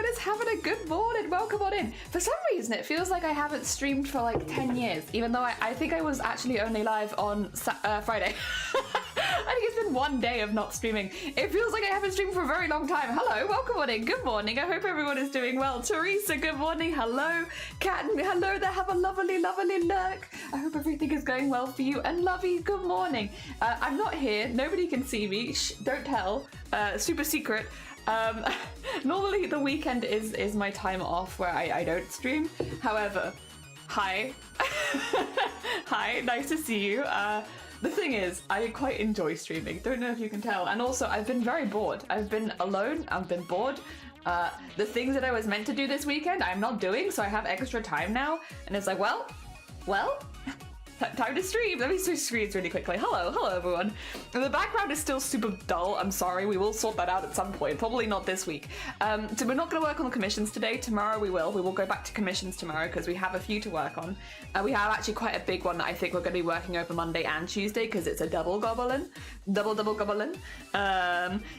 is having a good morning. Welcome on in. For some reason, it feels like I haven't streamed for like 10 years, even though I think I was actually only live on Friday. I think it's been one day of not streaming. It feels like I haven't streamed for a very long time. Hello, welcome on in. Good morning. I hope everyone is doing well. Teresa, good morning. Hello. Kat, hello there. Have a lovely, lovely lurk. I hope everything is going well for you. And Lovey, good morning. I'm not here. Nobody can see me. Shh, don't tell. Super secret. Normally the weekend is my time off where I don't stream. However, hi. Hi, nice to see you. The thing is, I quite enjoy streaming. Don't know if you can tell. And also, I've been very bored. I've been alone. I've been bored. The things that I was meant to do this weekend, I'm not doing, so I have extra time now. And it's like, well, time to stream. Let me switch screens really quickly. Hello everyone. The background is still super dull. I'm sorry. We will sort that out at some point. Probably not this week. So we're not going to work on the commissions today. Tomorrow we will. We will go back to commissions tomorrow because we have a few to work on. We have actually quite a big one that I think we're going to be working over Monday and Tuesday because it's a double goblin. Double goblin.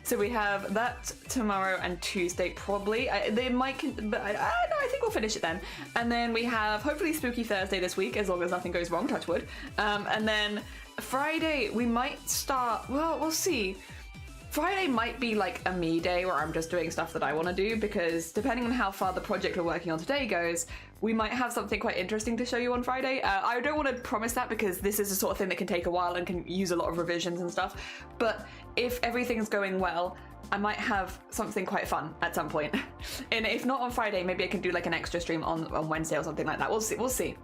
So we have that tomorrow and Tuesday probably. They might, but I think we'll finish it then. And then we have hopefully Spooky Thursday this week as long as nothing goes wrong. Touch wood. And then Friday we might start, well, we'll see. Friday might be like a me day where I'm just doing stuff that I want to do because depending on how far the project we're working on today goes, we might have something quite interesting to show you on Friday. I don't want to promise that because this is the sort of thing that can take a while and can use a lot of revisions and stuff. But if everything's going well, I might have something quite fun at some point. And if not on Friday, maybe I can do like an extra stream on Wednesday or something like that. We'll see.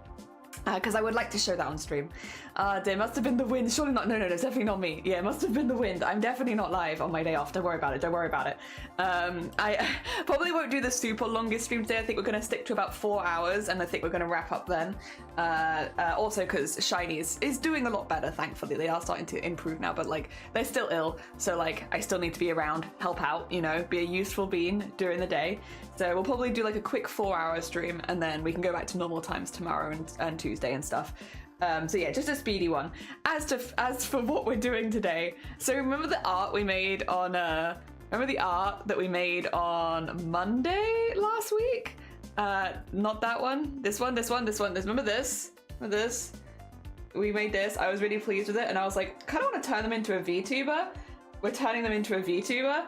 Because I would like to show that on stream. It must have been the wind. Surely not. No, it's definitely not me. Yeah, it must have been the wind. I'm definitely not live on my day off. Don't worry about it. I probably won't do the super longest stream today. I think we're going to stick to about 4 hours, and I think we're going to wrap up then. Also, because Shiny is doing a lot better, thankfully. They are starting to improve now, but like they're still ill. So like I still need to be around, help out, you know, be a useful bean during the day. So we'll probably do like a quick 4-hour stream, and then we can go back to normal times tomorrow and Tuesday and stuff. So yeah, just a speedy one. As for what we're doing today, so remember the art we made on remember the art that we made on Monday last week? Not that one. This one. Remember this? We made this. I was really pleased with it, and I was like, kind of want to turn them into a VTuber. We're turning them into a VTuber.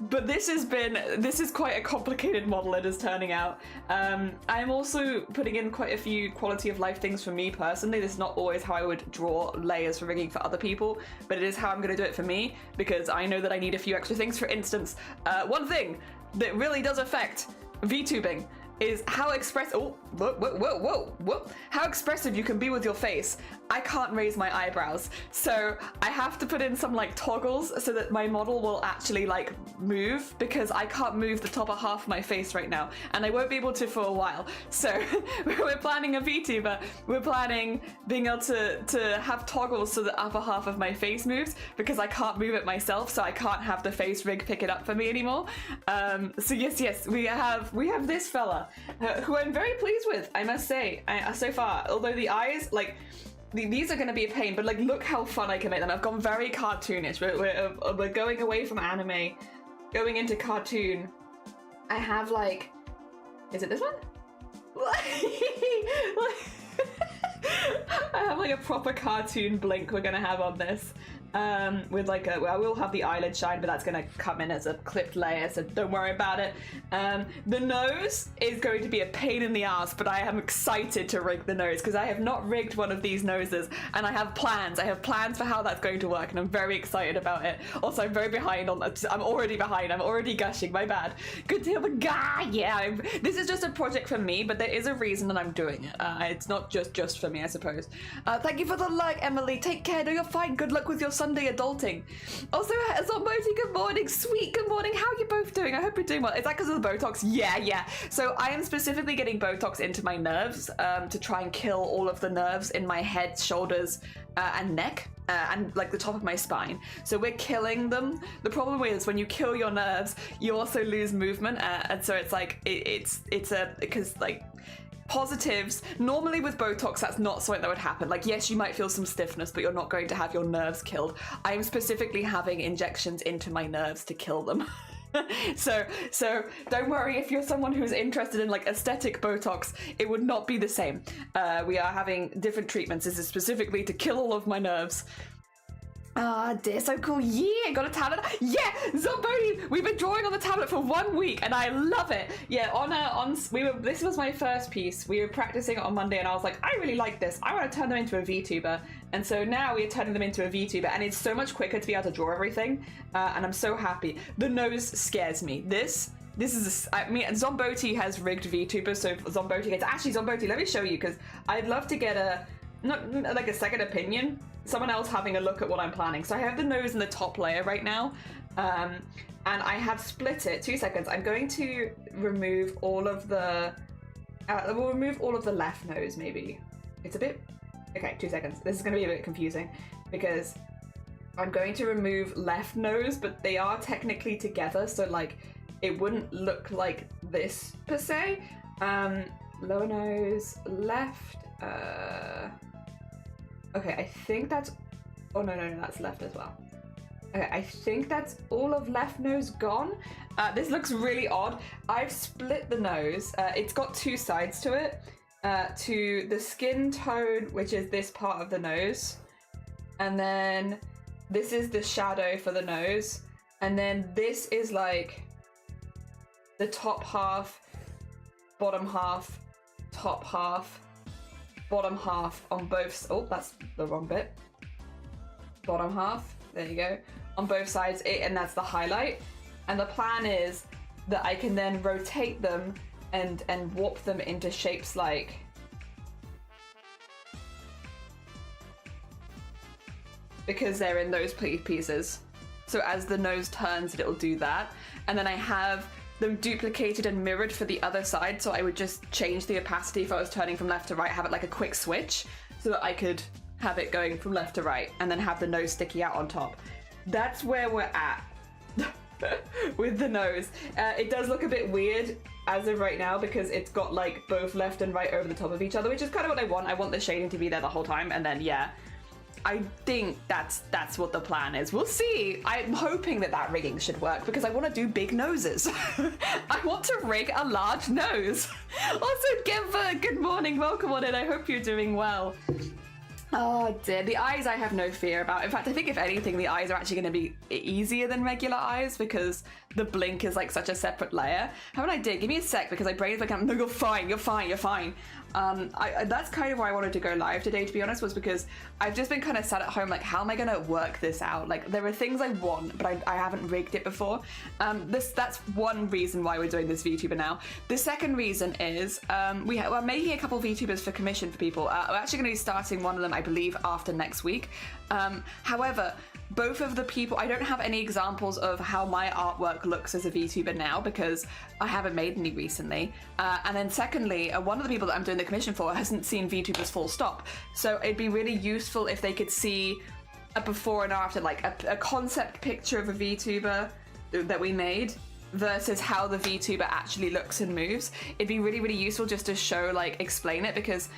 But this is quite a complicated model it is turning out. I'm also putting in quite a few quality of life things for me personally. This is not always how I would draw layers for rigging for other people, but it is how I'm going to do it for me because I know that I need a few extra things. For instance, one thing that really does affect VTubing is how how expressive you can be with your face. I can't raise my eyebrows, so I have to put in some like toggles so that my model will actually like move because I can't move the top half of my face right now, and I won't be able to for a while. So we're planning a VTuber. We're planning being able to have toggles so the upper half of my face moves because I can't move it myself, so I can't have the face rig pick it up for me anymore. So yes, we have this fella. Who I'm very pleased with, I must say, so far. Although the eyes, like, these are going to be a pain, but like, look how fun I can make them. I've gone very cartoonish. We're going away from anime, going into cartoon. I have like, is it this one? I have like a proper cartoon blink we're gonna have on this. With like I will have the eyelid shine, but that's gonna come in as a clipped layer, so don't worry about it. The nose is going to be a pain in the ass, but I am excited to rig the nose because I have not rigged one of these noses, and I have plans. I have plans for how that's going to work, and I'm very excited about it. Also, I'm very behind on that. I'm already behind. I'm already gushing. My bad. Good to hear the guy. Yeah, this is just a project for me, but there is a reason that I'm doing it. It's not just for me, I suppose. Thank you for the like, Emily. Take care. No, you're fine. Good luck with your Sunday adulting. Also, Zomboty, good morning. Sweet, good morning. How are you both doing? I hope you're doing well. Is that because of the Botox? Yeah. So I am specifically getting Botox into my nerves to try and kill all of the nerves in my head, shoulders, and neck. And like the top of my spine. So we're killing them. The problem is when you kill your nerves, you also lose movement. And so it's like, because like, positives, normally with Botox, that's not something that would happen. Like, yes, you might feel some stiffness, but you're not going to have your nerves killed. I'm specifically having injections into my nerves to kill them. So don't worry if you're someone who's interested in like aesthetic Botox, it would not be the same. We are having different treatments. This is specifically to kill all of my nerves. Ah, dear, so cool. Yeah, got a tablet. Yeah, Zomboni, we've been drawing on the tablet for 1 week and I love it. Yeah, this was my first piece. We were practicing it on Monday and I was like, I really like this. I want to turn them into a VTuber. And so now we're turning them into a VTuber and it's so much quicker to be able to draw everything. And I'm so happy. The nose scares me. This is, I mean, Zomboti has rigged VTubers, so Zomboti gets, actually Zomboti, let me show you, because I'd love to get not like a second opinion, someone else having a look at what I'm planning. So I have the nose in the top layer right now, and I have split it. 2 seconds. I'm going to remove all of the, we'll remove all of the left nose maybe. It's a bit, okay, 2 seconds. This is going to be a bit confusing because I'm going to remove left nose, but they are technically together. So like, it wouldn't look like this per se. Lower nose, left, okay, I think that's, oh no, that's left as well. Okay, I think that's all of left nose gone. This looks really odd. I've split the nose. It's got 2 sides to it. To the skin tone, which is this part of the nose. And then this is the shadow for the nose. And then this is like the top half, bottom half, top half, bottom half on both, oh, that's the wrong bit. Bottom half, there you go. On both sides, and that's the highlight. And the plan is that I can then rotate them and warp them into shapes like, because they're in those pieces. So as the nose turns, it'll do that. And then I have them duplicated and mirrored for the other side, so I would just change the opacity if I was turning from left to right, have it like a quick switch so that I could have it going from left to right and then have the nose sticky out on top. That's where we're at with the nose. It does look a bit weird as of right now because it's got like both left and right over the top of each other, which is kind of what I want. I want the shading to be there the whole time, and then yeah, I think that's what the plan is. We'll see. I'm hoping that rigging should work because I want to do big noses. I want to rig a large nose. Also, Gemva, good morning. Welcome on in. I hope you're doing well. Oh dear, the eyes I have no fear about. In fact, I think if anything, the eyes are actually going to be easier than regular eyes because the blink is like such a separate layer. How an idea? Give me a sec because my brain's like, no, you're fine, you're fine, you're fine. That's kind of why I wanted to go live today, to be honest, was because I've just been kind of sat at home like, how am I going to work this out? Like, there are things I want, but I haven't rigged it before. That's one reason why we're doing this VTuber now. The second reason is we're making a couple VTubers for commission for people. We're actually going to be starting one of them, I believe, after next week. However, both of the people, I don't have any examples of how my artwork looks as a VTuber now because I haven't made any recently. And then secondly, one of the people that I'm doing the commission for hasn't seen VTubers full stop. So it'd be really useful if they could see a before and after, like a concept picture of a VTuber that we made versus how the VTuber actually looks and moves. It'd be really, really useful just to show, like, explain it, because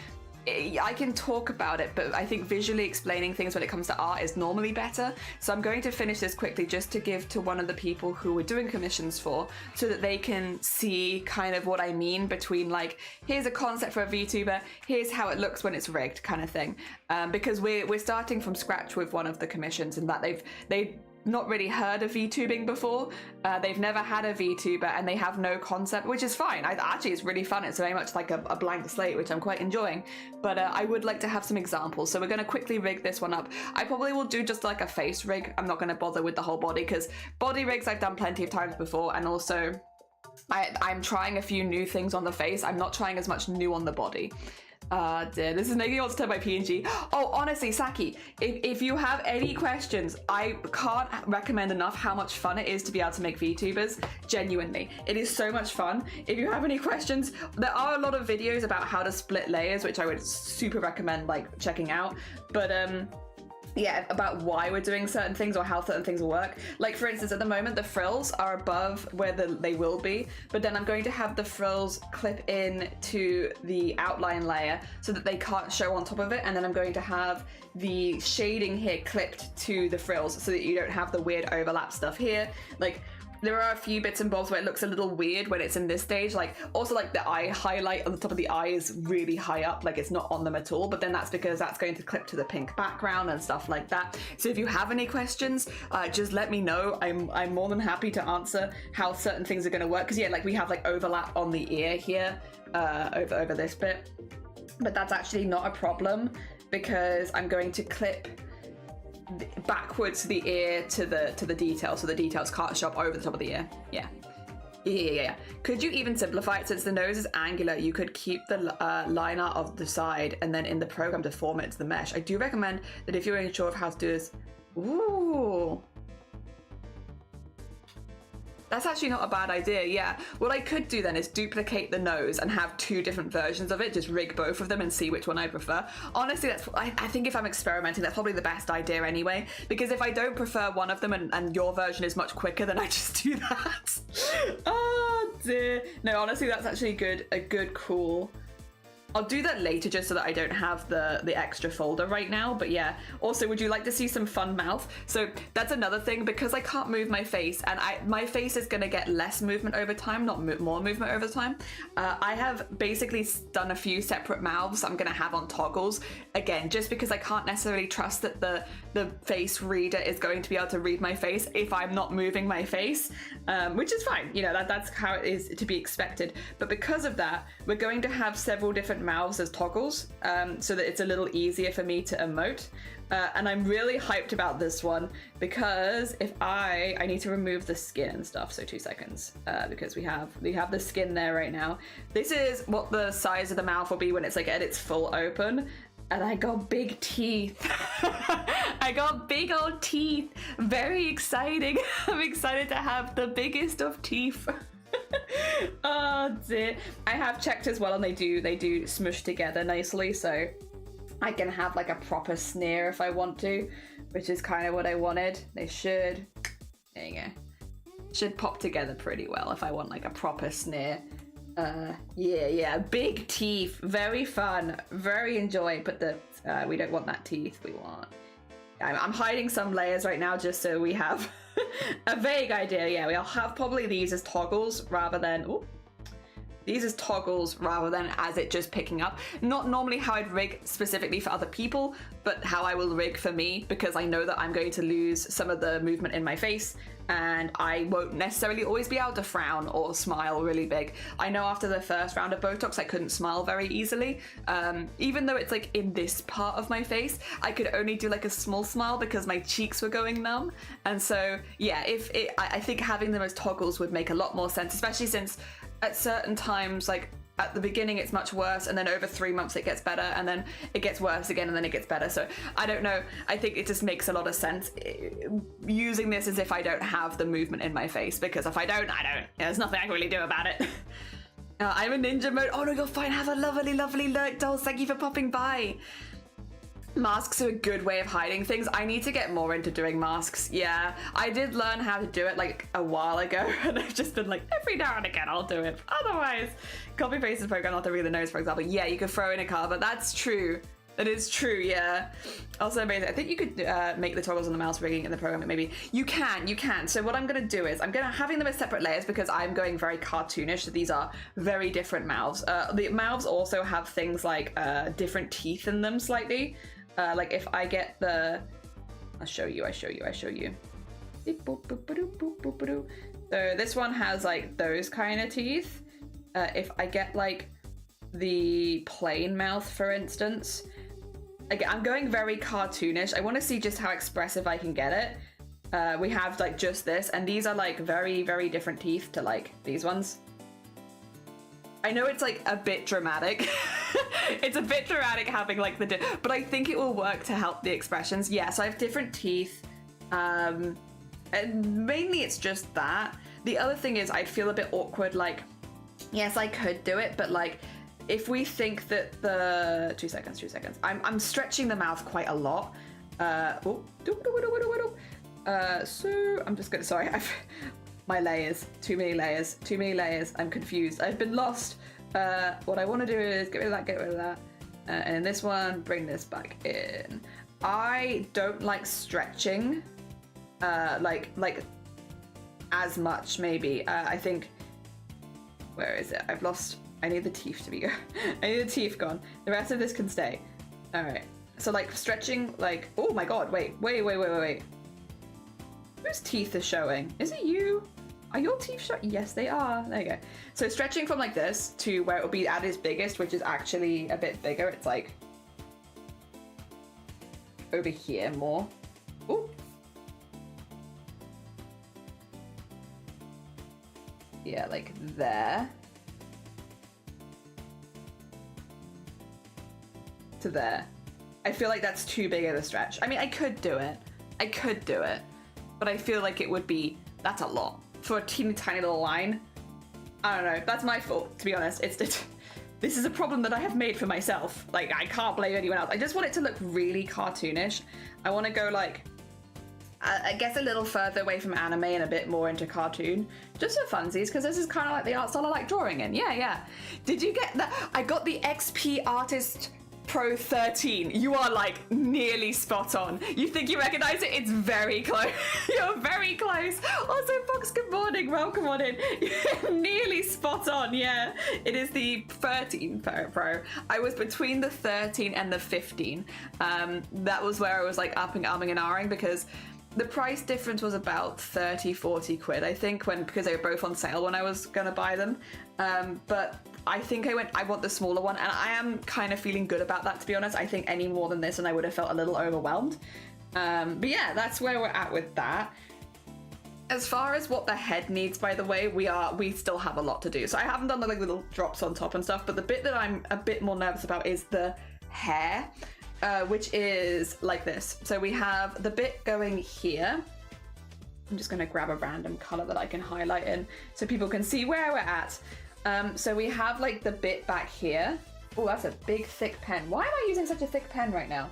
I can talk about it, but I think visually explaining things when it comes to art is normally better. So I'm going to finish this quickly just to give to one of the people who we're doing commissions for so that they can see kind of what I mean between, like, here's a concept for a VTuber, here's how it looks when it's rigged kind of thing. Because we're starting from scratch with one of the commissions, and that they've not really heard of VTubing before. They've never had a VTuber and they have no concept, which is fine. Actually, it's really fun. It's very much like a blank slate, which I'm quite enjoying. But I would like to have some examples. So we're going to quickly rig this one up. I probably will do just like a face rig. I'm not going to bother with the whole body because body rigs I've done plenty of times before. And also I'm trying a few new things on the face. I'm not trying as much new on the body. Dear, this is making me want to turn my PNG. Oh, honestly, Saki, if you have any questions, I can't recommend enough how much fun it is to be able to make VTubers. Genuinely, it is so much fun. If you have any questions, there are a lot of videos about how to split layers, which I would super recommend, like, checking out. But yeah, about why we're doing certain things or how certain things will work. Like, for instance, at the moment, the frills are above where they will be, but then I'm going to have the frills clip in to the outline layer so that they can't show on top of it, and then I'm going to have the shading here clipped to the frills so that you don't have the weird overlap stuff here. Like, there are a few bits and bobs where it looks a little weird when it's in this stage. Like also like the eye highlight on the top of the eye is really high up, like it's not on them at all, but then that's because that's going to clip to the pink background and stuff like that. So if you have any questions, just let me know. I'm more than happy to answer how certain things are going to work, because yeah, like we have like overlap on the ear here, over this bit, but that's actually not a problem because I'm going to clip backwards the ear to the detail, so the details can't show up over the top of the ear. Yeah. Could you even simplify it? Since the nose is angular, you could keep the liner of the side and then in the program deform it to the mesh. I do recommend that if you're unsure of how to do this. Ooh, that's actually not a bad idea. Yeah, what I could do then is duplicate the nose and have two different versions of it, just rig both of them and see which one I prefer. Honestly, I think if I'm experimenting, that's probably the best idea anyway, because if I don't prefer one of them and your version is much quicker, then I just do that. Oh dear. No, honestly, that's actually a good cool. I'll do that later just so that I don't have the extra folder right now, but yeah. Also, would you like to see some fun mouth? So that's another thing, because I can't move my face, and my face is gonna get less movement over time, not more movement over time. I have basically done a few separate mouths I'm gonna have on toggles, again, just because I can't necessarily trust that the face reader is going to be able to read my face if I'm not moving my face, which is fine, you know, that's how it is to be expected. But because of that, we're going to have several different mouths as toggles, so that it's a little easier for me to emote, and I'm really hyped about this one because if I need to remove the skin and stuff, so 2 seconds, because we have the skin there right now. This is what the size of the mouth will be when it's like at its full open. And I got big teeth. I got big old teeth. Very exciting. I'm excited to have the biggest of teeth. Oh dear. I have checked as well, and they do smush together nicely, so I can have like a proper sneer if I want to, which is kind of what I wanted. They should, there you go, should pop together pretty well if I want like a proper sneer. Yeah, big teeth, very fun, very enjoyed, but we don't want that teeth, we want, I'm hiding some layers right now just so we have a vague idea. Yeah, we'll have probably these as toggles rather than, as it just picking up. Not normally how I'd rig specifically for other people, but how I will rig for me, because I know that I'm going to lose some of the movement in my face, and I won't necessarily always be able to frown or smile really big. I know after the first round of Botox, I couldn't smile very easily. Even though it's like in this part of my face, I could only do like a small smile because my cheeks were going numb. And so, yeah, I think having them as toggles would make a lot more sense, especially since at certain times, like at the beginning it's much worse, and then over 3 months it gets better, and then it gets worse again, and then it gets better. So I don't know, I think it just makes a lot of sense using this as if I don't have the movement in my face, because if I don't, there's nothing I can really do about it. I'm in ninja mode. Oh no, you're fine. Have a lovely lurk, dolls. Thank you for popping by. Masks are a good way of hiding things. I need to get more into doing masks. Yeah, I did learn how to do it like a while ago, and I've just been like, every now and again I'll do it. Otherwise, copy paste the program, not to read the nose, for example. Yeah, you could throw in a cover. That's true. That is true, yeah. Also amazing. I think you could make the toggles on the mouse rigging in the program, maybe. You can. So what I'm gonna do is, having them as separate layers because I'm going very cartoonish, so these are very different mouths. The mouths also have things like different teeth in them slightly. Like if I get the, I'll show you. So this one has like those kind of teeth. If I get like the plain mouth, for instance, again, I'm going very cartoonish. I want to see just how expressive I can get it. We have like just this, and these are like very, very different teeth to like these ones. I know it's like a bit dramatic. It's a bit dramatic having like but I think it will work to help the expressions. Yeah, so I have different teeth. And mainly it's just that. The other thing is I'd feel a bit awkward, like, yes, I could do it, but like, if we think that the 2 seconds, I'm stretching the mouth quite a lot. So I'm just gonna, sorry, my layers, too many layers. I'm confused. I've been lost. What I want to do is get rid of that. And this one, bring this back in. I don't like stretching. Like as much, maybe. I think, where is it? I need the teeth to be gone. I need the teeth gone. The rest of this can stay. All right. So like stretching, like, oh my God, wait. Whose teeth are showing? Is it you? Are your teeth showing? Yes, they are. There you go. So stretching from like this to where it will be at its biggest, which is actually a bit bigger. It's like over here more. Ooh. Yeah, like there. To there. I feel like that's too big of a stretch. I mean, I could do it. But I feel like it would be, that's a lot. For a teeny tiny little line. I don't know, that's my fault, to be honest. This is a problem that I have made for myself. Like, I can't blame anyone else. I just want it to look really cartoonish. I want to go like, I guess a little further away from anime and a bit more into cartoon. Just for funsies, because this is kind of like the art style I like drawing in. Yeah. Did you get that? I got the XP Artist Pro 13. You are like nearly spot on. You think you recognize it? It's very close. You're very close. Also, Fox, good morning. Welcome on in. You're nearly spot on. Yeah, it is the 13 Pro. I was between the 13 and the 15. That was where I was like umming and ahhing because the price difference was about 30-40 quid, I think, because they were both on sale when I was gonna buy them. But I think I want the smaller one, and I am kind of feeling good about that, to be honest. I think any more than this and I would have felt a little overwhelmed. But yeah, that's where we're at with that. As far as what the head needs, by the way, we still have a lot to do. So I haven't done the like little drops on top and stuff, but the bit that I'm a bit more nervous about is the hair, which is like this. So we have the bit going here. I'm just gonna grab a random color that I can highlight in so people can see where we're at. So we have like the bit back here. Oh, that's a big thick pen. Why am I using such a thick pen right now?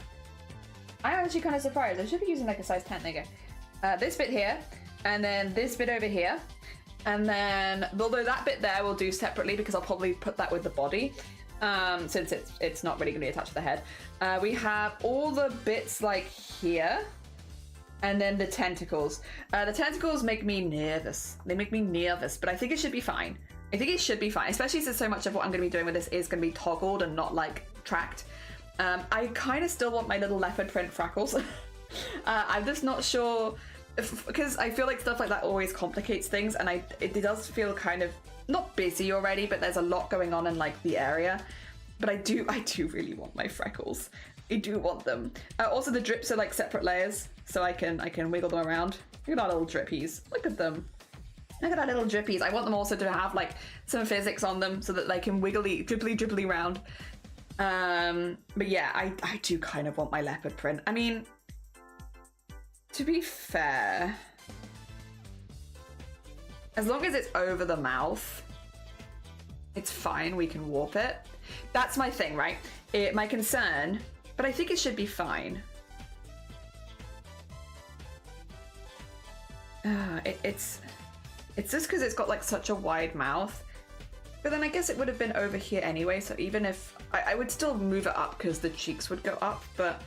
I'm actually kind of surprised. I should be using like a size 10. There you go. This bit here, and then this bit over here. And then, although that bit there we'll do separately because I'll probably put that with the body, since it's not really going to be attached to the head. We have all the bits like here. And then the tentacles. The tentacles make me nervous. They make me nervous, but I think it should be fine. Especially since so much of what I'm going to be doing with this is going to be toggled and not like tracked. I kind of still want my little leopard print freckles. I'm just not sure, because I feel like stuff like that always complicates things, and it does feel kind of not busy already, but there's a lot going on in like the area. But I do really want my freckles. I do want them. Also, the drips are like separate layers, so I can wiggle them around. Look at our little drippies. Look at them. Look at our little drippies. I want them also to have like some physics on them so that they can dribbly round. But yeah, I do kind of want my leopard print. I mean, to be fair, as long as it's over the mouth, it's fine. We can warp it. That's my thing, right? My concern, but I think it should be fine. It's just because it's got like such a wide mouth. But then I guess it would have been over here anyway, so even if I would still move it up because the cheeks would go up, but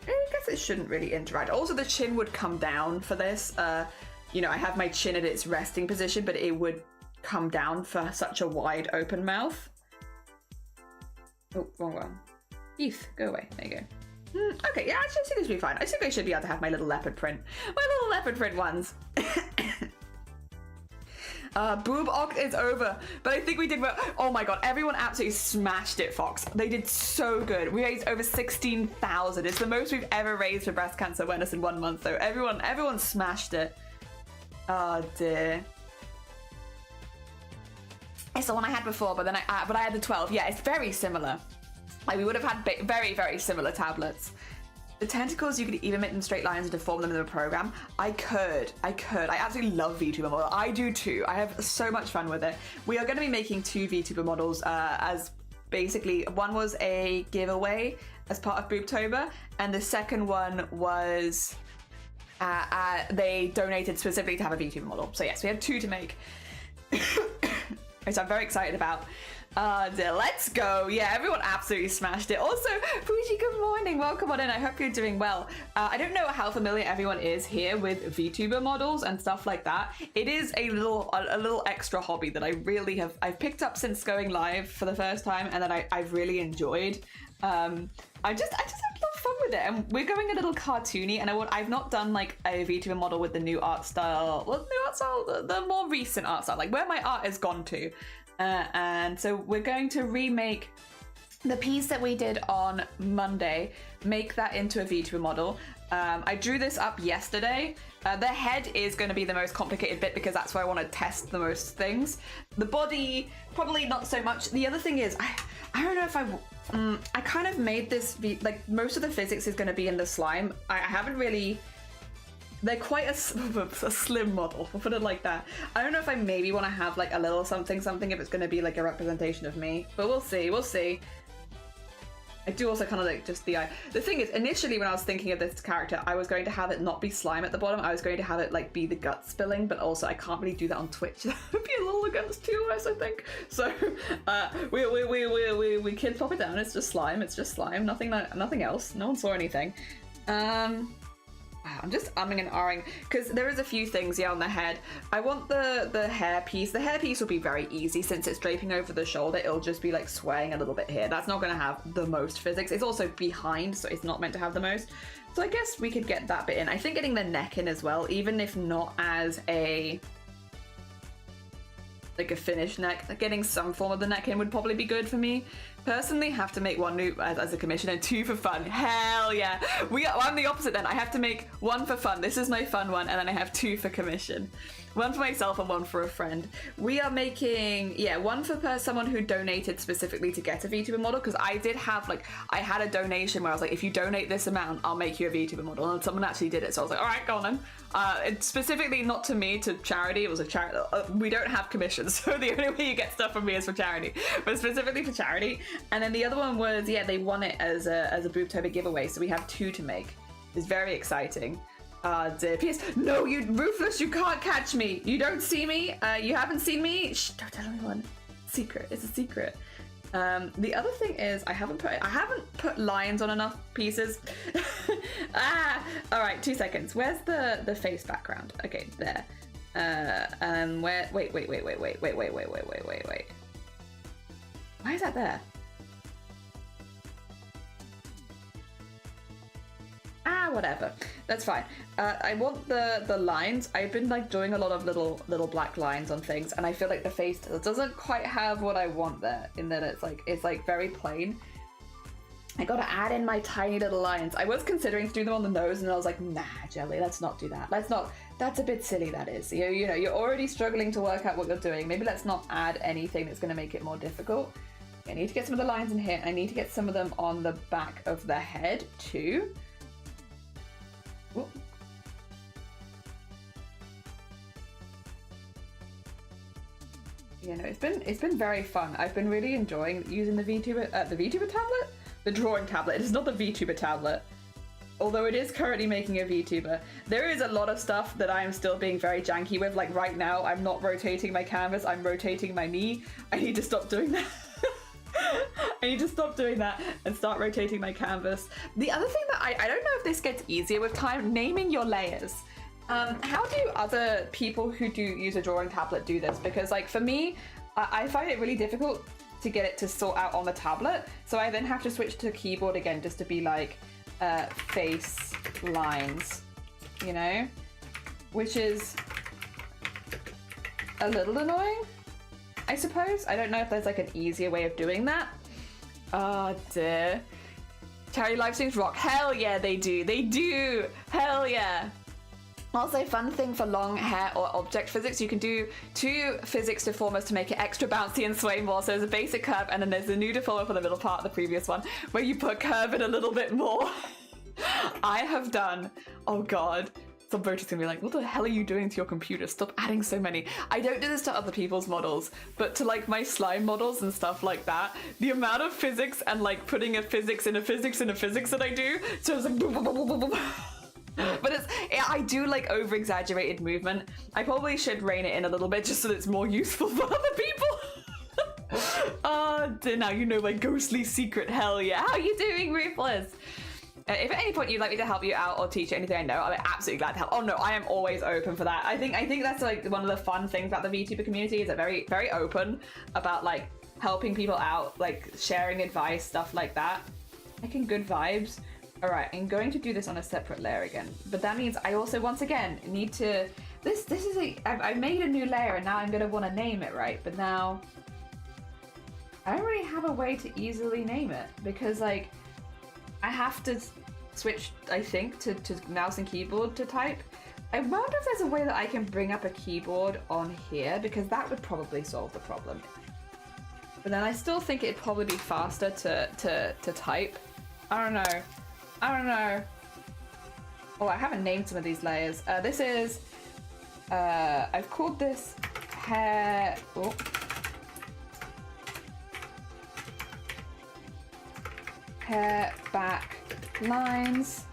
I guess it shouldn't really interact. Also, the chin would come down for this. You know, I have my chin at its resting position, but it would come down for such a wide open mouth. Oh, wrong one. Heath, go away. There you go. Okay, yeah, I should see this be fine. I think I should be able to have my little leopard print. My little leopard print ones. Boob Oct is over, but I think we did well. Oh my god, everyone absolutely smashed it, Fox. They did so good. We raised over 16,000. It's the most we've ever raised for breast cancer awareness in 1 month, though. Everyone smashed it. Oh dear. It's the one I had before, but then I had the 12. Yeah, it's very similar. Like, we would have had very, very similar tablets. The tentacles, you could even make them straight lines and deform them in the program. I could. I absolutely love VTuber model. I do too. I have so much fun with it. We are going to be making 2 VTuber models as basically, one was a giveaway as part of Boobtober, and the second one was they donated specifically to have a VTuber model. So yes, we have 2 to make. Which I'm very excited about. Let's go. Yeah, everyone absolutely smashed it. Also, Fuji, good morning. morning, welcome on in. I hope you're doing well. I don't know how familiar everyone is here with VTuber models and stuff like that. It is a little extra hobby that I've picked up since going live for the first time, and that I've really enjoyed. I just had a lot of fun with it, and we're going a little cartoony, and I've not done like a VTuber model with the new art style, the more recent art style, like where my art has gone to, and so we're going to remake the piece that we did on Monday, make that into a VTuber model. I drew this up yesterday. The head is going to be the most complicated bit because that's where I want to test the most things. The body, probably not so much. The other thing is, I don't know if I kind of made this, like most of the physics is going to be in the slime. I haven't really, they're quite a slim model, we'll put it like that. I don't know if I maybe want to have like a little something if it's going to be like a representation of me, but we'll see. I do also kind of like just the eye. The thing is, initially when I was thinking of this character, I was going to have it not be slime at the bottom. I was going to have it like be the gut spilling, but also I can't really do that on Twitch. That would be a little against 2S, I think. So we kids pop it down. It's just slime. Nothing else. No one saw anything. I'm just umming and ahhing because there is a few things, on the head. I want the hair piece. The hair piece will be very easy since it's draping over the shoulder. It'll just be like swaying a little bit here. That's not going to have the most physics. It's also behind, so it's not meant to have the most. So I guess we could get that bit in. I think getting the neck in as well, even if not as a finished neck, getting some form of the neck in would probably be good for me. Personally, have to make one new as a commission and 2 for fun. Hell yeah. I'm the opposite then. I have to make 1 for fun. This is my fun one, and then I have 2 for commission. 1 for myself and 1 for a friend. We are making, 1 for someone who donated specifically to get a VTuber model, because I did have, I had a donation where I was like, if you donate this amount, I'll make you a VTuber model, and someone actually did it, so I was like, all right, go on then. It's specifically not to me, to charity. It was a charity. We don't have commissions, so the only way you get stuff from me is for charity, but specifically for charity. And then the other one was, they won it as a Boobtober giveaway, so we have 2 to make. It's very exciting. P.S. No, you Ruthless, you can't catch me. You don't see me. You haven't seen me. Shh, don't tell anyone. Secret. It's a secret. The other thing is I haven't put lines on enough pieces. All right, 2 seconds. Where's the face background? Okay, there. Where? Wait. Why is that there? Whatever. That's fine. I want the lines. I've been doing a lot of little black lines on things, and I feel like the face doesn't quite have what I want there, in that it's very plain. I gotta add in my tiny little lines. I was considering to do them on the nose, and I was like, nah, Jelly, let's not do that. That's a bit silly, that is. You know, you're already struggling to work out what you're doing. Maybe let's not add anything that's gonna make it more difficult. I need to get some of the lines in here, and I need to get some of them on the back of the head too. Ooh. You know, it's been very fun. I've been really enjoying using the VTuber tablet? The drawing tablet. It is not the VTuber tablet. Although it is currently making a VTuber. There is a lot of stuff that I am still being very janky with. Like right now, I'm not rotating my canvas, I'm rotating my knee. I need to stop doing that. I need to stop doing that and start rotating my canvas. The other thing that I don't know if this gets easier with time, naming your layers. How do other people who do use a drawing tablet do this? Because for me, I find it really difficult to get it to sort out on the tablet. So I then have to switch to keyboard again just to be face lines, you know? Which is a little annoying, I suppose. I don't know if there's an easier way of doing that. Oh dear. Charity live streams rock. Hell yeah, they do. Hell yeah. Also, fun thing for long hair or object physics, you can do 2 physics deformers to make it extra bouncy and sway more. So there's a basic curve, and then there's a new deformer for the middle part of the previous one, where you put curve in a little bit more. I have done, oh god, some voters gonna be like, what the hell are you doing to your computer? Stop adding so many. I don't do this to other people's models, but to my slime models and stuff like that, the amount of physics and putting a physics in a physics in a physics that I do, so it's boom, boom, boom, boom, boom, boom. But I do over exaggerated movement. I probably should rein it in a little bit just so that it's more useful for other people. Now you know my ghostly secret. Hell yeah. How are you doing, Ruthless? If at any point you'd like me to help you out or teach you anything I know, I'll be absolutely glad to help. Oh no, I am always open for that. I think that's like one of the fun things about the VTuber community is they're very, very open about like helping people out, like sharing advice, stuff like that. Making good vibes. All right, I'm going to do this on a separate layer again, but that means I also once again need to. This is I made a new layer and now I'm gonna want to name it, right? But now I don't really have a way to easily name it because like I have to switch, I think, to mouse and keyboard to type. I wonder if there's a way that I can bring up a keyboard on here because that would probably solve the problem. But then I still think it'd probably be faster to type. I don't know. Oh, I haven't named some of these layers. This is, I've called this hair, hair back lines.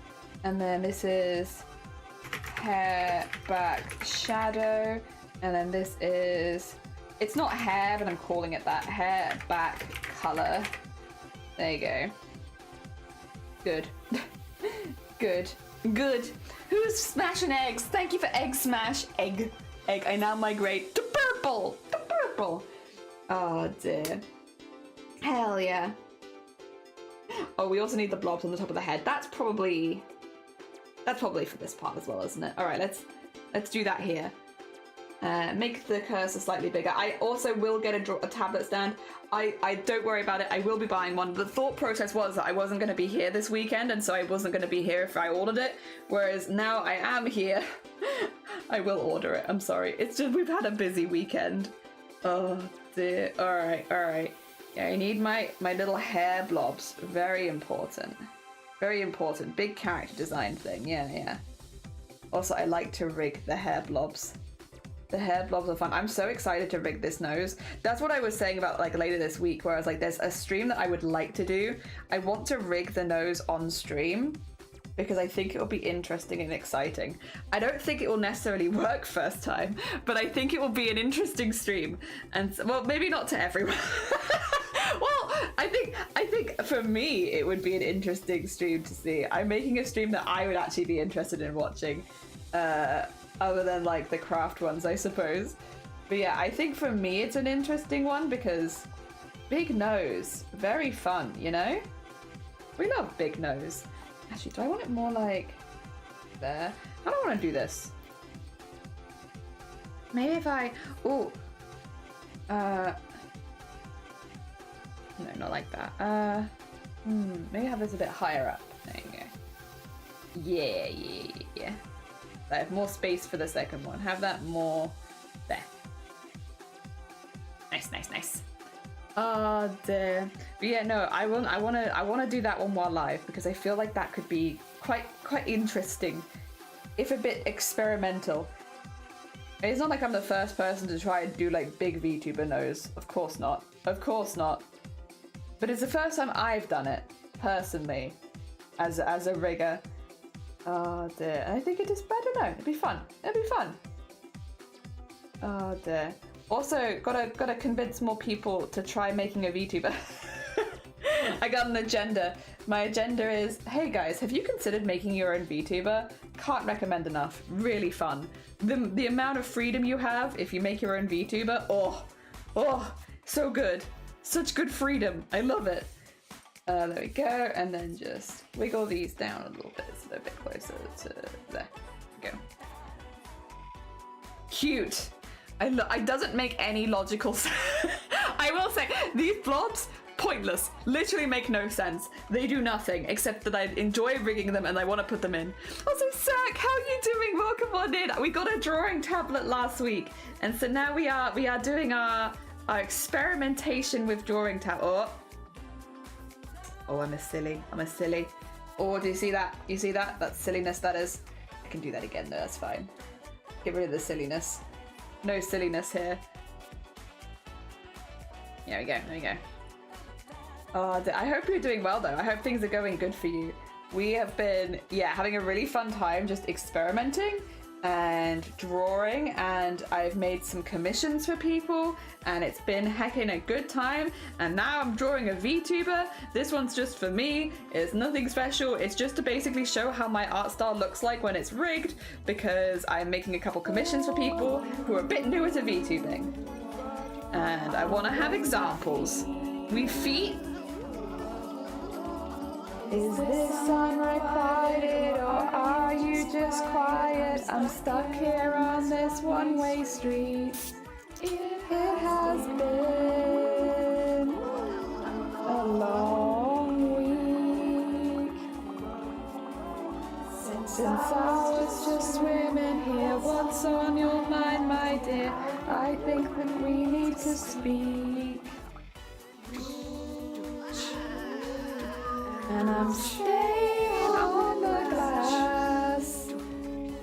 And then this is hair back shadow. And then this is, it's not hair, but I'm calling it that, hair back color. There you go. Good. Good. Who's smashing eggs? Thank you for egg smash. Egg. I now migrate to purple. Oh dear. Hell yeah. Oh, we also need the blobs on the top of the head. That's probably for this part as well, isn't it? All right, let's do that here. Make the cursor slightly bigger. I also will get a tablet stand. I don't worry about it. I will be buying one. The thought process was that I wasn't going to be here this weekend, and so I wasn't going to be here if I ordered it. Whereas now I am here. I will order it. I'm sorry. It's just we've had a busy weekend. Oh dear. All right. Yeah, I need my little hair blobs. Very important. Very important. Big character design thing. Yeah. Also, I like to rig the hair blobs. The hair blobs are fun. I'm so excited to rig this nose. That's what I was saying about like later this week, where I was like, there's a stream that I would like to do. I want to rig the nose on stream because I think it will be interesting and exciting. I don't think it will necessarily work first time, but I think it will be an interesting stream. And well, maybe not to everyone. Well, I think for me, it would be an interesting stream to see. I'm making a stream that I would actually be interested in watching. Other than like the craft ones, I suppose. But yeah, I think for me it's an interesting one because big nose, very fun, you know? We love big nose. Actually, do I want it more like there? I don't want to do this. Maybe if I, no, not like that. Maybe have this a bit higher up. There you go. Yeah. I have more space for the second one. Have that more there. Nice. Oh dear. But yeah, no, I want to do that one while live because I feel like that could be quite interesting, if a bit experimental. It's not like I'm the first person to try and do like big VTuber nose. Of course not. But it's the first time I've done it personally, as a rigger. Oh dear, I think I don't know, it'd be fun. Oh dear. Also, gotta convince more people to try making a VTuber. I got an agenda. My agenda is, hey guys, have you considered making your own VTuber? Can't recommend enough. Really fun. The amount of freedom you have if you make your own VTuber, oh, so good. Such good freedom. I love it. There we go, and then just wiggle these down a little bit so they're a bit closer to there. Go. Cute. It doesn't make any logical sense. I will say, these blobs, pointless. Literally make no sense. They do nothing, except that I enjoy rigging them and I want to put them in. Also, Sack, how are you doing? Welcome on in. We got a drawing tablet last week, and so now we are doing our experimentation with drawing tablet. Oh, I'm a silly. Oh, do you see that? That silliness that is. I can do that again though, that's fine. Get rid of the silliness. No silliness here. There we go. Oh, I hope you're doing well though. I hope things are going good for you. We have been, having a really fun time just experimenting. and drawing, and I've made some commissions for people, and it's been heckin' a good time. And now I'm drawing a VTuber. This one's just for me. It's nothing special. It's just to basically show how my art style looks like when it's rigged, because I'm making a couple commissions for people who are a bit newer to VTubing. And I want to have examples. We feet. Is this unrequited, or are you just quiet? I'm stuck here on this one-way street. It has been a long week since I was just swimming here. What's on your mind, my dear? I think that we need to speak. And I'm staying on the glass,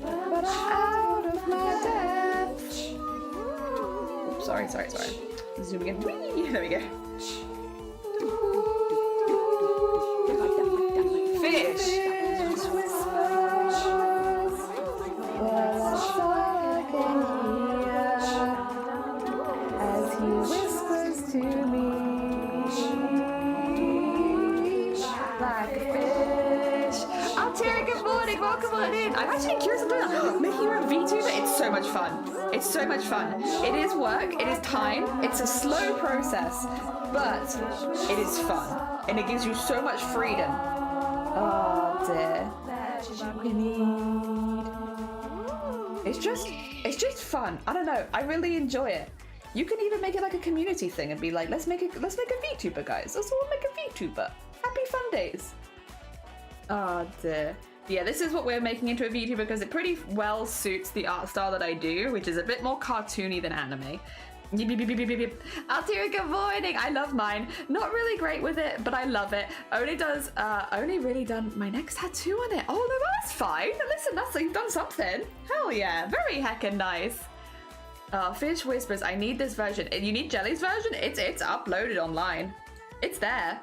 but I'm out of my depth. Oops, sorry. Zooming in. Whee! There we go. Fish whispers, well, that's all I can hear as he whispers to me. Like a fish. Arty, good morning, welcome on in. I'm actually curious about that. Making your own VTuber, it's so much fun. It's so much fun. It is work, it is time, it's a slow process, but it is fun. And it gives you so much freedom. Oh dear. It's just fun. I don't know. I really enjoy it. You can even make it like a community thing and be like, let's make a VTuber, guys. Let's all make a VTuber. Happy fun days. Oh dear. Yeah, this is what we're making into a VTuber because it pretty well suits the art style that I do, which is a bit more cartoony than anime. Arty, good morning. I love mine. Not really great with it, but I love it. Only really done my next tattoo on it. Oh no, that's fine. Listen, you've done something. Hell yeah, very heckin' nice. Fish Whispers. I need this version. You need Jelly's version? It's uploaded online. It's there.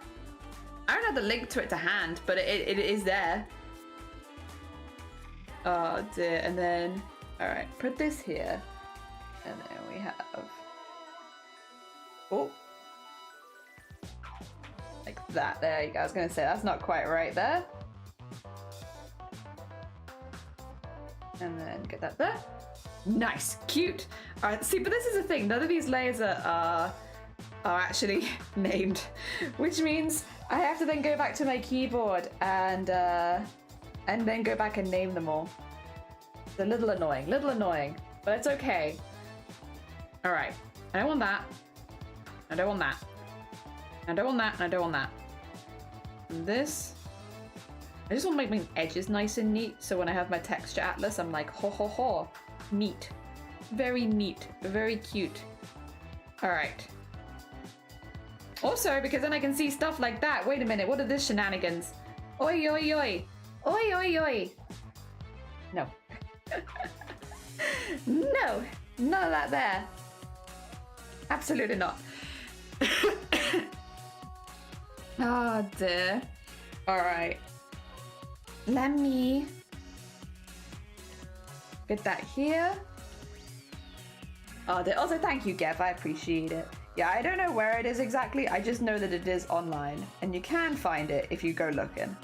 I don't have the link to it to hand, but it is there. Oh dear. And then, all right, put this here, and then we have. Oh, like that. There you go. I was gonna say that's not quite right there. And then get that there. Nice, cute. All right. See, but this is the thing. None of these layers are actually named, which means I have to then go back to my keyboard and then go back and name them all. It's a little annoying, but it's okay. All right. I don't want that. I don't want that. I don't want that, and I don't want that. And this, I just want to make my edges nice and neat, so when I have my texture atlas, I'm like, ho ho ho, neat. Very neat, very cute. All right. Also, because then I can see stuff like that. Wait a minute, what are these shenanigans? Oi, oi, oi. Oi, oi, oi. No. No, none of that there. Absolutely not. Oh dear. All right. Let me get that here. Oh, also thank you, Gev. I appreciate it. Yeah, I don't know where it is exactly. I just know that it is online, and you can find it if you go looking.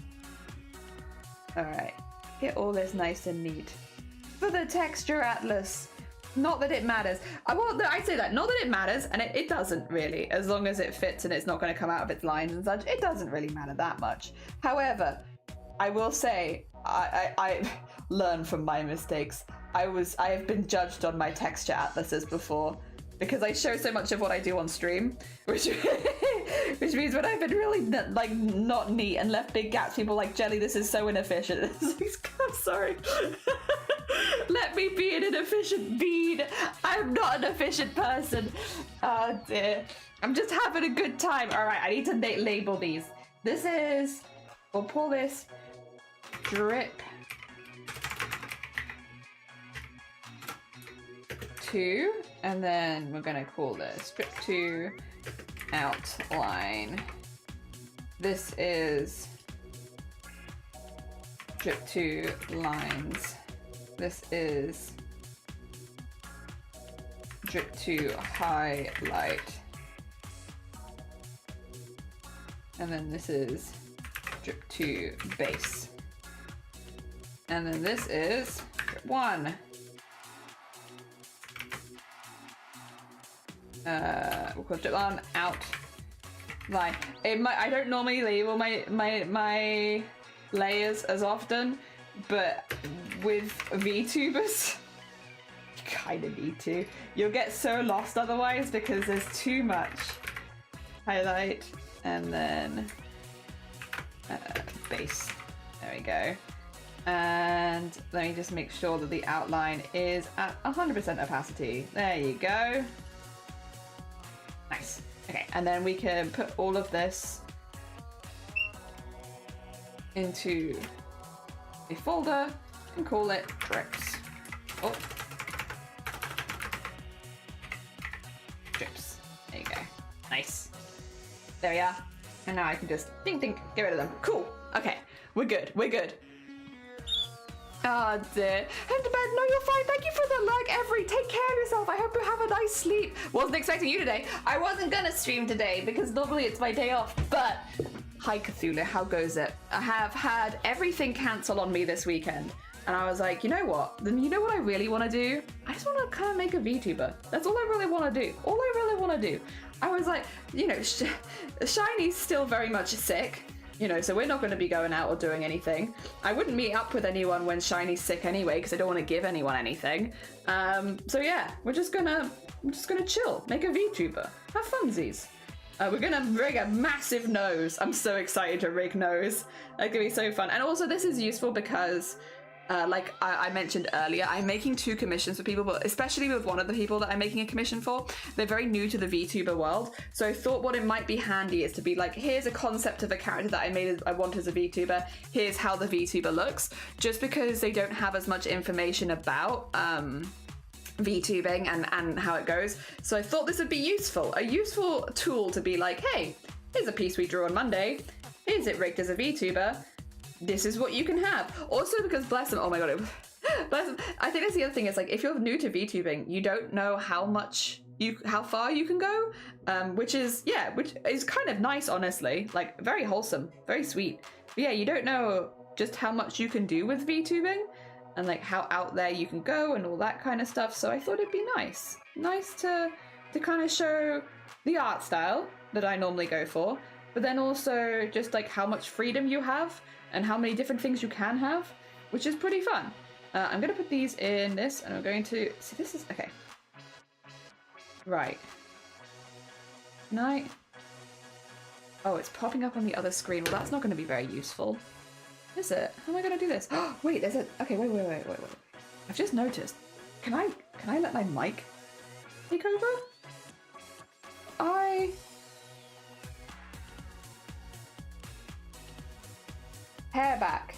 All right. Get all this nice and neat. For the texture atlas. Not that it matters. I say that, not that it matters, and it doesn't really, as long as it fits and it's not going to come out of its lines and such. It doesn't really matter that much. However, I will say, I learn from my mistakes. I have been judged on my texture atlases before, because I show so much of what I do on stream, which means when I've been really not neat and left big gaps, people are like, Jelly, this is so inefficient. I'm sorry. Let me be an inefficient bead. I'm not an efficient person. Oh dear. I'm just having a good time. All right, I need to label these. This is, we'll pull this drip 2, and then we're gonna call this strip 2 outline. This is strip 2 lines. This is drip to highlight. And then this is drip to base. And then this is drip 1. We'll call drip 1 out. Like I don't normally label my layers as often, but with VTubers, you kind of need to. You'll get so lost otherwise because there's too much. Highlight and then base. There we go. And let me just make sure that the outline is at 100% opacity. There you go. Nice. Okay, and then we can put all of this into a folder and call it drips. Oh. Drips. There you go. Nice. There we are. And now I can just ding ding, get rid of them. Cool. Okay, we're good. We're good. Oh dear. Head to bed. No, you're fine. Thank you for the like, Every. Take care of yourself. I hope you have a nice sleep. Wasn't expecting you today. I wasn't gonna stream today because normally it's my day off. But hi Cthulhu, how goes it? I have had everything cancel on me this weekend. And I was like, you know what? Then you know what I really want to do? I just want to kind of make a VTuber. That's all I really want to do. All I really want to do. I was like, you know, Shiny's still very much sick. You know, so we're not going to be going out or doing anything. I wouldn't meet up with anyone when Shiny's sick anyway, because I don't want to give anyone anything. So yeah, we're just gonna chill, make a VTuber, have funsies. We're gonna rig a massive nose. I'm so excited to rig nose. That's gonna be so fun. And also, this is useful because, like I mentioned earlier, I'm making 2 commissions for people, but especially with one of the people that I'm making a commission for, they're very new to the VTuber world. So I thought what it might be handy is to be like, here's a concept of a character that I want as a VTuber. Here's how the VTuber looks. Just because they don't have as much information about VTubing and how it goes. So I thought this would be useful. A useful tool to be like, hey, here's a piece we drew on Monday. Here's it rigged as a VTuber. This is what you can have. Also because, bless them, oh my god, bless them. I think that's the other thing is like, if you're new to VTubing, you don't know how far you can go, which is kind of nice, honestly. Like, very wholesome, very sweet. But yeah, you don't know just how much you can do with VTubing and like how out there you can go and all that kind of stuff. So I thought it'd be nice to kind of show the art style that I normally go for, but then also just like how much freedom you have and how many different things you can have, which is pretty fun. I'm going to put these in this, and I'm going to... See, this is... Okay. Right. Night. Oh, it's popping up on the other screen. Well, that's not going to be very useful. Is it? How am I going to do this? Oh, wait, there's a... Okay, wait. I've just noticed. Can I let my mic take over? Hair back.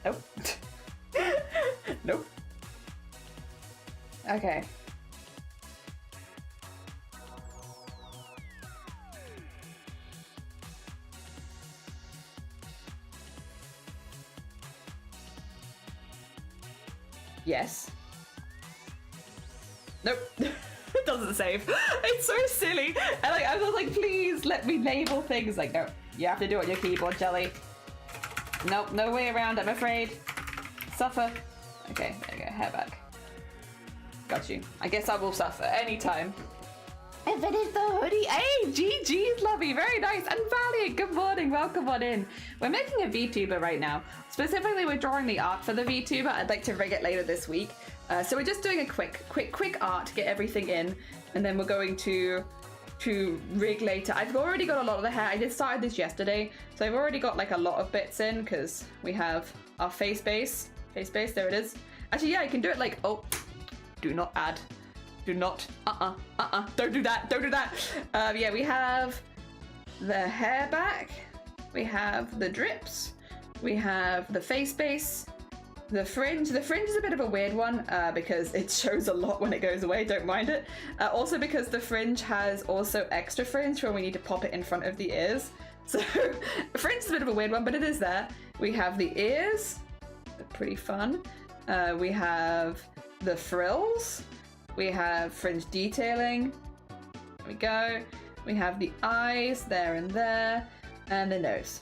Nope. Nope. Okay. Yes. Nope. It doesn't save. It's so silly. And like, I was like, please let me label things. Like, no, you have to do it on your keyboard, Jelly. Nope, no way around, I'm afraid. Suffer. Okay, there you go, hair back. Got you. I guess I will suffer anytime. I finished the hoodie. Hey, GG's, lovey, very nice. And Valiant, good morning, welcome on in. We're making a VTuber right now. Specifically, we're drawing the art for the VTuber. I'd like to rig it later this week. So we're just doing a quick art to get everything in, and then we're going to rig later. I've already got a lot of the hair. I just started this yesterday, so I've already got like a lot of bits in because we have our face base, there it is. Actually, yeah, you can do it like, oh, do not add. Do not, don't do that. Yeah, we have the hair back, we have the drips, we have the face base, the fringe. The fringe is a bit of a weird one because it shows a lot when it goes away, don't mind it. Also because the fringe has also extra fringe when we need to pop it in front of the ears. So the fringe is a bit of a weird one, but it is there. We have the ears, pretty fun. We have the frills. We have fringe detailing. There we go. We have the eyes there and there, and the nose.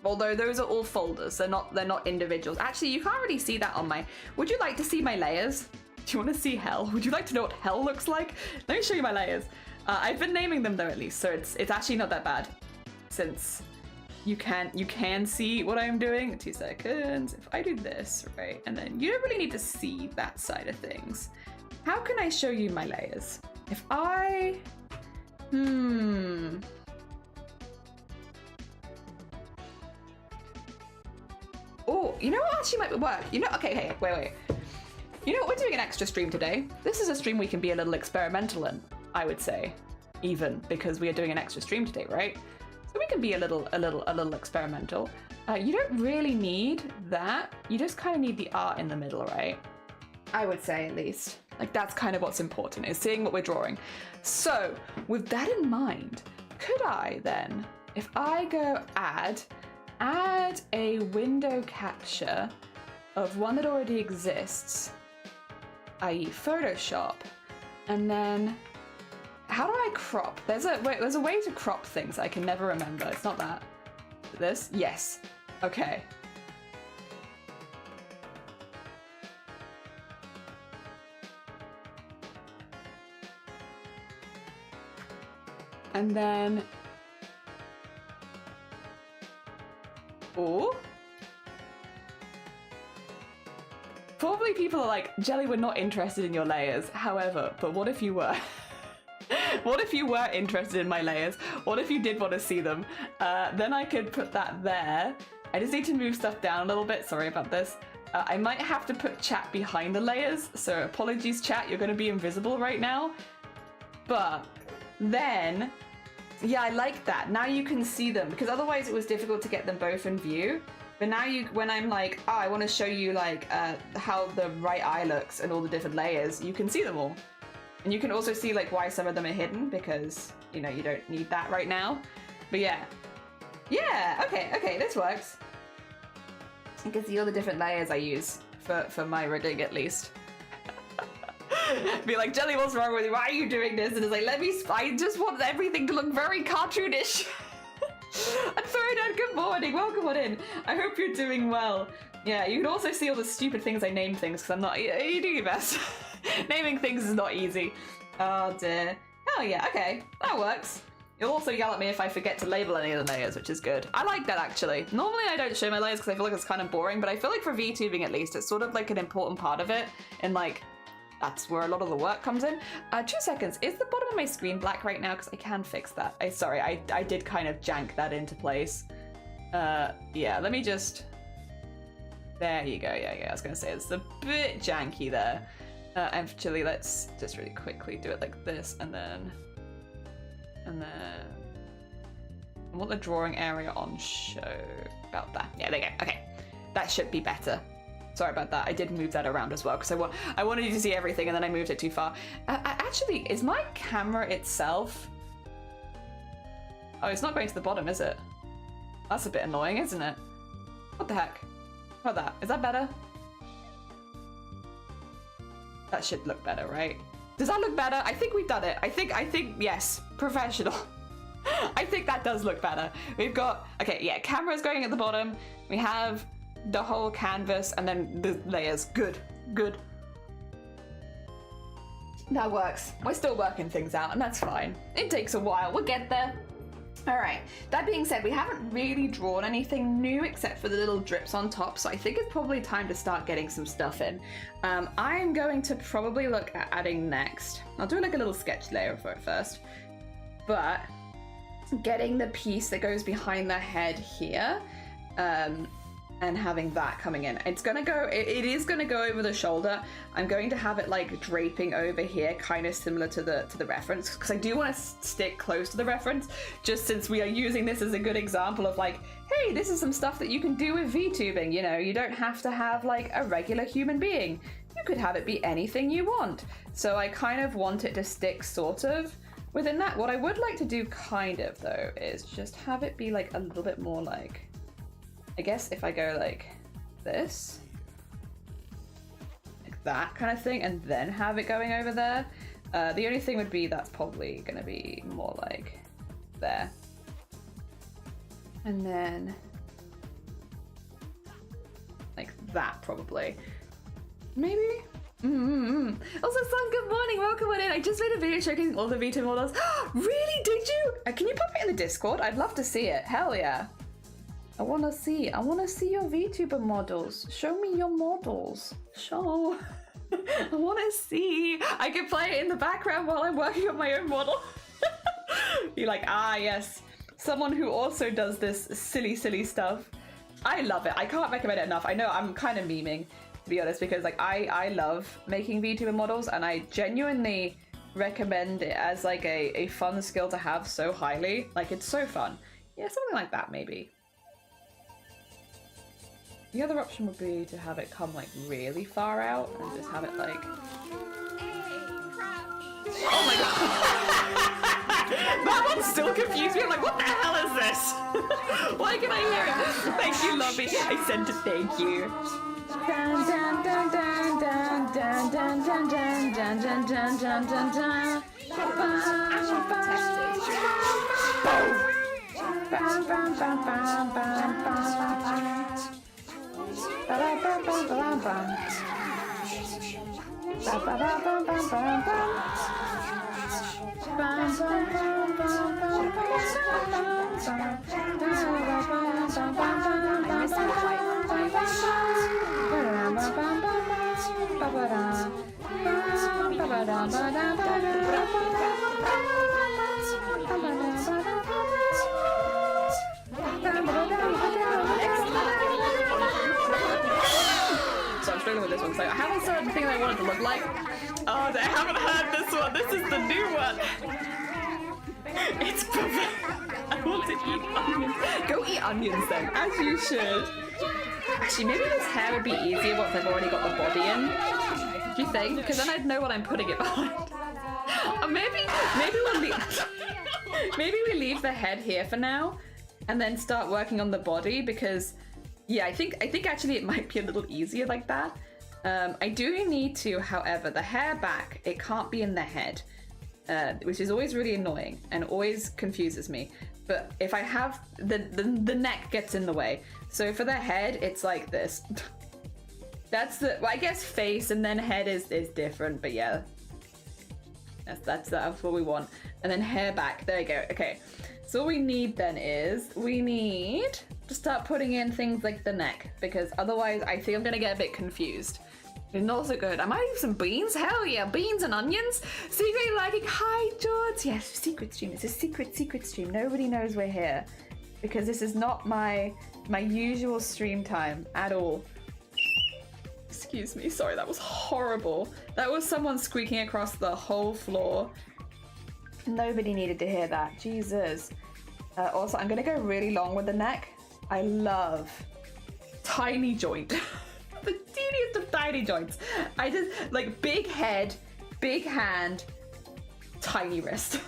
Although those are all folders, they're not individuals. Actually, you can't really see that on my... Would you like to see my layers? Do you want to see hell? Would you like to know what hell looks like? Let me show you my layers. I've been naming them though, at least, so it's actually not that bad, since you can see what I'm doing. 2 seconds. If I do this, right, and then you don't really need to see that side of things. How can I show you my layers? If I... Oh, you know what actually might work? You know, okay, hey, wait. You know what, we're doing an extra stream today. This is a stream we can be a little experimental in, I would say. Even, because we are doing an extra stream today, right? So we can be a little experimental. You don't really need that. You just kind of need the art in the middle, right? I would say, at least. Like, that's kind of what's important, is seeing what we're drawing. So, with that in mind, could I then, if I go add a window capture of one that already exists, i.e. Photoshop, and then how do I crop? There's a way to crop things I can never remember. It's not that. This? Yes. Okay. And then... Oh. Probably people are like, Jelly, we're not interested in your layers. However, but what if you were? What if you were interested in my layers? What if you did want to see them? Then I could put that there. I just need to move stuff down a little bit. Sorry about this. I might have to put chat behind the layers. So apologies, chat. You're going to be invisible right now. But then... Yeah, I like that. Now you can see them, because otherwise it was difficult to get them both in view. But now when I'm like, oh, I want to show you like how the right eye looks and all the different layers, you can see them all. And you can also see like why some of them are hidden, because, you know, you don't need that right now. But yeah. Yeah, okay, this works. You can see all the different layers I use for my rigging, at least. Be like, Jelly, what's wrong with you? Why are you doing this? And it's like, I just want everything to look very cartoonish. And Ferdinand, good morning, welcome on in. I hope you're doing well. Yeah, you can also see all the stupid things I name things, because I'm not, you do your best. Naming things is not easy. Oh dear. Oh yeah, okay, that works. You'll also yell at me if I forget to label any of the layers, which is good. I like that, actually. Normally I don't show my layers because I feel like it's kind of boring, but I feel like for VTubing at least, it's sort of like an important part of it, and like, that's where a lot of the work comes in. 2 seconds, is the bottom of my screen black right now? Because I can fix that. Sorry, I did kind of jank that into place. Yeah, let me just... There you go, yeah, I was gonna say, it's a bit janky there. Actually, let's just really quickly do it like this, and then... I want the drawing area on show. About that. Yeah, there you go, okay. That should be better. Sorry about that. I did move that around as well because I wanted you to see everything and then I moved it too far. Actually, is my camera itself... Oh, it's not going to the bottom, is it? That's a bit annoying, isn't it? What the heck? How about that? Is that better? That should look better, right? Does that look better? I think we've done it. I think, yes, professional. I think that does look better. We've got, okay, yeah, camera's going at the bottom. We have the whole canvas and then the layers. Good. That works. We're still working things out and that's fine. It takes a while, we'll get there. All right, that being said, we haven't really drawn anything new except for the little drips on top, so I think it's probably time to start getting some stuff in. I'm going to probably look at adding next. I'll do like a little sketch layer for it first, but getting the piece that goes behind the head here, and having that coming in. It's gonna go, it is gonna go over the shoulder. I'm going to have it like draping over here, kind of similar to the reference, because I do want to stick close to the reference, just since we are using this as a good example of like, hey, this is some stuff that you can do with VTubing, you know, you don't have to have like a regular human being. You could have it be anything you want. So I kind of want it to stick sort of within that. What I would like to do kind of though, is just have it be like a little bit more like, I guess if I go like this. Like that kind of thing, and then have it going over there. The only thing would be that's probably gonna be more like there. And then like that probably. Maybe? Also, Son, good morning, welcome on in. I just made a video showcasing all the V2 models. Really, did you? Can you pop it in the Discord? I'd love to see it, hell yeah. I wanna see your VTuber models. Show me your models. Show. I wanna see. I can play it in the background while I'm working on my own model. Be like, ah yes, someone who also does this silly stuff. I love it, I can't recommend it enough. I know I'm kind of memeing, to be honest, because like I love making VTuber models, and I genuinely recommend it as like a fun skill to have so highly. Like, it's so fun. Yeah, something like that maybe. The other option would be to have it come like really far out and just have it like... Oh my god! That one still confused me. I'm like, what the hell is this? Why can I hear it? Thank you, Lobby. I sent it, thank you. Dun, dun, dun, dun, dun, dun, dun, dun, dun, dun, dun, dun, dun, dun, dun. So I'm struggling with this one. So I haven't started the thing I wanted to look like. Oh, I haven't heard this one. This is the new one. It's perfect. I want to eat onions. Go eat onions then, as you should. Actually, maybe this hair would be easier once I've already got the body in. Do you think? Because then I'd know what I'm putting it behind. Maybe we'll leave. Maybe we leave the head here for now, and then start working on the body. Because, yeah, I think actually it might be a little easier like that. I do need to, however, the hair back, it can't be in the head, which is always really annoying and always confuses me. But if I have the neck gets in the way. So for the head, it's like this. That's the, well, I guess face and then head is different, but yeah. That's what we want. And then hair back, there you go. Okay, so what we need then is, we need to start putting in things like the neck, because otherwise I think I'm gonna get a bit confused. It's not so good. I might have some beans. Hell yeah, beans and onions. Secret liking. Hi, George. Yes, secret stream. It's a secret stream. Nobody knows we're here because this is not my usual stream time at all. Excuse me. Sorry, that was horrible. That was someone squeaking across the whole floor. Nobody needed to hear that. Jesus. Also, I'm gonna go really long with the neck. I love tiny joint. The teeniest of tiny joints. I just like big head, big hand, tiny wrist.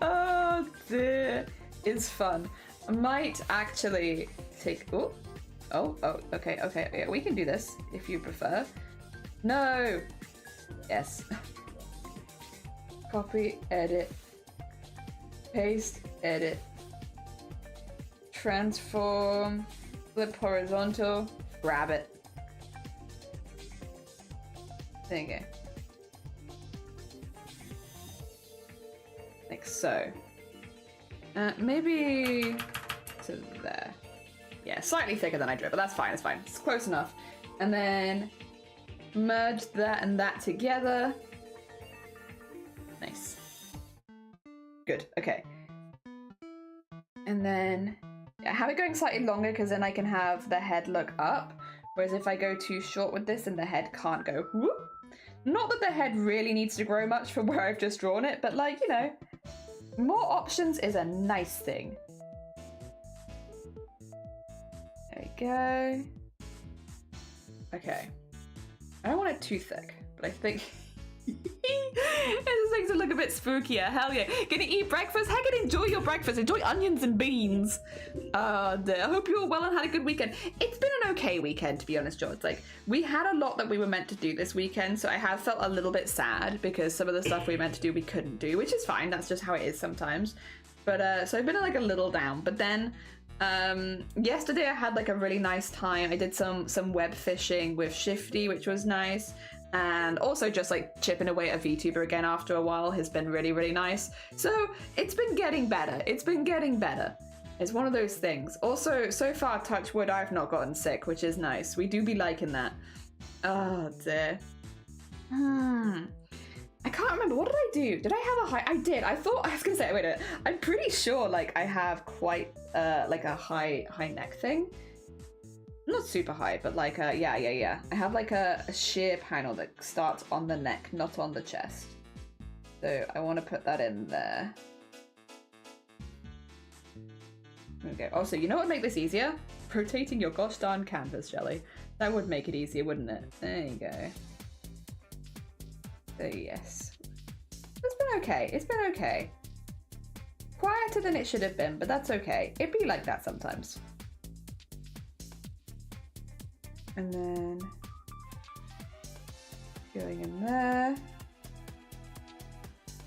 Oh dear, it's fun. I might actually take. Oh, okay, yeah, we can do this if you prefer. No. Yes. Copy, edit, paste, edit, transform. Flip horizontal, grab it. There you go. Like so. Maybe to there. Yeah, slightly thicker than I drew, but that's fine, it's fine. It's close enough. And then merge that and that together. Nice. Good, okay. And then I have it going slightly longer because then I can have the head look up. Whereas if I go too short with this, then the head can't go whoop. Not that the head really needs to grow much from where I've just drawn it, but like, you know, more options is a nice thing. There we go. Okay. I don't want it too thick, but I think It just makes it look a bit spookier. Hell yeah. Gonna eat breakfast? Heck, enjoy your breakfast. Enjoy onions and beans. I hope you all well and had a good weekend. It's been an okay weekend, to be honest, George. Like, we had a lot that we were meant to do this weekend, so I have felt a little bit sad because some of the stuff we were meant to do we couldn't do, which is fine. That's just how it is sometimes. But so I've been like a little down. But then yesterday I had like a really nice time. I did some web fishing with Shifty, which was nice. And also just like chipping away at a VTuber again after a while has been really, really nice. So it's been getting better. It's been getting better. It's one of those things. Also, so far, touch wood, I've not gotten sick, which is nice. We do be liking that. Oh dear. I can't remember. What did I do? Did I have a high? I did. I thought, I was gonna say, wait a minute. I'm pretty sure like I have quite like a high neck thing. Not super high, but like yeah. I have like a sheer panel that starts on the neck, not on the chest. So I want to put that in there. Okay. Also, you know what would make this easier? Rotating your gosh darn canvas, Shelley. That would make it easier, wouldn't it? There you go. So yes. It's been okay. It's been okay. Quieter than it should have been, but that's okay. It'd be like that sometimes. And then going in there.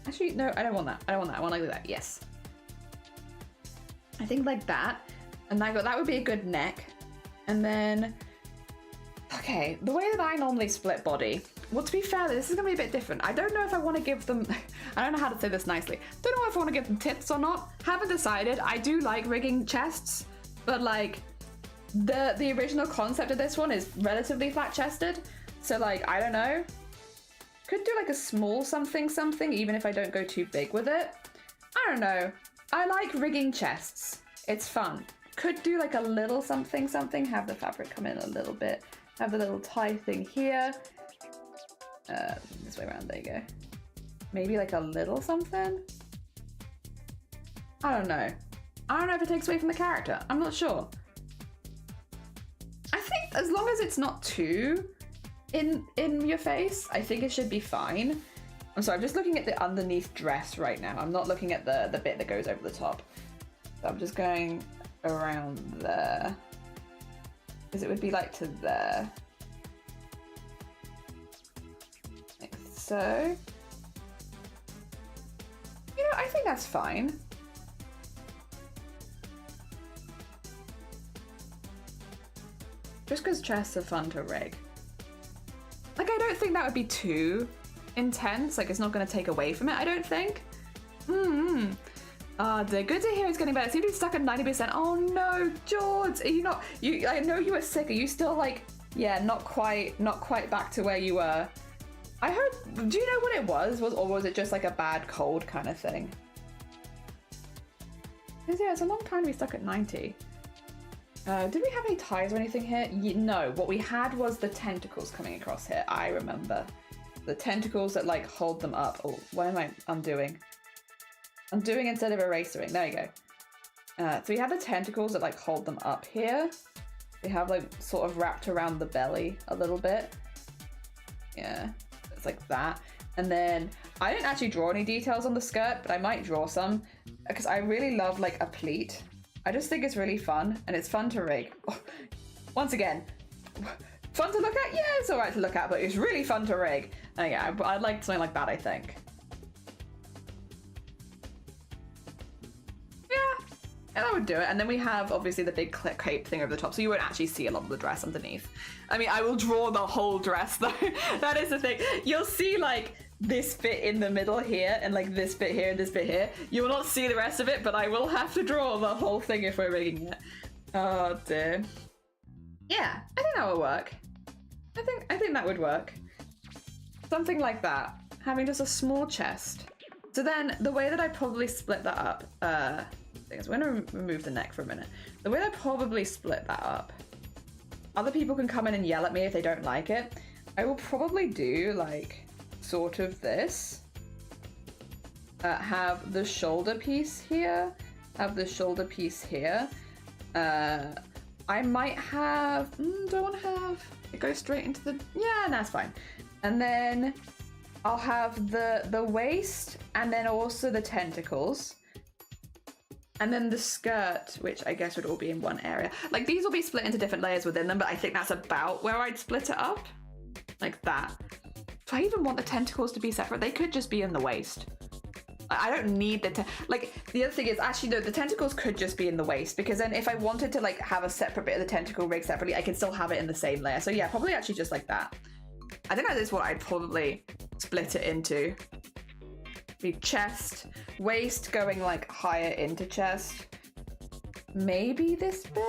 Actually, no, I don't want that. I don't want that. I want like that. Yes. I think like that. And that would be a good neck. And then, okay, the way that I normally split body. Well, to be fair, this is going to be a bit different. I don't know if I want to give them, I don't know how to say this nicely. Don't know if I want to give them tips or not. Haven't decided. I do like rigging chests, but like, the original concept of this one is relatively flat-chested, so like I don't know, could do like a small something even if I don't go too big with it. I don't know, I like rigging chests, it's fun. Could do like a little something, have the fabric come in a little bit, have the little tie thing here, this way around, there you go. Maybe like a little something. I don't know if it takes away from the character, I'm not sure. I think as long as it's not too in your face, I think it should be fine. I'm sorry, I'm just looking at the underneath dress right now. I'm not looking at the bit that goes over the top. So I'm just going around there. Because it would be like to there. Like so. You know, I think that's fine. Just because chests are fun to rig. Like, I don't think that would be too intense. Like, it's not going to take away from it, I don't think. Dear. Good to hear it's getting better. It seems to be stuck at 90%. Oh no, George! Are you not... I know you were sick. Are you still, like... Yeah, not quite back to where you were. I heard... Do you know what it was? Or was it just, like, a bad cold kind of thing? Because, yeah, it's a long time to be stuck at 90. Did we have any ties or anything here? No, what we had was the tentacles coming across here, I remember. The tentacles that like hold them up. Oh, what am I undoing? Undoing instead of erasing, there you go. So we have the tentacles that like hold them up here. They have like sort of wrapped around the belly a little bit. Yeah, it's like that. And then I didn't actually draw any details on the skirt, but I might draw some because I really love like a pleat. I just think it's really fun, and it's fun to rig. Oh, once again, fun to look at? Yeah, it's alright to look at, but it's really fun to rig. And yeah, I'd like something like that, I think. Yeah, that would do it. And then we have, obviously, the big cape thing over the top, so you won't actually see a lot of the dress underneath. I mean, I will draw the whole dress, though. That is the thing. You'll see, like, this bit in the middle here, and like this bit here and this bit here. You will not see the rest of it, but I will have to draw the whole thing if we're rigging it. Oh dear. Yeah, I think that would work. I think that would work. Something like that. Having just a small chest. So then the way that I probably split that up, we're gonna remove the neck for a minute. The way that I probably split that up, other people can come in and yell at me if they don't like it. I will probably do like sort of this. Have the shoulder piece here, have the shoulder piece here. I might have, do I want to have it go straight into the, yeah, that's fine. And then I'll have the waist and then also the tentacles. And then the skirt, which I guess would all be in one area. Like these will be split into different layers within them, but I think that's about where I'd split it up. Like that. Do I even want the tentacles to be separate? They could just be in the waist. I don't need the like the other thing is actually no, the tentacles could just be in the waist, because then if I wanted to like have a separate bit of the tentacle rig separately, I can still have it in the same layer. So yeah, probably actually just like that. I think that is what I'd probably split it into. Be chest, waist going like higher into chest. Maybe this bit.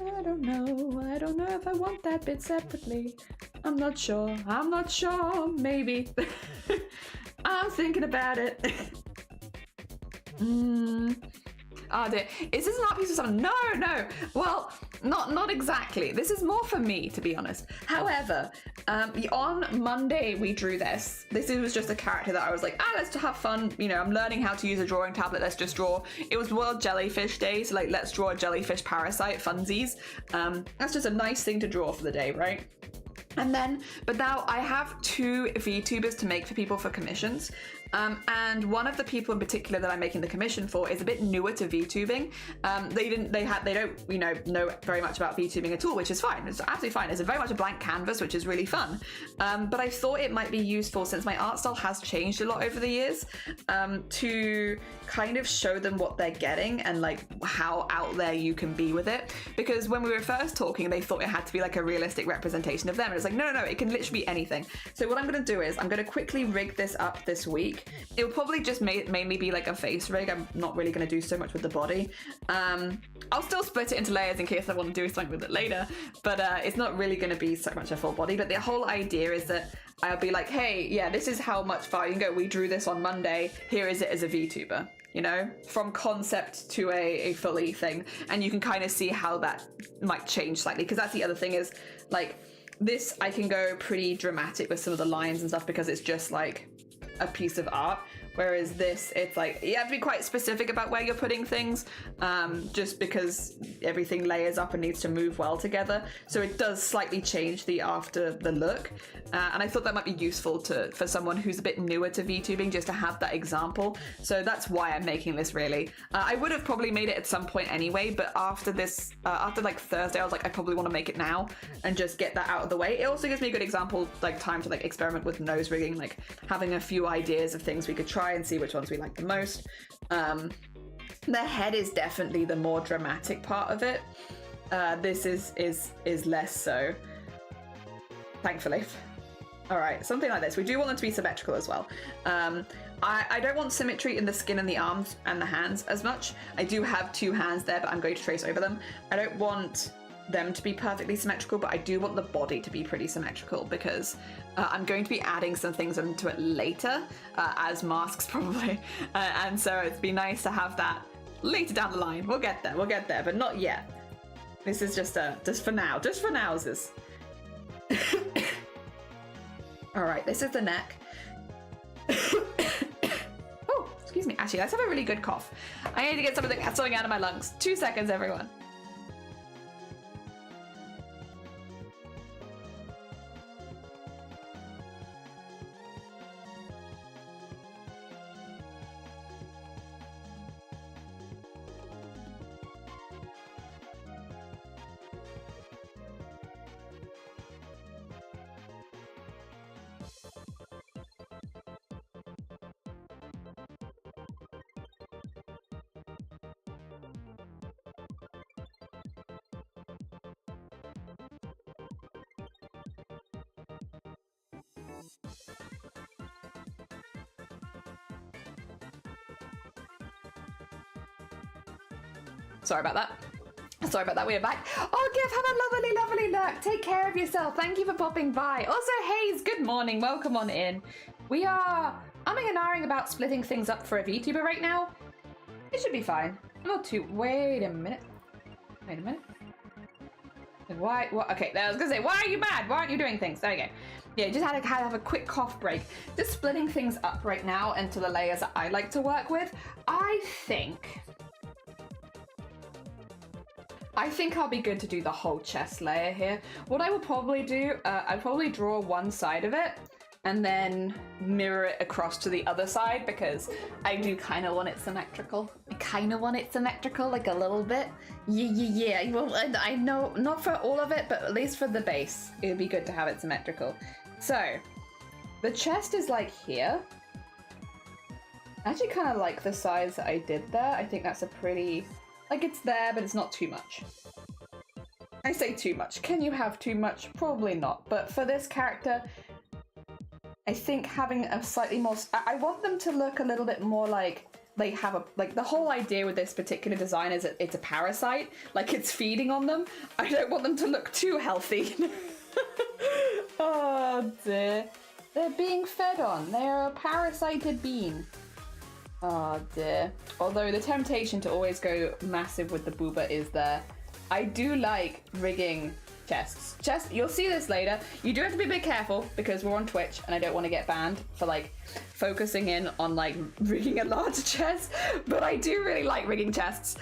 I don't know. I don't know if I want that bit separately. I'm not sure. I'm not sure. Maybe. I'm thinking about it. Oh dear. Is this an art piece or something? No. Well, not exactly. This is more for me, to be honest. However, on Monday we drew this. This was just a character that I was like, let's have fun. You know, I'm learning how to use a drawing tablet. Let's just draw. It was World Jellyfish Day, so like, let's draw a jellyfish parasite funsies. That's just a nice thing to draw for the day, right? And then, but now I have 2 VTubers to make for people for commissions. And one of the people in particular that I'm making the commission for is a bit newer to VTubing. They don't, you know very much about VTubing at all, which is fine. It's absolutely fine. It's very much a blank canvas, which is really fun. But I thought it might be useful, since my art style has changed a lot over the years, to kind of show them what they're getting and like how out there you can be with it. Because when we were first talking, they thought it had to be like a realistic representation of them. And it's like, no, it can literally be anything. So what I'm going to do is I'm going to quickly rig this up this week. It'll probably just mainly be like a face rig. I'm not really going to do so much with the body. I'll still split it into layers in case I want to do something with it later, but it's not really going to be so much a full body. But the whole idea is that I'll be like, hey, yeah, this is how much far you can go. We drew this on Monday. Here is it as a VTuber, you know, from concept to a fully thing. And you can kind of see how that might change slightly, because that's the other thing is like this, I can go pretty dramatic with some of the lines and stuff because it's just like a piece of art, whereas this, it's like you have to be quite specific about where you're putting things, just because everything layers up and needs to move well together, so it does slightly change the look, and I thought that might be useful for someone who's a bit newer to VTubing, just to have that example. So that's why I'm making this, really. I would have probably made it at some point anyway, but after this, after like Thursday, I was like, I probably want to make it now and just get that out of the way. It also gives me a good example, like time to like experiment with nose rigging, like having a few ideas of things we could try and see which ones we like the most. The head is definitely the more dramatic part of it. This is less so, thankfully. All right, something like this. We do want them to be symmetrical as well. I don't want symmetry in the skin and the arms and the hands as much. I do have 2 hands there, but I'm going to trace over them. I don't want them to be perfectly symmetrical, but I do want the body to be pretty symmetrical, because I'm going to be adding some things into it later, as masks probably, and so it'd be nice to have that later down the line. We'll get there, but not yet. This is just for now, nowsies. All right, this is the neck. Oh, excuse me. Actually, let's have a really good cough. I need to get something out of my lungs. 2 seconds, everyone. Sorry about that. We are back. Oh, Gif, have a lovely look. Take care of yourself. Thank you for popping by. Also, Hayes, good morning. Welcome on in. We are umming and ahhing about splitting things up for a VTuber right now. It should be fine. Not too. Wait a minute. Why? What? Okay, I was gonna say, why are you mad? Why aren't you doing things? There you go. Yeah, just had to have a quick cough break. Just splitting things up right now into the layers that I like to work with. I think I'll be good to do the whole chest layer here. What I will probably do, I'd probably draw one side of it, and then mirror it across to the other side because I do kind of want it symmetrical. I kind of want it symmetrical, like a little bit. Yeah. Well, I know, not for all of it, but at least for the base, it would be good to have it symmetrical. So, the chest is like here. I actually kind of like the size that I did there. I think that's a pretty, like it's there, but it's not too much. I say too much. Can you have too much? Probably not. But for this character, I think having a slightly more... I want them to look a little bit more like they have a... Like, the whole idea with this particular design is that it's a parasite. Like, it's feeding on them. I don't want them to look too healthy. Oh, dear. They're being fed on. They're a parasited bean. Oh, dear. Although the temptation to always go massive with the booba is there. I do like rigging chests. You'll see this later. You do have to be a bit careful because we're on Twitch and I don't want to get banned for like focusing in on like rigging a large chest, but I do really like rigging chests.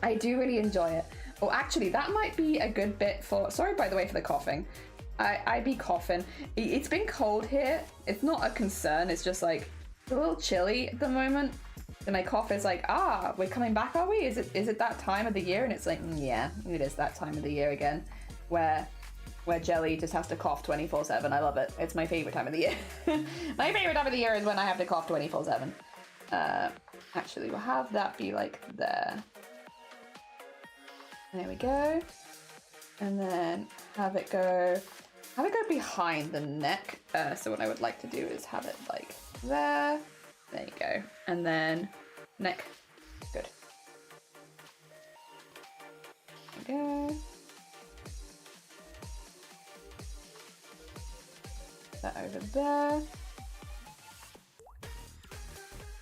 I do really enjoy it. Oh, actually, that might be a good bit for... Sorry, by the way, for the coughing. I be coughing. It's been cold here. It's not a concern. It's just like a little chilly at the moment. And my cough is like, we're coming back, are we? Is it that time of the year? And it's like, yeah, it is that time of the year again, where Jelly just has to cough 24/7. I love it. It's my favorite time of the year. My favorite time of the year is when I have to cough 24/7. Actually, we'll have that be like there. There we go. And then have it go behind the neck. So what I would like to do is have it like there. There you go. And then neck. Good. There we go. That over there.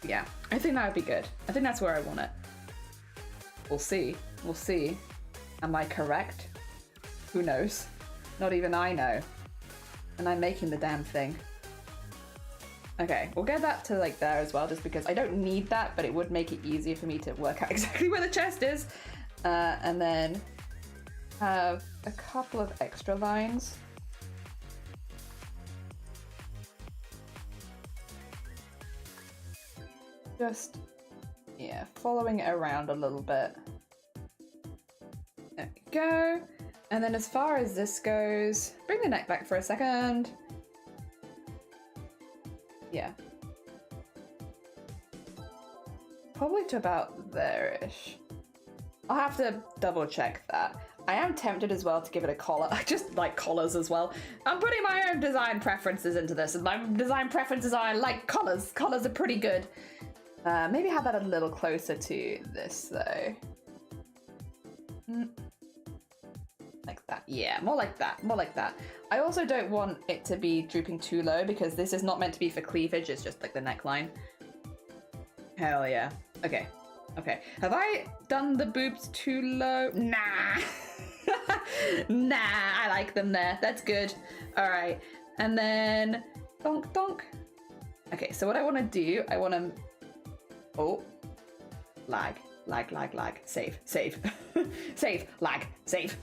Yeah, I think that would be good. I think that's where I want it. We'll see. We'll see. Am I correct? Who knows? Not even I know. And I'm making the damn thing. Okay, we'll get that to like there as well, just because I don't need that, but it would make it easier for me to work out exactly where the chest is. And then have a couple of extra lines. Just, yeah, following it around a little bit. There we go. And then as far as this goes, bring the neck back for a second. Yeah. Probably to about there-ish. I'll have to double check that. I am tempted as well to give it a collar. I just like collars as well. I'm putting my own design preferences into this, and my design preferences are I like collars. Collars are pretty good. Maybe have that a little closer to this though. Like that. Yeah, more like that. More like that. I also don't want it to be drooping too low because this is not meant to be for cleavage. It's just like the neckline. Hell yeah. Okay. Okay. Have I done the boobs too low? Nah. Nah, I like them there. That's good. All right. And then donk donk. Okay, so what I want to do, I want to... Oh. Lag. Lag, lag, lag. Save. Save. Save. Lag. Save.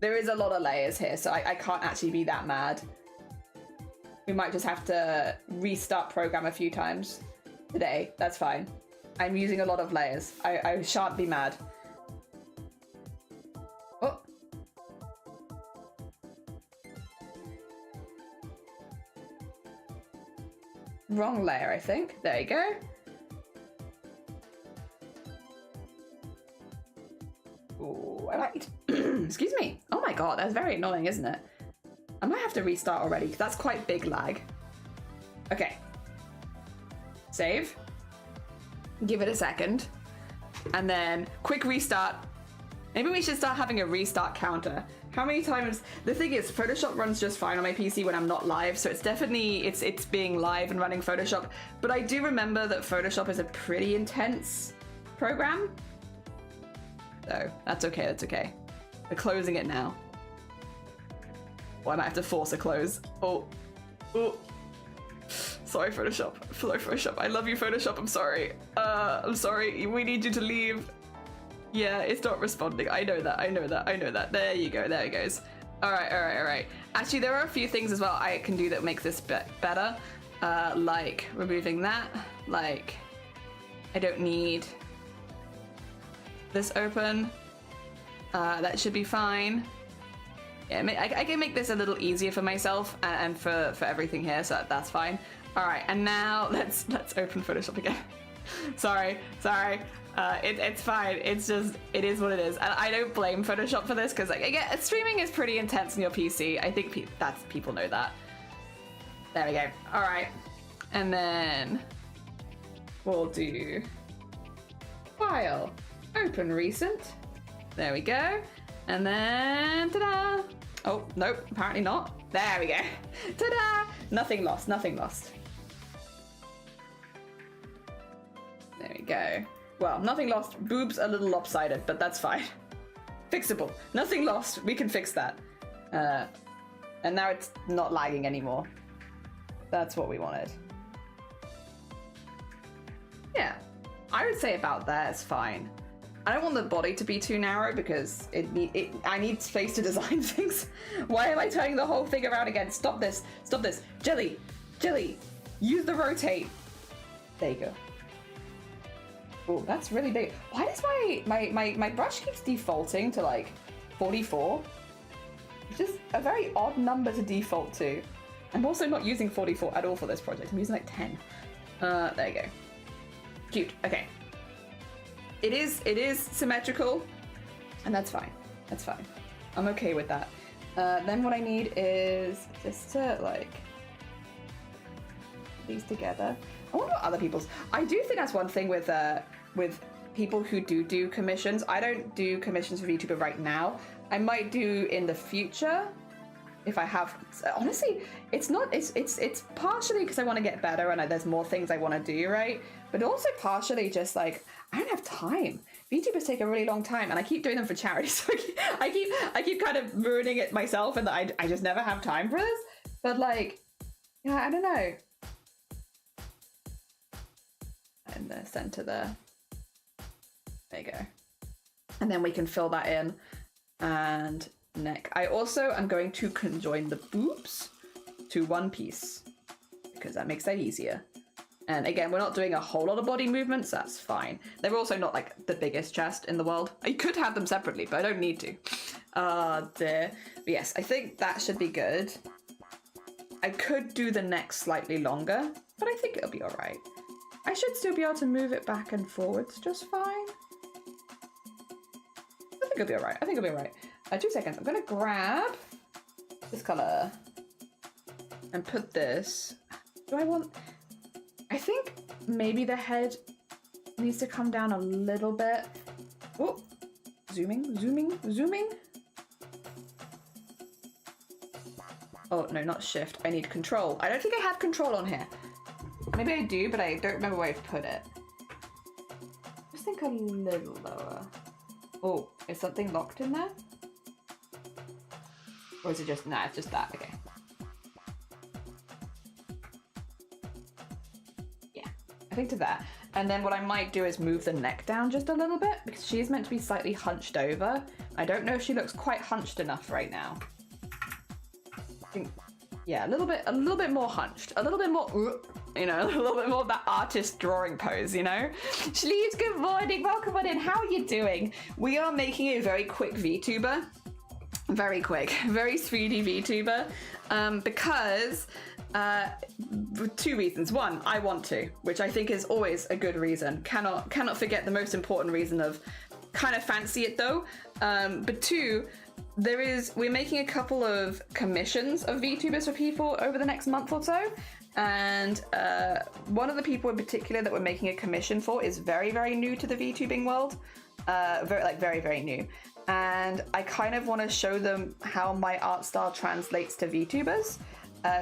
There is a lot of layers here, so I can't actually be that mad. We might just have to restart program a few times today. That's fine. I'm using a lot of layers. I shan't be mad. Oh. Wrong layer, I think. There you go. Ooh, I like... Excuse me. Oh my god, that's very annoying, isn't it? I might have to restart already, because that's quite big lag. Okay. Save. Give it a second. And then, quick restart. Maybe we should start having a restart counter. How many times... The thing is, Photoshop runs just fine on my PC when I'm not live, so it's definitely... It's being live and running Photoshop. But I do remember that Photoshop is a pretty intense program. So, that's okay, that's okay. We're closing it now. Well, I might have to force a close. Oh. Oh. Sorry, Photoshop. Sorry, Photoshop. I love you, Photoshop. I'm sorry. I'm sorry. We need you to leave. Yeah, it's not responding. I know that. I know that. I know that. There you go. There it goes. All right. Actually, there are a few things as well I can do that makes this bit better. Like removing that. Like, I don't need this open. That should be fine. Yeah, I can make this a little easier for myself and for everything here, so that's fine. All right, and now let's open Photoshop again. sorry. It's fine. It's just, it is what it is. And I don't blame Photoshop for this because, like, again, streaming is pretty intense on your PC. I think people know that. There we go. All right, and then we'll do File, Open Recent. There we go. And then, ta-da! Oh, nope, apparently not. There we go. Ta-da! Nothing lost, nothing lost. There we go. Well, nothing lost. Boobs a little lopsided, but that's fine. Fixable. Nothing lost. We can fix that. And now it's not lagging anymore. That's what we wanted. Yeah, I would say about there is fine. I don't want the body to be too narrow because I need space to design things. Why am I turning the whole thing around again? Stop this. Stop this. Jelly. Use the rotate. There you go. Oh, that's really big. Why does my brush keeps defaulting to like 44? It's just a very odd number to default to. I'm also not using 44 at all for this project. I'm using like 10. There you go. Cute. Okay. It is symmetrical, and that's fine. That's fine. I'm okay with that. Then what I need is just to like these together. I wonder what other people's. I do think that's one thing with people who do commissions. I don't do commissions for VTuber right now. I might do in the future if I have. Honestly, it's partially because I want to get better and there's more things I want to do, right? But also partially just like I don't have time. VTubers take a really long time, and I keep doing them for charity, so I keep kind of ruining it myself, and I just never have time for this. But like, yeah, I don't know. In the center there. There you go. And then we can fill that in. And neck. I also am going to conjoin the boobs to one piece because that makes that easier. And again, we're not doing a whole lot of body movements, that's fine. They're also not like the biggest chest in the world. I could have them separately, but I don't need to. Dear. But yes, I think that should be good. I could do the neck slightly longer, but I think it'll be all right. I should still be able to move it back and forwards just fine. I think it'll be all right. 2 seconds. I'm gonna grab this color and put this. I think maybe the head needs to come down a little bit. Oh, zooming. Oh, no, not shift. I need control. I don't think I have control on here. Maybe I do, but I don't remember where I've put it. Just think a little lower. Oh, is something locked in there? Or is it just, nah, it's just that, okay. Yeah, I think to that. And then what I might do is move the neck down just a little bit because she is meant to be slightly hunched over. I don't know if she looks quite hunched enough right now. I think, yeah, a little bit more hunched, a little bit more, you know, a little bit more of that artist drawing pose, you know? Sleeves, good morning, welcome on in, how are you doing? We are making a very quick VTuber. Very quick, very 3D VTuber, because for 2 reasons. One, I want to, which I think is always a good reason. Cannot forget the most important reason of kind of fancy it though. But 2, we're making a couple of commissions of VTubers for people over the next month or so. And one of the people in particular that we're making a commission for is very, very new to the VTubing world. Very, very new. And I kind of want to show them how my art style translates to VTubers,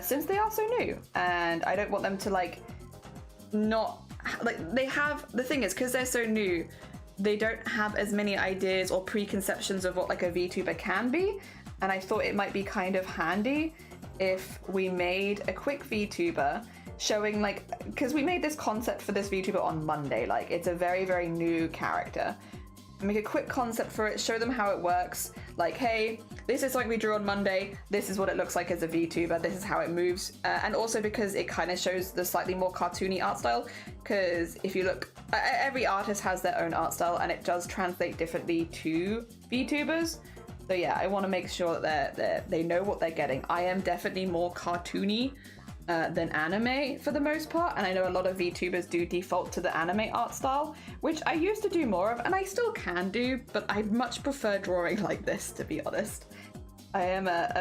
since they are so new. And I don't want them to the thing is, because they're so new, they don't have as many ideas or preconceptions of what like a VTuber can be. And I thought it might be kind of handy if we made a quick VTuber showing because we made this concept for this VTuber on Monday. Like, it's a very, very new character. make a quick concept for it, show them how it works. Like, hey, this is something we drew on Monday. This is what it looks like as a VTuber. This is how it moves. And also because it kind of shows the slightly more cartoony art style. Because if you look, every artist has their own art style and it does translate differently to VTubers. So yeah, I want to make sure that they know what they're getting. I am definitely more cartoony than anime for the most part, and I know a lot of VTubers do default to the anime art style, which I used to do more of, and I still can do, but I much prefer drawing like this, to be honest. I am I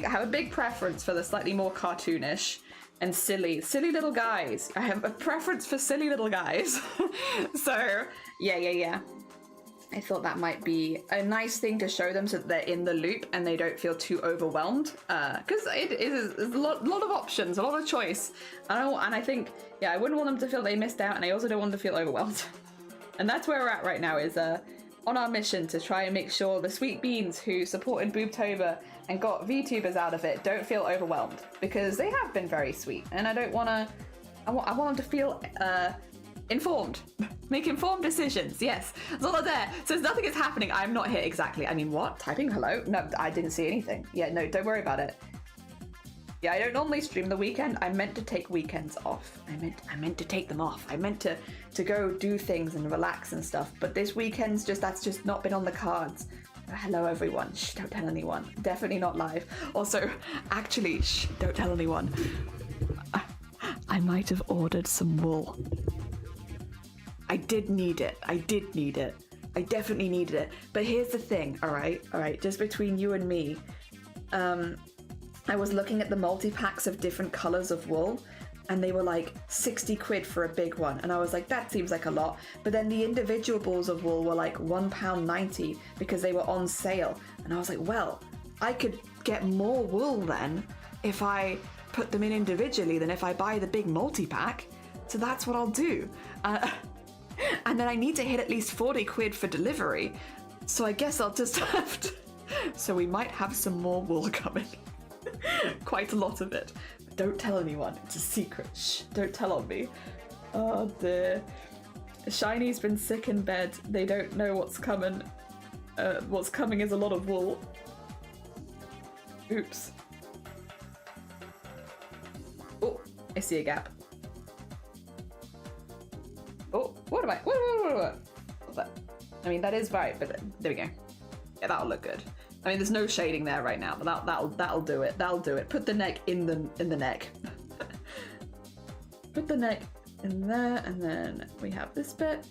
have a big preference for the slightly more cartoonish and silly little guys. I have a preference for silly little guys. So yeah. I thought that might be a nice thing to show them so that they're in the loop and they don't feel too overwhelmed. Because it is a lot of options, a lot of choice. And I think, yeah, I wouldn't want them to feel they missed out, and I also don't want them to feel overwhelmed. And that's where we're at right now, is on our mission to try and make sure the sweet beans who supported Boobtober and got VTubers out of it don't feel overwhelmed. Because they have been very sweet, and I don't want to... I want them to feel... informed. Make informed decisions. Yes, that's all there. So nothing is happening. I'm not here. Exactly. I mean, what? Typing hello? No, I didn't see anything. Yeah, no, don't worry about it. Yeah, I don't normally stream the weekend. I meant to take weekends off. I meant to take them off. I meant to go do things and relax and stuff. But this weekend's that's just not been on the cards. Hello, everyone. Shh, don't tell anyone. Definitely not live. Also, actually, shh, don't tell anyone. I might have ordered some wool. I did need it. I definitely needed it. But here's the thing, all right, just between you and me. I was looking at the multi-packs of different colors of wool, and they were like 60 quid for a big one. And I was like, that seems like a lot. But then the individual balls of wool were like £1.90 because they were on sale. And I was like, well, I could get more wool then if I put them in individually than if I buy the big multi-pack. So that's what I'll do. And then I need to hit at least 40 quid for delivery. So I guess I'll just have to... So we might have some more wool coming. Quite a lot of it. But don't tell anyone. It's a secret. Shh, don't tell on me. Oh dear. Shiny's been sick in bed. They don't know what's coming. What's coming is a lot of wool. Oops. Oh, I see a gap. Oh, what am I? What's that? I mean, that is right, but there we go. Yeah, that'll look good. I mean, there's no shading there right now, but that'll do it. That'll do it. Put the neck in the neck. Put the neck in there, and then we have this bit.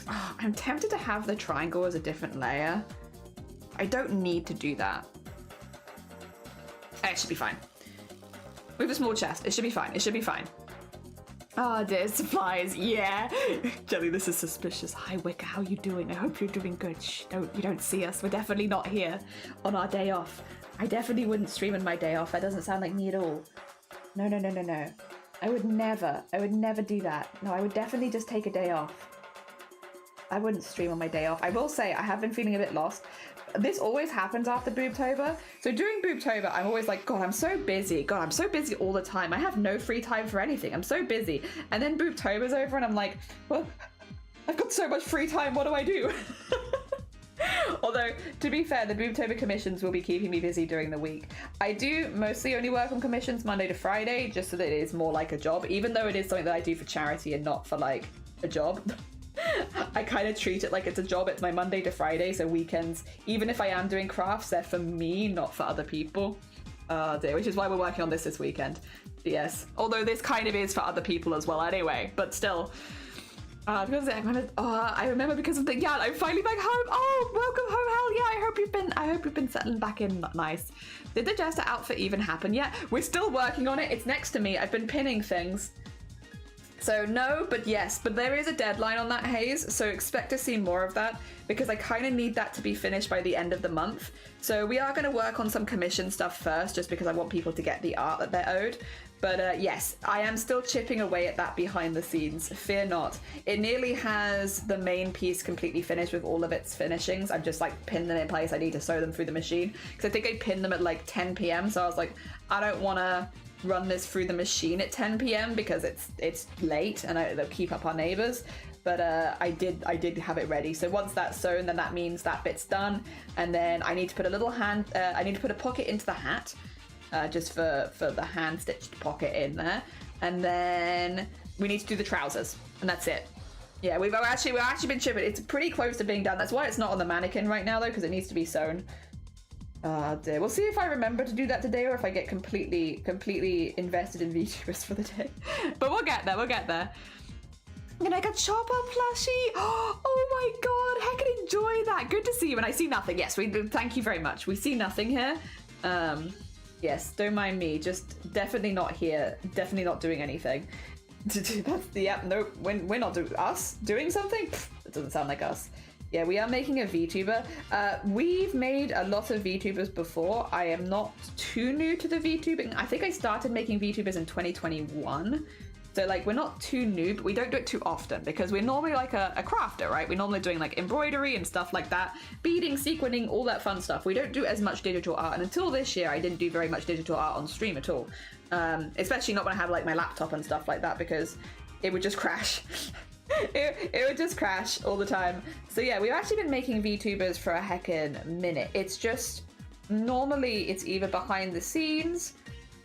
Oh, I'm tempted to have the triangle as a different layer. I don't need to do that. It should be fine. We have a small chest. It should be fine. It should be fine. Oh dear, supplies, yeah. Jelly, this is suspicious. Hi Wicca, how you doing? I hope you're doing good. Shh, you don't see us. We're definitely not here on our day off. I definitely wouldn't stream on my day off. That doesn't sound like me at all. No. I would never do that. No, I would definitely just take a day off. I wouldn't stream on my day off. I will say, I have been feeling a bit lost. This always happens after Boobtober. So during Boobtober, I'm always like, God, I'm so busy. God, I'm so busy all the time. I have no free time for anything. I'm so busy. And then Boobtober's over and I'm like, well, I've got so much free time. What do I do? Although, to be fair, the Boobtober commissions will be keeping me busy during the week. I do mostly only work on commissions Monday to Friday, just so that it is more like a job, even though it is something that I do for charity and not for like a job. I kind of treat it like it's a job. It's my Monday to Friday, so weekends, even if I am doing crafts, they're for me, not for other people. Dear, which is why we're working on this weekend. Yes, although this kind of is for other people as well anyway, but still. Because I remember because of the, yeah, I'm finally back home. Oh, welcome home, hell yeah, I hope you've been settling back in nice. Did the Jester outfit even happen yet? We're still working on it. It's next to me. I've been pinning things. So no, but yes, but there is a deadline on that, Haze, so expect to see more of that because I kind of need that to be finished by the end of the month. So we are going to work on some commission stuff first, just because I want people to get the art that they're owed. But yes, I am still chipping away at that behind the scenes. Fear not. It nearly has the main piece completely finished with all of its finishings. I've just like pinned them in place. I need to sew them through the machine because I think I pinned them at like 10 p.m. So I was like, I don't want to run this through the machine at 10 p.m. because it's late and they'll keep up our neighbors. But I did have it ready. So once that's sewn, then that means that bit's done. And then I need to put a little I need to put a pocket into the hat, just for the hand stitched pocket in there. And then we need to do the trousers, and that's it. Yeah, we've actually been shipping. It's pretty close to being done. That's why it's not on the mannequin right now though, because it needs to be sewn. Dear. We'll see if I remember to do that today or if I get completely invested in VTubers for the day. But we'll get there. And I got Chopper plushie. Oh my god, heckin' enjoy that. Good to see you. And I see nothing. Yes, thank you very much. We see nothing here. Yes, don't mind me. Just definitely not here. Definitely not doing anything. Nope. We're not doing something? That doesn't sound like us. Yeah, we are making a VTuber. We've made a lot of VTubers before. I am not too new to the VTubing. I think I started making VTubers in 2021. So like we're not too new, but we don't do it too often because we're normally like a crafter, right? We're normally doing like embroidery and stuff like that, beading, sequinning, all that fun stuff. We don't do as much digital art, and until this year I didn't do very much digital art on stream at all. Especially not when I have like my laptop and stuff like that, because it would just crash. it would just crash all the time. So yeah, we've actually been making VTubers for a heckin' minute. It's just normally it's either behind the scenes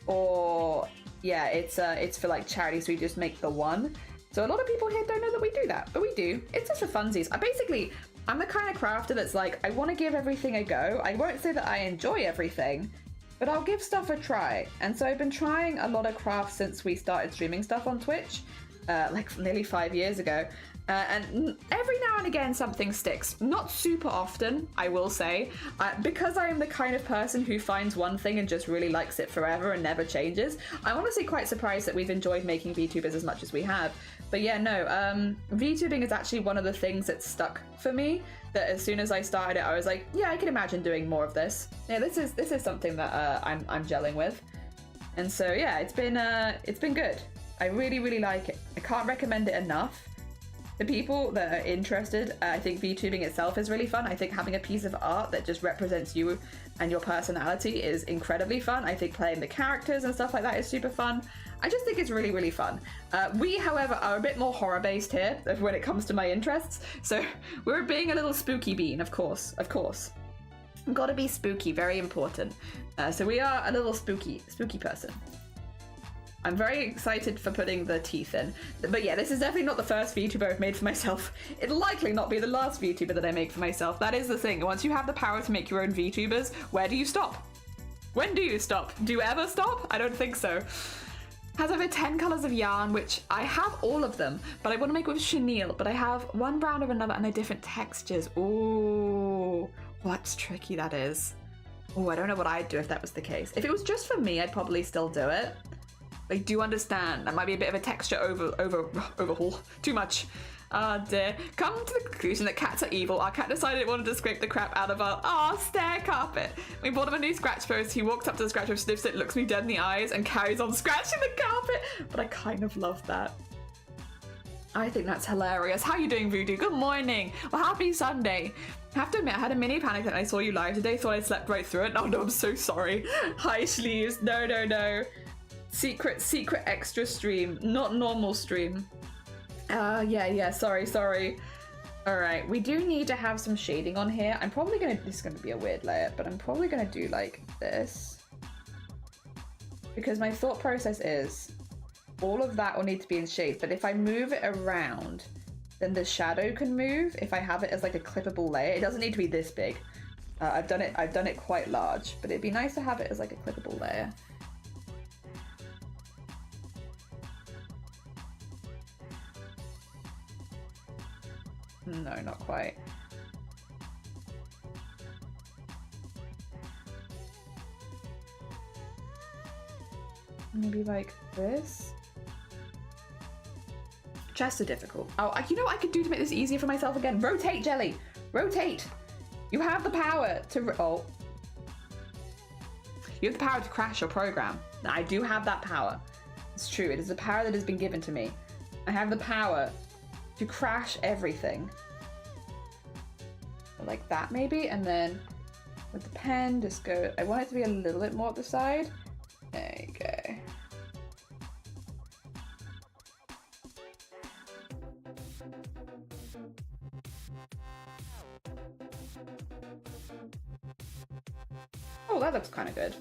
or yeah, it's for like charity, so we just make the one. So a lot of people here don't know that we do that, but we do. It's just for funsies. I'm the kind of crafter that's like, I want to give everything a go. I won't say that I enjoy everything, but I'll give stuff a try. And so I've been trying a lot of crafts since we started streaming stuff on Twitch, like nearly 5 years ago. And every now and again something sticks. Not super often, I will say, because I am the kind of person who finds one thing and just really likes it forever and never changes. I'm honestly quite surprised that we've enjoyed making VTubers as much as we have. But yeah, no, VTubing is actually one of the things that stuck for me, that as soon as I started it, I was like, yeah, I can imagine doing more of this. Yeah, this is something that I'm gelling with. And so yeah, it's been good. I really like it. I can't recommend it enough. The people that are interested, I think VTubing itself is really fun. I think having a piece of art that just represents you and your personality is incredibly fun. I think playing the characters and stuff like that is super fun. I just think it's really fun. We, however, are a bit more horror-based here when it comes to my interests. So we're being a little spooky bean, of course. Gotta be spooky, very important. So we are a little spooky person. I'm very excited for putting the teeth in. But yeah, this is definitely not the first VTuber I've made for myself. It'll likely not be the last VTuber that I make for myself. That is the thing. Once you have the power to make your own VTubers, where do you stop? When do you stop? Do you ever stop? I don't think so. Has over 10 colors of yarn, which I have all of them, but I want to make with chenille, but I have one brand of another and they're different textures. Ooh, what's tricky that is. Oh, I don't know what I'd do if that was the case. If it was just for me, I'd probably still do it. I do understand. That might be a bit of a texture overhaul. Too much. Dear. Come to the conclusion that cats are evil. Our cat decided it wanted to scrape the crap out of our stair carpet. We bought him a new scratch post. He walks up to the scratch post, sniffs it, looks me dead in the eyes, and carries on scratching the carpet. But I kind of love that. I think that's hilarious. How are you doing, Voodoo? Good morning. Well, happy Sunday. I have to admit, I had a mini panic that I saw you live today. Thought I slept right through it. Oh no, I'm so sorry. Hi, sleeves. No. Secret extra stream, not normal stream. Yeah, sorry. All right, we do need to have some shading on here. This is gonna be a weird layer, but I'm probably gonna do like this. Because my thought process is, all of that will need to be in shade, but if I move it around, then the shadow can move. If I have it as like a clippable layer, it doesn't need to be this big. I've done it quite large, but it'd be nice to have it as like a clippable layer. No, not quite. Maybe like this? Chests are difficult. Oh, you know what I could do to make this easier for myself again? Rotate, Jelly! Rotate! You have the power to... You have the power to crash your program. I do have that power. It's true, it is a power that has been given to me. I have the power to crash everything. Like that maybe, and then with the pen just go, I want it to be a little bit more at the side. There you go. Oh, that looks kind of good.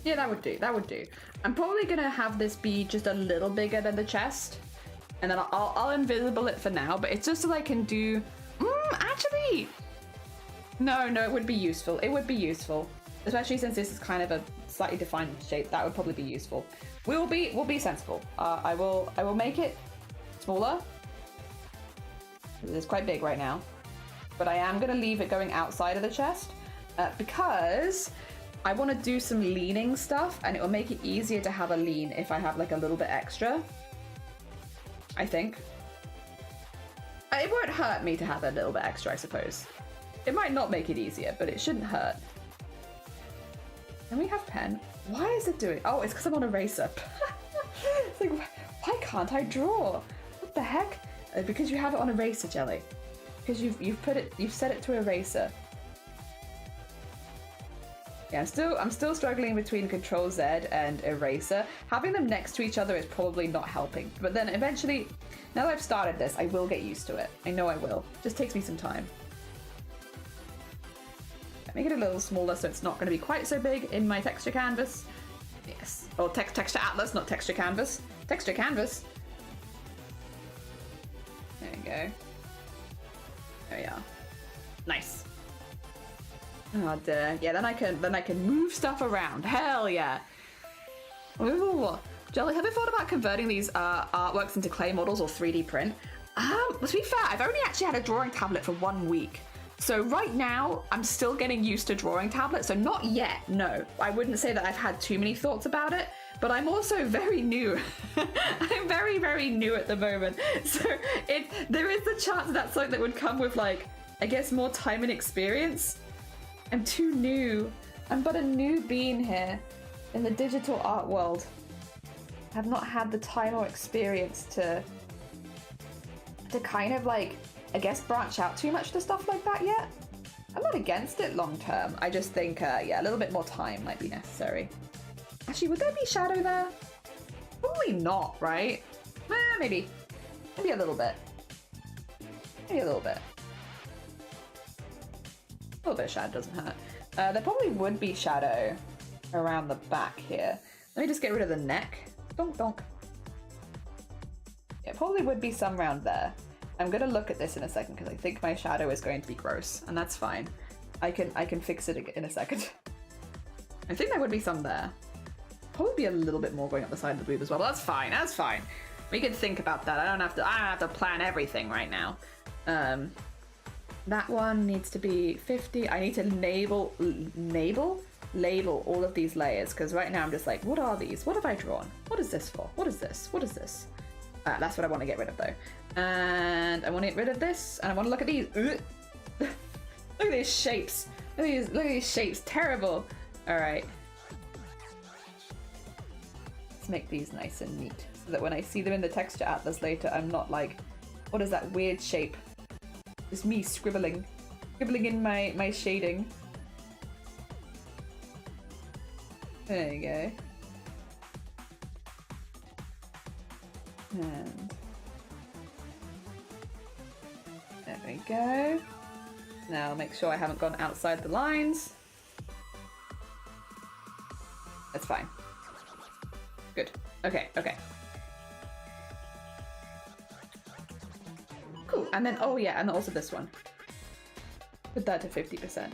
Yeah, that would do. That would do. I'm probably gonna have this be just a little bigger than the chest, and then I'll invisible it for now. But it's just so I can do. Actually, no, it would be useful. It would be useful, especially since this is kind of a slightly defined shape. That would probably be useful. We'll be sensible. I will make it smaller. It's quite big right now, but I am gonna leave it going outside of the chest because I want to do some leaning stuff, and it will make it easier to have a lean if I have like a little bit extra. I think. It won't hurt me to have a little bit extra, I suppose. It might not make it easier, but it shouldn't hurt. Can we have pen? Why is it doing? Oh, it's because I'm on eraser. It's like, why can't I draw? What the heck? Because you have it on eraser, Jelly. Because you've set it to eraser. Yeah, I'm still struggling between Control Z and Eraser. Having them next to each other is probably not helping. But then eventually, now that I've started this, I will get used to it. I know I will. Just takes me some time. Make it a little smaller so it's not going to be quite so big in my texture canvas. Yes. Or texture atlas, not texture canvas. Texture canvas. There you go. There we are. Nice. Oh dear. Yeah, then I can move stuff around. Hell yeah. Ooh. Jelly, have you thought about converting these artworks into clay models or 3D print? To be fair, I've only actually had a drawing tablet for 1 week. So right now, I'm still getting used to drawing tablets. So not yet, no. I wouldn't say that I've had too many thoughts about it, but I'm also very new. I'm very, very new at the moment. So there is the chance that's something that would come with, like, I guess more time and experience. I'm too new. I'm but a new bean here in the digital art world. I've not had the time or experience to kind of, like, I guess branch out too much to stuff like that yet. I'm not against it long term. I just think, yeah, a little bit more time might be necessary. Actually, would there be shadow there? Probably not, right? Maybe. Maybe a little bit. Maybe a little bit. A little bit of shadow doesn't hurt. There probably would be shadow around the back here. Let me just get rid of the neck. Donk, donk. Yeah, probably would be some around there. I'm gonna look at this in a second because I think my shadow is going to be gross, and that's fine. I can fix it in a second. I think there would be some there. Probably be a little bit more going up the side of the boob as well. But that's fine. That's fine. We can think about that. I don't have to plan everything right now. That one needs to be 50. I need to label all of these layers because right now I'm just like, what are these? What have I drawn? What is this for? What is this? What is this? That's what I want to get rid of though. And I want to get rid of this, and I want to look at these. Look at these shapes. Look at these shapes. Terrible. All right. Let's make these nice and neat so that when I see them in the texture atlas later, I'm not like, what is that weird shape? It's me scribbling in my shading. There you go. And there we go. Now I'll make sure I haven't gone outside the lines. That's fine. Good. Okay, okay. Cool. And then, oh yeah, and also this one. Put that to 50%.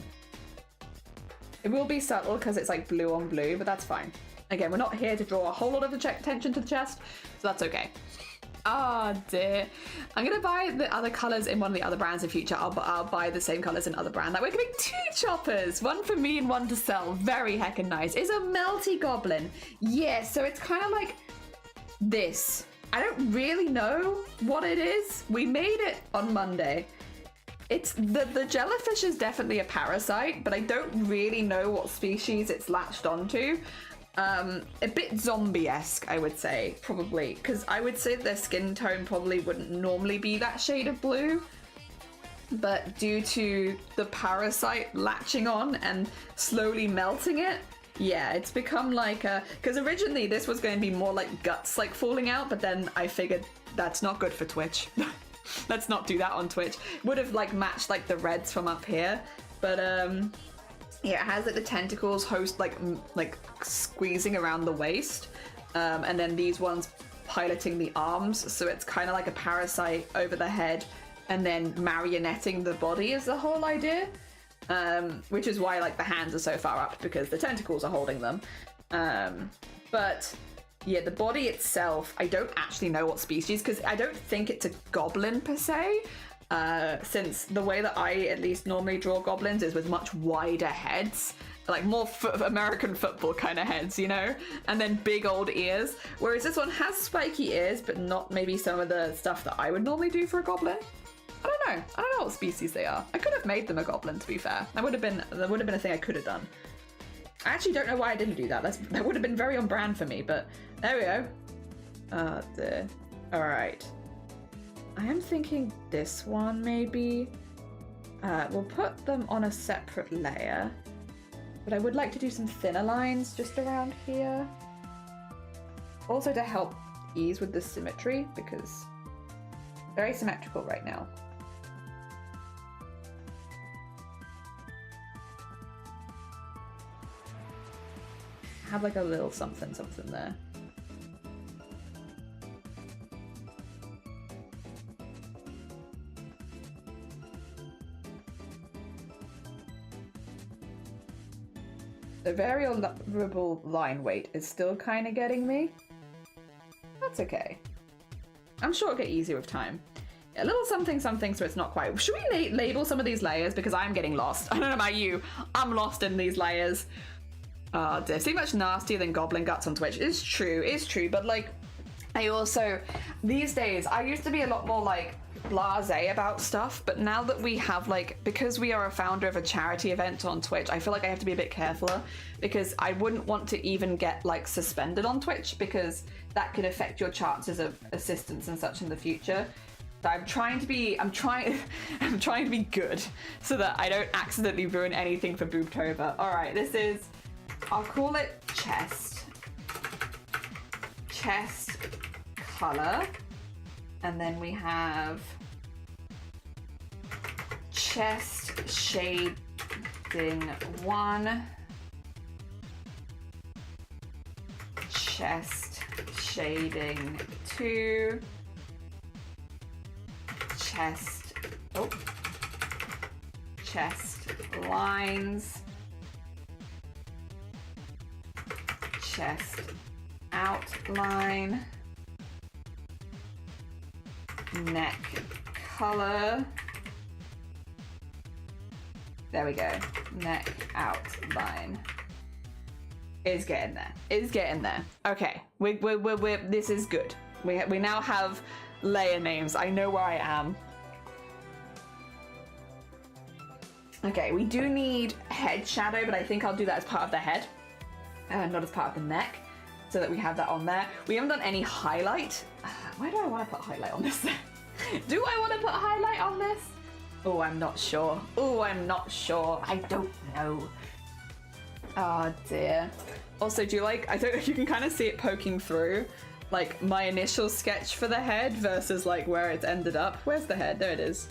It will be subtle because it's like blue on blue, but that's fine. Again, we're not here to draw a whole lot of attention to the chest, so that's okay. Oh dear. I'm gonna buy the other colors in one of the other brands in future. I'll buy the same colors in other brand. That we're getting 2 choppers, one for me and one to sell. Very heckin' nice. It's a melty goblin. Yeah, so it's kind of like this. I don't really know what it is. We made it on Monday. It's the jellyfish is definitely a parasite, but I don't really know what species it's latched onto. A bit zombie-esque, I would say, probably, because I would say their skin tone probably wouldn't normally be that shade of blue, but due to the parasite latching on and slowly melting it, yeah, it's become like a, because originally this was going to be more like guts like falling out, but then I figured that's not good for Twitch. Let's not do that on Twitch. Would have like matched like the reds from up here, but yeah, it has like the tentacles host like squeezing around the waist, and then these ones piloting the arms, so it's kind of like a parasite over the head and then marionetting the body is the whole idea, which is why like the hands are so far up, because the tentacles are holding them. But yeah, the body itself, I don't actually know what species, because I don't think it's a goblin per se, since the way that I at least normally draw goblins is with much wider heads, like more American football kind of heads, you know, and then big old ears, whereas this one has spiky ears, but not maybe some of the stuff that I would normally do for a goblin. I don't know what species they are. I could have made them a goblin, to be fair. That would have been a thing I could have done. I actually don't know why I didn't do that. That would have been very on brand for me, but there we go. All right. I am thinking this one maybe. We'll put them on a separate layer, but I would like to do some thinner lines just around here. Also to help ease with the symmetry, because very symmetrical right now. Have like a little something there. The variable line weight is still kind of getting me. That's okay. I'm sure it'll get easier with time. A little something so it's not quite. Should we label some of these layers? Because I'm getting lost. I don't know about you. I'm lost in these layers. Oh dear, so much nastier than goblin guts on Twitch. It's true, but like, I also, these days, I used to be a lot more like blasé about stuff, but now that we have like, because we are a founder of a charity event on Twitch, I feel like I have to be a bit carefuler, because I wouldn't want to even get like suspended on Twitch, because that could affect your chances of assistance and such in the future. So I'm trying to be good so that I don't accidentally ruin anything for Boobtober. All right, this is, I'll call it chest color, and then we have chest shading 1, chest shading 2, chest lines, chest outline, neck color. There we go. Neck outline. It's getting there. Okay, we're this is good. We now have layer names. I know where I am. Okay, we do need head shadow, but I think I'll do that as part of the head, not as part of the neck, so that we have that on there. We haven't done any highlight. Where do I want to put highlight on this? Do I want to put highlight on this? Oh, I'm not sure. I don't know. Oh dear. Also, do you like, I don't know if you can kind of see it poking through, like my initial sketch for the head versus like where it's ended up. Where's the head? There it is.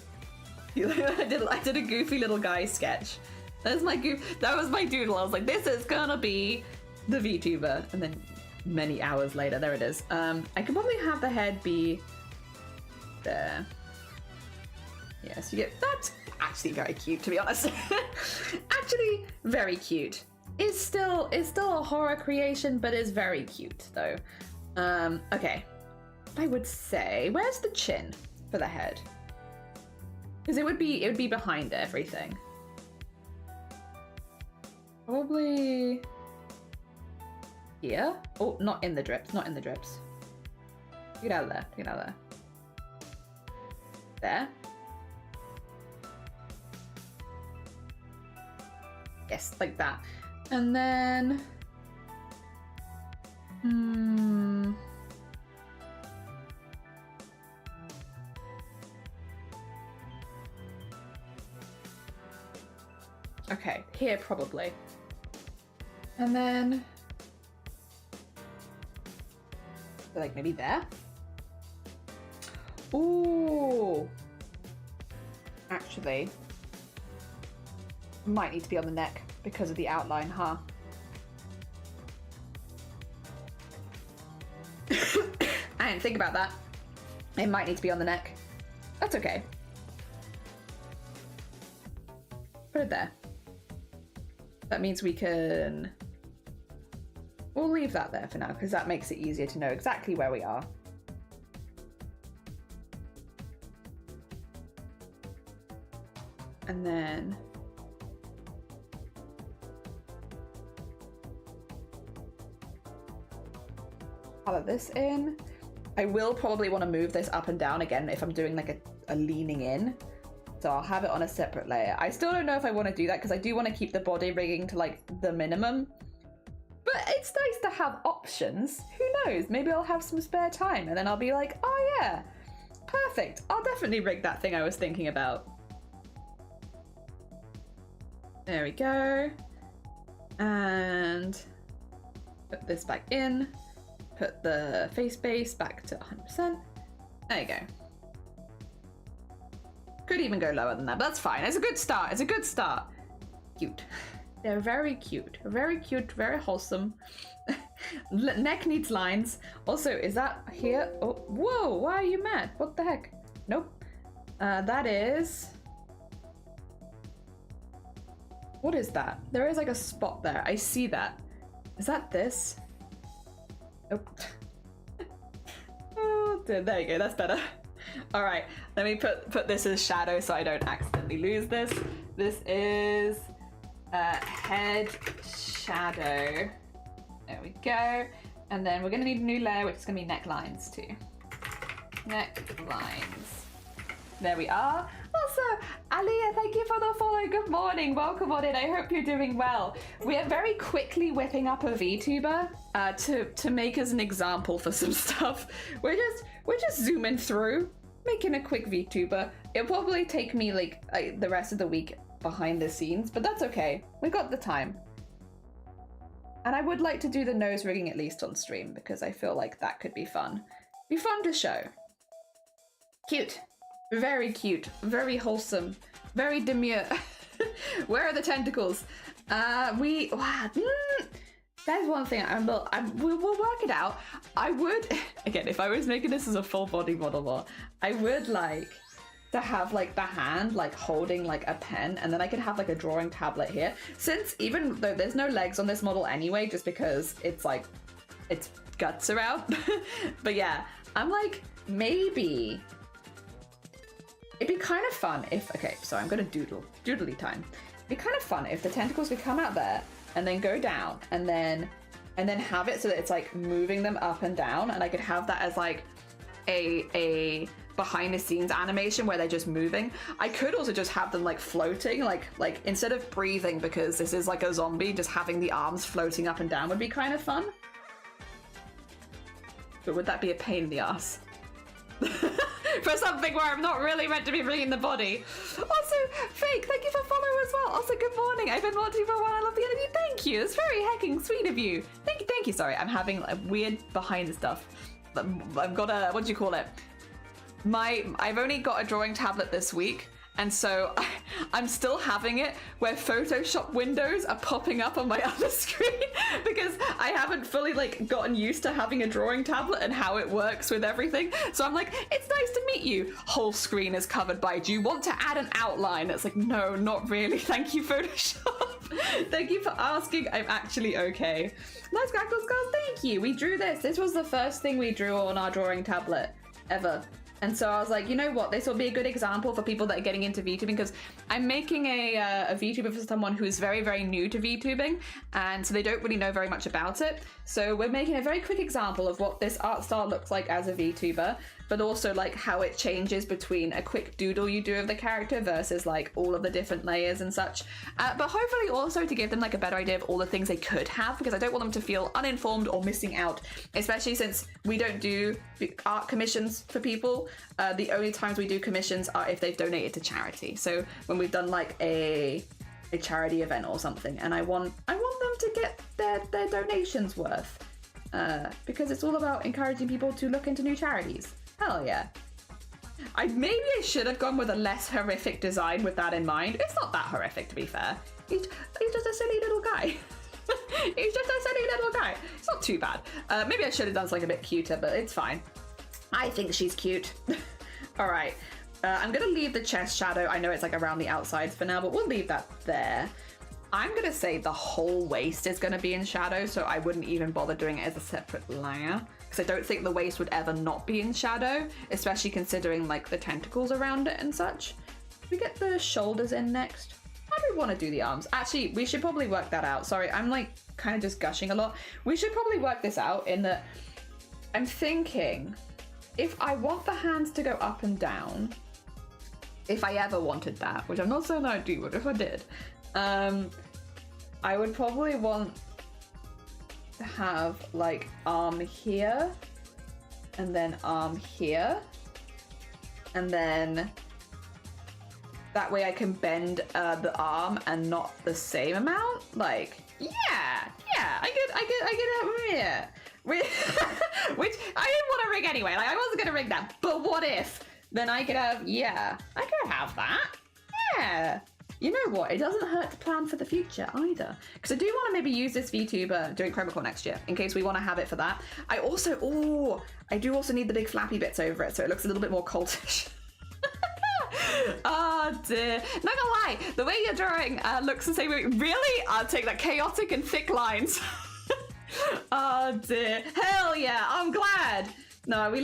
I did a goofy little guy sketch. That was my doodle. I was like, this is gonna be the VTuber. And then many hours later, there it is. I could probably have the head be there. Yes, you get, that's actually very cute, to be honest. Actually, very cute. Is still a horror creation, but is very cute though. Okay. I would say, where's the chin for the head? Because it would be behind everything. Probably here. Oh, not in the drips. Get out of there. There. Yes, like that. And then okay, here probably. And then like maybe there. Ooh. Actually, might need to be on the neck because of the outline, huh? I didn't think about that. It might need to be on the neck. That's okay. Put it there. That means we can... We'll leave that there for now, because that makes it easier to know exactly where we are. And then... color this in. I will probably want to move this up and down again if I'm doing like a leaning in. So I'll have it on a separate layer. I still don't know if I want to do that because I do want to keep the body rigging to like the minimum. But it's nice to have options. Who knows? Maybe I'll have some spare time and then I'll be like, oh yeah, perfect. I'll definitely rig that thing I was thinking about. There we go. And put this back in. Put the face base back to 100%. There you go. Could even go lower than that, but that's fine. It's a good start. It's a good start. Cute. They're very cute. Very cute, very wholesome. Neck needs lines. Also, is that here? Oh, whoa, why are you mad? What the heck? Nope. That is... What is that? There is like a spot there. I see that. Is that this? Oh. Oh, there you go. That's better. All right, let me put this as shadow so I don't accidentally lose this. This is head shadow. There we go. And then we're gonna need a new layer, which is gonna be necklines too. Necklines. There we are. Also, Alia, thank you for the follow. Good morning. Welcome on in. I hope you're doing well. We are very quickly whipping up a VTuber to make as an example for some stuff. We're just zooming through, making a quick VTuber. It'll probably take me like the rest of the week behind the scenes, but that's okay. We got the time. And I would like to do the nose rigging at least on stream because I feel like that could be fun. Be fun to show. Cute. Very cute, very wholesome, very demure. Where are the tentacles? There's one thing we'll work it out. I would, again, if I was making this as a full body model, I would like to have like the hand like holding like a pen, and then I could have like a drawing tablet here. Since even though there's no legs on this model anyway, just because it's like, its guts are out. But yeah, I'm like, maybe it'd be kind of fun if, okay, so I'm gonna doodly time. It'd be kind of fun if the tentacles could come out there and then go down and then have it so that it's like moving them up and down, and I could have that as like a behind the scenes animation where they're just moving. I could also just have them like floating, like instead of breathing, because this is like a zombie, just having the arms floating up and down would be kind of fun. But would that be a pain in the ass? For something where I'm not really meant to be bringing the body. Also, Fake, thank you for following as well. Also, good morning. I've been watching for a while. I love the energy. Thank you. It's very hecking sweet of you. Thank you. Sorry, I'm having a weird behind the stuff. I've got a, what do you call it? I've only got a drawing tablet this week. And so I'm still having it where Photoshop windows are popping up on my other screen because I haven't fully like gotten used to having a drawing tablet and how it works with everything. So I'm like, it's nice to meet you. Whole screen is covered by, do you want to add an outline? It's like, no, not really. Thank you, Photoshop. Thank you for asking. I'm actually okay. Nice Crackle Skulls, thank you. We drew this. This was the first thing we drew on our drawing tablet ever. And so I was like, you know what, this will be a good example for people that are getting into VTubing, because I'm making a VTuber for someone who is very, very new to VTubing, and so they don't really know very much about it. So we're making a very quick example of what this art style looks like as a VTuber, but also like how it changes between a quick doodle you do of the character versus like all of the different layers and such. But hopefully also to give them like a better idea of all the things they could have, because I don't want them to feel uninformed or missing out, especially since we don't do art commissions for people. The only times we do commissions are if they've donated to charity. So when we've done like a charity event or something, and I want them to get their donations worth, because it's all about encouraging people to look into new charities. Hell yeah. Maybe I should have gone with a less horrific design with that in mind. It's not that horrific, to be fair. He's just a silly little guy. He's just a silly little guy. It's not too bad. Maybe I should have done something a bit cuter, but it's fine. I think she's cute. All right. I'm going to leave the chest shadow. I know it's like around the outsides for now, but we'll leave that there. I'm going to say the whole waist is going to be in shadow, so I wouldn't even bother doing it as a separate layer. Because I don't think the waist would ever not be in shadow, especially considering like the tentacles around it and such. We get the shoulders in next. How do we want to do the arms? Actually, we should probably work that out. Sorry, I'm like kind of just gushing a lot. We should probably work this out in that I'm thinking if I want the hands to go up and down, if I ever wanted that, which I'm not saying I do, but if I did, I would probably want to have like arm here and then arm here, and then that way I can bend the arm and not the same amount. Like, yeah, I get yeah. Which I didn't want to rig anyway. Like, I wasn't gonna rig that, but what if? Then I could have, yeah, I could have that. Yeah. You know what? It doesn't hurt to plan for the future either. Because I do want to maybe use this VTuber doing Chroma next year, in case we want to have it for that. I do also need the big flappy bits over it, so it looks a little bit more cultish. Oh dear. Not gonna lie, the way you're drawing looks the same way. Really? I'll take that chaotic and thick lines. Oh dear. Hell yeah, I'm glad. No, we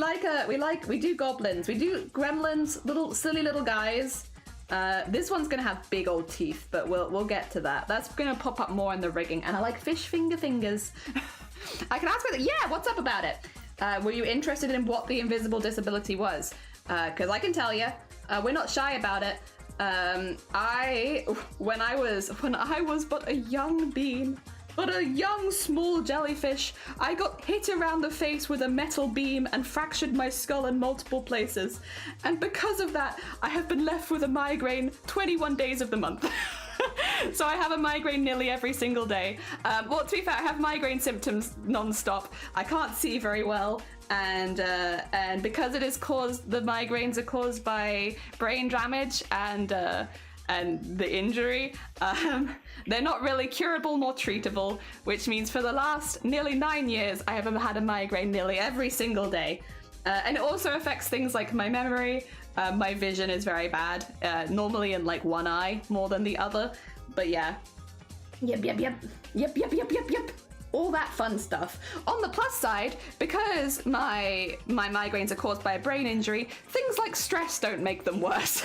do goblins, we do gremlins, little silly little guys. This one's gonna have big old teeth, but we'll get to that. That's gonna pop up more in the rigging, and I like fish fingers. I can ask her, yeah, what's up about it? Were you interested in what the invisible disability was? Because I can tell you, we're not shy about it. When I was but a young bean, but a young small jellyfish, I got hit around the face with a metal beam and fractured my skull in multiple places. And because of that, I have been left with a migraine 21 days of the month. So I have a migraine nearly every single day. Well, to be fair, I have migraine symptoms non-stop. I can't see very well. And because the migraines are caused by brain damage and the injury, they're not really curable nor treatable, which means for the last nearly 9 years, I have had a migraine nearly every single day. And it also affects things like my memory. My vision is very bad, normally in like one eye more than the other. But yeah. Yep. All that fun stuff. On the plus side, because my migraines are caused by a brain injury, things like stress don't make them worse.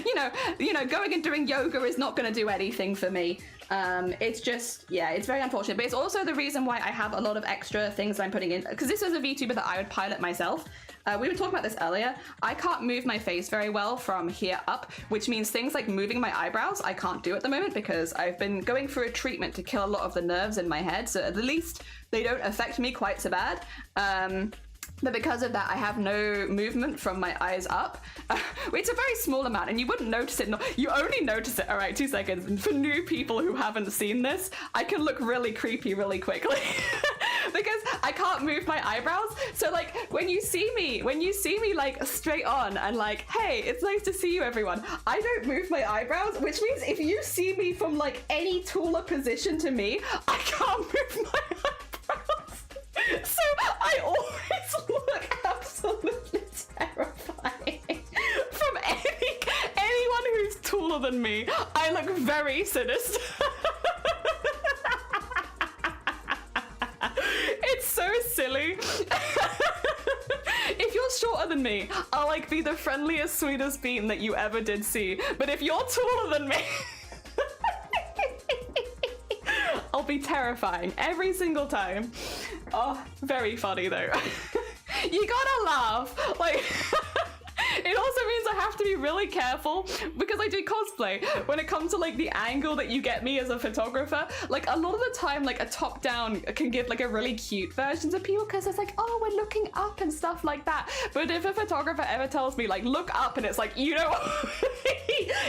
you know, going and doing yoga is not going to do anything for me. It's just, yeah, it's very unfortunate. But it's also the reason why I have a lot of extra things I'm putting in, because this is a VTuber that I would pilot myself. We were talking about this earlier. I can't move my face very well from here up, which means things like moving my eyebrows, I can't do at the moment because I've been going through a treatment to kill a lot of the nerves in my head. So at the least they don't affect me quite so bad. But because of that, I have no movement from my eyes up. It's a very small amount, and you wouldn't notice it. You only notice it. All right, 2 seconds. And for new people who haven't seen this, I can look really creepy really quickly because I can't move my eyebrows. So like when you see me like straight on and like, hey, it's nice to see you, everyone. I don't move my eyebrows, which means if you see me from like any taller position to me, I can't move my eyebrows. So I always look absolutely terrifying. From anyone who's taller than me, I look very sinister. It's so silly. If you're shorter than me, I'll like be the friendliest, sweetest bean that you ever did see. But if you're taller than me, I'll be terrifying every single time. Oh, very funny though. You gotta laugh. Like, it also means I have to be really careful because I do cosplay. When it comes to like the angle that you get me as a photographer, like a lot of the time, like a top down can give like a really cute version to people because it's like, oh, we're looking up and stuff like that. But if a photographer ever tells me like, look up, and it's like, you know,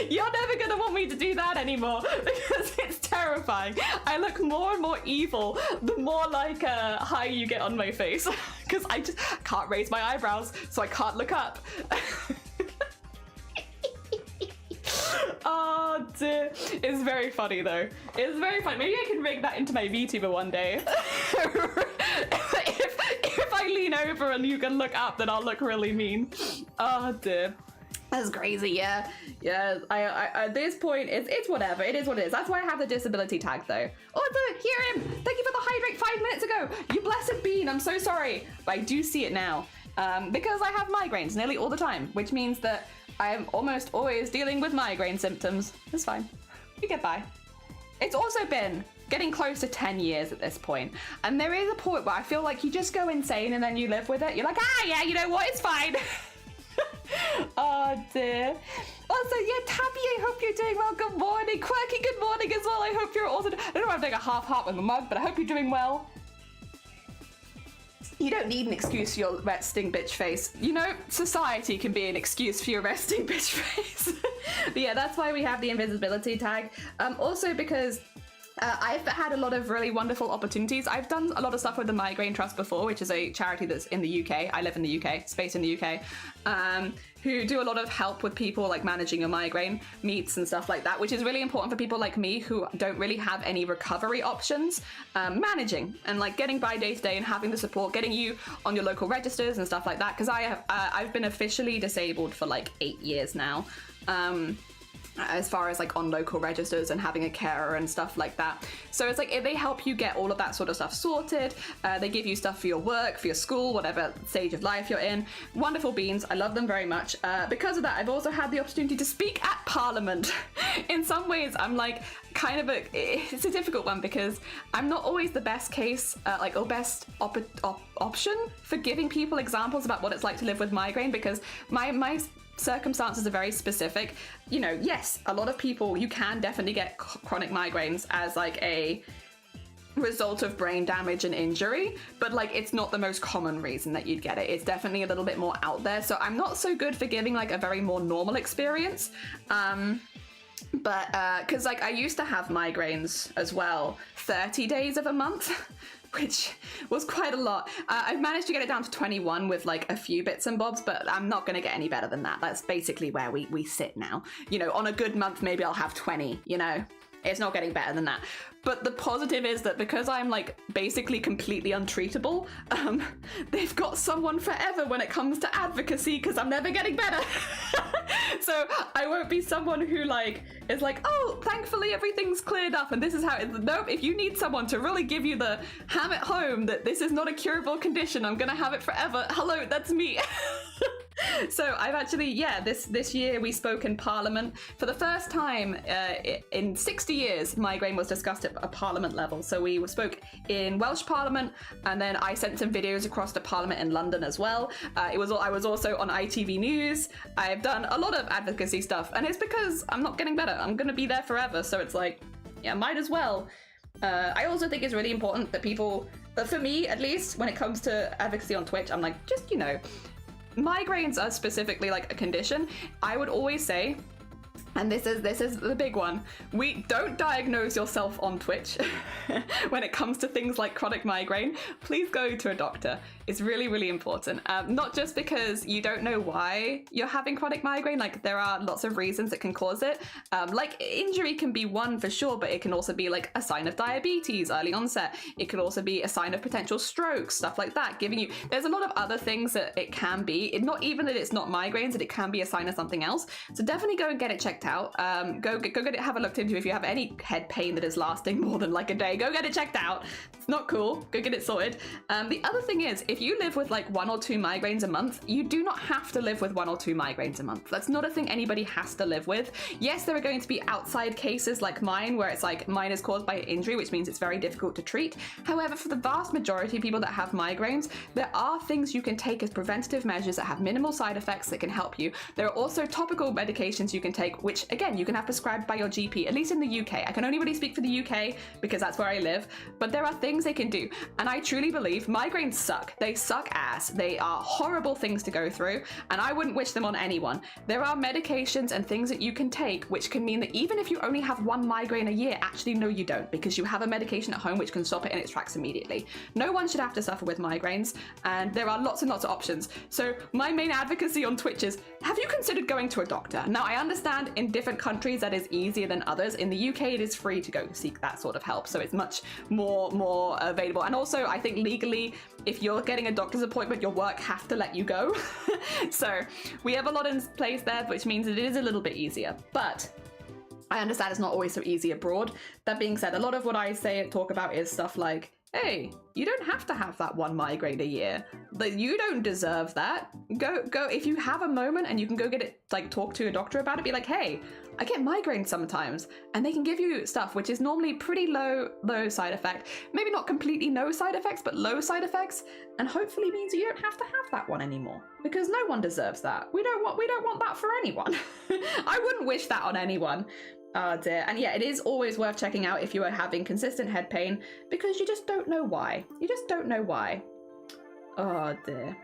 you're never gonna want me to do that anymore because it's terrifying. I look more and more evil the more like high you get on my face because I just can't raise my eyebrows, so I can't look up. Oh dear. It's very funny though. It's very funny. Maybe I can make that into my VTuber one day. if I lean over and you can look up, then I'll look really mean. Oh dear. That's crazy, yeah. Yeah, I at this point, it's whatever. It is what it is. That's why I have the disability tag, though. Oh, hear him! Thank you for the hydrate 5 minutes ago! You blessed bean, I'm so sorry. But I do see it now. Because I have migraines nearly all the time, which means that I'm almost always dealing with migraine symptoms. It's fine. We get by. It's also been getting close to 10 years at this point. And there is a point where I feel like you just go insane and then you live with it. You're like, yeah, you know what? It's fine. Oh dear. Also, yeah, Tabby, I hope you're doing well. Good morning. Quirky, good morning as well. I hope you're also... I don't know if I'm doing a half heart with a mug, but I hope you're doing well. You don't need an excuse for your resting bitch face. You know, society can be an excuse for your resting bitch face. But yeah, that's why we have the invisibility tag. Also because... I've had a lot of really wonderful opportunities. I've done a lot of stuff with the Migraine Trust before, which is a charity that's in the UK. I live in the UK, it's based in the UK, who do a lot of help with people like managing your migraine, meets and stuff like that, which is really important for people like me who don't really have any recovery options. Managing and like getting by day to day and having the support, getting you on your local registers and stuff like that. Because I've been officially disabled for like 8 years now. As far as like on local registers and having a carer and stuff like that. So it's like they help you get all of that sort of stuff sorted. They give you stuff for your work, for your school, whatever stage of life you're in. Wonderful beans. I love them very much. Because of that, I've also had the opportunity to speak at Parliament. In some ways, I'm like kind of it's a difficult one because I'm not always the best case, or best option for giving people examples about what it's like to live with migraine, because my circumstances are very specific. You know, yes, a lot of people, you can definitely get chronic migraines as like a result of brain damage and injury, but like it's not the most common reason that you'd get it. It's definitely a little bit more out there. So I'm not so good for giving like a very more normal experience. But because like I used to have migraines as well 30 days of a month, which was quite a lot. I've managed to get it down to 21 with like a few bits and bobs, but I'm not going to get any better than that. That's basically where we sit now. You know, on a good month, maybe I'll have 20, you know? It's not getting better than that. But the positive is that because I'm like basically completely untreatable, they've got someone forever when it comes to advocacy because I'm never getting better. So I won't be someone who like is like, oh, thankfully everything's cleared up and this is how it is. Nope, if you need someone to really give you the ham at home that this is not a curable condition, I'm gonna have it forever. Hello, that's me. So I've actually, yeah, this year we spoke in Parliament. For the first time in 60 years, migraine was discussed at a Parliament level. So we spoke in Welsh Parliament, and then I sent some videos across to Parliament in London as well. I was also on ITV News. I've done a lot of advocacy stuff, and it's because I'm not getting better. I'm gonna be there forever, so it's like, yeah, might as well. I also think it's really important that people, for me at least, when it comes to advocacy on Twitch, I'm like, just, you know, migraines are specifically like a condition. I would always say, and this is the big one, we don't diagnose yourself on Twitch. When it comes to things like chronic migraine, please go to a doctor. It's really, really important. Not just because you don't know why you're having chronic migraine, like there are lots of reasons that can cause it. Like injury can be one for sure, but it can also be like a sign of diabetes, early onset. It could also be a sign of potential stroke, stuff like that, giving you, there's a lot of other things that it can be. Not even that it's not migraines, that it can be a sign of something else. So definitely go and get it checked out. Go get it, have a look into if you have any head pain that is lasting more than like a day. Go get it checked out. It's not cool. Go get it sorted. The other thing is, if you live with like 1 or 2 migraines a month, you do not have to live with 1 or 2 migraines a month. That's not a thing anybody has to live with. Yes, there are going to be outside cases like mine, where it's like mine is caused by injury, which means it's very difficult to treat. However, for the vast majority of people that have migraines, there are things you can take as preventative measures that have minimal side effects that can help you. There are also topical medications you can take, which again, you can have prescribed by your GP, at least in the UK. I can only really speak for the UK because that's where I live, but there are things they can do. And I truly believe migraines suck. They suck ass. They are horrible things to go through, and I wouldn't wish them on anyone. There are medications and things that you can take which can mean that even if you only have one migraine a year, actually no you don't, because you have a medication at home which can stop it in its tracks immediately. No one should have to suffer with migraines, and there are lots and lots of options. So my main advocacy on Twitch is, have you considered going to a doctor? Now I understand in different countries that is easier than others. In the UK it is free to go seek that sort of help, so it's much more available. And also I think legally, if you're getting a doctor's appointment, your work have to let you go. So we have a lot in place there, which means that it is a little bit easier. But I understand it's not always so easy abroad. That being said, a lot of what I talk about is stuff like, hey, you don't have to have that one migraine a year. Like, you don't deserve that. Go, if you have a moment and you can go get it, like, talk to a doctor about it, be like, hey, I get migraines sometimes, and they can give you stuff which is normally pretty low side effect. Maybe not completely no side effects, but low side effects, and hopefully means you don't have to have that one anymore, because no one deserves that. We don't want that for anyone. I wouldn't wish that on anyone. Oh dear. And yeah, it is always worth checking out if you are having consistent head pain, because you just don't know why. You just don't know why. Oh dear.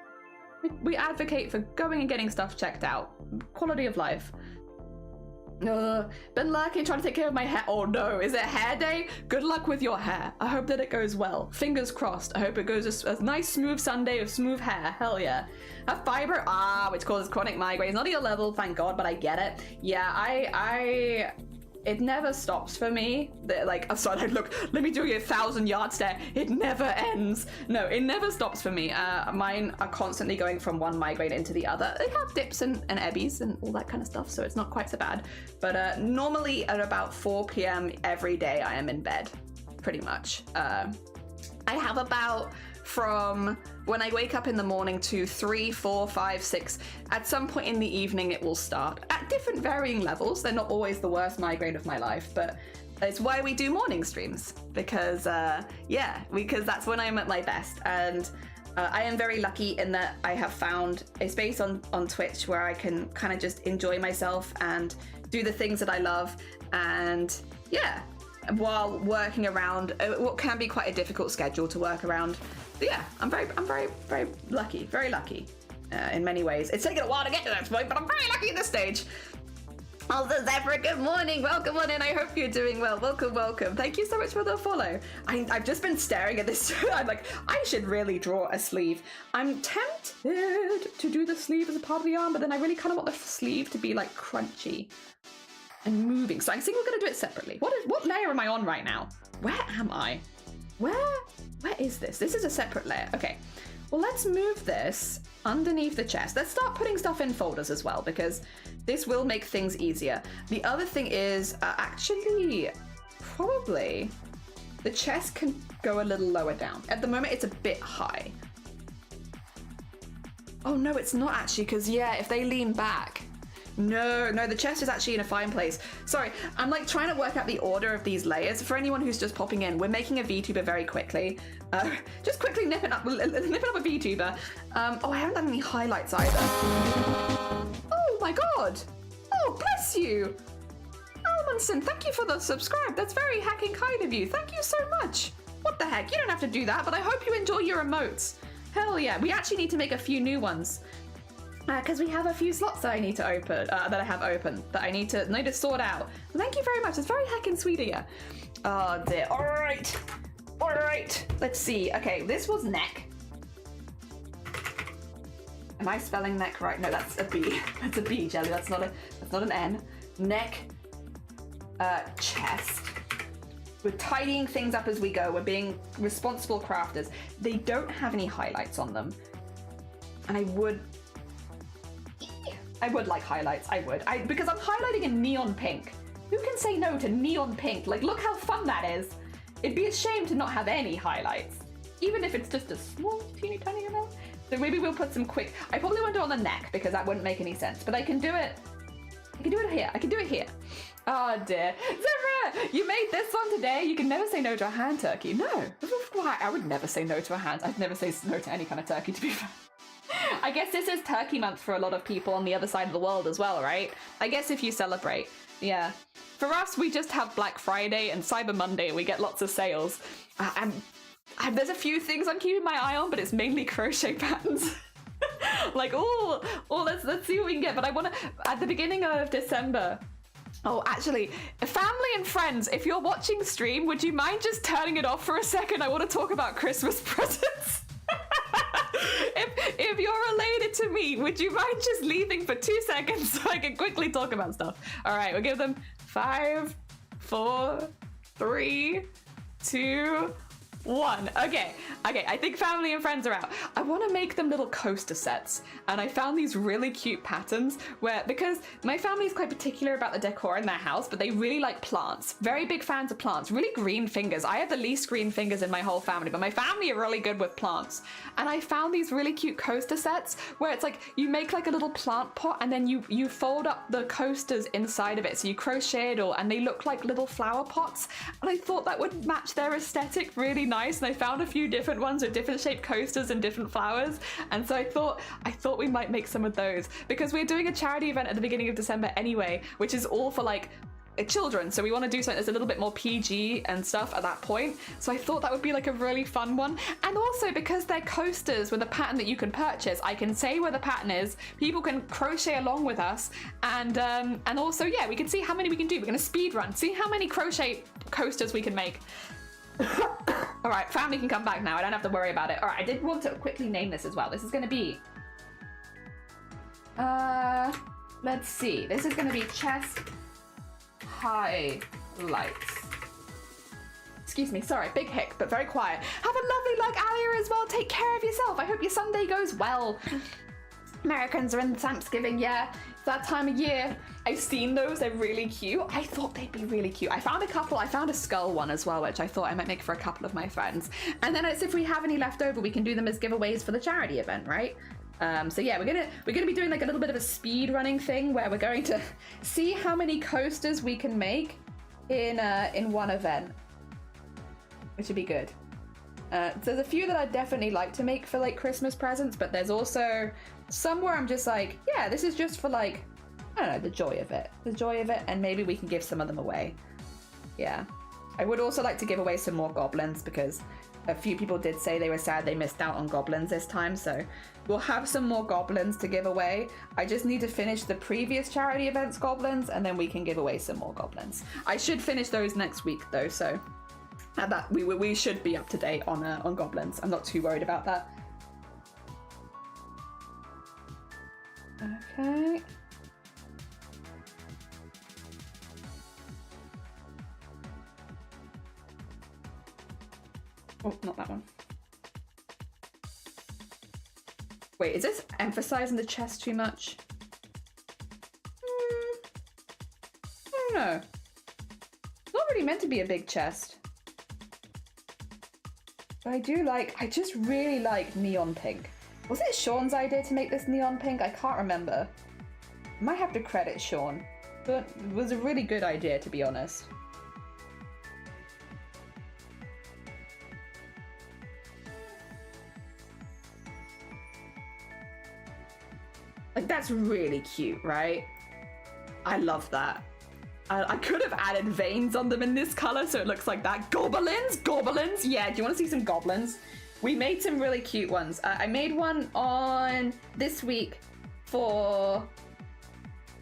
We advocate for going and getting stuff checked out. Quality of life. Been lurking trying to take care of my hair. Oh no, is it hair day? Good luck with your hair. I hope that it goes well. Fingers crossed. I hope it goes a nice smooth Sunday of smooth hair. Hell yeah. Have fiber, which causes chronic migraines. Not at your level, thank God, but I get it. Yeah, it never stops for me. Like, I'm sorry, look, let me do a 1,000-yard stare. It never ends. No, it never stops for me. Mine are constantly going from one migraine into the other. They have dips and ebbies and all that kind of stuff, so it's not quite so bad. But normally at about 4 p.m. every day, I am in bed, pretty much. I have about, from when I wake up in the morning to 3, 4, 5, 6, at some point in the evening it will start. At different varying levels. They're not always the worst migraine of my life, but it's why we do morning streams, because because that's when I'm at my best. And I am very lucky in that I have found a space on Twitch where I can kind of just enjoy myself and do the things that I love, and yeah, while working around what can be quite a difficult schedule to work around. But yeah, I'm very lucky in many ways. It's taken a while to get to that point, but I'm very lucky at this stage. Also, Zephyr, good morning. Welcome on in. I hope you're doing well. Welcome. Thank you so much for the follow. I've just been staring at this. I'm like, I should really draw a sleeve. I'm tempted to do the sleeve as a part of the arm, but then I really kind of want the sleeve to be like crunchy and moving. So I think we're going to do it separately. What layer am I on right now? Where am I? Where is this? This is a separate layer. Okay. Well, let's move this underneath the chest. Let's start putting stuff in folders as well, because this will make things easier. The other thing is, actually, probably the chest can go a little lower down. At the moment, it's a bit high. Oh, no, it's not actually, because, yeah, if they lean back. No, the chest is actually in a fine place. Sorry, I'm like trying to work out the order of these layers. For anyone who's just popping in, we're making a VTuber very quickly. Just quickly nipping up a VTuber. Oh, I haven't done any highlights either. Oh my God. Oh, bless you. Almonson, thank you for the subscribe. That's very hacking kind of you. Thank you so much. What the heck? You don't have to do that, but I hope you enjoy your emotes. Hell yeah. We actually need to make a few new ones. Because we have a few slots that I need to open, that I have open, that I need to sort out. Thank you very much. It's very heckin' sweet of you. Oh dear. All right. Let's see. Okay, this was neck. Am I spelling neck right? No, that's a B. That's a B, Jelly. That's not an N. Neck. Chest. We're tidying things up as we go. We're being responsible crafters. They don't have any highlights on them, and I would like highlights. Because I'm highlighting in neon pink. Who can say no to neon pink? Like, look how fun that is. It'd be a shame to not have any highlights, even if it's just a small, teeny tiny amount. So maybe we'll put some quick. I probably won't do it on the neck because that wouldn't make any sense. But I can do it. here. Oh dear. Zara, you made this one today. You can never say no to a hand turkey. No. I would never say no to a hand. I'd never say no to any kind of turkey, to be fair. I guess this is Turkey Month for a lot of people on the other side of the world as well, right? I guess if you celebrate, yeah. For us, we just have Black Friday and Cyber Monday. We get lots of sales. And There's a few things I'm keeping my eye on, but it's mainly crochet patterns. Like, let's see what we can get. But I want to, at the beginning of December. Oh, actually, family and friends, if you're watching stream, would you mind just turning it off for a second? I want to talk about Christmas presents. If you're related to me, would you mind just leaving for 2 seconds so I can quickly talk about stuff? All right, we'll give them 5, 4, 3, 2, 1. Okay, I think family and friends are out. I want to make them little coaster sets, and I found these really cute patterns because my family is quite particular about the decor in their house, but they really like plants. Very big fans of plants, really green fingers. I have the least green fingers in my whole family, but my family are really good with plants. And I found these really cute coaster sets where it's like you make like a little plant pot, and then you fold up the coasters inside of it. So you crochet it all, and they look like little flower pots. And I thought that would match their aesthetic really nice. And I found a few different ones with different shaped coasters and different flowers. And so I thought we might make some of those, because we're doing a charity event at the beginning of December anyway, which is all for like children. So we want to do something that's a little bit more PG and stuff at that point. So I thought that would be like a really fun one. And also because they're coasters with a pattern that you can purchase, I can say where the pattern is. People can crochet along with us, and also, yeah, we can see how many we can do. We're going to speed run, see how many crochet coasters we can make. All right, family can come back now. I don't have to worry about it. All right, I did want to quickly name this as well. This is going to be, let's see. This is going to be chest highlights. Excuse me, sorry, big hic, but very quiet. Have a lovely like Alia as well. Take care of yourself. I hope your Sunday goes well. Americans are in Thanksgiving, yeah. It's that time of year. I've seen those, they're really cute. I thought they'd be really cute. I found a couple, I found a skull one as well, which I thought I might make for a couple of my friends. And then it's if we have any left over, we can do them as giveaways for the charity event, right? So yeah, we're gonna be doing like a little bit of a speed running thing where we're going to see how many coasters we can make in one event, which would be good. So there's a few that I'd definitely like to make for like Christmas presents, but there's also some where I'm just like, yeah, this is just for like, I don't know, the joy of it, and maybe we can give some of them away. Yeah. I would also like to give away some more goblins, because a few people did say they were sad they missed out on goblins this time, so we'll have some more goblins to give away. I just need to finish the previous charity events goblins, and then we can give away some more goblins. I should finish those next week though, so that we should be up to date on goblins. I'm not too worried about that. Okay. Oh, not that one. Wait, is this emphasizing the chest too much? I don't know. It's not really meant to be a big chest. But I just really like neon pink. Was it Sean's idea to make this neon pink? I can't remember. Might have to credit Sean, but it was a really good idea, to be honest. Like, that's really cute, right? I love that. I could have added veins on them in this color so it looks like that. Goblins? Yeah, do you want to see some goblins? We made some really cute ones. I made one on this week for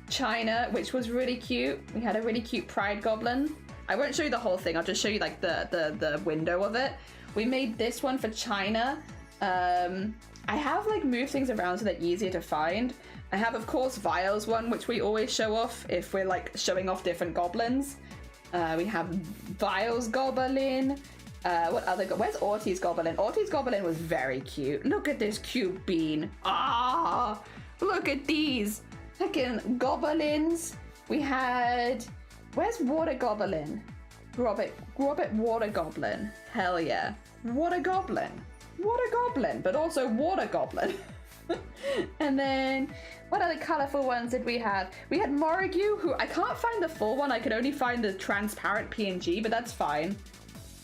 China, which was really cute. We had a really cute pride goblin. I won't show you the whole thing. I'll just show you like the window of it. We made this one for China. I have like moved things around so they're easier to find. I have, of course, Vile's one, which we always show off if we're like showing off different goblins. We have Vile's goblin. What other where's Arty's goblin? Arty's goblin was very cute. Look at this cute bean. Ah, look at these fucking goblins. We had, where's Water Goblin? Robert Water Goblin. Hell yeah. Water Goblin, but also Water Goblin. And then what other colorful ones did we have? We had Morrigue, who I can't find the full one. I could only find the transparent PNG, but that's fine.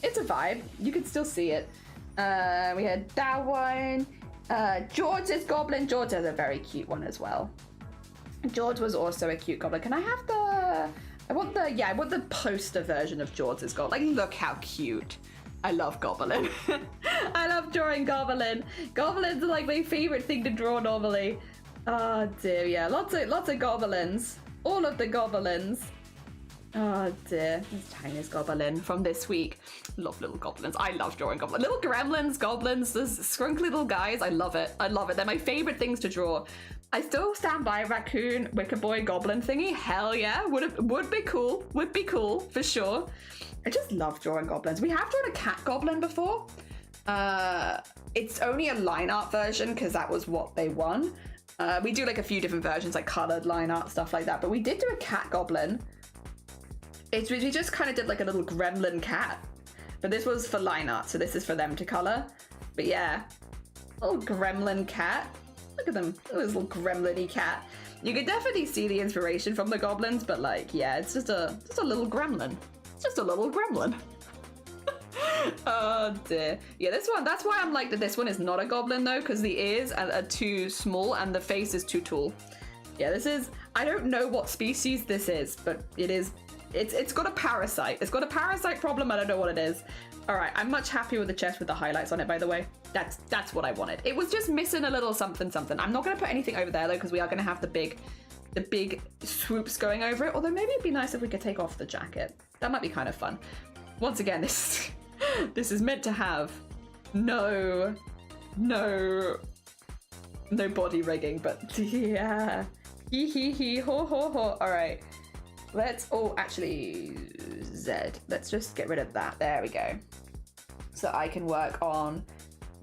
It's a vibe. You can still see it. We had that one. George's goblin. George has a very cute one as well. George was also a cute goblin. Can I have the... I want the poster version of George's goblin. Like, look how cute. I love Goblin. I love drawing Goblin. Goblins are like my favorite thing to draw normally. Oh dear, yeah, lots of goblins. All of the goblins. Oh dear, this tiniest goblin from this week. Love little goblins. I love drawing goblins. Little gremlins, goblins, those scrunkly little guys. I love it. I love it. They're my favorite things to draw. I still stand by raccoon, wicker boy, goblin thingy. Hell yeah, would be cool. Would be cool for sure. I just love drawing goblins. We have drawn a cat goblin before. It's only a line art version because that was what they won. We do like a few different versions, like colored line art, stuff like that. But we did do a cat goblin. We just kind of did like a little gremlin cat. But this was for line art, so this is for them to color. But yeah, little gremlin cat. Look at them, look at this little gremlin-y cat. You could definitely see the inspiration from the goblins, but like, yeah, it's just a little gremlin. It's just a little gremlin. Oh dear. Yeah, this one, that's why I'm like that this one is not a goblin though, because the ears are too small and the face is too tall. Yeah, this is, I don't know what species this is, but it's got a parasite. It's got a parasite problem, I don't know what it is. All right, I'm much happier with the chest with the highlights on it, by the way. That's what I wanted. It was just missing a little something something. I'm not gonna put anything over there though, because we are gonna have the big swoops going over it, although maybe it'd be nice if we could take off the jacket. That might be kind of fun. Once again, this is meant to have no body rigging, but yeah. Hee ho ho ho. All right, let's, oh, actually, Z. Let's just get rid of that. There we go. So I can work on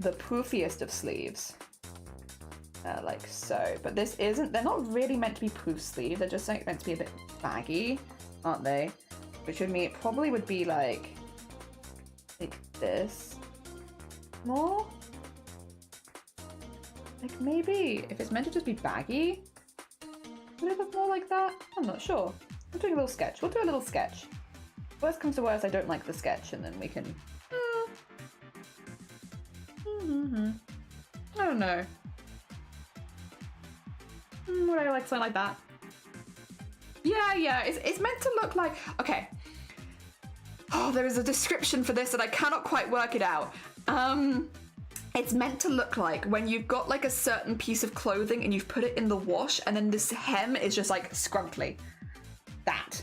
the poofiest of sleeves. Like so. But this isn't, they're not really meant to be poof sleeve. They're just like meant to be a bit baggy, aren't they? Which would mean it probably would be like this more. Like maybe if it's meant to just be baggy, would it look more like that? I'm not sure. I'm doing a little sketch. We'll do a little sketch. Worst comes to worst, I don't like the sketch, and then we can. I don't know. Would I like something like that? Yeah. It's meant to look like. Okay. Oh, there is a description for this and I cannot quite work it out. It's meant to look like when you've got like a certain piece of clothing and you've put it in the wash and then this hem is just like scrunkly. That.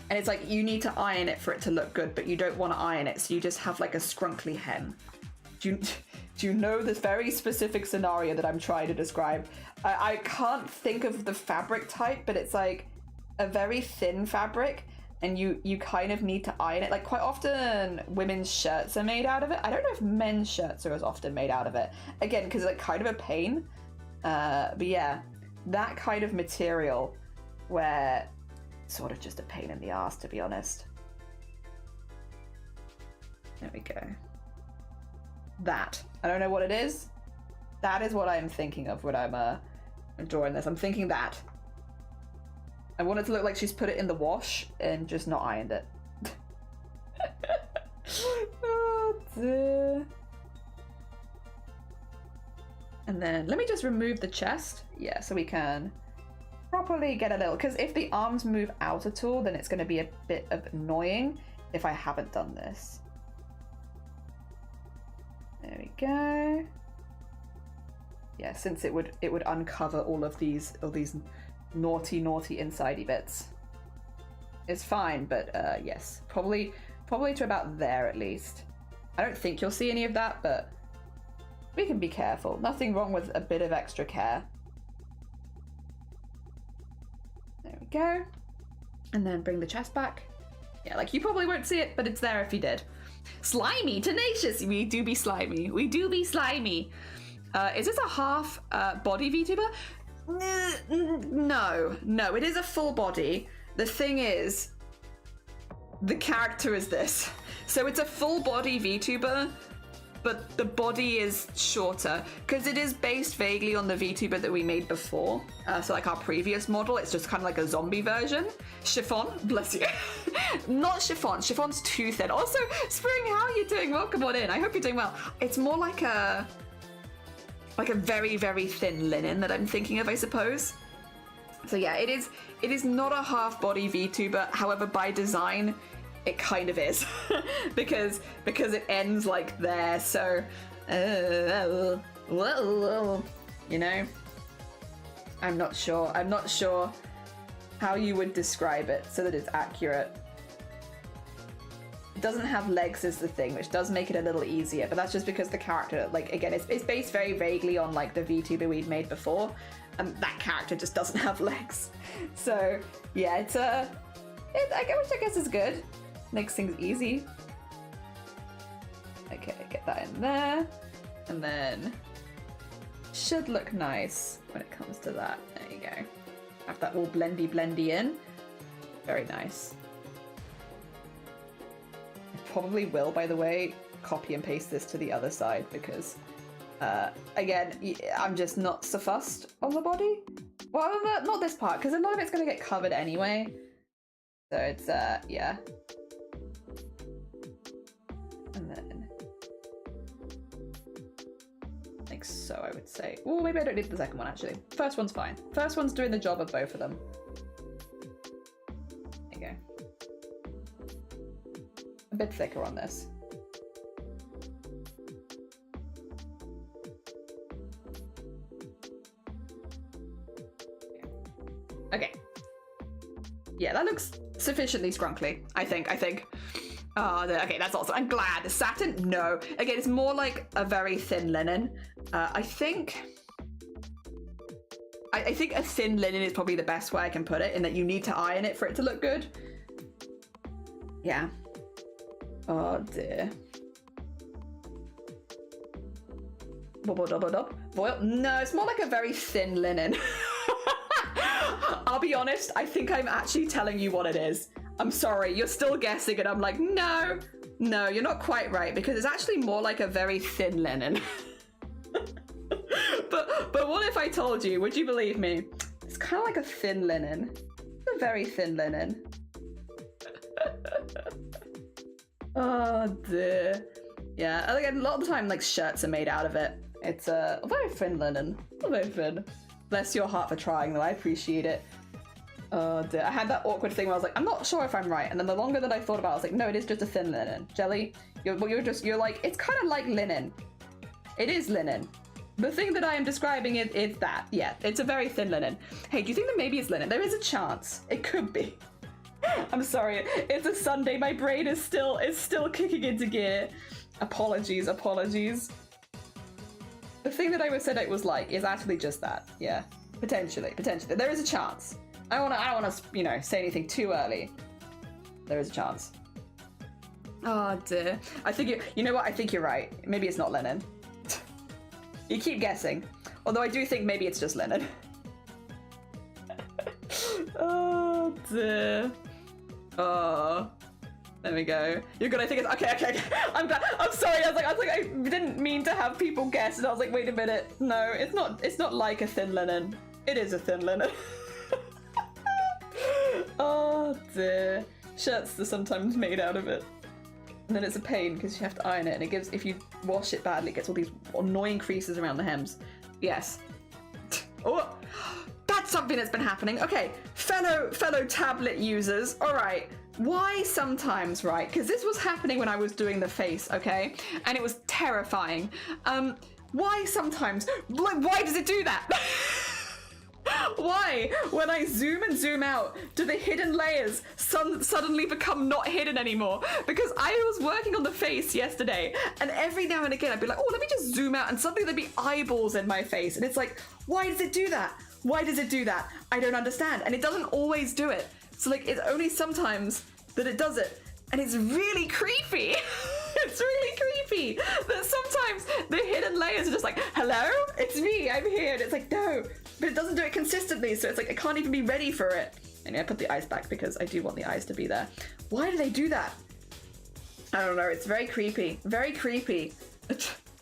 And it's like you need to iron it for it to look good, but you don't want to iron it, so you just have like a scrunkly hem. Do you know this very specific scenario that I'm trying to describe? I can't think of the fabric type, but it's like a very thin fabric and you kind of need to iron it. Like quite often women's shirts are made out of it. I don't know if men's shirts are as often made out of it. Again, because it's like kind of a pain. But yeah, that kind of material where it's sort of just a pain in the ass, to be honest. There we go. That. I don't know what it is. That is what I'm thinking of when I'm drawing this. I'm thinking that. I want it to look like she's put it in the wash and just not ironed it. Oh dear. And then let me just remove the chest. Yeah, so we can properly get a little, because if the arms move out at all, then it's going to be a bit of annoying if I haven't done this. There we go. Yeah, since it would uncover all these naughty insidey bits. It's fine, but yes, probably to about there at least. I don't think you'll see any of that, but we can be careful. Nothing wrong with a bit of extra care. There we go. And then bring the chest back. Yeah, like you probably won't see it, but it's there if you did. Slimy, tenacious. We do be slimy. We do be slimy. Is this a half body VTuber? No, it is a full body. The thing is, the character is this. So it's a full body VTuber, but the body is shorter because it is based vaguely on the VTuber that we made before. So like our previous model, it's just kind of like a zombie version. Chiffon, bless you. Not chiffon, chiffon's too thin. Also, Spring, how are you doing? Welcome on in. I hope you're doing well. It's more like a very, very thin linen that I'm thinking of, I suppose. So yeah, it is not a half body VTuber. However, by design, it kind of is. because it ends like there, so you know, I'm not sure how you would describe it so that it's accurate. It doesn't have legs is the thing, which does make it a little easier, but that's just because the character, like, again, it's based very vaguely on like the VTuber we'd made before, and that character just doesn't have legs. So yeah, which I guess is good. Makes things easy. Okay, get that in there, and then should look nice when it comes to that. There you go. Have that all blendy in. Very nice. I probably will, by the way, copy and paste this to the other side because, again, I'm just not so fussed on the body. Well, not this part, because a lot of it's going to get covered anyway. So it's, yeah. And then, like so, I would say. Oh, maybe I don't need the second one, actually. First one's fine. First one's doing the job of both of them. There you go. A bit thicker on this. Okay. Yeah, that looks sufficiently scrunkly, I think. Oh, okay, that's awesome. I'm glad. Satin? No. Again, it's more like a very thin linen. I think a thin linen is probably the best way I can put it, in that you need to iron it for it to look good. Yeah. Oh dear. Voil? No, it's more like a very thin linen. I'll be honest, I think I'm actually telling you what it is. I'm sorry, you're still guessing, and I'm like, no, you're not quite right, because it's actually more like a very thin linen. But what if I told you? Would you believe me? It's kind of like a thin linen. A very thin linen. Oh dear. Yeah, again, a lot of the time, like, shirts are made out of it. It's a very thin linen. Very thin. Bless your heart for trying, though. I appreciate it. Oh dear. I had that awkward thing where I was like, I'm not sure if I'm right. And then the longer that I thought about it, I was like, no, it is just a thin linen. Jelly, you're like, it's kind of like linen. It is linen. The thing that I am describing is that. Yeah, it's a very thin linen. Hey, do you think that maybe it's linen? There is a chance. It could be. I'm sorry. It's a Sunday. My brain is still kicking into gear. Apologies. The thing that I said it was like is actually just that. Yeah, potentially. There is a chance. I don't want to, you know, say anything too early. There is a chance. Oh dear. I think you know what? I think you're right. Maybe it's not linen. You keep guessing. Although I do think maybe it's just linen. Oh dear. Oh. There we go. You're good. I think it's okay. I'm glad. I'm sorry. I was like, I didn't mean to have people guess, and I was like, wait a minute. No, it's not. It's not like a thin linen. It is a thin linen. Oh dear. Shirts are sometimes made out of it. And then it's a pain because you have to iron it, and it gives, if you wash it badly, it gets all these annoying creases around the hems. Yes. Oh, that's something that's been happening. Okay, fellow tablet users, all right. Why sometimes, right? Because this was happening when I was doing the face, okay? And it was terrifying. Why sometimes? Like, why does it do that? Why, when I zoom and zoom out, do the hidden layers suddenly become not hidden anymore? Because I was working on the face yesterday, and every now and again I'd be like, oh, let me just zoom out, and suddenly there'd be eyeballs in my face. And it's like, why does it do that? Why does it do that? I don't understand. And it doesn't always do it. So like, it's only sometimes that it does it. And it's really creepy. It's really creepy that sometimes the hidden layers are just like, hello, it's me, I'm here. And it's like, no, but it doesn't do it consistently. So it's like, I can't even be ready for it. Anyway, I put the eyes back because I do want the eyes to be there. Why do they do that? I don't know. It's very creepy. Very creepy. I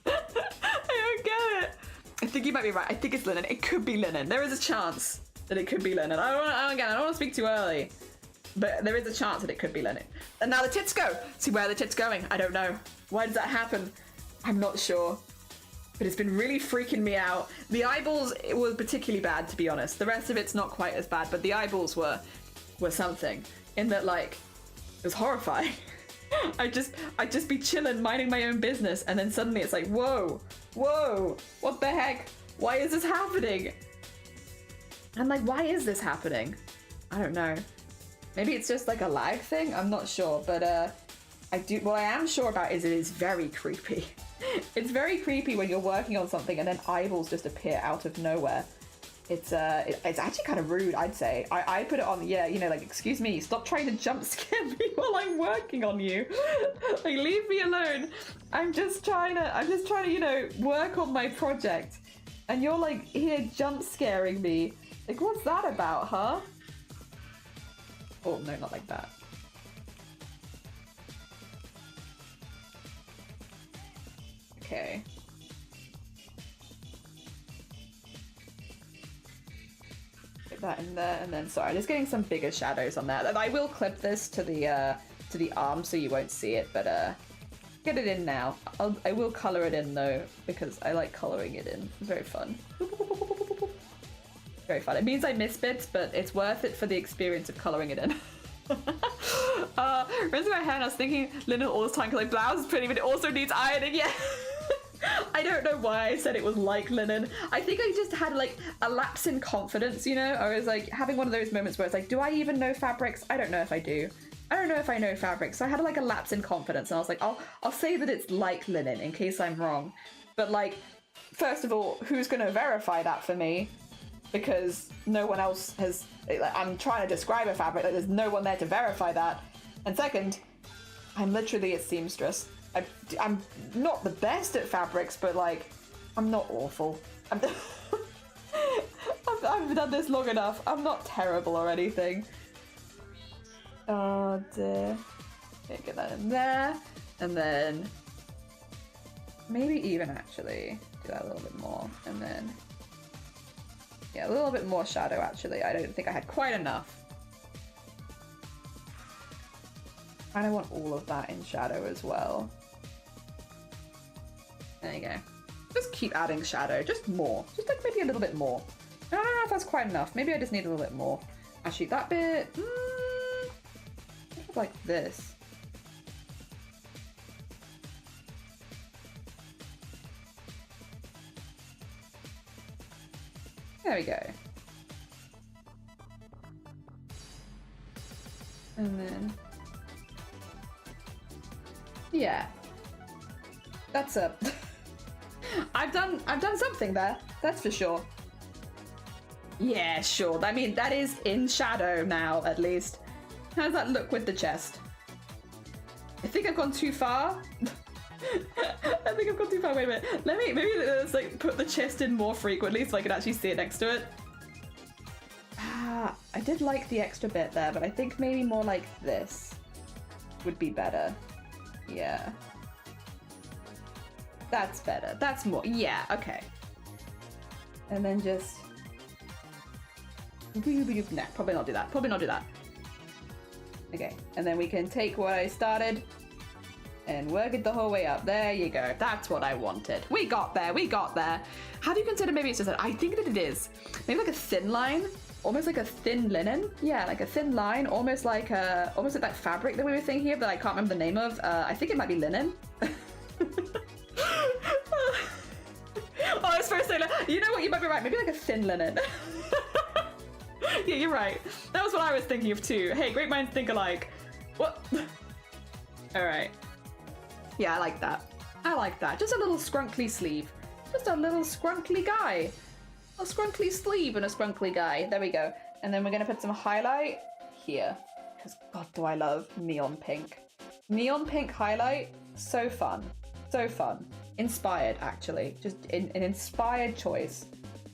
don't get it. I think you might be right. I think it's linen. It could be linen. There is a chance that it could be linen. I don't want to speak too early. But there is a chance that it could be linen. And now the tits go. See, where are the tits going? I don't know. Why does that happen? I'm not sure. But it's been really freaking me out. The eyeballs, it was particularly bad, to be honest. The rest of it's not quite as bad, but the eyeballs were something. In that, like, was horrifying. I'd just be chilling, minding my own business, and then suddenly it's like, whoa, what the heck? Why is this happening? I'm like, why is this happening? I don't know. Maybe it's just like a lag thing? I'm not sure, but what I am sure about is it is very creepy. It's very creepy when you're working on something and then eyeballs just appear out of nowhere. It's actually kind of rude, I'd say. I put it on, yeah, you know, like, excuse me, stop trying to jump scare me while I'm working on you. Like, leave me alone. I'm just trying to, you know, work on my project. And you're like here jump scaring me. Like, what's that about, huh? Oh, no, not like that. Okay. Get that in there, and then sorry, just getting some bigger shadows on that. I will clip this to the arm so you won't see it, but get it in now. I will color it in though because I like coloring it in. It's very fun. Very fun. It means I miss bits, but it's worth it for the experience of coloring it in. Raising my hand, I was thinking linen all the time because my blouse is pretty, but it also needs ironing. Yeah. I don't know why I said it was like linen. I think I just had like a lapse in confidence, you know? I was like having one of those moments where it's like, do I even know fabrics? I don't know if I do. I don't know if I know fabrics. So I had like a lapse in confidence and I was like, I'll say that it's like linen in case I'm wrong. But like, first of all, who's gonna verify that for me? Because no one else has, I'm trying to describe a fabric, like there's no one there to verify that. And second, I'm literally a seamstress. I'm not the best at fabrics, but like, I'm not awful. I've done this long enough. I'm not terrible or anything. Oh dear. Okay, get that in there. And then maybe even actually do that a little bit more. And then, yeah, a little bit more shadow actually. I don't think I had quite enough. And I want all of that in shadow as well. There you go. Just keep adding shadow, just more. Just like maybe a little bit more. I don't know if that's quite enough. Maybe I just need a little bit more. Actually, that bit, like this. There we go. And then, yeah, that's a. I've done something there. That's for sure. Yeah, sure. I mean, that is in shadow now, at least. How does that look with the chest? I think I've gone too far. I think I've gone too far. Wait a minute. Maybe let's like put the chest in more frequently so I can actually see it next to it. Ah, I did like the extra bit there, but I think maybe more like this would be better. Yeah. That's better. That's more. Yeah, okay. And then just. Nah, probably not do that. Probably not do that. Okay, and then we can take what I started and work it the whole way up. There you go. That's what I wanted. We got there. We got there. How do you consider maybe it's just that? I think that it is. Maybe like a thin line. Almost like a thin linen. Yeah, like a thin line. Almost like that fabric that we were thinking of that I can't remember the name of. I think it might be linen. Oh, I was supposed to say, you know what? You might be right. Maybe like a thin linen. Yeah, you're right. That was what I was thinking of too. Hey, great minds think alike. What? All right. Yeah, I like that. I like that. Just a little scrunkly sleeve. Just a little scrunkly guy. A scrunkly sleeve and a scrunkly guy. There we go. And then we're going to put some highlight here. Because God, do I love neon pink. Neon pink highlight. So fun. So fun. Inspired, actually. Just an inspired choice.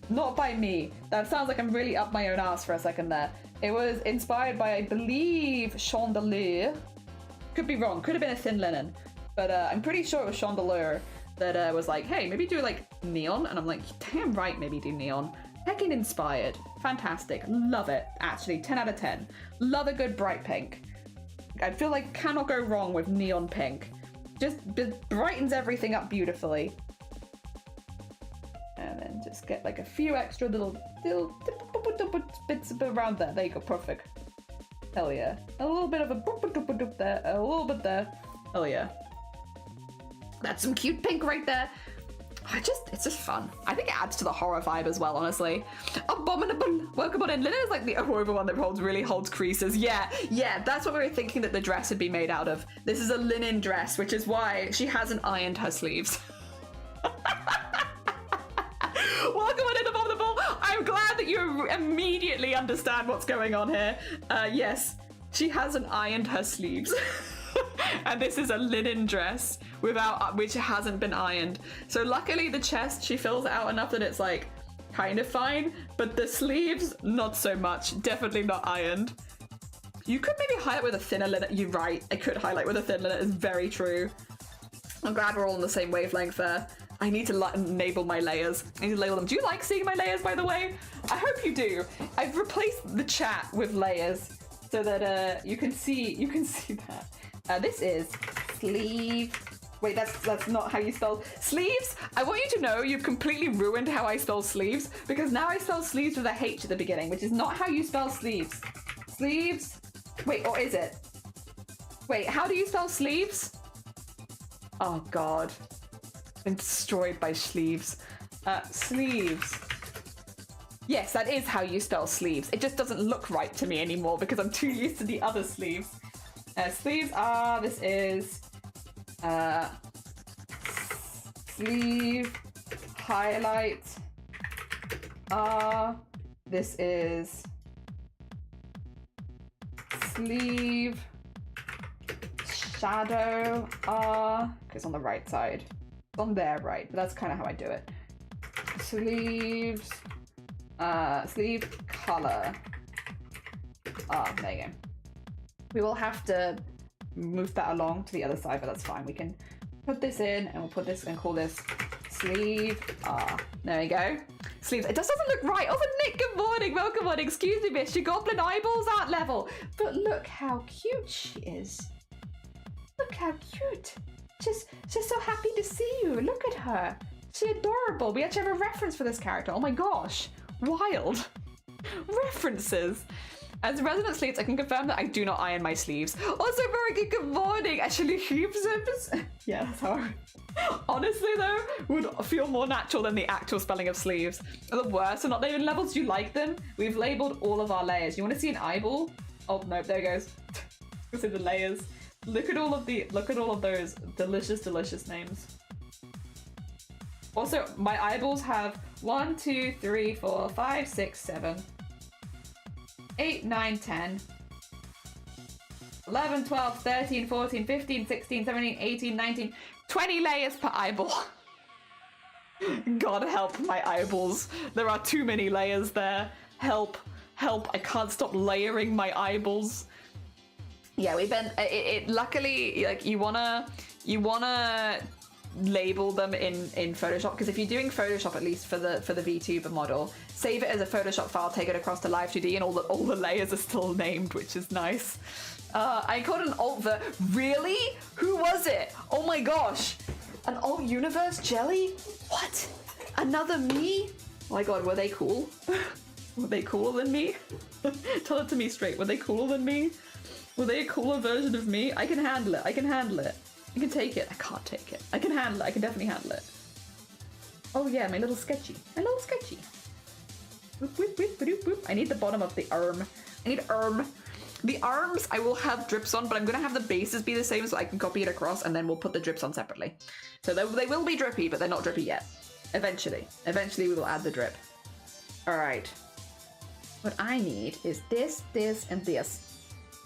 Not by me. That sounds like I'm really up my own ass for a second there. It was inspired by, I believe, Chandelier. Could be wrong. Could have been a thin linen. But I'm pretty sure it was Chandelier that was like, hey, maybe do like neon. And I'm like, damn right, maybe do neon. Heckin' inspired. Fantastic. Love it. Actually, 10 out of 10. Love a good bright pink. I feel like cannot go wrong with neon pink. Just brightens everything up beautifully. And then just get like a few extra little bits around there. There you go, perfect. Hell yeah. A little bit of a boop boop boop boop there. A little bit there. Hell yeah. That's some cute pink right there. It's just fun. I think it adds to the horror vibe as well, honestly. Abominable. Welcome on in. Lina is like the horrible one that really holds creases. Yeah, that's what we were thinking that the dress would be made out of. This is a linen dress, which is why she hasn't ironed her sleeves. Welcome on in, Abominable. I'm glad that you immediately understand what's going on here. Yes, she hasn't ironed her sleeves. And this is a linen dress which hasn't been ironed. So luckily the chest, she fills it out enough that it's like kind of fine, but the sleeves, not so much. Definitely not ironed. You could maybe highlight with a thinner linen. You're right, I could highlight with a thin linen. It's very true. I'm glad we're all on the same wavelength there. I need to enable my layers. I need to label them. Do you like seeing my layers, by the way? I hope you do. I've replaced the chat with layers so that you can see that. This is sleeve. Wait, that's not how you spell sleeves. I want you to know you've completely ruined how I spell sleeves, because now I spell sleeves with a H at the beginning, which is not how you spell sleeves. Sleeves. Wait, or is it? Wait, how do you spell sleeves? Oh God. Been destroyed by sleeves. Sleeves. Yes, that is how you spell sleeves. It just doesn't look right to me anymore because I'm too used to the other sleeves. Sleeves are, this is sleeve highlight this is sleeve shadow it's on the right side. It's on their right, but that's kind of how I do it. Sleeves sleeve color. There you go. We will have to move that along to the other side, but that's fine. We can put this in and we'll put this and call this sleeve. There we go. Sleeves. It just doesn't look right. Oh, Nick, good morning. Welcome on. Excuse me, miss. Your goblin eyeballs aren't level. But look how cute she is. Look how cute. She's so happy to see you. Look at her. She's adorable. We actually have a reference for this character. Oh my gosh. Wild. References. As a resident sleeves, I can confirm that I do not iron my sleeves. Also, very good morning. Actually, zips. Yeah, that's how honestly, though, would feel more natural than the actual spelling of sleeves. The worst are not even levels. Do you like them? We've labeled all of our layers. You want to see an eyeball? Oh, no, there it goes. Let's see the layers. Look at all of those delicious names. Also, my eyeballs have 1, 2, 3, 4, 5, 6, 7, 8, 9, 10, 11, 12, 13, 14, 15, 16, 17, 18, 19, 20 layers per eyeball. God help my eyeballs. There are too many layers there. Help. I can't stop layering my eyeballs. Yeah, we've been, luckily, like, you wanna label them in Photoshop, because if you're doing Photoshop, at least for the VTuber model, save it as a Photoshop file, take it across to Live 2D, and all the layers are still named, which is nice. I called an alt really? Who was it? Oh my gosh, an alt universe jelly? What? Another me? Oh my god, were they cool? Were they cooler than me? Tell it to me straight. Were they cooler than me? Were they a cooler version of me? I can handle it. I can take it. I can't take it. I can handle it. I can definitely handle it. Oh yeah, my little sketchy. Boop, boop, boop, boop, boop. I need the bottom of the arm. I need arm. The arms I will have drips on, but I'm going to have the bases be the same so I can copy it across, and then we'll put the drips on separately. So they will be drippy, but they're not drippy yet. Eventually we will add the drip. All right. What I need is this, and this.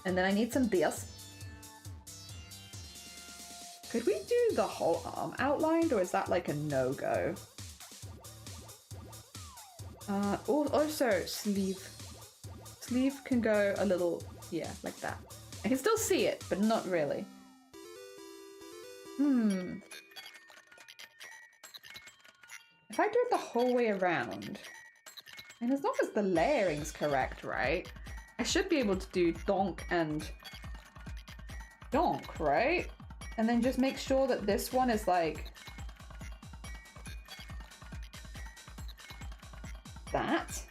And then I need some this. Could we do the whole arm outlined, or is that like a no-go? Also, sleeve. Sleeve can go a little, yeah, like that. I can still see it, but not really. If I do it the whole way around, and as long as the layering's correct, right? I should be able to do donk and donk, right? And then just make sure that this one is like that.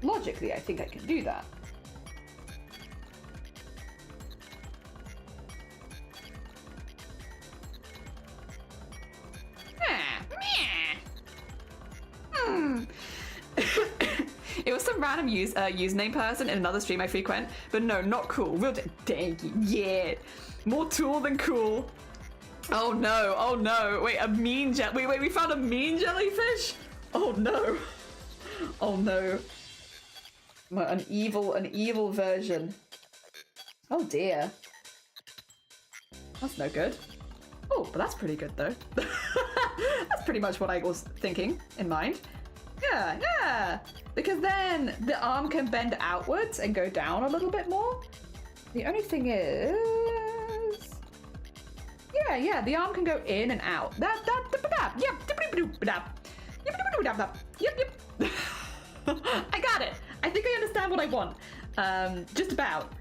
logically, I think I can do that. It was some random username person in another stream I frequent, but no, not cool. Real dang, yeah, more tool than cool. Oh no, oh no. Wait, a mean wait, we found a mean jellyfish? Oh no. Oh no. An evil version. Oh dear. That's no good. Oh, but that's pretty good though. That's pretty much what I was thinking in mind. Yeah, yeah. Because then the arm can bend outwards and go down a little bit more. The only thing is... Yeah, the arm can go in and out. Yep. I got it. I think I understand what I want. Just about.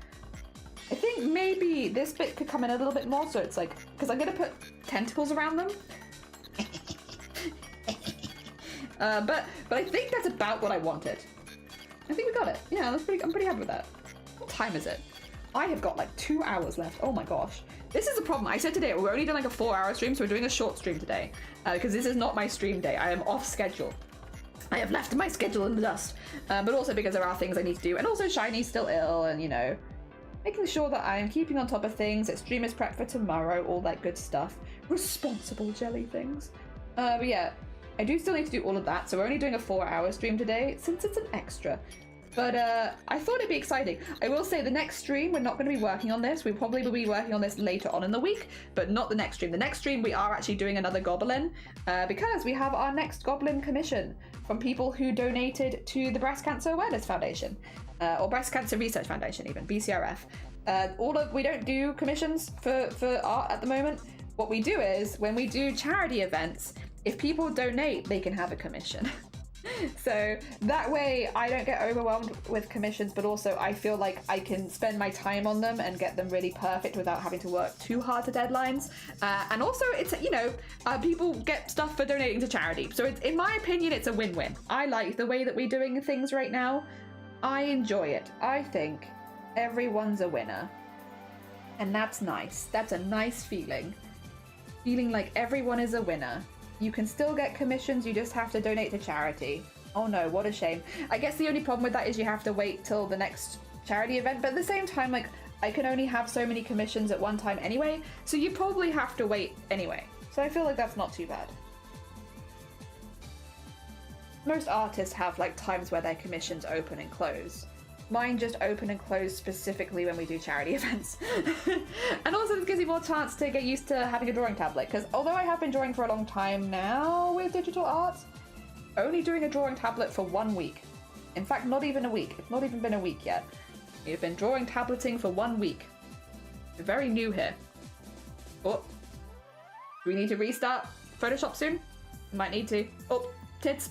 I think maybe this bit could come in a little bit more, so it's like, because I'm gonna put tentacles around them. But I think that's about what I wanted. I think we got it. Yeah, I'm pretty happy with that. What time is it? I have got like 2 hours left. Oh my gosh. This is the problem. I said today, we're only doing like a 4-hour stream, so we're doing a short stream today. Because this is not my stream day. I am off schedule. I have left my schedule in the dust. But also because there are things I need to do. And also Shiny's still ill and, you know, making sure that I am keeping on top of things. That stream is prepped for tomorrow. All that good stuff. Responsible jelly things. But yeah. I do still need to do all of that, so we're only doing a 4-hour stream today, since it's an extra. But I thought it'd be exciting. I will say the next stream, we're not going to be working on this. We probably will be working on this later on in the week, but not the next stream. The next stream, we are actually doing another goblin, because we have our next goblin commission from people who donated to the Breast Cancer Awareness Foundation, or Breast Cancer Research Foundation even, BCRF. We don't do commissions for art at the moment. What we do is, when we do charity events, if people donate, they can have a commission. So that way I don't get overwhelmed with commissions, but also I feel like I can spend my time on them and get them really perfect without having to work too hard to deadlines. And also it's, you know, people get stuff for donating to charity. So it's, in my opinion, it's a win-win. I like the way that we're doing things right now. I enjoy it. I think everyone's a winner. And that's nice. That's a nice feeling. Feeling like everyone is a winner. You can still get commissions, you just have to donate to charity. Oh no, what a shame. I guess the only problem with that is you have to wait till the next charity event, but at the same time, like, I can only have so many commissions at one time anyway, so you probably have to wait anyway. So I feel like that's not too bad. Most artists have like times where their commissions open and close. Mine just open and close specifically when we do charity events. And also this gives you more chance to get used to having a drawing tablet, because although I have been drawing for a long time now with digital art, only doing a drawing tablet for 1 week. In fact, not even a week. It's not even been a week yet. We've been drawing tableting for 1 week. We're very new here. Oh, do we need to restart Photoshop soon? Might need to. Oh, tits.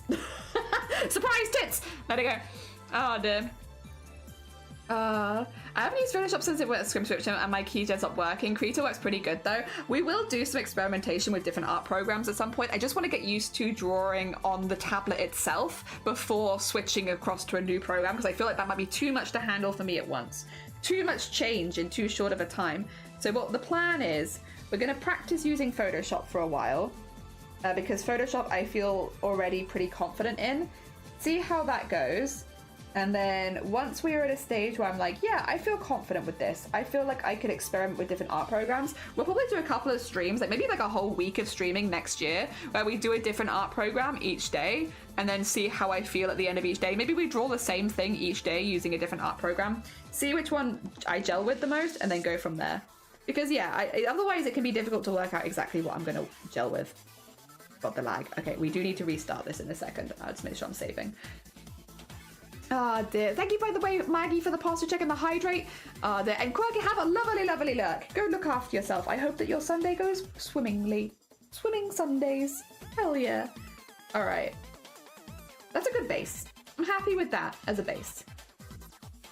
Surprise tits! There we go. Oh dear. I haven't used Photoshop since it went to subscription and my keygen stopped working. Krita works pretty good though. We will do some experimentation with different art programs at some point. I just want to get used to drawing on the tablet itself before switching across to a new program, because I feel like that might be too much to handle for me at once. Too much change in too short of a time. So what the plan is, we're going to practice using Photoshop for a while, because Photoshop I feel already pretty confident in. See how that goes. And then once we're at a stage where I'm like, yeah, I feel confident with this, I feel like I could experiment with different art programs, we'll probably do a couple of streams, like maybe like a whole week of streaming next year, where we do a different art program each day, and then see how I feel at the end of each day. Maybe we draw the same thing each day using a different art program, see which one I gel with the most, and then go from there. Because yeah, otherwise it can be difficult to work out exactly what I'm going to gel with. Got the lag. Okay, we do need to restart this in a second. I'll just make sure I'm saving. Ah, dear. Thank you, by the way, Maggie, for the posture check and the hydrate. Ah, dear. And Quirky, have a lovely, lovely look. Go look after yourself. I hope that your Sunday goes swimmingly. Swimming Sundays. Hell yeah. All right. That's a good base. I'm happy with that as a base.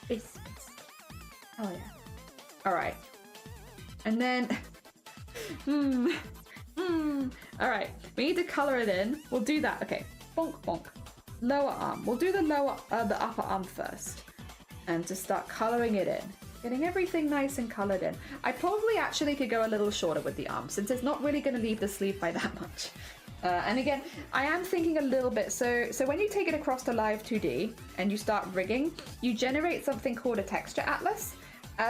Base. Hell yeah. All right. And then... All right. We need to color it in. We'll do that. Okay. Bonk, bonk. lower arm. We'll do the the upper arm first, and just start coloring it in. Getting everything nice and colored in. I probably actually could go a little shorter with the arm, since it's not really going to leave the sleeve by that much. And again, I am thinking a little bit, so when you take it across to Live 2D and you start rigging, you generate something called a texture atlas.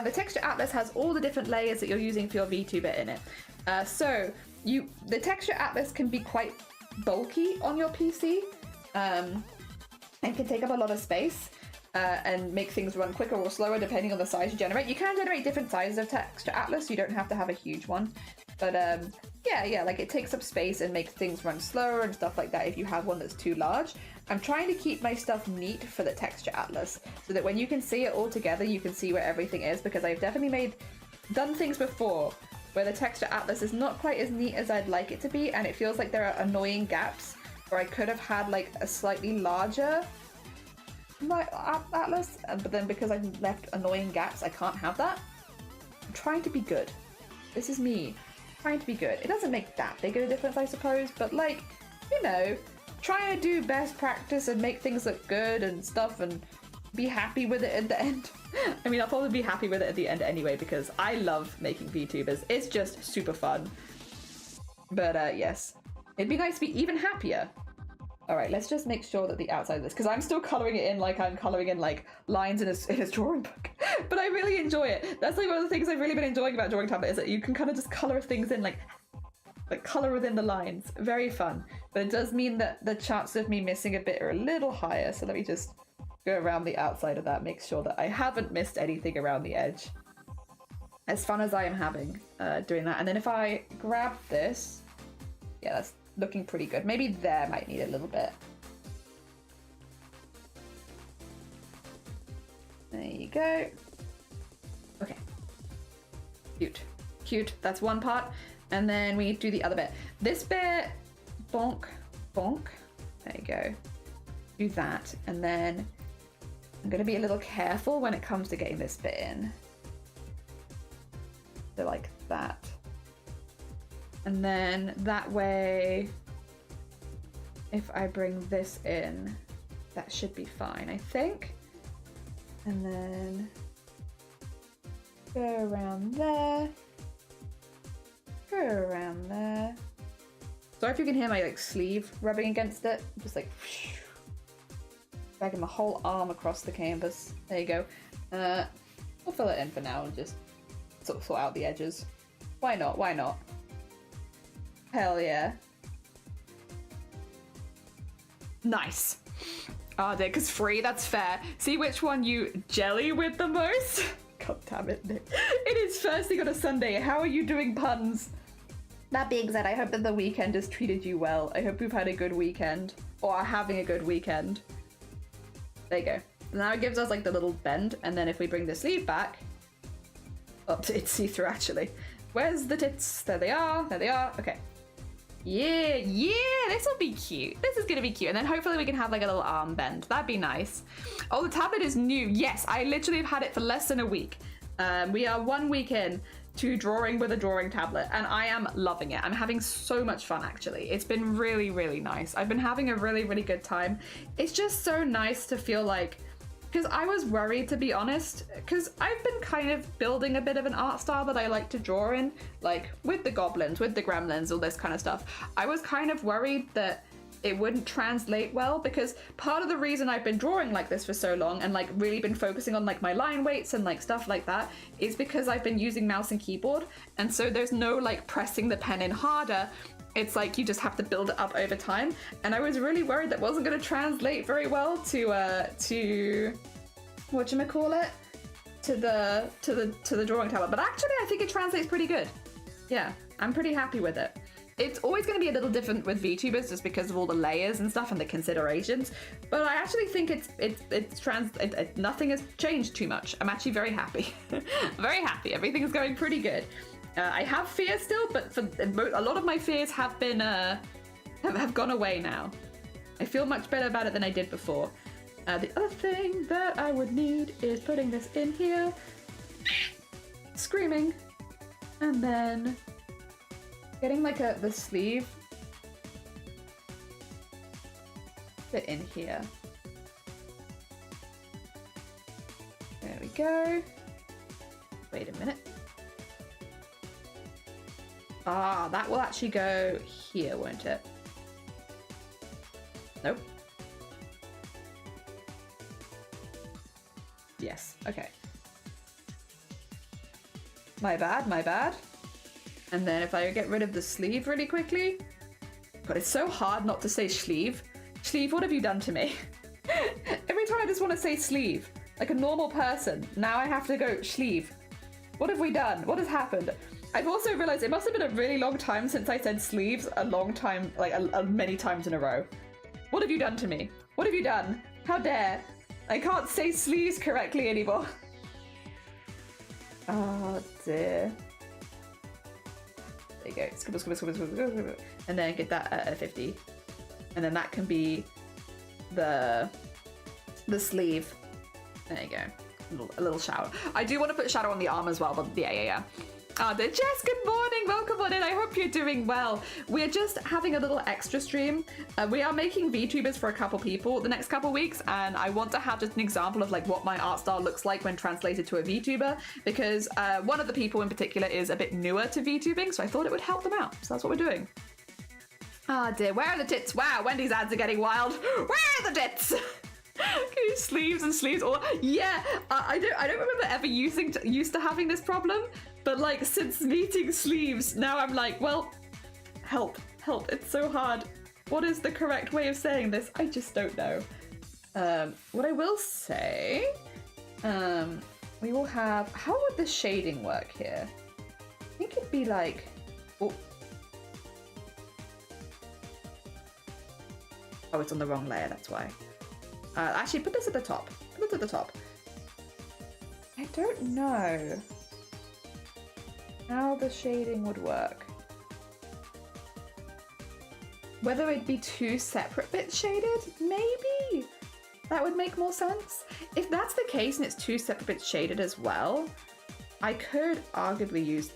The texture atlas has all the different layers that you're using for your VTuber in it. The texture atlas can be quite bulky on your PC, and can take up a lot of space. And make things run quicker or slower depending on the size you generate. You can generate different sizes of texture atlas, you don't have to have a huge one. But yeah, like it takes up space and makes things run slower and stuff like that if you have one that's too large. I'm trying to keep my stuff neat for the texture atlas, so that when you can see it all together, you can see where everything is, because I've definitely done things before where the texture atlas is not quite as neat as I'd like it to be, and it feels like there are annoying gaps where I could have had like a slightly larger atlas, but then because I've left annoying gaps, I can't have that. I'm trying to be good. This is me trying to be good. It doesn't make that big of a difference, I suppose, but like, you know, try to do best practice and make things look good and stuff and be happy with it at the end. I mean, I'll probably be happy with it at the end anyway, because I love making VTubers. It's just super fun. But yes, it'd be nice to be even happier. All right, let's just make sure that the outside of this, because I'm still coloring it in like I'm coloring in like lines in a drawing book, but I really enjoy it. That's like one of the things I've really been enjoying about Drawing Tablet, is that you can kind of just color things in like color within the lines. Very fun, but it does mean that the chances of me missing a bit are a little higher. So let me just go around the outside of that, make sure that I haven't missed anything around the edge. As fun as I am having doing that. And then if I grab this, yeah, that's looking pretty good. Maybe there might need a little bit. There you go. Okay. Cute. Cute. That's one part. And then we do the other bit. This bit, bonk, bonk. There you go. Do that. And then I'm going to be a little careful when it comes to getting this bit in. So like that. And then that way, if I bring this in, that should be fine, I think. And then go around there, go around there. Sorry if you can hear my like sleeve rubbing against it. Just like dragging my whole arm across the canvas. There you go. We'll fill it in for now and just sort out the edges. Why not? Why not? Hell yeah. Nice. Ah, Dick free, that's fair. See which one you jelly with the most? God damn it, Nick. It is first thing on a Sunday. How are you doing puns? That being said, I hope that the weekend has treated you well. I hope you've had a good weekend, or are having a good weekend. There you go. Now it gives us like the little bend, and then if we bring the sleeve back, oh, it's see-through actually. Where's the tits? There they are. There they are. Okay. Yeah, this will be cute. This is gonna be cute. And then hopefully we can have like a little arm bend. That'd be nice. Oh, the tablet is new. Yes, I literally have had it for less than a week. We are 1 week in to drawing with a drawing tablet, and I am loving it. I'm having so much fun, actually. It's been really, really nice. I've been having a really, really good time. It's just so nice to feel like, because I was worried, to be honest, because I've been kind of building a bit of an art style that I like to draw in, like with the goblins, with the gremlins, all this kind of stuff. I was kind of worried that it wouldn't translate well, because part of the reason I've been drawing like this for so long and like really been focusing on like my line weights and like stuff like that is because I've been using mouse and keyboard, and so there's no like pressing the pen in harder. It's like you just have to build it up over time, and I was really worried that wasn't going to translate very well to whatchamacallit, to the drawing tablet. But actually, I think it translates pretty good. Yeah, I'm pretty happy with it. It's always going to be a little different with VTubers just because of all the layers and stuff and the considerations. But I actually think nothing has changed too much. I'm actually very happy. Very happy. Everything is going pretty good. I have fears still, but a lot of my fears have been have gone away now. I feel much better about it than I did before. The other thing that I would need is putting this in here, screaming, and then getting like the sleeve fit in here. There we go. Wait a minute. Ah, that will actually go here, won't it? Nope. Yes, okay. My bad, my bad. And then if I get rid of the sleeve really quickly. God, it's so hard not to say sleeve. Sleeve, what have you done to me? Every time I just want to say sleeve, like a normal person. Now I have to go sleeve. What have we done? What has happened? I've also realized it must have been a really long time since I said sleeves. A long time, like many times in a row. What have you done to me? What have you done? How dare? I can't say sleeves correctly anymore. Oh dear. There you go. Scribble, scribble, scribble, scribble, scribble. And then get that at a 50. And then that can be the sleeve. There you go. A little shadow. I do want to put shadow on the arm as well, but yeah. Jess, good morning, welcome on in. I hope you're doing well. We're just having a little extra stream. We are making VTubers for a couple people the next couple weeks, and I want to have just an example of like what my art style looks like when translated to a VTuber, because one of the people in particular is a bit newer to VTubing, so I thought it would help them out. So that's what we're doing. Ah dear, where are the tits? Wow, Wendy's ads are getting wild. Where are the tits? Okay, sleeves and sleeves. Or yeah, I don't remember ever used to having this problem. But like since meeting sleeves, now I'm like, well, help. It's so hard. What is the correct way of saying this? I just don't know. What I will say, we will have. How would the shading work here? I think it'd be like. Oh, it's on the wrong layer. That's why. Actually, put this at the top. Put it at the top. I don't know how the shading would work. Whether it'd be two separate bits shaded? Maybe! That would make more sense. If that's the case and it's two separate bits shaded as well, I could arguably use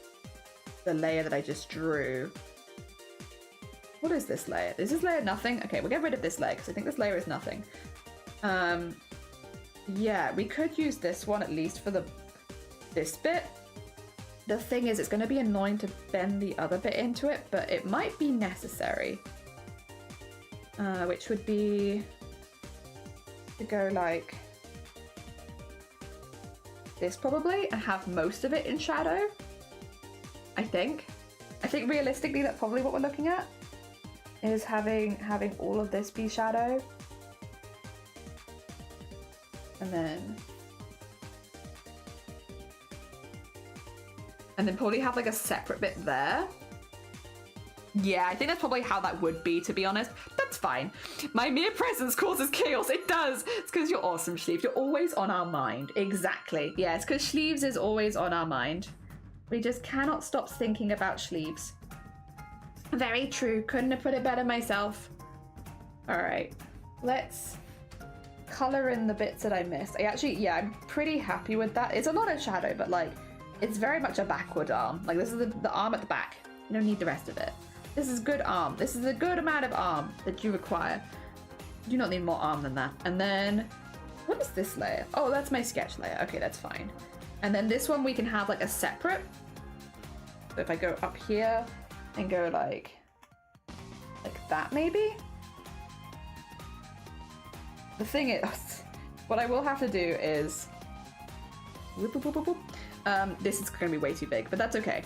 the layer that I just drew. What is this layer? Is this layer nothing? Okay, we'll get rid of this layer because I think this layer is nothing. Yeah, we could use this one at least for this bit. The thing is, it's going to be annoying to bend the other bit into it, but it might be necessary. Which would be to go like this probably and have most of it in shadow. I think realistically that's probably what we're looking at, is having all of this be shadow. And then probably have like a separate bit there. Yeah, I think that's probably how that would be, to be honest. That's fine. My mere presence causes chaos. It does. It's because you're awesome, Sleeves. You're always on our mind. Exactly. Yeah, it's because Sleeves is always on our mind. We just cannot stop thinking about Sleeves. Very true. Couldn't have put it better myself. All right. Let's color in the bits that I missed. I'm pretty happy with that. It's a lot of shadow, but like, it's very much a backward arm. Like this is the arm at the back. You don't need the rest of it. This is good arm. This is a good amount of arm that you require. You do not need more arm than that. And then, what is this layer? Oh, that's my sketch layer. Okay, that's fine. And then this one we can have like a separate. So if I go up here and go like that maybe? The thing is, what I will have to do is, this is going to be way too big, but that's okay.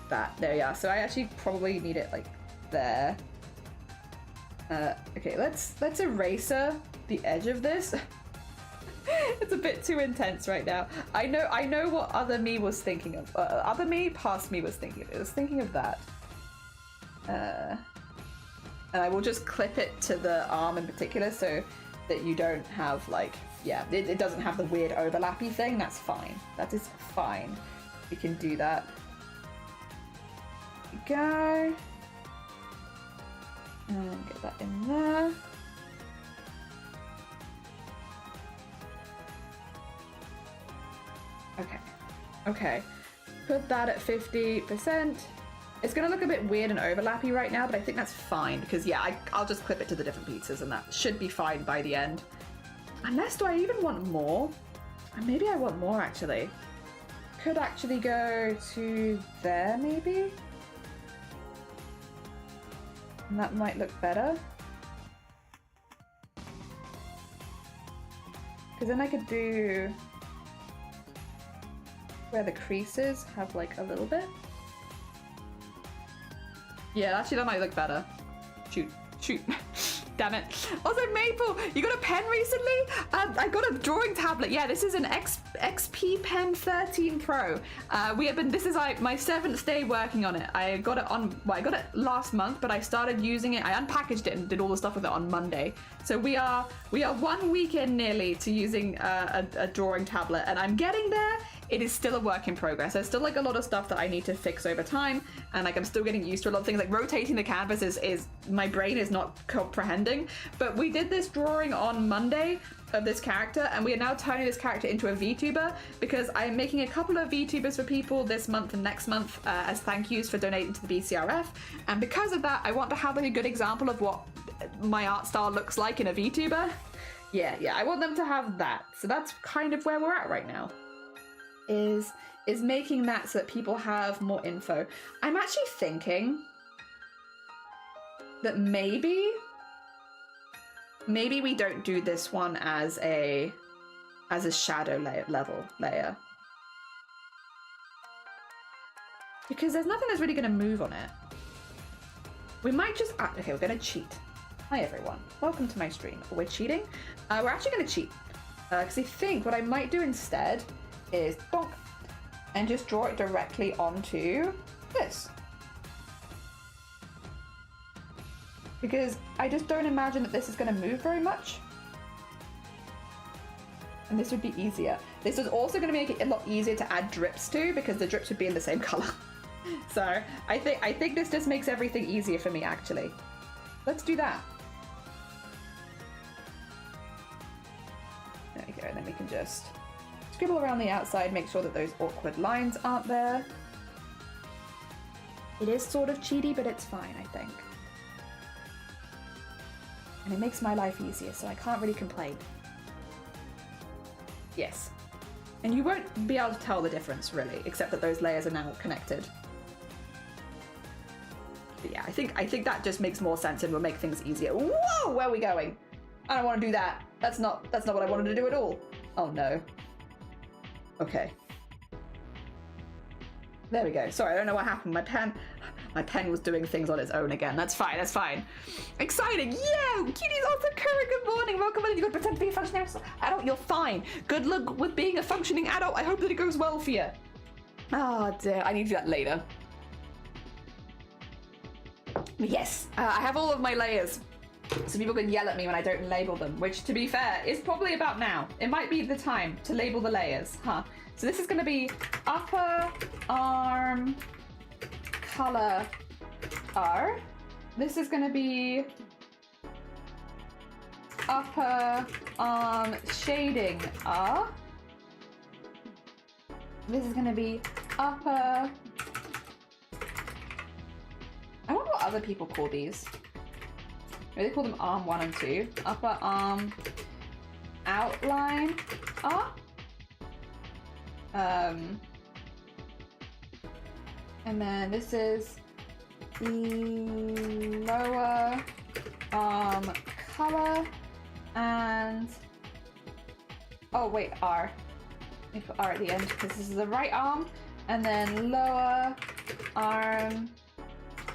There we are. So I actually probably need it like there. Okay, let's erase the edge of this. It's a bit too intense right now. I know what other me was thinking of. Other me, past me was thinking of. It was thinking of that. And I will just clip it to the arm in particular so that you don't have like, yeah, it doesn't have the weird overlappy thing. That's fine. That is fine. We can do that. There we go. And get that in there. Okay. Put that at 50%. It's gonna look a bit weird and overlappy right now, but I think that's fine because yeah, I'll just clip it to the different pieces and that should be fine by the end. Unless, do I even want more? Maybe I want more actually. Could actually go to there maybe? And that might look better. Because then I could do where the creases have like a little bit. Yeah, actually that might look better. Shoot. Damn it. Also, Maple, you got a pen recently? I got a drawing tablet. Yeah, this is an XP Pen 13 Pro. This is like my 7th day working on it. I got it last month, but I started using it. I unpackaged it and did all the stuff with it on Monday. So we are 1 week in nearly to using a drawing tablet, and I'm getting there. It is still a work in progress. There's still like a lot of stuff that I need to fix over time, and like I'm still getting used to a lot of things. Like rotating the canvas is my brain is not comprehending. But we did this drawing on Monday of this character, and we are now turning this character into a VTuber because I'm making a couple of VTubers for people this month and next month as thank yous for donating to the BCRF. And because of that, I want to have like a good example of what my art style looks like in a VTuber. Yeah, I want them to have that. So that's kind of where we're at right now. Is making that so that people have more info. I'm actually thinking that maybe we don't do this one as a shadow layer because there's nothing that's really going to move on it. We might just okay, we're going to cheat. Hi everyone, welcome to my stream. We're cheating. We're actually going to cheat because I think what I might do instead is bonk and just draw it directly onto this. Because I just don't imagine that this is going to move very much. And this would be easier. This is also going to make it a lot easier to add drips to because the drips would be in the same color. So I think this just makes everything easier for me actually. Let's do that. There we go, and then we can just scribble around the outside, make sure that those awkward lines aren't there. It is sort of cheaty, but it's fine, I think. And it makes my life easier, so I can't really complain. Yes. And you won't be able to tell the difference, really, except that those layers are now connected. But yeah, I think that just makes more sense and will make things easier. Whoa! Where are we going? I don't want to do that. That's not what I wanted to do at all. Oh no. Okay. There we go. Sorry, I don't know what happened. My pen was doing things on its own again. That's fine, that's fine. Exciting, yeah! Kitty's also current, good morning, welcome in. You gotta pretend to be a functioning adult, you're fine. Good luck with being a functioning adult. I hope that it goes well for you. Oh dear, I need to do that later. Yes, I have all of my layers. So people can yell at me when I don't label them, which to be fair is probably about now. It might be the time to label the layers, huh? So this is gonna be upper arm color R. This is gonna be upper arm shading R. This is gonna be upper, I wonder what other people call these. Maybe they call them arm 1 and 2. Upper arm outline R. And then this is lower arm color and oh wait, R. Let me put R at the end because this is the right arm, and then lower arm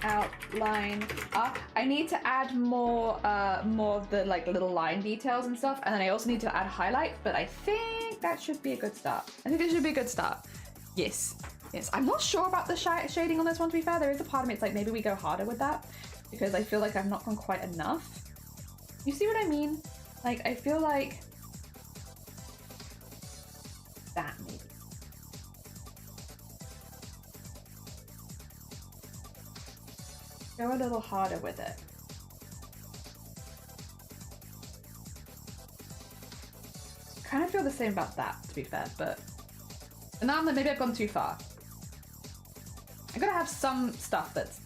outline up. I need to add more of the like little line details and stuff, and then I also need to add highlight, but I think that should be a good start. I think it should be a good start. Yes. I'm not sure about the shading on this one, to be fair. There is a part of me, it's like maybe we go harder with that because I feel like I've not gone quite enough. You see what I mean? Like, I feel like that maybe. Go a little harder with it. I kind of feel the same about that, to be fair, but now maybe I've gone too far. I'm gonna have some stuff that's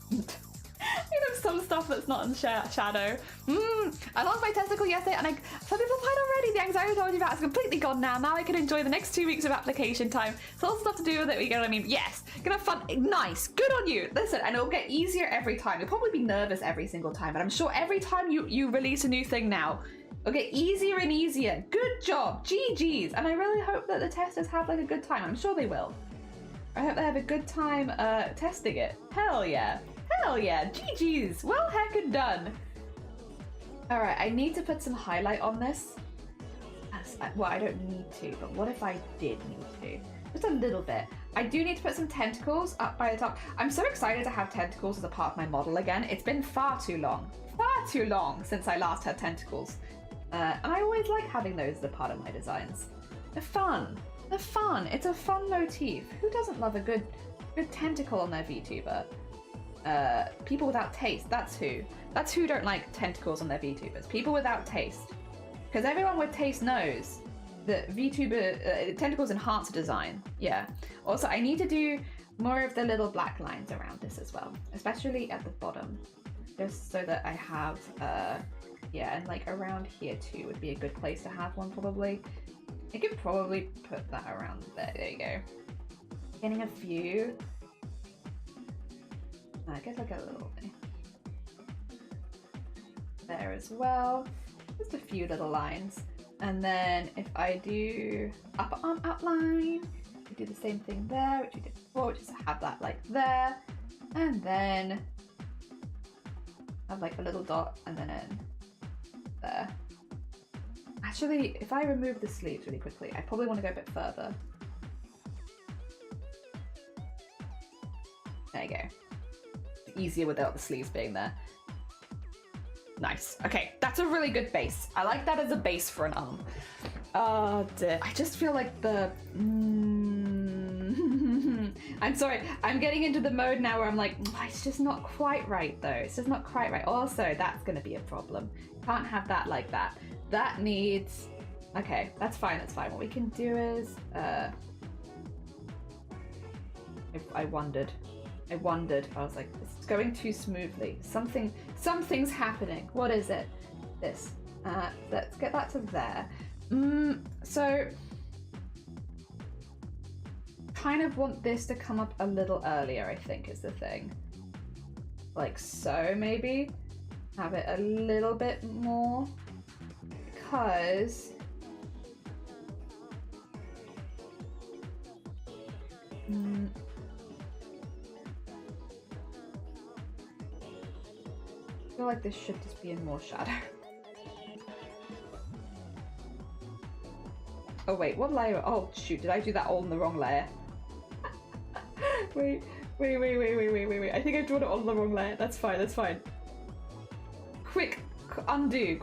some stuff that's not in shadow. I lost my testicle yesterday, and some people find already the anxiety I told you about is completely gone now. Now I can enjoy the next 2 weeks of application time. It's all stuff to do with it. You know what I mean? Yes, gonna have fun. Nice, good on you. Listen, and it'll get easier every time. You'll probably be nervous every single time, but I'm sure every time you release a new thing now, it'll get easier and easier. Good job, GGs. And I really hope that the testers have like a good time. I'm sure they will. I hope they have a good time testing it. Hell yeah. Hell yeah, GG's, well heckin' done. All right, I need to put some highlight on this. Well, I don't need to, but what if I did need to? Just a little bit. I do need to put some tentacles up by the top. I'm so excited to have tentacles as a part of my model again. It's been far too long since I last had tentacles. And I always like having those as a part of my designs. They're fun, it's a fun motif. Who doesn't love a good tentacle on their VTuber? People without taste, that's who don't like tentacles on their VTubers. People without taste. Because everyone with taste knows that VTuber tentacles enhance design. Yeah. Also, I need to do more of the little black lines around this as well, especially at the bottom, just so that I have yeah, and like around here too would be a good place to have one probably. I could probably put that around there. There you go. Getting a few. I guess like a little bit there as well. Just a few little lines. And then if I do upper arm outline, we do the same thing there, which we did before, which is have that like there. And then have like a little dot and then there. Actually, if I remove the sleeves really quickly, I probably want to go a bit further. There you go. Easier without the sleeves being there. Nice. Okay, that's a really good base. I like that as a base for an arm. Oh dear. I just feel like the... I'm sorry. I'm getting into the mode now where I'm like, it's just not quite right though. It's just not quite right. Also, that's going to be a problem. Can't have that like that. That needs... Okay, that's fine. That's fine. What we can do is... I wondered. I was like, this is going too smoothly. Something's happening. What is it? This. Let's get that to there. So, kind of want this to come up a little earlier, I think, is the thing. Like so, maybe. Have it a little bit more. Because... I feel like this should just be in more shadow. Oh wait, what layer? Oh shoot, did I do that all in the wrong layer? wait. I think I've drawn it all in the wrong layer. That's fine. Quick undo.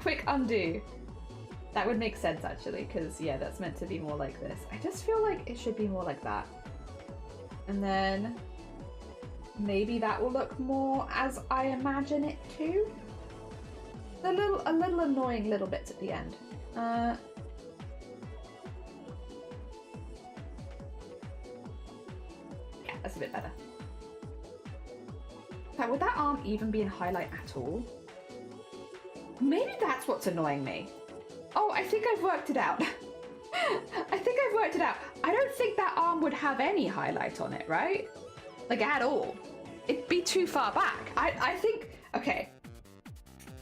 That would make sense actually, because yeah, that's meant to be more like this. I just feel like it should be more like that. And then maybe that will look more as I imagine it to. A little annoying little bits at the end. Yeah, that's a bit better. Now, would that arm even be in highlight at all? Maybe that's what's annoying me. Oh, I think I've worked it out. I don't think that arm would have any highlight on it, right? Like, at all. It'd be too far back. I think... Okay.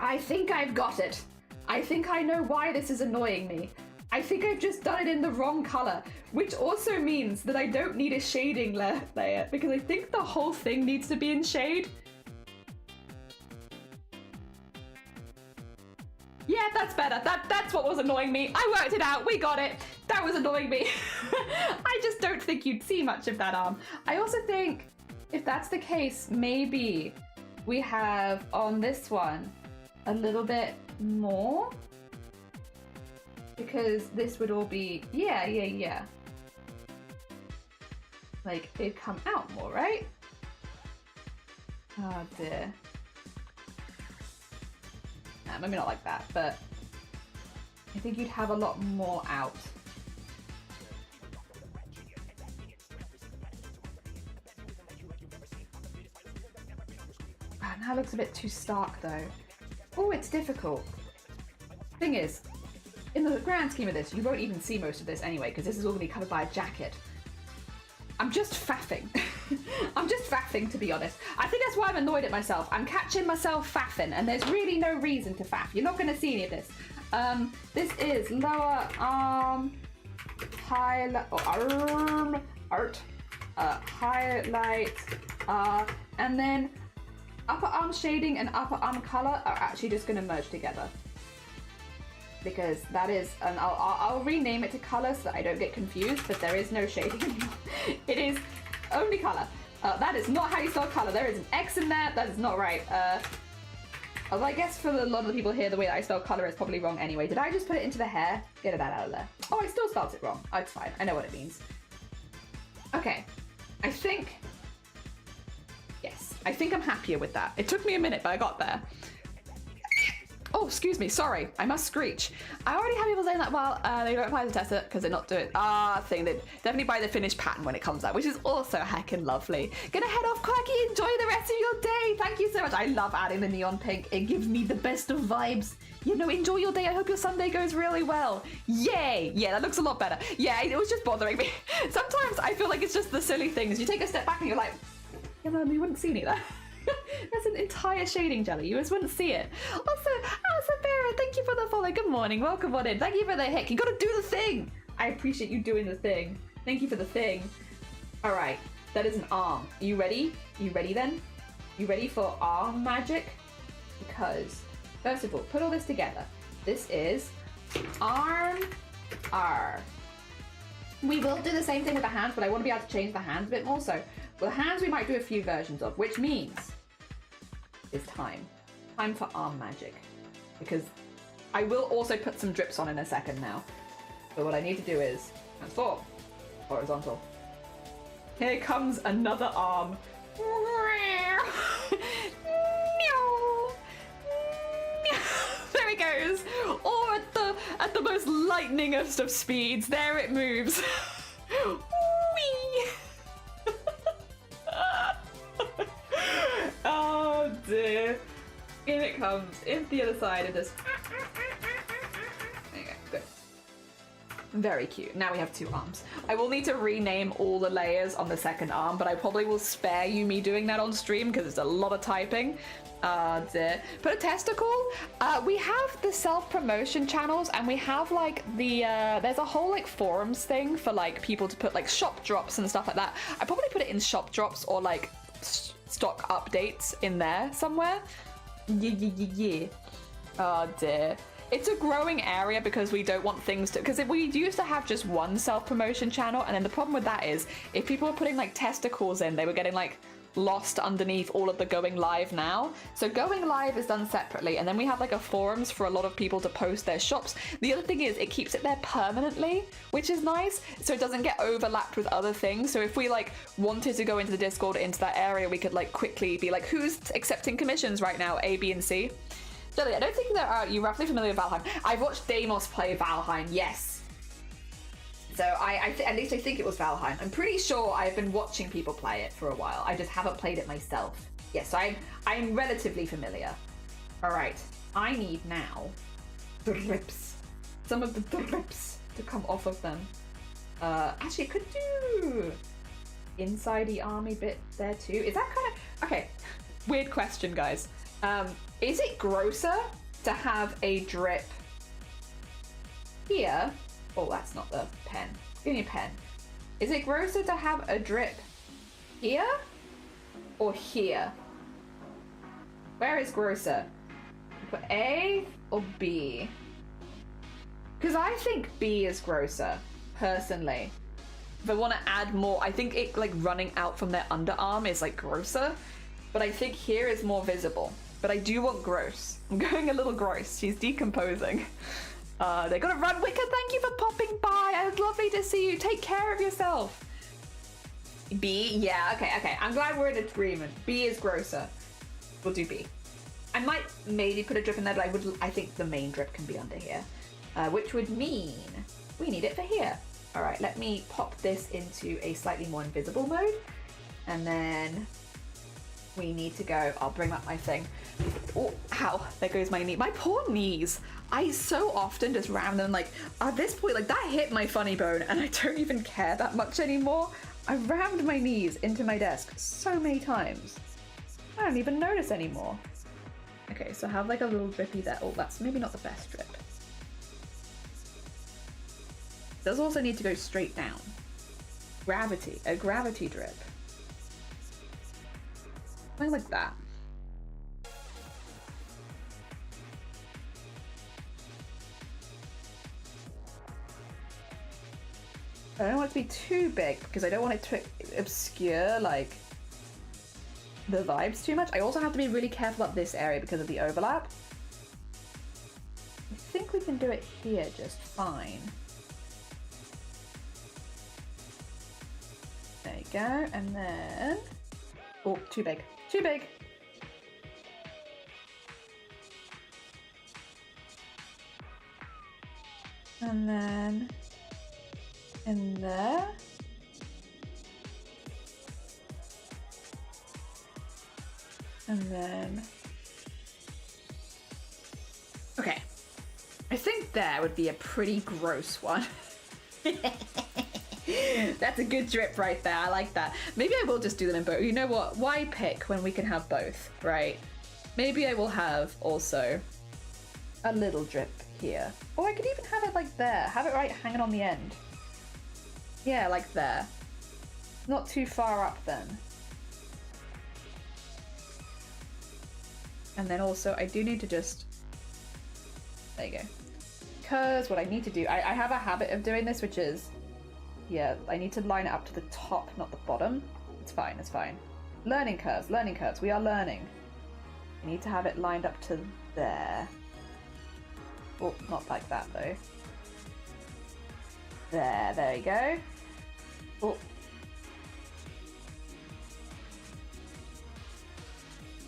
I think I've got it. I think I know why this is annoying me. I think I've just done it in the wrong color, which also means that I don't need a shading layer, because I think the whole thing needs to be in shade. Yeah, that's better. That's what was annoying me. I worked it out. We got it. That was annoying me. I just don't think you'd see much of that arm. I also think if that's the case, maybe we have on this one a little bit more, because this would all be, yeah. Like, it'd come out more, right? Oh dear. Maybe not like that, but I think you'd have a lot more out. Now it looks a bit too stark though. Oh, it's difficult. Thing is, in the grand scheme of this, you won't even see most of this anyway, because this is all going to be covered by a jacket. I'm just faffing. I'm just faffing, to be honest. I think that's why I'm annoyed at myself. I'm catching myself faffing, and there's really no reason to faff. You're not going to see any of this. This is lower arm, highlight, highlight, and then upper arm shading and upper arm color are actually just going to merge together. Because that is, and I'll rename it to color so that I don't get confused, but there is no shading anymore. It is only color. That is not how you spell color. There is an X in there. That is not right. Although I guess for a lot of the people here, the way that I spell color is probably wrong anyway. Did I just put it into the hair? Get that out of there. Oh, I still spelled it wrong. Oh, it's fine. I know what it means. Okay. I think... Yes. I think I'm happier with that. It took me a minute, but I got there. Oh, excuse me, sorry, I must screech. I already have people saying that, well, they don't apply the tester because they're not doing thing. They definitely buy the finished pattern when it comes out, which is also heckin' lovely. Gonna head off, Quirky, enjoy the rest of your day. Thank you so much. I love adding the neon pink. It gives me the best of vibes. You know, enjoy your day. I hope your Sunday goes really well. Yay! Yeah, that looks a lot better. Yeah, it was just bothering me. Sometimes I feel like it's just the silly things. You take a step back and you're like, yeah, no, you wouldn't see any of that. That's an entire shading jelly. You just wouldn't see it. Also, Sabira, thank you for the follow. Good morning. Welcome on in. Thank you for the hick. You gotta do the thing. I appreciate you doing the thing. Thank you for the thing. All right, that is an arm. Are you ready? You ready then? You ready for arm magic? Because, first of all, put all this together. This is arm R. We will do the same thing with the hands, but I want to be able to change the hands a bit more. So, for the hands, we might do a few versions of, which means it's time for arm magic, because I will also put some drips on in a second now. So what I need to do is transform, horizontal. Here comes another arm. There it goes. Or at the most lightningest of speeds, there it moves. Oh dear. In it comes, in the other side of this. There you go, good. Very cute. Now we have two arms. I will need to rename all the layers on the second arm, but I probably will spare you me doing that on stream because it's a lot of typing. Dear. Put a testicle. We have the self-promotion channels, and we have like the there's a whole like forums thing for like people to put like shop drops and stuff like that. I probably put it in shop drops or like stock updates in there somewhere. Yeah. Oh dear. It's a growing area because we don't want things to, because we used to have just one self-promotion channel, and then the problem with that is if people were putting like testicles in, they were getting like lost underneath all of the going live now. So going live is done separately, and then we have like a forums for a lot of people to post their shops. The other thing is it keeps it there permanently, which is nice, so it doesn't get overlapped with other things. So if we like wanted to go into the Discord, into that area, we could like quickly be like, who's accepting commissions right now, A, B, and C. Jelly, I don't think there are you roughly familiar with Valheim. I've watched Deimos play Valheim, yes. So at least I think it was Valheim. I'm pretty sure I've been watching people play it for a while. I just haven't played it myself. Yes, so I'm relatively familiar. All right, I need now drips. Some of the drips to come off of them. Actually, I could do inside the army bit there too. Is that kind of okay? Weird question, guys. Is it grosser to have a drip here? Oh, that's not the pen. Give me a pen. Is it grosser to have a drip here or here? Where is grosser? For A or B? Because I think B is grosser, personally. If I want to add more, I think it like running out from their underarm is like grosser, but I think here is more visible. But I do want gross. I'm going a little gross. She's decomposing. They're gonna run. Wicker, thank you for popping by. It's lovely to see you. Take care of yourself. B? Yeah, okay. I'm glad we're in agreement. B is grosser. We'll do B. I might maybe put a drip in there, but I think the main drip can be under here. Which would mean we need it for here. All right, let me pop this into a slightly more invisible mode. And then we need to go. I'll bring up my thing. Oh, ow, there goes my knee. My poor knees. I so often just ram them, like, at this point, like, that hit my funny bone, and I don't even care that much anymore. I rammed my knees into my desk so many times. I don't even notice anymore. Okay, so I have, like, a little drippy there. Oh, that's maybe not the best drip. Does also need to go straight down. Gravity, a gravity drip. Something like that. I don't want it to be too big because I don't want it to obscure like the vibes too much. I also have to be really careful about this area because of the overlap. I think we can do it here just fine. There you go, and then... Oh, too big. Too big! And then... in there. And then... Okay. I think there would be a pretty gross one. That's a good drip right there. I like that. Maybe I will just do them in both. You know what? Why pick when we can have both, right? Maybe I will have also a little drip here. Or I could even have it like there. Have it right hanging on the end. Yeah, like there. Not too far up then. And then also I do need to just... There you go. Because what I need to do... I have a habit of doing this, which is... Yeah, I need to line it up to the top, not the bottom. It's fine, it's fine. Learning curves, we are learning. I need to have it lined up to there. Oh, not like that though. There you go. Oh.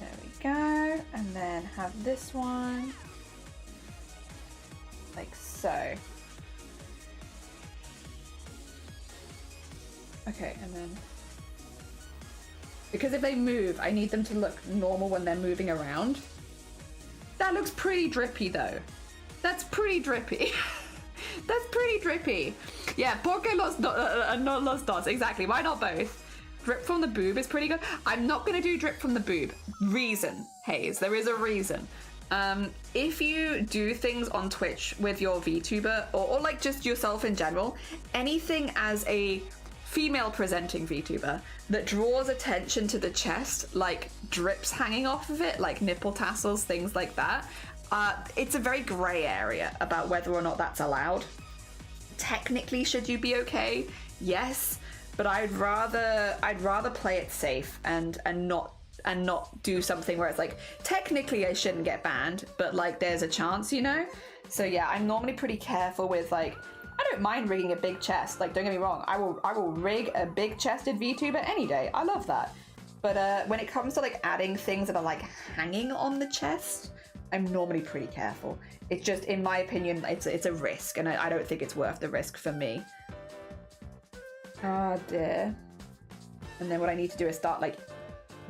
There we go. And then have this one. Like so. Okay, and then... Because if they move, I need them to look normal when they're moving around. That looks pretty drippy though. That's pretty drippy. That's pretty drippy. Yeah, porque los not los dos. Exactly. Why not both? Drip from the boob is pretty good. I'm not going to do drip from the boob. Reason, Hayes. There is a reason. If you do things on Twitch with your VTuber or like just yourself in general, anything as a female presenting VTuber that draws attention to the chest, like drips hanging off of it, like nipple tassels, things like that, it's a very grey area about whether or not that's allowed. Technically, should you be okay? Yes, but I'd rather play it safe and not do something where it's like, technically I shouldn't get banned, but like there's a chance, you know? So yeah, I'm normally pretty careful with like, I don't mind rigging a big chest, like don't get me wrong, I will rig a big chested VTuber any day, I love that. But when it comes to like adding things that are like hanging on the chest, I'm normally pretty careful. It's just, in my opinion, it's a risk, and I don't think it's worth the risk for me. Ah dear. And then what I need to do is start like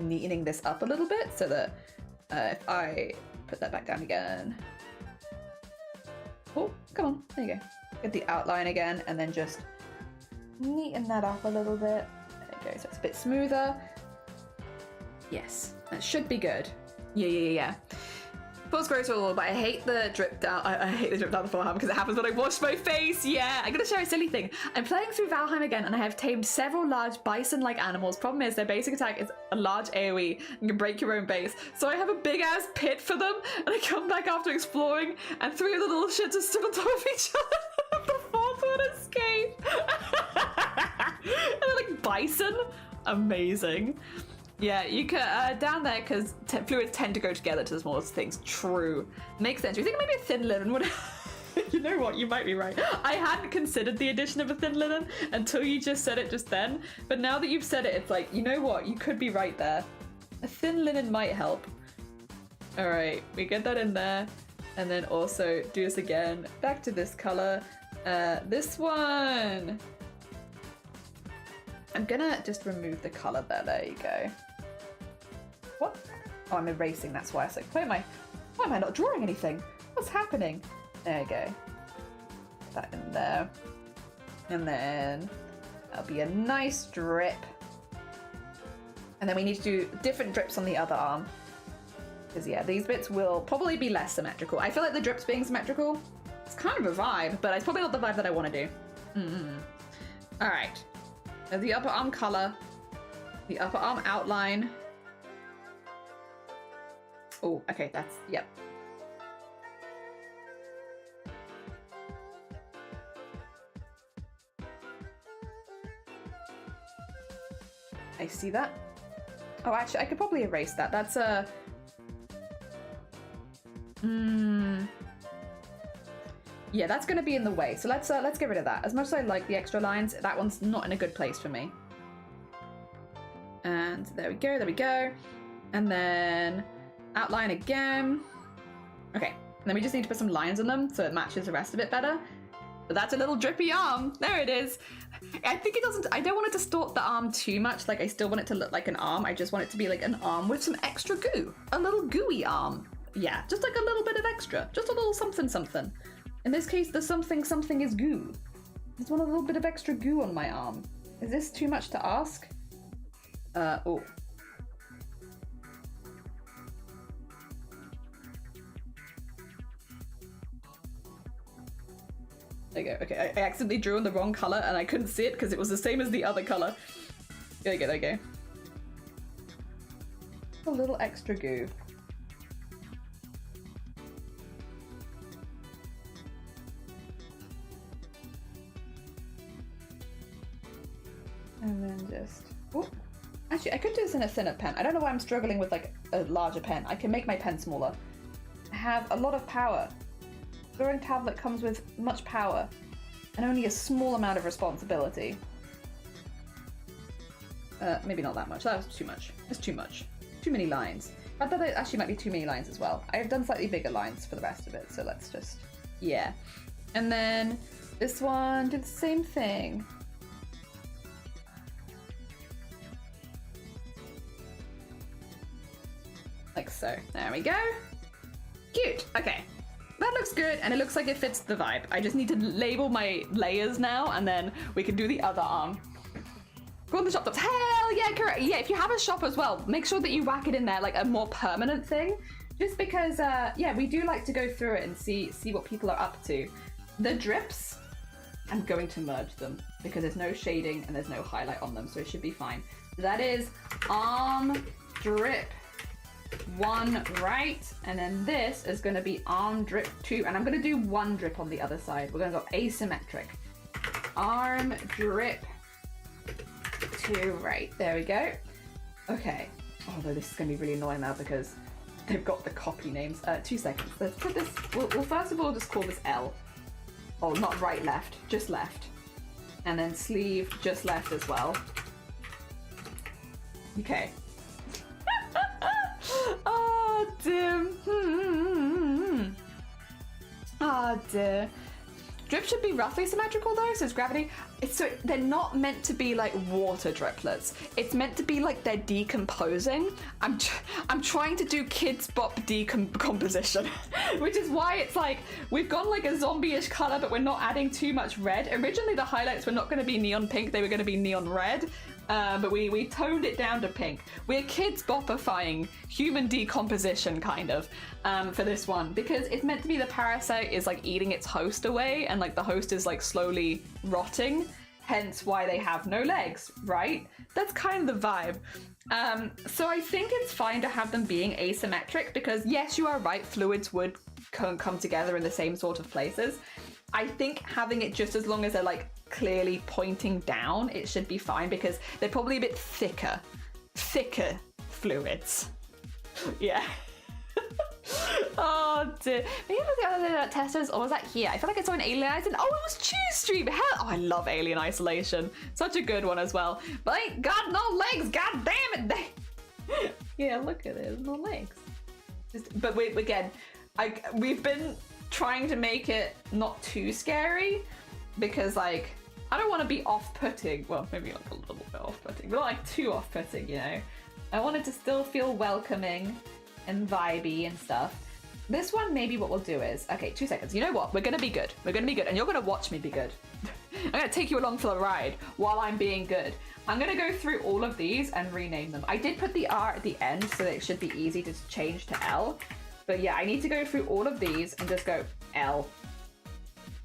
neatening this up a little bit so that if I put that back down again. Oh, come on, there you go. Get the outline again and then just neaten that up a little bit. There you go, so it's a bit smoother. Yes, that should be good. Yeah. Feels gross a little, but I hate the drip down. I hate the drip down the forearm because it happens when I wash my face. Yeah, I'm gonna share a silly thing. I'm playing through Valheim again, and I have tamed several large bison-like animals. Problem is, their basic attack is a large AoE and can break your own base. So I have a big-ass pit for them, and I come back after exploring, and 3 of the little shits are stuck on top of each other. The 4th one escape. And they're like bison. Amazing. Yeah, you can, down there, because fluids tend to go together to the smallest things. True. Makes sense. You think maybe a thin linen would... You know what, you might be right. I hadn't considered the addition of a thin linen until you just said it just then. But now that you've said it, it's like, you know what, you could be right there. A thin linen might help. All right, we get that in there. And then also do this again. Back to this color. This one. I'm gonna just remove the color there. There you go. What? Oh, I'm erasing, that's why. I was like, why am I not drawing anything? What's happening? There we go. Put that in there. And then that'll be a nice drip. And then we need to do different drips on the other arm. Because yeah, these bits will probably be less symmetrical. I feel like the drips being symmetrical, it's kind of a vibe, but it's probably not the vibe that I want to do. All right. So the upper arm color, the upper arm outline. Oh, okay, that's, yep. I see that. Oh, actually, I could probably erase that. That's a... Yeah, that's going to be in the way. So let's get rid of that. As much as I like the extra lines, that one's not in a good place for me. And there we go, there we go. And then outline again. Okay, and then we just need to put some lines on them so it matches the rest of it better. But that's a little drippy arm. There it is. I think it doesn't, I don't want it to distort the arm too much. Like, I still want it to look like an arm. I just want it to be like an arm with some extra goo. A little gooey arm. Yeah, just like a little bit of extra. Just a little something something. In this case, the something something is goo. I just want a little bit of extra goo on my arm. Is this too much to ask? Oh. There you go. Okay, I accidentally drew in the wrong color and I couldn't see it because it was the same as the other color. There you go, there you go. A little extra goo. And then just... Oh. Actually, I could do this in a thinner pen. I don't know why I'm struggling with like a larger pen. I can make my pen smaller. I have a lot of power. Drawing tablet comes with much power and only a small amount of responsibility. Maybe not that much. That was too much. That's too much. Too many lines. I thought it actually might be too many lines as well. I've done slightly bigger lines for the rest of it, so let's just... Yeah. And then this one did the same thing. Like so. There we go. Cute. Okay. That looks good, and it looks like it fits the vibe. I just need to label my layers now, and then we can do the other arm. Go on the shop tops. Hell yeah, correct. Yeah, if you have a shop as well, make sure that you whack it in there like a more permanent thing. Just because, yeah, we do like to go through it and see what people are up to. The drips, I'm going to merge them because there's no shading and there's no highlight on them, so it should be fine. That is arm drip 1 right, and then this is going to be arm drip 2, and I'm going to do 1 drip on the other side. We're going to go asymmetric. Arm drip 2 right. There we go. Okay. Although this is going to be really annoying now because they've got the copy names. 2 seconds. Let's put this. We'll first of all just call this L. Oh, not right, left, just left. And then sleeve, just left as well. Okay. Oh, dear. Oh, dear. Drip should be roughly symmetrical though, so it's gravity. So they're not meant to be like water driplets. It's meant to be like they're decomposing. I'm trying to do Kids Bop decomposition, which is why it's like we've gone like a zombie-ish color, but we're not adding too much red. Originally the highlights were not going to be neon pink; they were going to be neon red. But we toned it down to pink. We're Kids Bopifying human decomposition kind of for this one, because it's meant to be the parasite is like eating its host away, and like the host is like slowly rotting, hence why they have no legs, right? That's kind of the vibe. So I think it's fine to have them being asymmetric because yes, you are right, fluids would come together in the same sort of places. I think having it just as long as they're like clearly pointing down, it should be fine because they're probably a bit thicker fluids. Yeah. Oh dear. Maybe it was the other day that testers, or was that here? I feel like I saw an Alien Isolation. Oh, it was Choose Stream. Hell, oh, I love Alien Isolation. Such a good one as well. But I ain't got no legs. God damn it. Yeah, look at it. No legs. But again, we've been trying to make it not too scary because like I don't want to be off-putting. Well, maybe like a little bit off-putting, but not like too off-putting, you know. I want it to still feel welcoming and vibey and stuff. This one, maybe what we'll do is, okay, 2 seconds. You know what? We're gonna be good. We're gonna be good, and you're gonna watch me be good. I'm gonna take you along for the ride while I'm being good. I'm gonna go through all of these and rename them. I did put the R at the end so that it should be easy to change to L. But yeah, I need to go through all of these and just go L.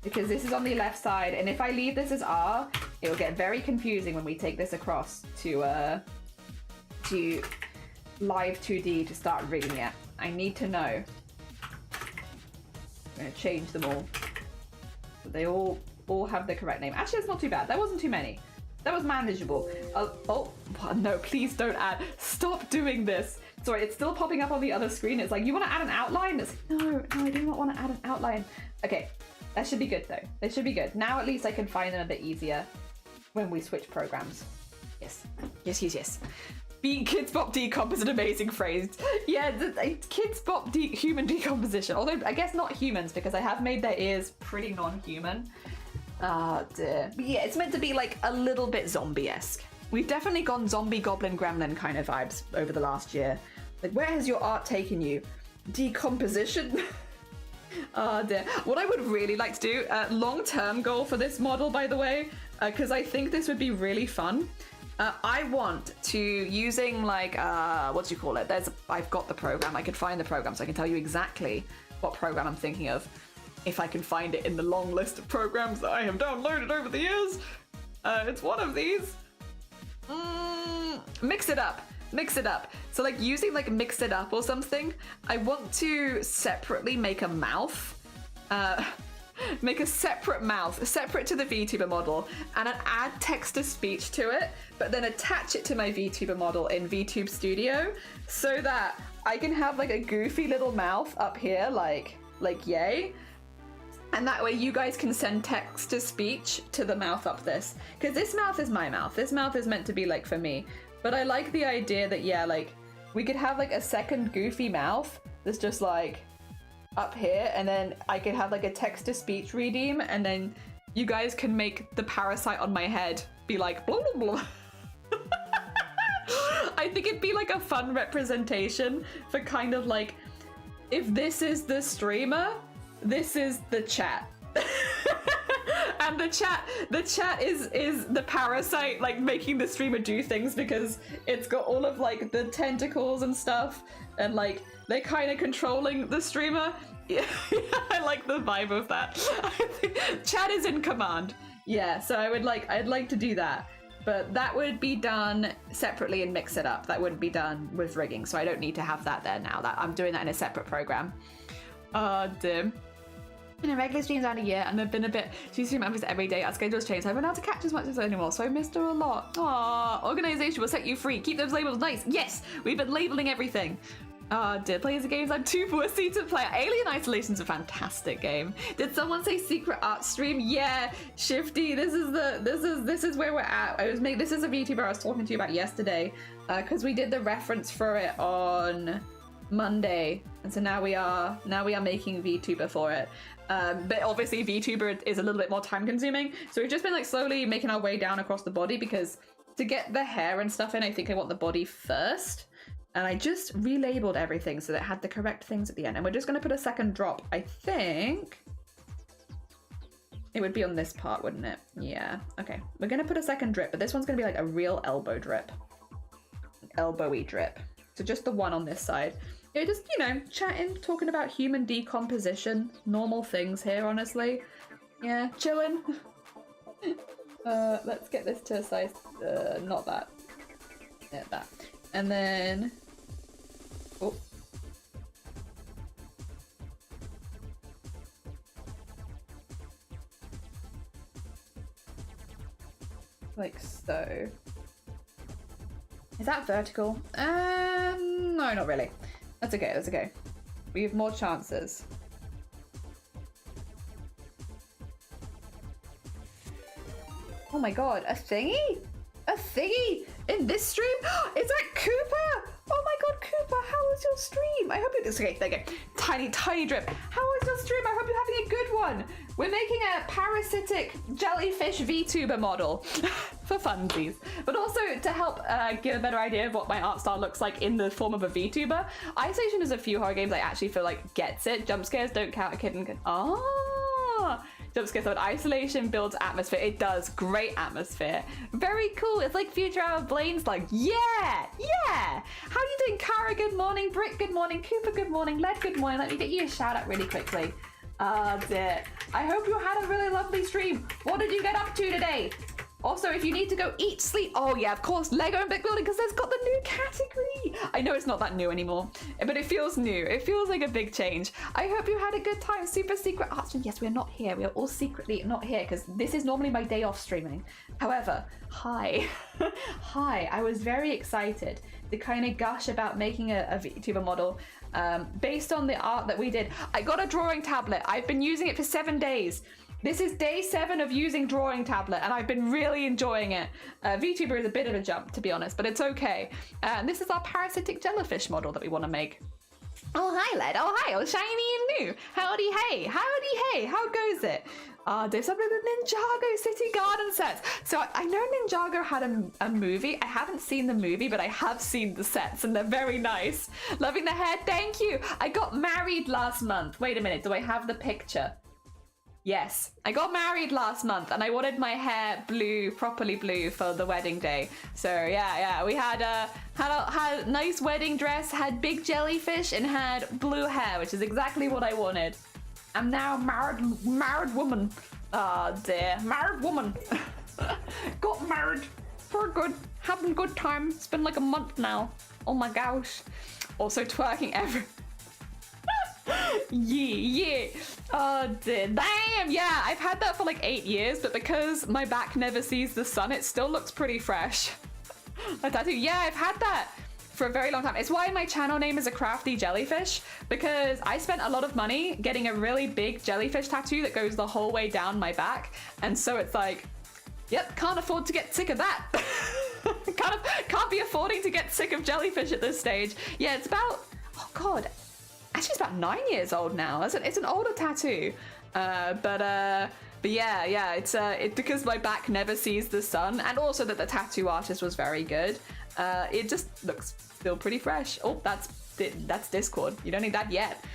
Because this is on the left side, and if I leave this as R, it will get very confusing when we take this across to live 2D to start rigging it. I need to know. I'm gonna change them all. So they all have the correct name. Actually, that's not too bad. That wasn't too many. That was manageable. Oh, no, please don't add. Stop doing this. Sorry, it's still popping up on the other screen. It's like, you want to add an outline? It's like, no, I do not want to add an outline. Okay, that should be good though. They should be good. Now at least I can find them a bit easier when we switch programs. Yes. Kids Bop Decomp is an amazing phrase. Yeah, Kids Bop human decomposition. Although I guess not humans, because I have made their ears pretty non-human. Oh dear. But yeah, it's meant to be like a little bit zombie-esque. We've definitely gone zombie, goblin, gremlin kind of vibes over the last year. Like, where has your art taken you? Decomposition? Oh dear. What I would really like to do, long-term goal for this model, by the way, because I think this would be really fun. I want to, using like, what do you call it? I've got the program. I could find the program, so I can tell you exactly what program I'm thinking of. If I can find it in the long list of programs that I have downloaded over the years. It's one of these. Mix it up. So like using like Mix It Up or something, I want to separately make a mouth. Make a separate mouth, separate to the VTuber model, and add text-to-speech to it, but then attach it to my VTuber model in VTube Studio so that I can have like a goofy little mouth up here, like yay. And that way you guys can send text-to-speech to the mouth up this. Because this mouth is my mouth. This mouth is meant to be like for me. But I like the idea that, yeah, like we could have like a second goofy mouth that's just like up here, and then I could have like a text-to-speech redeem, and then you guys can make the parasite on my head be like blah blah blah. I think it'd be like a fun representation for kind of like, if this is the streamer, this is the chat. And the chat is the parasite, like making the streamer do things because it's got all of like the tentacles and stuff, and like they're kind of controlling the streamer. Yeah, I like the vibe of that. I think chat is in command. Yeah, so I'd like to do that, but that would be done separately and Mix It Up. That wouldn't be done with rigging, so I don't need to have that there now. That I'm doing that in a separate program. Dim. Been in regular streams around a year, and I've been a bit stream members every day. Our schedule's changed, so I haven't been able to catch as much as anymore, so I missed her a lot. Aww, organization will set you free. Keep those labels nice. Yes, we've been labeling everything. Did play as a games I'm too pussy to play. Alien Isolation's a fantastic game. Did someone say secret art stream? Yeah, Shifty. This is where we're at. This is a VTuber I was talking to you about yesterday, because we did the reference for it on Monday, and so now we are making VTuber for it. But obviously VTuber is a little bit more time consuming, so we've just been like slowly making our way down across the body, because to get the hair and stuff in, I think I want the body first. And I just relabeled everything so that it had the correct things at the end. And we're just going to put a second drop. I think it would be on this part, wouldn't it? Yeah. Okay. We're going to put a second drip, but this one's going to be like a real elbow drip. Elbowy drip. So just the one on this side. Yeah, just, you know, chatting, talking about human decomposition. Normal things here, honestly. Yeah, chilling. Let's get this to a size, not that. Yeah, that. And then, oh. Like so. Is that vertical? No, not really. That's okay, that's okay. We have more chances. Oh my god, a thingy? A thingy in this stream? Is that Cooper? Oh my god, Cooper, how was your stream? I hope it's okay. There you go. Tiny drip. How was your stream? I hope you're having a good one. We're making a parasitic jellyfish VTuber model for funsies. But also to help give a better idea of what my art style looks like in the form of a VTuber, Isolation is a few horror games I actually feel like gets it. Jump scares don't count. A kid and jump scares, but Isolation builds atmosphere. It does. Great atmosphere. Very cool. It's like Future Hour. Blaine's like, yeah. How are you doing, Kara? Good morning. Brick, good morning. Cooper, good morning. Led, good morning. Let me get you a shout out really quickly. Dear. I hope you had a really lovely stream. What did you get up to today? Also, if you need to go eat, sleep. Oh yeah, of course, Lego and Brick Building, because there's got the new category. I know it's not that new anymore, but it feels new. It feels like a big change. I hope you had a good time. Super secret art stream. Yes, we're not here. We are all secretly not here because this is normally my day off streaming. However, hi. Hi, I was very excited to kind of gush about making a VTuber model based on the art that we did. I got a drawing tablet. I've been using it for 7 days. This is day 7 of using drawing tablet, and I've been really enjoying it. VTuber is a bit of a jump, to be honest, but it's okay. And this is our parasitic jellyfish model that we want to make. Oh, hi, Led. Oh, hi. Oh, shiny and new. Howdy, hey. Howdy, hey. How goes it? There's something with Ninjago City Garden sets. So I know Ninjago had a movie. I haven't seen the movie, but I have seen the sets, and they're very nice. Loving the hair. Thank you. I got married last month. Wait a minute. Do I have the picture? Yes, I got married last month and I wanted my hair blue, properly blue for the wedding day. So yeah, we had a nice wedding dress, had big jellyfish and had blue hair, which is exactly what I wanted. I'm now married woman. Oh dear, married woman. Got married for good, having a good time. It's been like a month now. Oh my gosh. Also twerking every. Yeah. Oh dear. Damn, yeah, I've had that for like 8 years, but because my back never sees the sun, it still looks pretty fresh. A tattoo, yeah, I've had that for a very long time. It's why my channel name is a crafty jellyfish, because I spent a lot of money getting a really big jellyfish tattoo that goes the whole way down my back, and so it's like, yep, can't afford to get sick of that. Can't be affording to get sick of jellyfish at this stage. Yeah, it's about, oh god, actually it's about 9 years old now. It's an older tattoo, but yeah, it's because my back never sees the sun, and also that the tattoo artist was very good. It just looks still pretty fresh. Oh, that's Discord. You don't need that yet.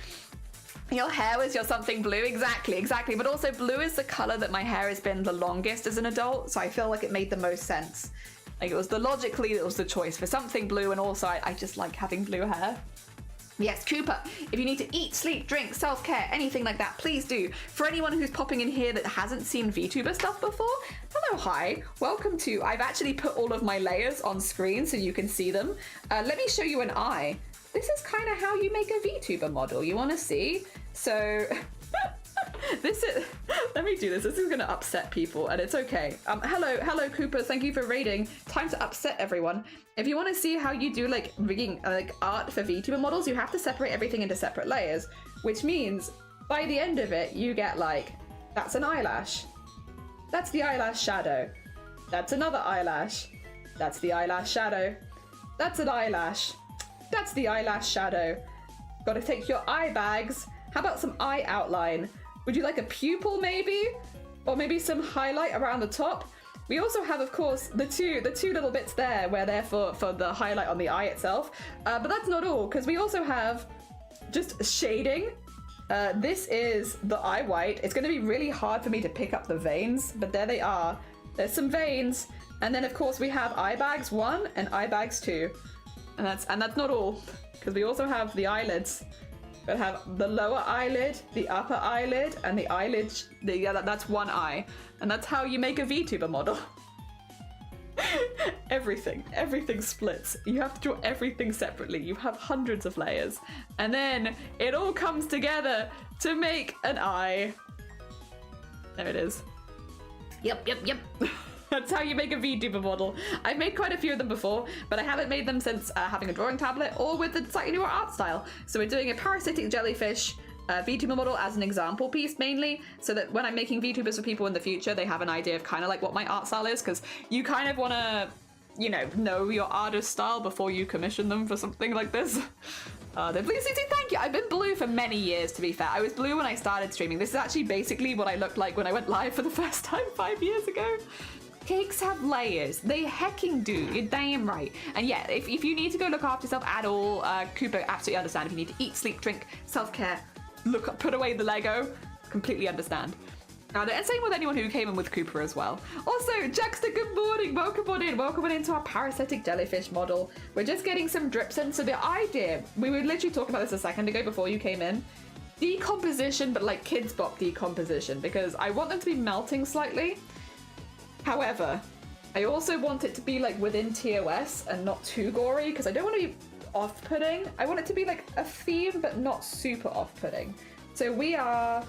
Your hair was your something blue. Exactly. But also blue is the color that my hair has been the longest as an adult, so I feel like it made the most sense. Like logically it was the choice for something blue, and also I just like having blue hair. Yes, Cooper, if you need to eat, sleep, drink, self-care, anything like that, please do. For anyone who's popping in here that hasn't seen VTuber stuff before, hello, hi, welcome to, I've actually put all of my layers on screen so you can see them. Let me show you an eye. This is kind of how you make a VTuber model. You want to see? So, let me do this. This is going to upset people, and it's okay. Hello, Cooper. Thank you for raiding. Time to upset everyone. If you want to see how you do like rigging, like art for VTuber models, you have to separate everything into separate layers, which means by the end of it, you get like, that's an eyelash. That's the eyelash shadow. That's another eyelash. That's the eyelash shadow. That's an eyelash. That's the eyelash shadow. Got to take your eye bags. How about some eye outline? Would you like a pupil maybe? Or maybe some highlight around the top? We also have, of course, the two little bits there where they're for the highlight on the eye itself. But that's not all, because we also have just shading. This is the eye white. It's going to be really hard for me to pick up the veins, but there they are. There's some veins. And then, of course, we have eye bags 1 and eye bags 2. And that's not all, because we also have the eyelids. We have the lower eyelid, the upper eyelid, and the eyelid. That's one eye, and that's how you make a VTuber model. Everything splits. You have to draw everything separately. You have hundreds of layers, and then it all comes together to make an eye. There it is. Yep. That's how you make a VTuber model. I've made quite a few of them before, but I haven't made them since having a drawing tablet or with the slightly newer art style. So we're doing a parasitic jellyfish VTuber model as an example piece mainly, so that when I'm making VTubers for people in the future, they have an idea of kind of like what my art style is, because you kind of want to, know your artist style before you commission them for something like this. The blue CC, thank you. I've been blue for many years, to be fair. I was blue when I started streaming. This is actually basically what I looked like when I went live for the first time 5 years ago. Cakes have layers. They hecking do. You're damn right. And yeah, if you need to go look after yourself at all, Cooper, absolutely understand. If you need to eat, sleep, drink, self-care, put away the Lego, completely understand. And same with anyone who came in with Cooper as well. Also, Jackster, good morning. Welcome on in. Welcome on into our parasitic jellyfish model. We're just getting some drips in. So the idea, we were literally talking about this a second ago before you came in. Decomposition, but like Kids Bop decomposition, because I want them to be melting slightly. However, I also want it to be like within TOS and not too gory, because I don't want to be off-putting. I want it to be like a theme, but not super off-putting. So we are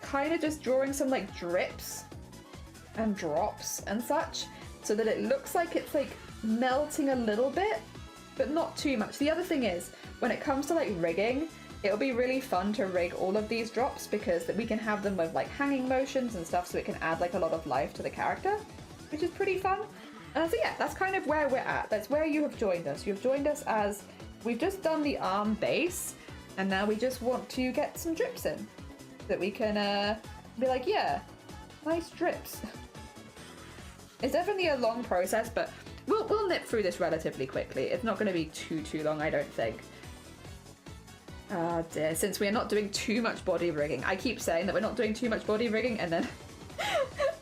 kind of just drawing some like drips and drops and such, so that it looks like it's like melting a little bit, but not too much. The other thing is, when it comes to like rigging, it'll be really fun to rig all of these drops, because we can have them with like hanging motions and stuff, so it can add like a lot of life to the character, which is pretty fun. So yeah, that's kind of where we're at. That's where you have joined us. You've joined us as we've just done the arm base, and now we just want to get some drips in, that we can be like, yeah, nice drips. It's definitely a long process, but we'll nip through this relatively quickly. It's not going to be too long, I don't think. Oh dear, since we are not doing too much body rigging. I keep saying that we're not doing too much body rigging, and then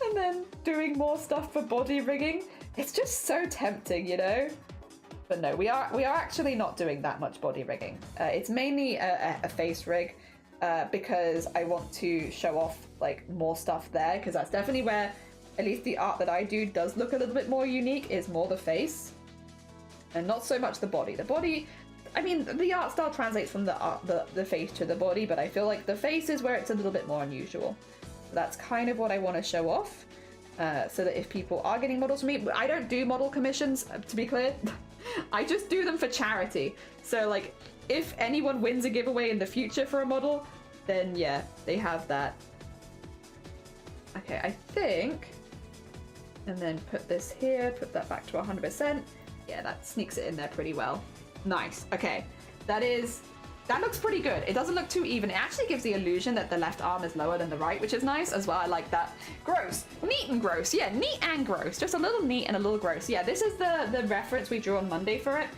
and then doing more stuff for body rigging. It's just so tempting, you know? But no, we are actually not doing that much body rigging. It's mainly a face rig, because I want to show off like more stuff there, because that's definitely where at least the art that I do does look a little bit more unique, is more the face and not so much the body. The body, I mean, the art style translates from the face to the body, but I feel like the face is where it's a little bit more unusual. So that's kind of what I want to show off, so that if people are getting models from me, I don't do model commissions, to be clear. I just do them for charity. So like, if anyone wins a giveaway in the future for a model, then yeah, they have that. Okay, I think, and then put this here, put that back to 100%. Yeah, that sneaks it in there pretty well. Nice. Okay, that looks pretty good. It doesn't look too even. It actually gives the illusion that the left arm is lower than the right, which is nice as well. I like that. Gross. Neat and gross. Yeah, neat and gross. Just a little neat and a little gross. Yeah, this is the reference we drew on Monday for it.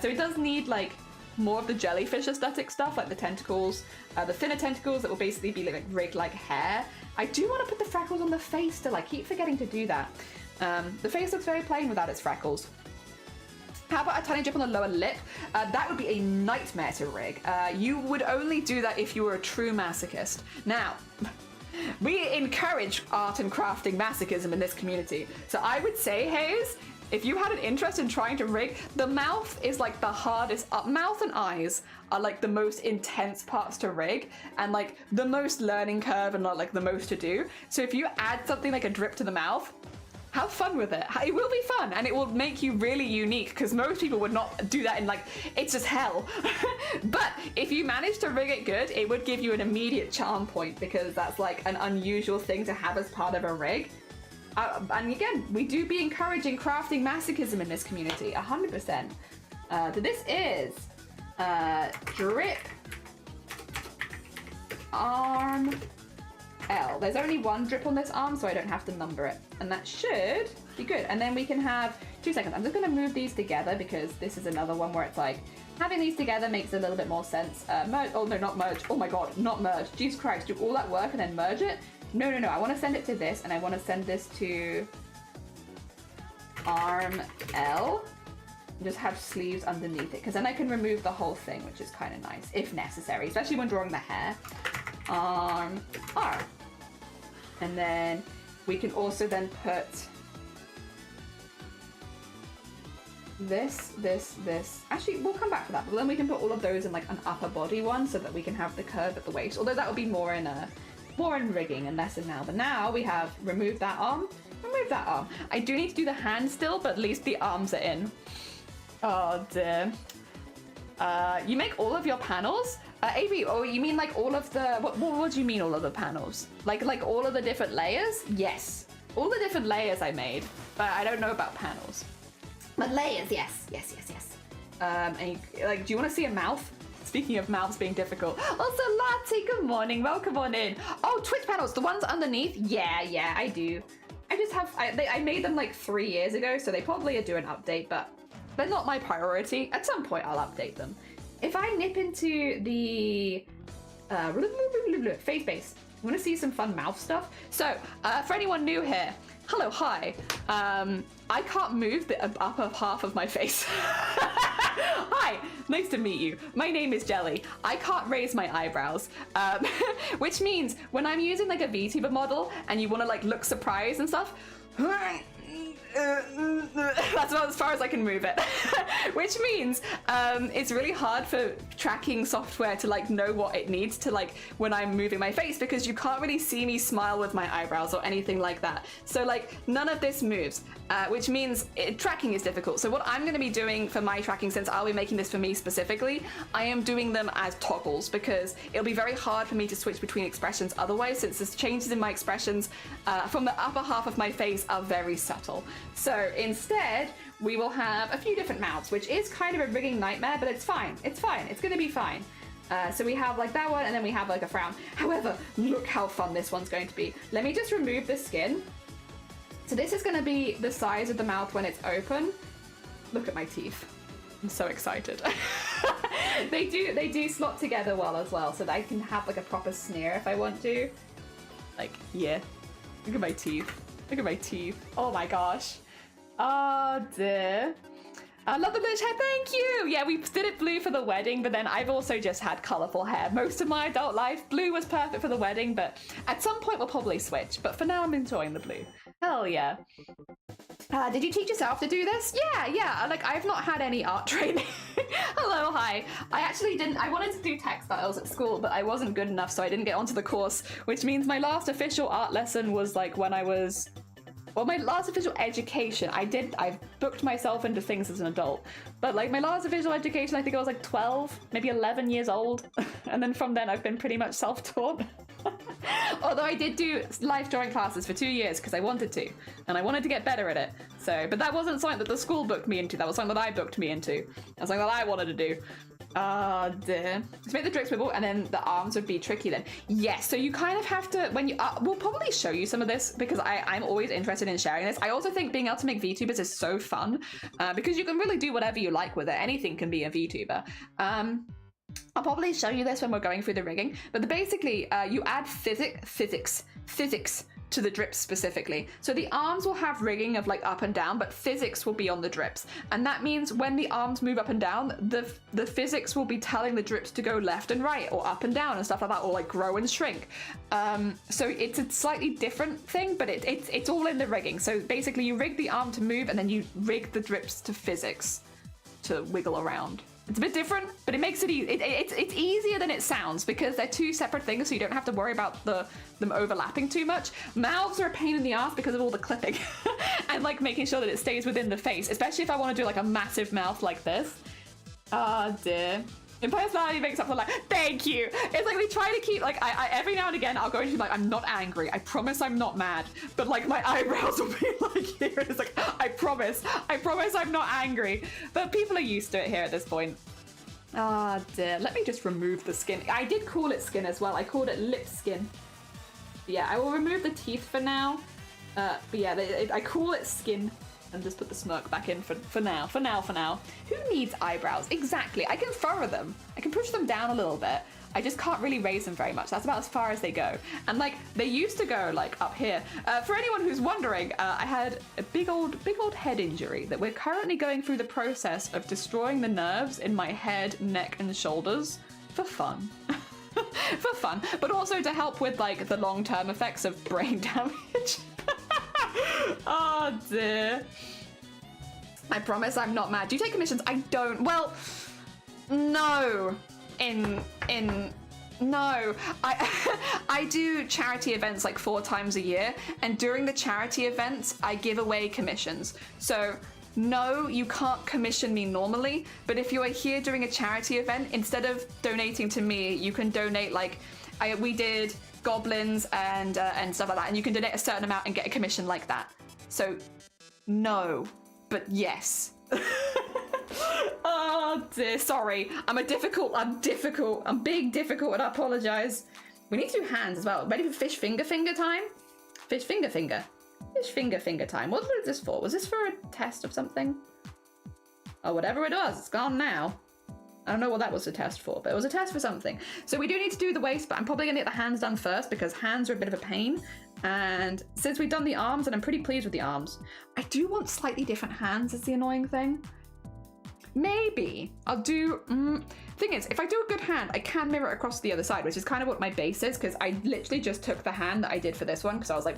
So it does need like more of the jellyfish aesthetic stuff, like the tentacles, the thinner tentacles that will basically be like rigged like hair. I do want to put the freckles on the face still. I keep forgetting to do that. The face looks very plain without its freckles. How about a tiny drip on the lower lip? That would be a nightmare to rig. You would only do that if you were a true masochist. Now, we encourage art and crafting masochism in this community. So I would say, Hayes, if you had an interest in trying to rig, the mouth is like the hardest. Mouth and eyes are like the most intense parts to rig, and like the most learning curve, and not like the most to do. So if you add something like a drip to the mouth, have fun with it. It will be fun, and it will make you really unique, because most people would not do that in like, it's just hell. But if you manage to rig it good, it would give you an immediate charm point, because that's like an unusual thing to have as part of a rig. And again, we do be encouraging crafting masochism in this community, 100%. So this is drip arm L. There's only one drip on this arm, so I don't have to number it. And that should be good. And then we can have, 2 seconds, I'm just gonna move these together, because this is another one where it's like, having these together makes a little bit more sense. Merge, oh no, not merge. Oh my God, not merge. Jesus Christ, do all that work and then merge it? No, I want to send it to this, and I want to send this to arm L. And just have sleeves underneath it, because then I can remove the whole thing, which is kind of nice, if necessary, especially when drawing the hair. Arm R. And then we can also then put this. Actually, we'll come back to that, but then we can put all of those in like an upper body one, so that we can have the curve at the waist, although that would be more in rigging and less in now. But now we have removed that arm, remove that arm. I do need to do the hand still, but at least the arms are in. Oh dear. You make all of your panels? AB, oh, you mean like all of the, what do you mean all of the panels? Like all of the different layers? Yes. All the different layers I made, but I don't know about panels. But layers, yes. And like, do you want to see a mouth? Speaking of mouths being difficult. Also, Lati, good morning. Welcome on in. Oh, Twitch panels, the ones underneath? Yeah, I do. I just have, I made them like 3 years ago, so they probably are due an update, but they're not my priority. At some point I'll update them. If I nip into the face base, I want to see some fun mouth stuff. So, for anyone new here, hello, hi. I can't move the upper half of my face. Hi, nice to meet you. My name is Jelly. I can't raise my eyebrows, which means when I'm using like a VTuber model and you want to like look surprised and stuff, that's about as far as I can move it. Which means it's really hard for tracking software to like know what it needs to like when I'm moving my face, because you can't really see me smile with my eyebrows or anything like that. So like none of this moves, which means tracking is difficult. So what I'm going to be doing for my tracking, since I'll be making this for me specifically, I am doing them as toggles, because it'll be very hard for me to switch between expressions otherwise, since the changes in my expressions from the upper half of my face are very subtle. So instead, we will have a few different mouths, which is kind of a rigging nightmare, but it's fine. It's fine. It's going to be fine. So we have like that one, and then we have like a frown. However, look how fun this one's going to be. Let me just remove the skin. So this is going to be the size of the mouth when it's open. Look at my teeth. I'm so excited. They do slot together well as well, so that I can have like a proper sneer if I want to. Like, yeah. Look at my teeth. Look at my teeth. Oh my gosh. Oh dear. I love the bluish hair, thank you! Yeah, we did it blue for the wedding, but then I've also just had colourful hair most of my adult life. Blue was perfect for the wedding, but at some point we'll probably switch. But for now, I'm enjoying the blue. Hell yeah. Did you teach yourself to do this? Yeah, like I've not had any art training. Hello, hi. I actually didn't, I wanted to do textiles at school, but I wasn't good enough, so I didn't get onto the course, which means my last official art lesson was like when I was, well, my last official education, I booked myself into things as an adult, but like my last official education, I think I was like 12, maybe 11 years old. And then from then I've been pretty much self-taught. Although I did do life drawing classes for 2 years because I wanted to, and I wanted to get better at it. So, but that wasn't something that the school booked me into, that was something that I booked me into. That's something that I wanted to do. Oh dear. Let's make the drip swivel, and then the arms would be tricky then. Yes, so you kind of have to, when you, we'll probably show you some of this because I'm always interested in sharing this. I also think being able to make VTubers is so fun because you can really do whatever you like with it. Anything can be a VTuber. I'll probably show you this when we're going through the rigging, but basically you add physics to the drips specifically. So the arms will have rigging of like up and down, but physics will be on the drips. And that means when the arms move up and down, the physics will be telling the drips to go left and right or up and down and stuff like that, or like grow and shrink. So it's a slightly different thing, but it's all in the rigging. So basically you rig the arm to move, and then you rig the drips to physics to wiggle around. It's a bit different, but it makes it easy. It's easier than it sounds because they're two separate things, so you don't have to worry about them overlapping too much. Mouths are a pain in the ass because of all the clipping and like making sure that it stays within the face, especially if I want to do like a massive mouth like this. Oh dear. Impersonality makes up for like, thank you. It's like they try to keep like, I every now and again I'll go into like, I'm not angry. I promise I'm not mad. But like my eyebrows will be like here. And it's like, I promise I'm not angry. But people are used to it here at this point. Ah dear. Let me just remove the skin. I did call it skin as well. I called it lip skin. Yeah, I will remove the teeth for now. But yeah, I call it skin. And just put the smirk back in for now. Who needs eyebrows? Exactly. I can furrow them. I can push them down a little bit. I just can't really raise them very much. That's about as far as they go. And like, they used to go like up here. For anyone who's wondering, I had a big old head injury that we're currently going through the process of destroying the nerves in my head, neck, and shoulders for fun. For fun, but also to help with like the long-term effects of brain damage. Oh dear. I promise I'm not mad. Do you take commissions? I don't. Well, no. No. I do charity events like 4 times a year, and during the charity events I give away commissions. So no, you can't commission me normally, but if you are here during a charity event, instead of donating to me, you can donate like we did goblins and stuff like that, and you can donate a certain amount and get a commission like that. So no, but yes. Oh dear, sorry. I'm difficult, and I apologize. We need to do hands as well. Ready for fish finger time? Fish finger. Fish finger time. What was this for? Was this for a test of something? Oh, whatever it was, it's gone now. I don't know what that was a test for, but it was a test for something. So we do need to do the waist, but I'm probably gonna get the hands done first because hands are a bit of a pain. And since we've done the arms, and I'm pretty pleased with the arms, I do want slightly different hands is the annoying thing. Maybe I'll do, thing is, if I do a good hand, I can mirror it across to the other side, which is kind of what my base is, because I literally just took the hand that I did for this one, because I was like,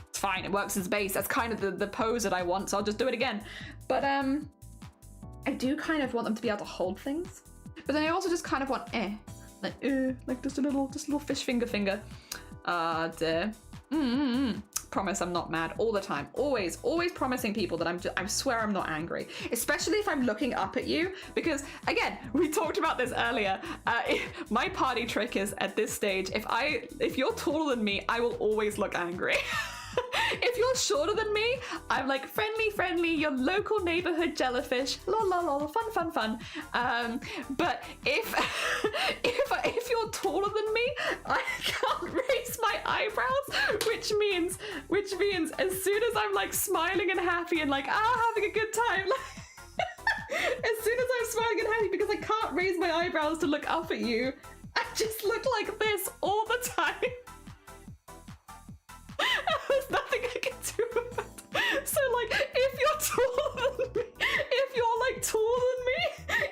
it's fine, it works as base. That's kind of the pose that I want, so I'll just do it again. But I do kind of want them to be able to hold things. But then I also just kind of want, like just a little fish finger. Promise I'm not mad all the time. Always promising people that I swear I'm not angry. Especially if I'm looking up at you, because again, we talked about this earlier. My party trick is at this stage, if you're taller than me, I will always look angry. If you're shorter than me, I'm like friendly, your local neighborhood jellyfish, lol, fun. But if you're taller than me, I can't raise my eyebrows, which means as soon as I'm like smiling and happy and like having a good time, as soon as I'm smiling and happy, because I can't raise my eyebrows to look up at you, I just look like this all the time. There's nothing I can do about it. So like, if you're like taller than me,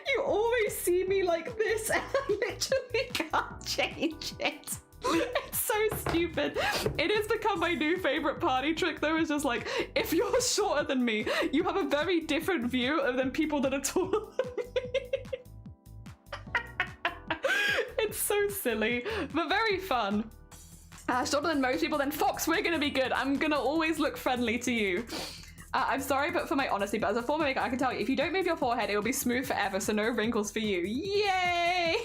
you always see me like this, and I literally can't change it. It's so stupid. It has become my new favorite party trick though, is just like, if you're shorter than me, you have a very different view than people that are taller than me. It's so silly, but very fun. Shorter than most people, then Fox, we're gonna be good. I'm gonna always look friendly to you. I'm sorry, but for my honesty, but as a former maker, I can tell you, if you don't move your forehead, it will be smooth forever, so no wrinkles for you. Yay!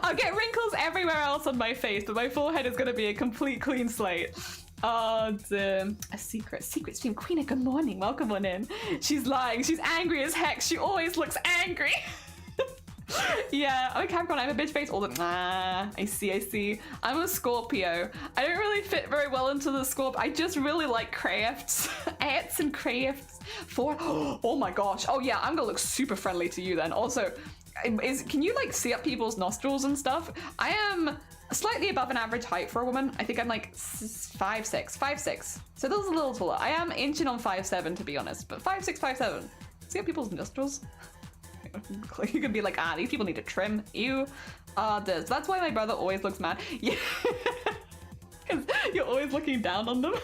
I'll get wrinkles everywhere else on my face, but my forehead is gonna be a complete clean slate. Oh, a secret stream. Queena, good morning. Welcome on in. She's lying. She's angry as heck. She always looks angry. Yeah, I'm a Capricorn. I have a bitch face all the I see. I'm a Scorpio. I don't really fit very well into the Scorpio. I just really like crafts. Arts and crafts. Oh my gosh. Oh yeah, I'm gonna look super friendly to you then. Also, can you like see up people's nostrils and stuff? I am slightly above an average height for a woman. I think I'm like 5'6". So that's a little taller. I am inching on 5'7" to be honest, but 5'6", 5'7". See up people's nostrils? You could be like, these people need to trim. Ew. That's why my brother always looks mad. Yeah. Because you're always looking down on them.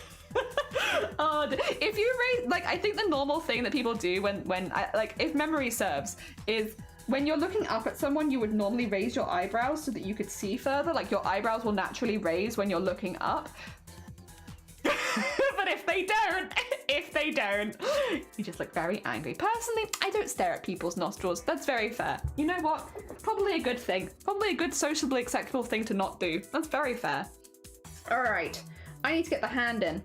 If you raise, like, I think the normal thing that people do when if memory serves, is when you're looking up at someone, you would normally raise your eyebrows so that you could see further. Like, your eyebrows will naturally raise when you're looking up. But if they don't, you just look very angry. Personally, I don't stare at people's nostrils. That's very fair. You know what? Probably a good thing. Probably a good sociably acceptable thing to not do. That's very fair. All right, I need to get the hand in,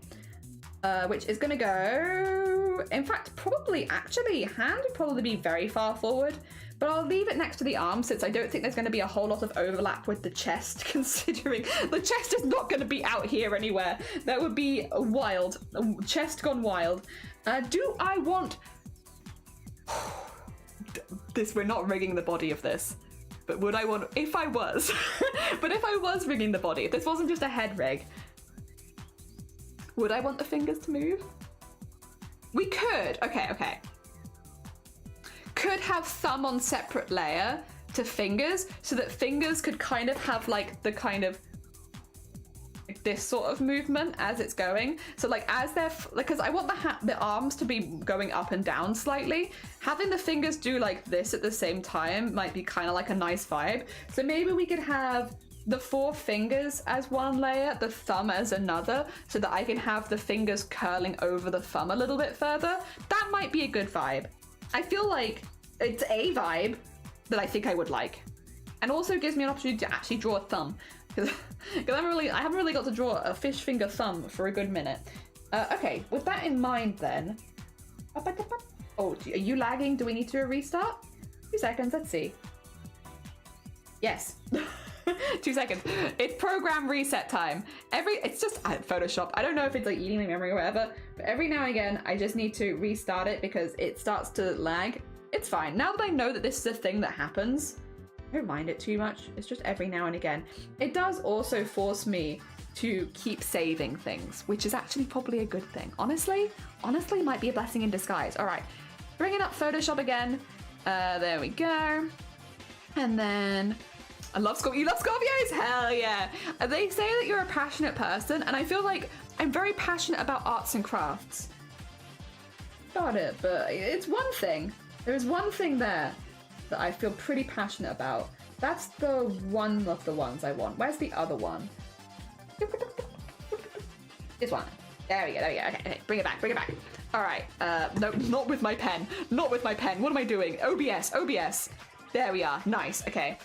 which is gonna go, in fact, hand would probably be very far forward, but I'll leave it next to the arm since I don't think there's going to be a whole lot of overlap with the chest, considering the chest is not going to be out here anywhere. That would be wild. Chest gone wild. Do I want... this, we're not rigging the body of this, but would I want... If I was... but if I was rigging the body, if this wasn't just a head rig, would I want the fingers to move? We could. Okay. Could have thumb on separate layer to fingers, so that fingers could kind of have like the kind of like this sort of movement as it's going. So like as they're, because I want the arms to be going up and down slightly. Having the fingers do like this at the same time might be kind of like a nice vibe. So maybe we could have the 4 fingers as one layer, the thumb as another, so that I can have the fingers curling over the thumb a little bit further. That might be a good vibe. I feel like it's a vibe that I think I would like, and also gives me an opportunity to actually draw a thumb, because I haven't really got to draw a fish finger thumb for a good minute. Okay, with that in mind then, oh, are you lagging? Do we need to restart? 2 seconds, let's see. Yes. 2 seconds. It's program reset time. It's just Photoshop. I don't know if it's like eating my memory or whatever, but every now and again, I just need to restart it because it starts to lag. It's fine. Now that I know that this is a thing that happens, I don't mind it too much. It's just every now and again. It does also force me to keep saving things, which is actually probably a good thing. Honestly might be a blessing in disguise. All right, bringing up Photoshop again. There we go. And then you love Scorpios? Hell yeah. They say that you're a passionate person, and I feel like I'm very passionate about arts and crafts. Got it, but it's one thing. There is one thing there that I feel pretty passionate about. That's the one of the ones I want. Where's the other one? This one. There we go. Okay, bring it back. All right. No, not with my pen. Not with my pen. What am I doing? OBS. There we are. Nice. Okay.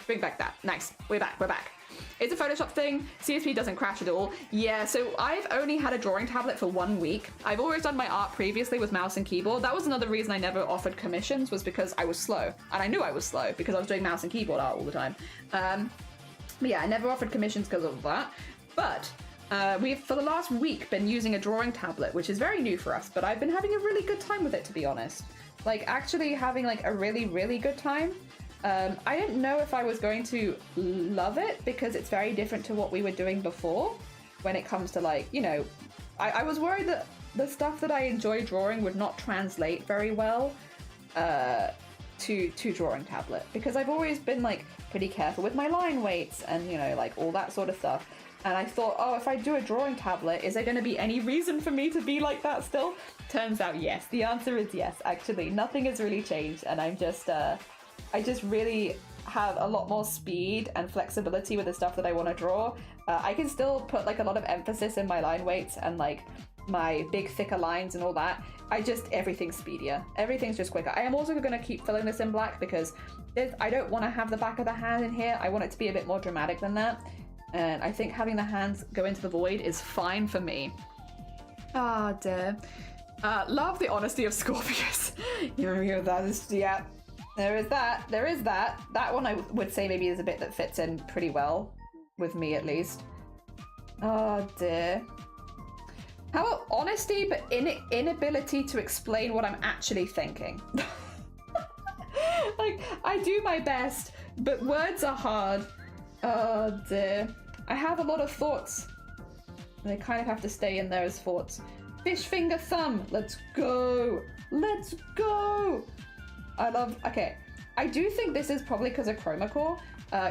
Bring back that. Nice. We're back. It's a Photoshop thing. CSP doesn't crash at all. Yeah, so I've only had a drawing tablet for 1 week. I've always done my art previously with mouse and keyboard. That was another reason I never offered commissions, was because I was slow. And I knew I was slow because I was doing mouse and keyboard art all the time. But yeah, I never offered commissions because of that. But we've, for the last week, been using a drawing tablet, which is very new for us, but I've been having a really good time with it, to be honest. Like, actually having, like, a really, really good time. I didn't know if I was going to love it, because it's very different to what we were doing before, when it comes to, like, you know, I was worried that the stuff that I enjoy drawing would not translate very well to drawing tablet, because I've always been, like, pretty careful with my line weights and, you know, like, all that sort of stuff. And I thought, oh, if I do a drawing tablet, is there going to be any reason for me to be like that still? Turns out, yes. The answer is yes, actually. Nothing has really changed, and I'm just, I just really have a lot more speed and flexibility with the stuff that I want to draw. I can still put, like, a lot of emphasis in my line weights and, like, my big, thicker lines and all that. Everything's speedier. Everything's just quicker. I am also going to keep filling this in black because I don't want to have the back of the hand in here. I want it to be a bit more dramatic than that. And I think having the hands go into the void is fine for me. Ah, dear. Love the honesty of Scorpius. That is, yeah. There is that. That one I would say maybe is a bit that fits in pretty well. With me, at least. Oh, dear. How about honesty, but inability to explain what I'm actually thinking? Like, I do my best, but words are hard. Oh dear. I have a lot of thoughts. They kind of have to stay in there as thoughts. Fish finger thumb. Let's go. Okay. I do think this is probably because of Chroma Core.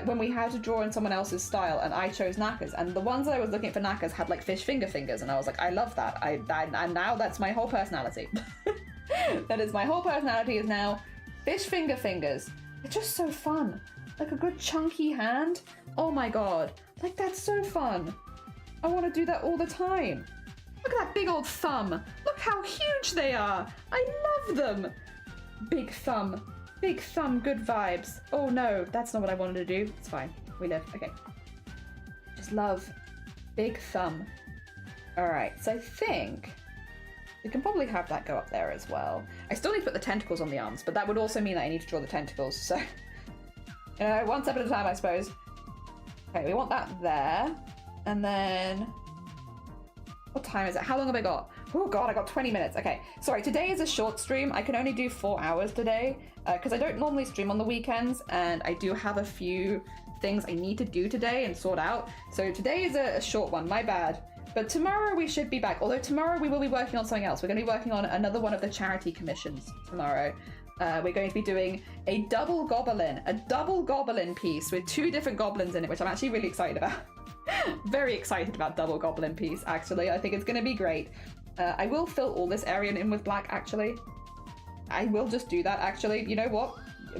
When we had to draw in someone else's style, and I chose knackers, and the ones that I was looking for knackers had like fish finger fingers, and I was like, I love that. And now that's my whole personality. That is my whole personality, is now fish finger fingers. They're just so fun. Like a good chunky hand. Oh my god. Like, that's so fun. I want to do that all the time. Look at that big old thumb. Look how huge they are. I love them. Big thumb. Big thumb, good vibes. Oh no, that's not what I wanted to do. It's fine. We live. Okay. Just love big thumb. Alright, so I think we can probably have that go up there as well. I still need to put the tentacles on the arms, but that would also mean that I need to draw the tentacles, so... one step at a time, I suppose. Okay, we want that there. And then... What time is it? How long have I got? Oh god, I got 20 minutes. Okay, sorry, today is a short stream. I can only do 4 hours today, because I don't normally stream on the weekends, and I do have a few things I need to do today and sort out. So today is a short one, my bad. But tomorrow we should be back, although tomorrow we will be working on something else. We're going to be working on another one of the charity commissions tomorrow. We're going to be doing a double goblin piece with 2 different goblins in it, which I'm actually really excited about. Very excited about double goblin piece, actually. I think it's going to be great. I will fill all this area in with black, actually. I will just do that, actually. You know what?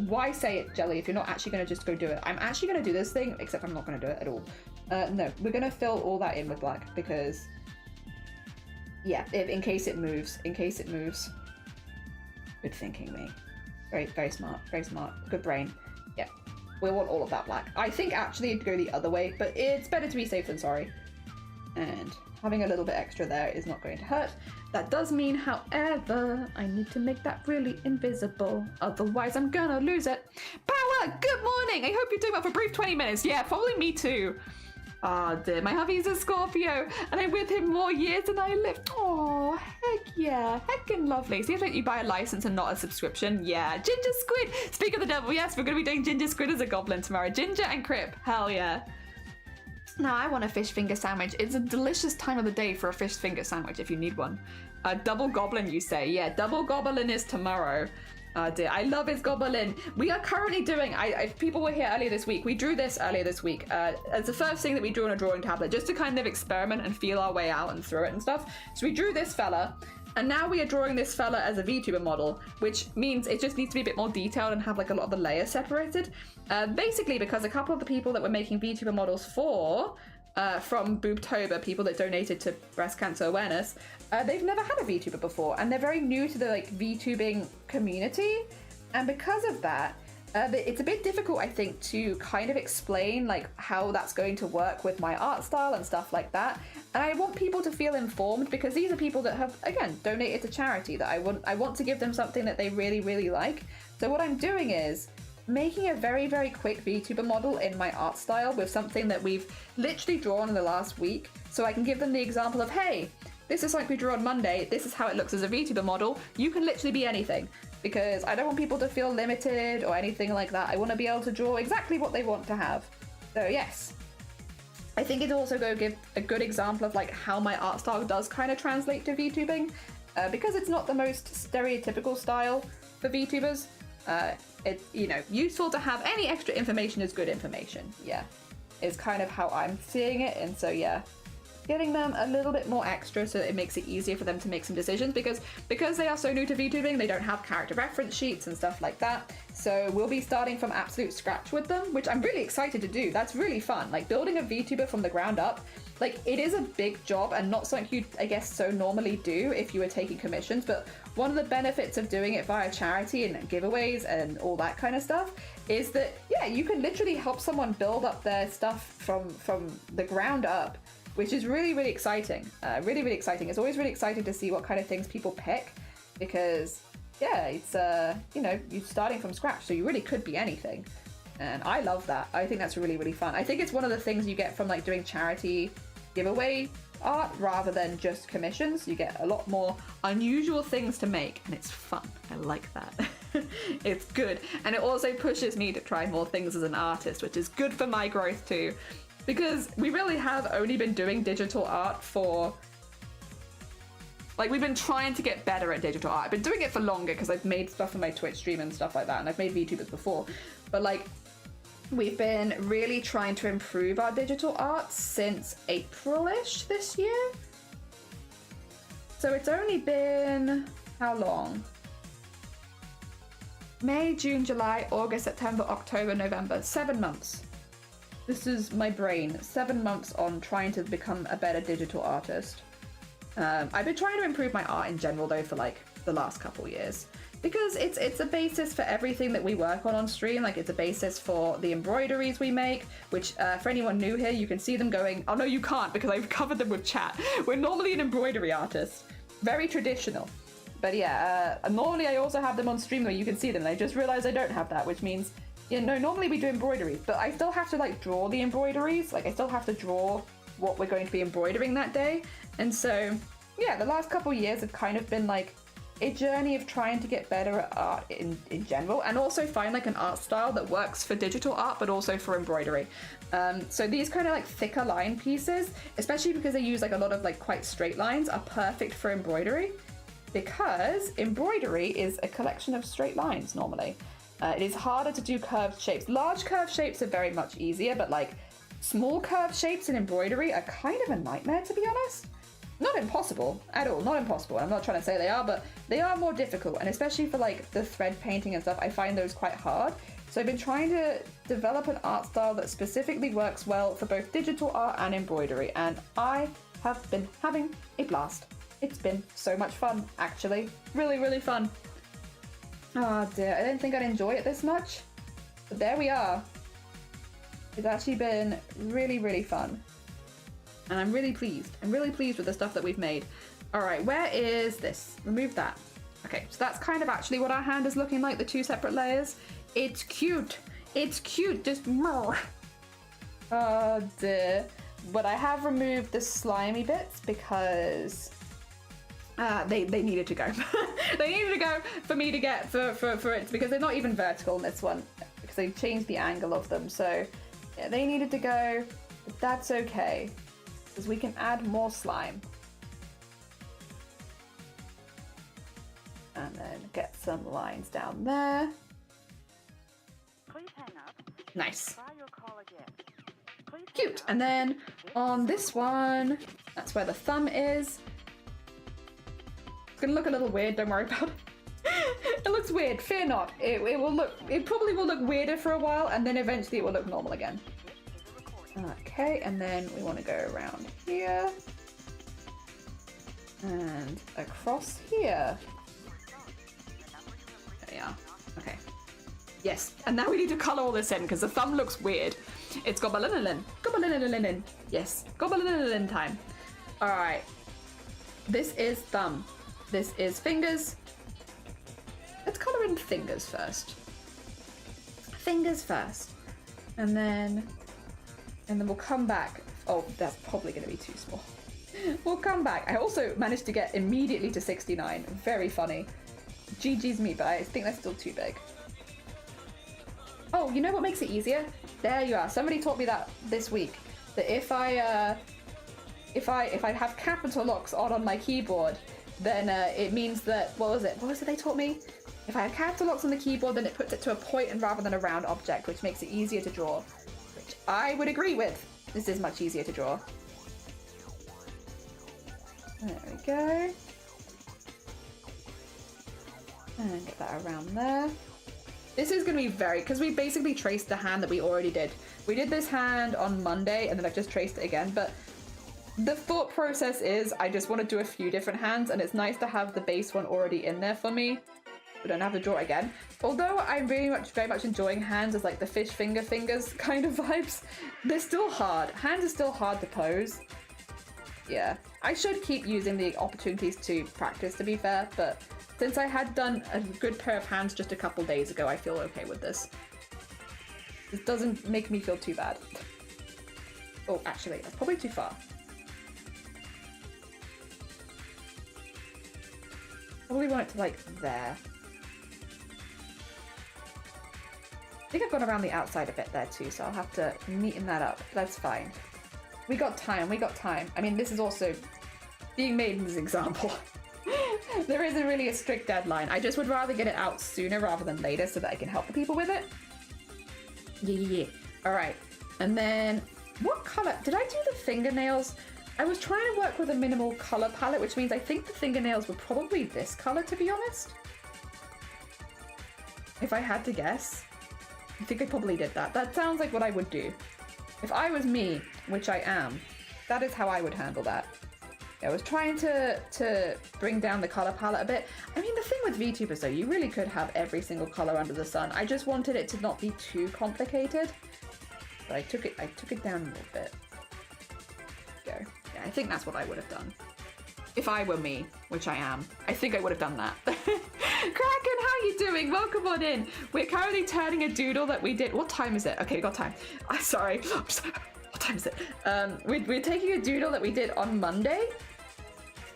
Why say it, Jelly, if you're not actually going to just go do it? I'm actually going to do this thing, except I'm not going to do it at all. No, we're going to fill all that in with black, because... Yeah, in case it moves. In case it moves. Good thinking, me. Very, very smart. Very smart. Good brain. Yeah. We want all of that black. I think actually it'd go the other way, but it's better to be safe than sorry. And having a little bit extra there is not going to hurt. That does mean, however, I need to make that really invisible. Otherwise, I'm gonna lose it. Power, good morning. I hope you're doing well for a brief 20 minutes. Yeah, probably me too. Oh dear, my hubby's a Scorpio and I'm with him more years than I lived. Oh, heck yeah, heckin' lovely. Seems like you buy a license and not a subscription. Yeah, Ginger Squid. Speak of the devil, yes, we're gonna be doing Ginger Squid as a goblin tomorrow. Ginger and Crip, hell yeah. Now I want a fish finger sandwich. It's a delicious time of the day for a fish finger sandwich if you need one. Double goblin, you say? Yeah, double goblin is tomorrow. Oh dear, I love his goblin. We are currently doing, if people were here earlier this week, we drew this earlier this week as the first thing that we drew on a drawing tablet, just to kind of experiment and feel our way out and through it and stuff. So we drew this fella, and now we are drawing this fella as a VTuber model, which means it just needs to be a bit more detailed and have like a lot of the layers separated. Basically because a couple of the people that we're making VTuber models for, from Boobtober, people that donated to breast cancer awareness, they've never had a VTuber before, and they're very new to the like VTubing community, and because of that, it's a bit difficult, I think, to kind of explain like how that's going to work with my art style and stuff like that. And I want people to feel informed because these are people that have, again, donated to charity, that I want to give them something that they really, really like. So what I'm doing is making a very, very quick VTuber model in my art style with something that we've literally drawn in the last week, so I can give them the example of, hey, this is like we drew on Monday, this is how it looks as a VTuber model, you can literally be anything, because I don't want people to feel limited or anything like that. I want to be able to draw exactly what they want to have. So yes, I think it's also going to give a good example of like how my art style does kind of translate to VTubing, because it's not the most stereotypical style for VTubers. It's, you know, useful to have any extra information is good information. Yeah, is kind of how I'm seeing it. And so yeah, getting them a little bit more extra so that it makes it easier for them to make some decisions, because they are so new to VTubing, they don't have character reference sheets and stuff like that. So we'll be starting from absolute scratch with them, which I'm really excited to do. That's really fun, like building a VTuber from the ground up. Like, it is a big job and not something you'd, I guess, so normally do if you were taking commissions, but one of the benefits of doing it via charity and giveaways and all that kind of stuff is that, yeah, you can literally help someone build up their stuff from the ground up, which is really, really exciting. Really, really exciting. It's always really exciting to see what kind of things people pick, because, yeah, it's, you know, you're starting from scratch, so you really could be anything. And I love that. I think that's really, really fun. I think it's one of the things you get from like doing charity giveaway art rather than just commissions. You get a lot more unusual things to make, and it's fun. I like that. It's good. And it also pushes me to try more things as an artist, which is good for my growth too. Because we really have only been doing digital art for, like, we've been trying to get better at digital art. I've been doing it for longer because I've made stuff on my Twitch stream and stuff like that, and I've made VTubers before. But like, we've been really trying to improve our digital art since April-ish this year. So it's only been, how long? May, June, July, August, September, October, November, 7 months. This is my brain, 7 months on trying to become a better digital artist. I've been trying to improve my art in general though for like the last couple years, because it's a basis for everything that we work on stream. Like, it's a basis for the embroideries we make, which for anyone new here, you can see them going, oh no you can't because I've covered them with chat. We're normally an embroidery artist, very traditional. But yeah, normally I also have them on stream where you can see them, and I just realized I don't have that, which means, you know, normally we do embroideries, but I still have to like draw the embroideries. Like, I still have to draw what we're going to be embroidering that day. And so yeah, the last couple of years have kind of been like a journey of trying to get better at art in general, and also find like an art style that works for digital art but also for embroidery. So these kind of like thicker line pieces, especially because they use like a lot of like quite straight lines, are perfect for embroidery, because embroidery is a collection of straight lines normally. It is harder to do curved shapes. Large curved shapes are very much easier, but like small curved shapes in embroidery are kind of a nightmare, to be honest. Not impossible at all, not impossible. I'm not trying to say they are, but they are more difficult, and especially for like the thread painting and stuff, I find those quite hard. So I've been trying to develop an art style that specifically works well for both digital art and embroidery, and I have been having a blast. It's been so much fun, actually. Really, really fun. Oh dear, I didn't think I'd enjoy it this much, but there we are. It's actually been really, really fun. And I'm really pleased. I'm really pleased with the stuff that we've made. All right, where is this? Remove that. Okay, so that's kind of actually what our hand is looking like, the two separate layers. It's cute. It's cute, just more. Oh dear. But I have removed the slimy bits because they needed to go. They needed to go for me to get, for it, because they're not even vertical in this one, because they changed the angle of them. So yeah, they needed to go, but that's okay, because we can add more slime. And then get some lines down there. Please hang up. Nice. Try your call again. Please Cute. And then on this one, that's where the thumb is. It's gonna look a little weird, don't worry about it. It looks weird, fear not. It probably will look weirder for a while, and then eventually it will look normal again. Okay, and then we want to go around here. And across here. There we are. Okay. Yes, and now we need to color all this in because the thumb looks weird. It's gobalinolin. Gobalinolin. Yes, gobalinolin time. All right. This is thumb. This is fingers. Let's color in fingers first. Fingers first. And then we'll come back. Oh, that's probably going to be too small. We'll come back. I also managed to get immediately to 69. Very funny. GG's me, but I think that's still too big. Oh, you know what makes it easier? There you are. Somebody taught me that this week. That if I have capital locks on my keyboard, then it means that, what was it they taught me? If I have capital locks on the keyboard, then it puts it to a point and rather than a round object, which makes it easier to draw. Which I would agree with. This is much easier to draw. There we go. And get that around there. This is going to be because we basically traced the hand that we already did. We did this hand on Monday and then I've just traced it again, but the thought process is I just want to do a few different hands and it's nice to have the base one already in there for me. We don't have to draw it again. Although I'm very much enjoying hands as like the fish fingers kind of vibes, they're still hard. Hands are still hard to pose. Yeah, I should keep using the opportunities to practice, to be fair, but since I had done a good pair of hands just a couple days ago, I feel okay with this. This doesn't make me feel too bad. Oh, actually, that's probably too far. Probably want it to like there. I think I've gone around the outside a bit there too, so I'll have to neaten that up. That's fine. We got time, we got time. I mean, this is also being made as an example. There isn't really a strict deadline. I just would rather get it out sooner rather than later so that I can help the people with it. Yeah. All right. And then what color? Did I do the fingernails? I was trying to work with a minimal color palette, which means I think the fingernails were probably this color, to be honest. If I had to guess. I think I probably did that. That sounds like what I would do. If I was me, which I am, that is how I would handle that. I was trying to bring down the color palette a bit. I mean, the thing with VTubers though, you really could have every single color under the sun. I just wanted it to not be too complicated. But I took it down a little bit. Go. Yeah, I think that's what I would have done. If I were me, which I am, I think I would have done that. Kraken, how you doing? Welcome on in. We're currently turning a doodle that we did. What time is it? Okay, got time. I'm sorry. What time is it? We're taking a doodle that we did on Monday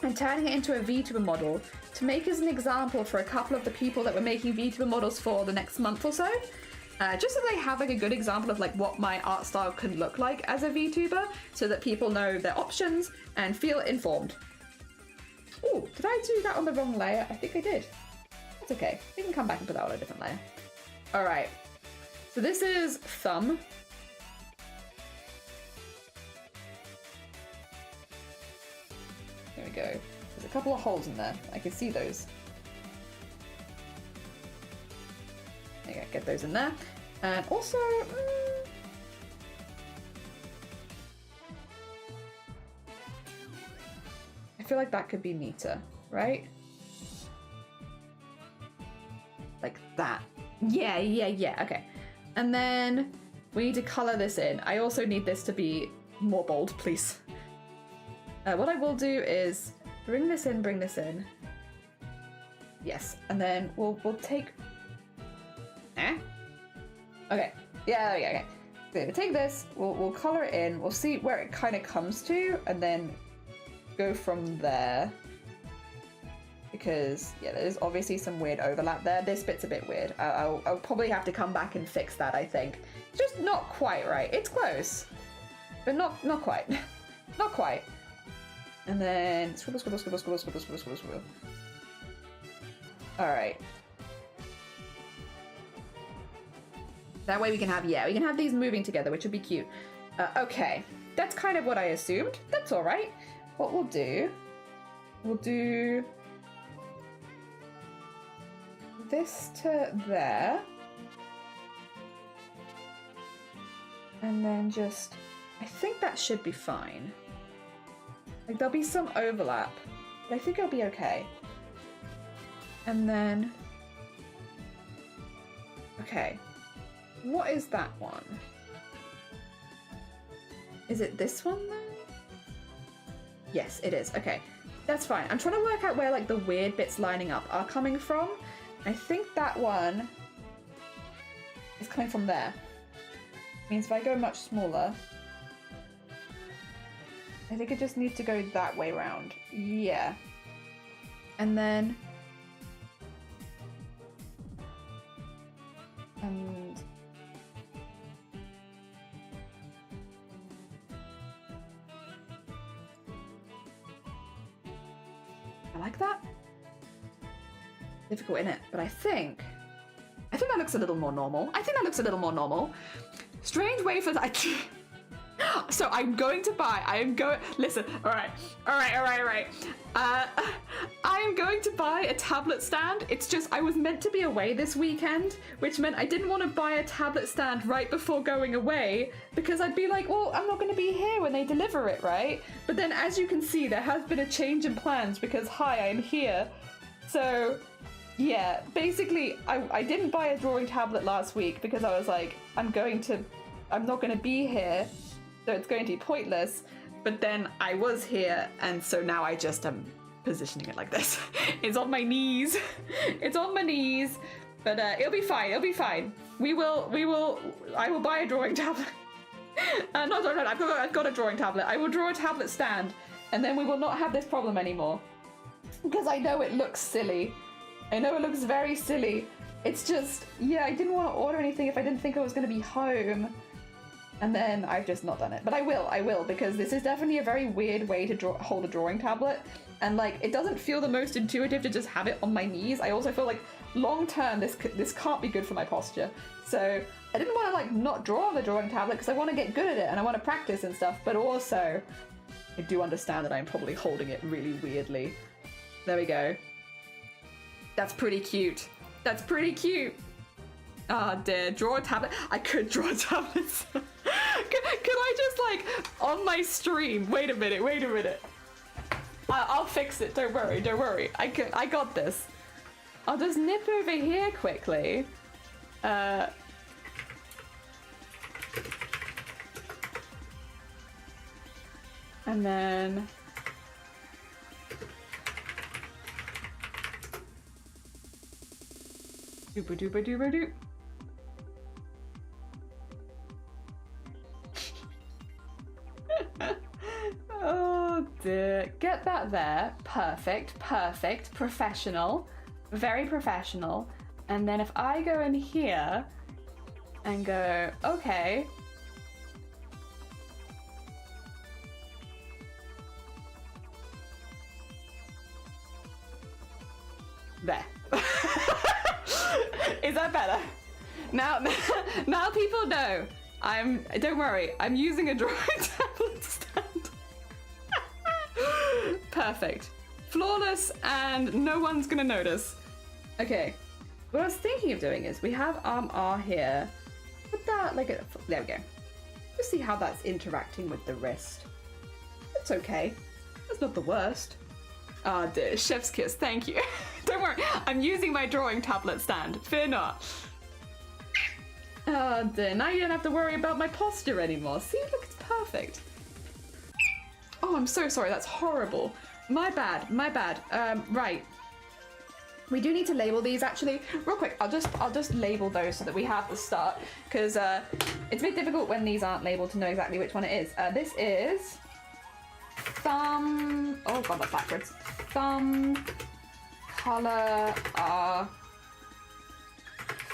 and turning it into a VTuber model to make as an example for a couple of the people that we're making VTuber models for the next month or so. Just so they have like a good example of like what my art style can look like as a VTuber so that people know their options and feel informed. Oh, did I do that on the wrong layer? I think I did. That's okay. We can come back and put that on a different layer. All right. So this is thumb. There we go. There's a couple of holes in there. I can see those. There you go. Get those in there. And also... I feel like that could be neater, right? Like that. Yeah. Okay. And then we need to color this in. I also need this to be more bold, please. What I will do is bring this in. Yes, and then we'll take... Okay, yeah, okay. So we'll take this, we'll color it in, we'll see where it kind of comes to, and then go from there. Because, yeah, there's obviously some weird overlap there. This bit's a bit weird. I'll probably have to come back and fix that, I think. Just not quite right. It's close, but not quite. Not quite. And then scribble. All right. That way we can have these moving together, which would be cute. Okay, that's kind of what I assumed. That's all right. What we'll do this to there. And then just, I think that should be fine. Like there'll be some overlap, but I think it'll be okay. And then, okay, what is that one? Is it this one then? Yes, it is. Okay, that's fine. I'm trying to work out where like the weird bits lining up are coming from. I think that one is coming from there. Means if I go much smaller, I think it just needs to go that way round. Yeah. And then... And... I like that. Difficult, innit? But I think that looks a little more normal. Strange wafers. So I'm going to buy. Listen. All right. I'm going to buy a tablet stand. It's just I was meant to be away this weekend, which meant I didn't want to buy a tablet stand right before going away because I'd be like, well, I'm not going to be here when they deliver it, right? But then, as you can see, there has been a change in plans because hi, I'm here. So. Yeah, basically, I didn't buy a drawing tablet last week because I was like, I'm not going to be here, so it's going to be pointless. But then I was here, and so now I just am positioning it like this. It's on my knees. It's on my knees. But it'll be fine. I will buy a drawing tablet. No, I've got a drawing tablet. I will draw a tablet stand, and then we will not have this problem anymore. Because I know it looks silly. I know it looks very silly. It's just, yeah, I didn't want to order anything if I didn't think I was going to be home. And then I've just not done it. But I will, because this is definitely a very weird way to hold a drawing tablet. And like, it doesn't feel the most intuitive to just have it on my knees. I also feel like long term, this can't be good for my posture. So I didn't want to like not draw on the drawing tablet because I want to get good at it and I want to practice and stuff. But also, I do understand that I'm probably holding it really weirdly. There we go. That's pretty cute. Ah, dear. Draw a tablet. I could draw tablets. could I just like on my stream? Wait a minute. I'll fix it. Don't worry. I got this. I'll just nip over here quickly. And then. Dooba-dooba-dooba-doo. Oh dear. Get that there. Perfect. Professional. Very professional. And then if I go in here and go, okay. There. Is that better? Now people know. Don't worry, I'm using a drawing tablet stand. Perfect. Flawless, and no one's gonna notice. Okay, what I was thinking of doing is we have arm R here. Put that like there we go. Just see how that's interacting with the wrist. It's okay. That's not the worst. Ah, dear. Chef's kiss. Thank you. Don't worry. I'm using my drawing tablet stand. Fear not. Oh, dear. Now you don't have to worry about my posture anymore. See? Look, it's perfect. Oh, I'm so sorry. That's horrible. My bad. My bad. Right. We do need to label these actually. Real quick, I'll just label those so that we have the start, because it's a bit difficult when these aren't labeled to know exactly which one it is. This is thumb. Oh god, that's backwards. Thumb color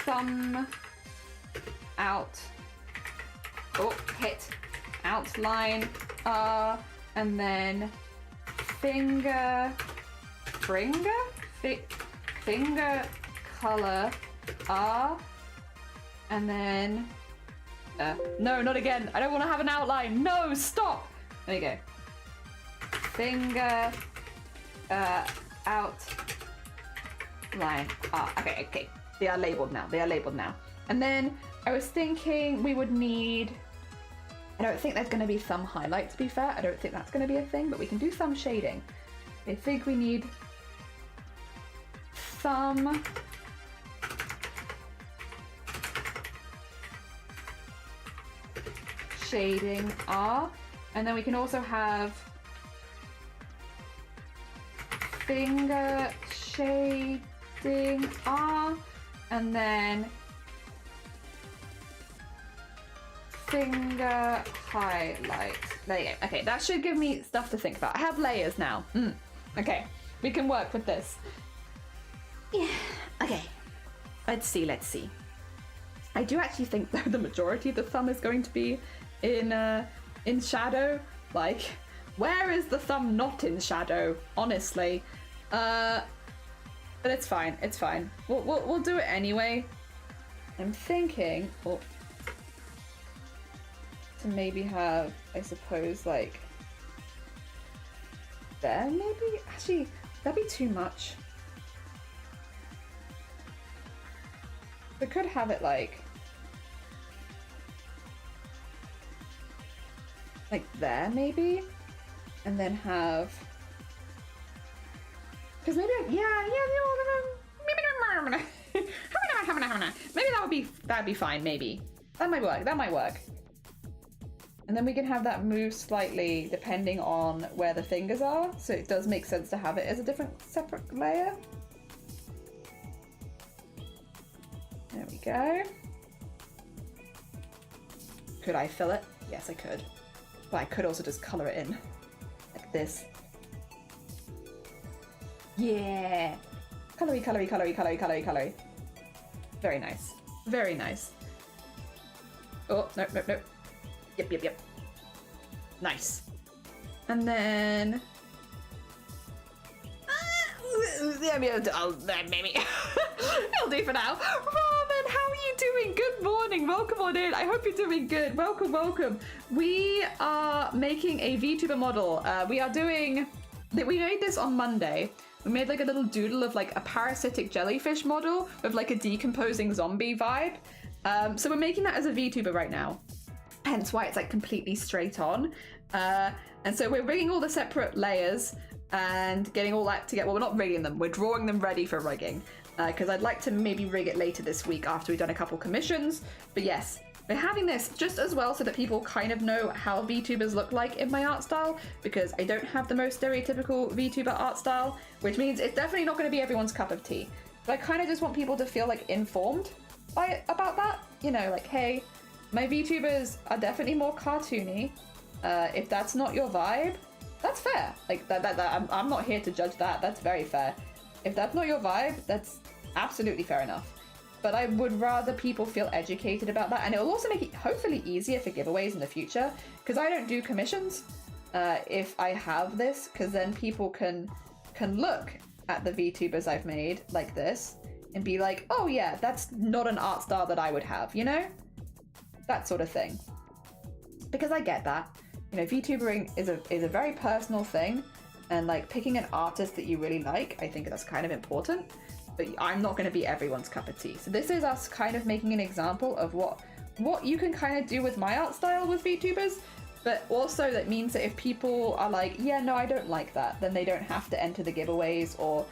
thumb out. Oh, hit outline and then finger color and then no, not again. I don't want to have an outline. No, stop. There you go. Finger outline. Okay. They are labeled now. And then I was thinking we would need, I don't think there's going to be thumb highlight, to be fair. I don't think that's going to be a thing, but we can do thumb shading. I think we need thumb shading R, and then we can also have finger shading R, and then finger highlight. There you go. Okay, that should give me stuff to think about. I have layers now. Okay, we can work with this. Yeah, okay. Let's see. I do actually think though the majority of the thumb is going to be in shadow. Like, where is the thumb not in shadow? Honestly, but it's fine. We'll do it anyway. I'm thinking to maybe have, I suppose, like there maybe. Actually, that'd be too much. We could have it like there maybe, and then have, because maybe maybe that'd be fine. Maybe that might work. And then we can have that move slightly depending on where the fingers are, so it does make sense to have it as a different separate layer. There we go. Could I fill it? Yes, I could. But I could also just color it in like this. Yeah. Colory. Very nice. Very nice. Oh, no. Yep. Nice. And then maybe I'll it'll do for now. Robin, how are you doing? Good morning. Welcome on in. I hope you're doing good. Welcome. We are making a VTuber model. We made this on Monday. We made like a little doodle of like a parasitic jellyfish model with like a decomposing zombie vibe. So we're making that as a VTuber right now. Hence why it's like completely straight on. And so we're rigging all the separate layers and getting all that together. Well, we're not rigging them, we're drawing them ready for rigging. Because I'd like to maybe rig it later this week after we've done a couple commissions. But yes, we're having this just as well so that people kind of know how VTubers look like in my art style, because I don't have the most stereotypical VTuber art style, which means it's definitely not going to be everyone's cup of tea. But I kind of just want people to feel like informed about that. You know, like, hey, my VTubers are definitely more cartoony. If that's not your vibe, that's fair. Like I'm not here to judge that. That's very fair. If that's not your vibe, that's absolutely fair enough. But I would rather people feel educated about that, and it will also make it hopefully easier for giveaways in the future, because I don't do commissions if I have this, because then people can look at the VTubers I've made like this and be like, oh yeah, that's not an art style that I would have, you know? That sort of thing. Because I get that. You know, VTubering is a very personal thing, and like picking an artist that you really like, I think that's kind of important, but I'm not going to be everyone's cup of tea. So this is us kind of making an example of what you can kind of do with my art style with VTubers, but also that means that if people are like, yeah, no, I don't like that, then they don't have to enter the giveaways, or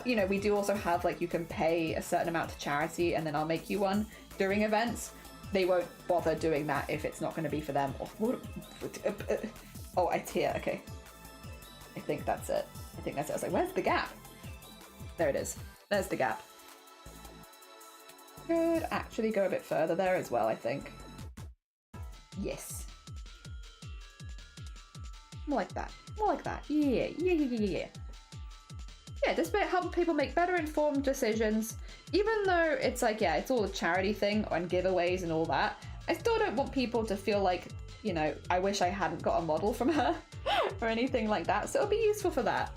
you know, we do also have like, you can pay a certain amount to charity and then I'll make you one during events. They won't bother doing that if it's not going to be for them. Oh, it's here. Okay. I think that's it. I was like, where's the gap? There it is. There's the gap. Could actually go a bit further there as well, I think. Yes. More like that. More like that. Yeah. Yeah, just help people make better informed decisions. Even though it's like, yeah, it's all a charity thing and giveaways and all that, I still don't want people to feel like, you know, I wish I hadn't got a model from her or anything like that. So it'll be useful for that.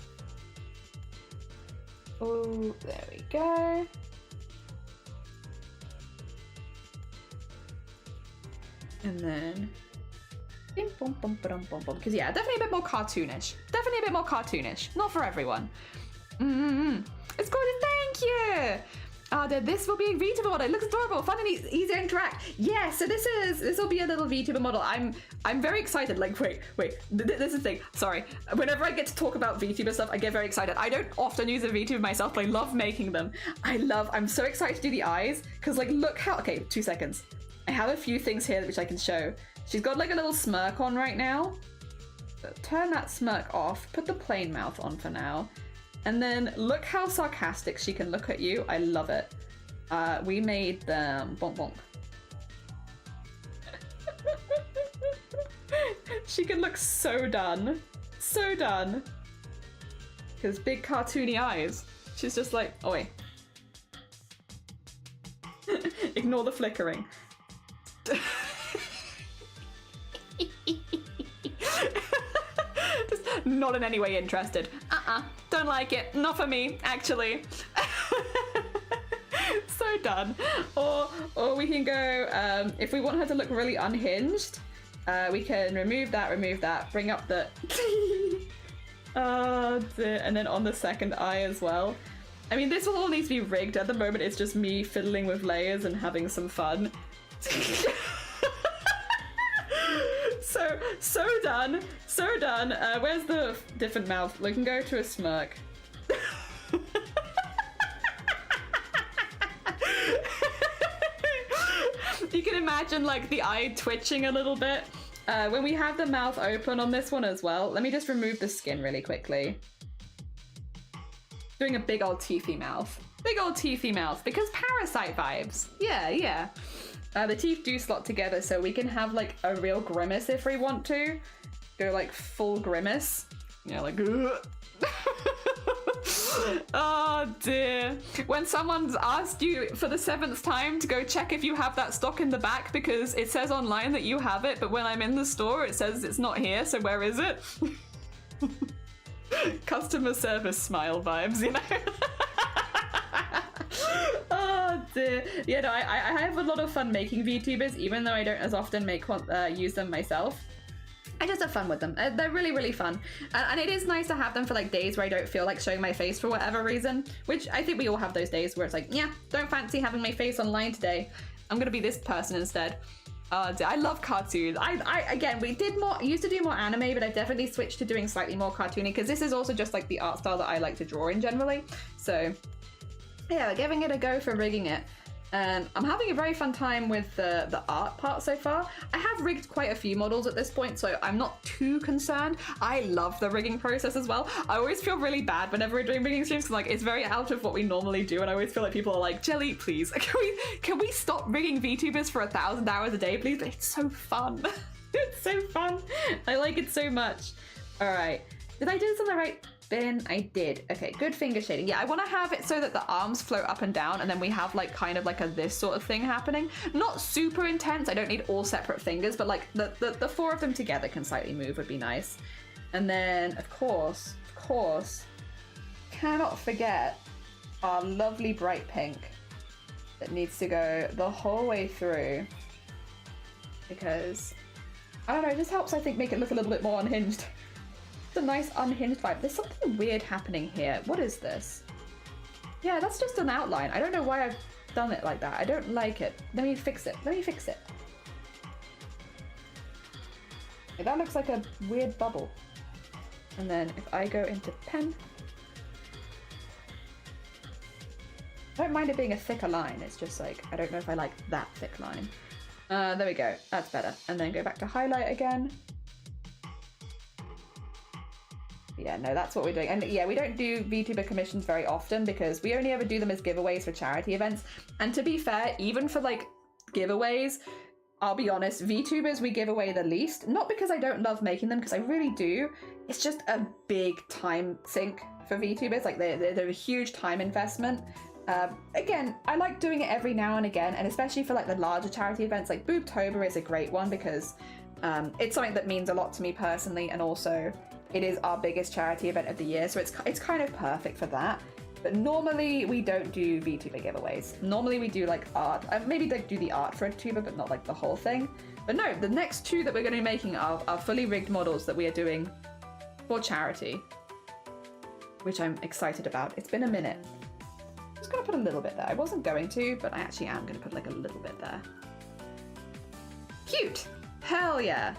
Oh, there we go. And then, because yeah, definitely a bit more cartoonish. Definitely a bit more cartoonish. Not for everyone. It's gorgeous. Thank you. This will be a VTuber model. It looks adorable, fun and easy to interact. Yeah, so this will be a little VTuber model. I'm very excited. Like, wait. This is the thing. Sorry. Whenever I get to talk about VTuber stuff, I get very excited. I don't often use a VTuber myself, but I love making them. I'm so excited to do the eyes because, like, look how. Okay, 2 seconds. I have a few things here which I can show. She's got like a little smirk on right now. Turn that smirk off. Put the plain mouth on for now. And then look how sarcastic she can look at you. I love it. We made them bonk bonk. She can look so done. So done. Because big cartoony eyes. She's just like, oh wait. Ignore the flickering. Just not in any way interested. Don't like it. Not for me, actually. So done. Or we can go, if we want her to look really unhinged, we can remove that, bring up the oh dear. And then on the second eye as well. I mean, this will all need to be rigged. At the moment it's just me fiddling with layers and having some fun. So done. Where's the different mouth? We can go to a smirk. You can imagine like the eye twitching a little bit. When we have the mouth open on this one as well, let me just remove the skin really quickly. Doing a big old teethy mouth. Big old teethy mouth because parasite vibes. Yeah. The teeth do slot together so we can have like a real grimace if we want to. Go like full grimace. Yeah, like oh dear. When someone's asked you for the 7th time to go check if you have that stock in the back because it says online that you have it, but when I'm in the store it says it's not here, so where is it? Customer service smile vibes, you know? Oh dear. Yeah, no, I have a lot of fun making VTubers, even though I don't as often use them myself. I just have fun with them. They're really, really fun. And it is nice to have them for like days where I don't feel like showing my face for whatever reason, which I think we all have those days where it's like, yeah, don't fancy having my face online today. I'm gonna be this person instead. I love cartoons. Again, we used to do more anime, but I've definitely switched to doing slightly more cartoony because this is also just like the art style that I like to draw in generally. So yeah, giving it a go for rigging it. I'm having a very fun time with the art part so far. I have rigged quite a few models at this point, so I'm not too concerned. I love the rigging process as well. I always feel really bad whenever we're doing rigging streams because like it's very out of what we normally do, and I always feel like people are like, Jelly, please, can we stop rigging VTubers for 1,000 hours a day, please? But it's so fun. It's so fun. I like it so much. All right, did I do this on the right bin? I did. Okay, good finger shading. Yeah, I want to have it so that the arms float up and down, and then we have like kind of like a this sort of thing happening. Not super intense. I don't need all separate fingers, but like the 4 of them together can slightly move would be nice. And then of course, cannot forget our lovely bright pink that needs to go the whole way through because I don't know, it just helps I think make it look a little bit more unhinged. A nice unhinged vibe. There's something weird happening here. What is this? Yeah, that's just an outline. I don't know why I've done it like that. I don't like it. Let me fix it. Okay, that looks like a weird bubble. And then if I go into pen, I don't mind it being a thicker line. It's just like, I don't know if I like that thick line. There we go. That's better. And then go back to highlight again. Yeah, no, that's what we're doing. And yeah, we don't do VTuber commissions very often because we only ever do them as giveaways for charity events. And to be fair, even for like giveaways, I'll be honest, VTubers we give away the least. Not because I don't love making them, because I really do. It's just a big time sink for VTubers. Like they're a huge time investment. Again, I like doing it every now and again, and especially for like the larger charity events, like Boobtober is a great one because it's something that means a lot to me personally, and also it is our biggest charity event of the year, so it's kind of perfect for that. But normally we don't do VTuber giveaways. Normally we do like art. Maybe like do the art for a tuber, but not like the whole thing. But no, the next two that we're going to be making are fully rigged models that we are doing for charity, which I'm excited about. It's been a minute. I'm just going to put a little bit there. I wasn't going to, but I actually am going to put like a little bit there. Cute! Hell yeah!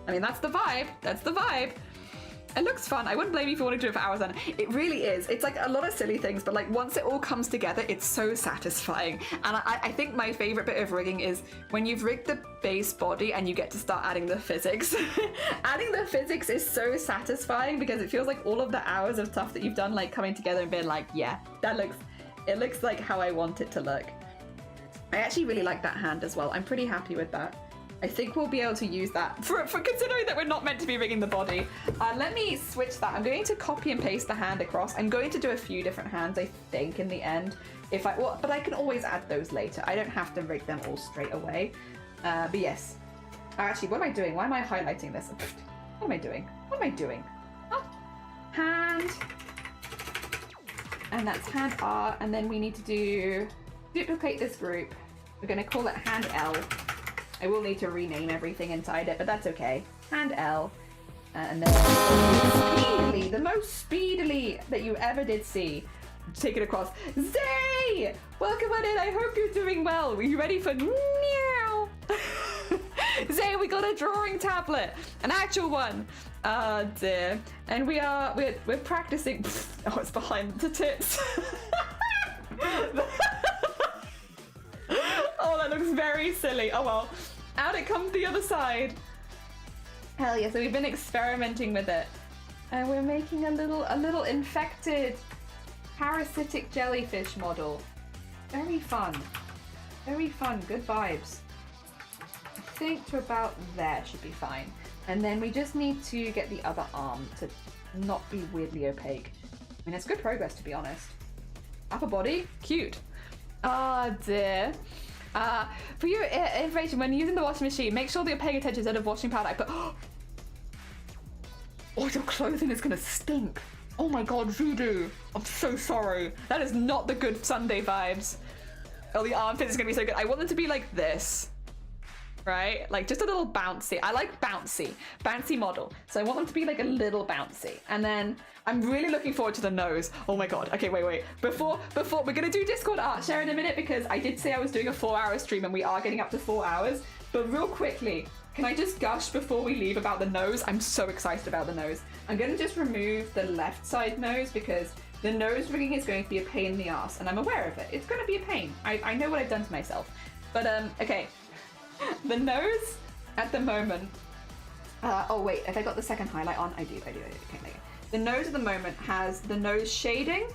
I mean, that's the vibe. That's the vibe. It looks fun. I wouldn't blame you if you wanted to do it for hours on it. It really is. It's like a lot of silly things, but like once it all comes together, it's so satisfying. And I think my favorite bit of rigging is when you've rigged the base body and you get to start adding the physics. Adding the physics is so satisfying because it feels like all of the hours of stuff that you've done like coming together and being like, yeah, it looks like how I want it to look. I actually really like that hand as well. I'm pretty happy with that. I think we'll be able to use that for considering that we're not meant to be rigging the body. Let me switch that. I'm going to copy and paste the hand across. I'm going to do a few different hands, I think, in the end. But I can always add those later. I don't have to rig them all straight away. But yes. Actually, what am I doing? Why am I highlighting this? What am I doing? What am I doing? Oh. Hand. And that's hand R. And then we need to duplicate this group. We're going to call it hand L. I will need to rename everything inside it, but that's okay. Hand L. And then speedily, the most speedily that you ever did see. Take it across. Zay! Welcome on in. I hope you're doing well. Are you ready for meow? Zay, we got a drawing tablet. An actual one. Oh dear. And we're practicing. Oh, it's behind the tits. Oh, that looks very silly. Oh well. Out it comes the other side. Hell yeah, so we've been experimenting with it. And we're making a little infected parasitic jellyfish model. Very fun. Very fun, good vibes. I think to about there should be fine. And then we just need to get the other arm to not be weirdly opaque. I mean, it's good progress to be honest. Upper body, cute. Ah dear. For your information, when using the washing machine, make sure that you're paying attention instead of washing powder. I put, oh, your clothing is gonna stink. Oh my god, Voodoo. I'm so sorry. That is not the good Sunday vibes. Oh, the armpit is gonna be so good. I want them to be like this, right? Like just a little bouncy. I like bouncy model. So I want them to be like a little bouncy. And then I'm really looking forward to the nose. Oh my god. Okay, wait. Before we're gonna do Discord art share in a minute because I did say I was doing a 4-hour stream and we are getting up to 4 hours. But real quickly, can I just gush before we leave about the nose? I'm so excited about the nose. I'm gonna just remove the left side nose because the nose rigging is going to be a pain in the ass and I'm aware of it. It's gonna be a pain. I know what I've done to myself. But okay. The nose at the moment. Oh wait, have I got the second highlight on? I do. Okay, there you go. The nose at the moment has the nose shading,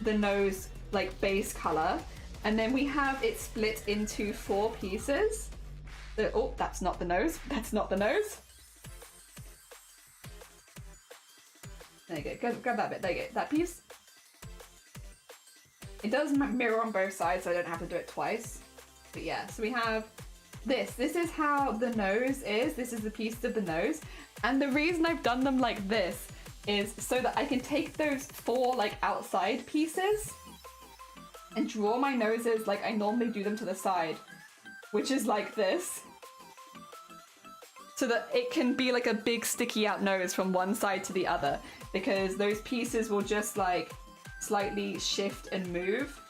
the nose like base color, and then we have it split into 4 pieces. Oh, that's not the nose. That's not the nose. There you go. Grab that bit. There you go. That piece. It does mirror on both sides, so I don't have to do it twice. But yeah, so we have this. This is how the nose is. This is the piece of the nose. And the reason I've done them like this is so that I can take those 4 like outside pieces and draw my noses like I normally do them to the side, which is like this, so that it can be like a big sticky out nose from one side to the other, because those pieces will just like slightly shift and move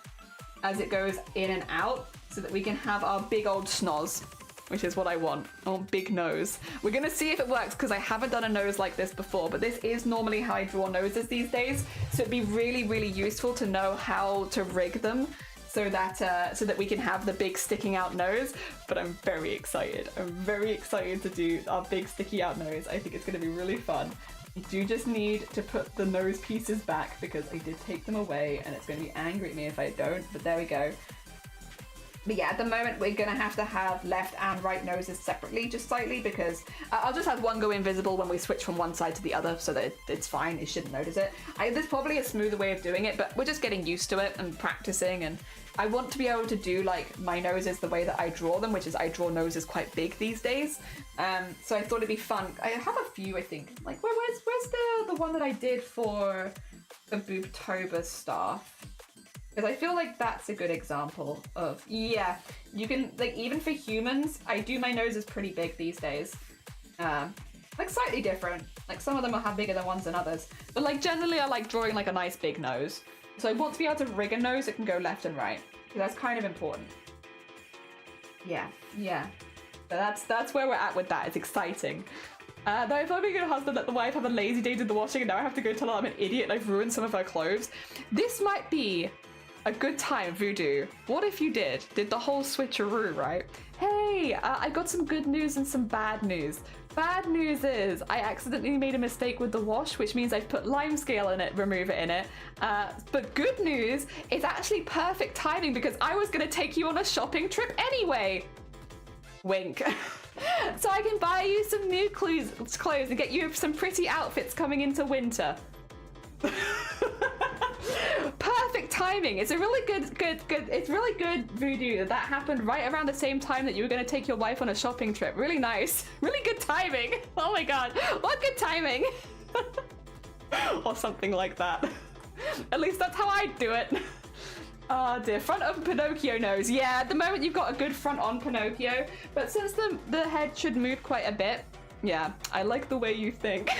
as it goes in and out, so that we can have our big old schnoz, which is what I want. Oh, big nose. We're gonna see if it works because I haven't done a nose like this before, but this is normally how I draw noses these days. So it'd be really, really useful to know how to rig them so that we can have the big sticking out nose. But I'm very excited. I'm very excited to do our big sticky out nose. I think it's gonna be really fun. I do just need to put the nose pieces back because I did take them away and it's going to be angry at me if I don't, but there we go. But yeah, at the moment we're going to have left and right noses separately, just slightly, because I'll just have one go invisible when we switch from one side to the other so that it's fine, it shouldn't notice it. There's probably a smoother way of doing it, but we're just getting used to it and practicing, and I want to be able to do like my noses the way that I draw them, which is I draw noses quite big these days. So I thought it'd be fun. I have a few, I think. Like, where's the one that I did for the Boobtober stuff? Because I feel like that's a good example of, yeah, you can, like, even for humans, I do my noses pretty big these days. Like, slightly different. Like, some of them will have bigger than ones than others. But, like, generally I like drawing, like, a nice big nose. So I want to be able to rig a nose that can go left and right. Because that's kind of important. Yeah. So that's where we're at with that. It's exciting. Though I thought being a husband let the wife have a lazy day to the washing and now I have to go tell her I'm an idiot and I've ruined some of her clothes. This might be a good time, Voodoo. What if you did the whole switcheroo, right? Hey, I got some good news and some bad news. Bad news is I accidentally made a mistake with the wash, which means I've put lime scale in it, remover in it. But good news, it's actually perfect timing because I was gonna take you on a shopping trip anyway. Wink. So I can buy you some new clothes and get you some pretty outfits coming into winter. Perfect timing. It's a really it's really good, Voodoo, that happened right around the same time that you were going to take your wife on a shopping trip. Really nice. Really good timing. Oh my god, what good timing. Or something like that. At least that's how I do it. Oh dear, front of Pinocchio nose. Yeah, at the moment you've got a good front on Pinocchio, but since the head should move quite a bit, yeah, I like the way you think.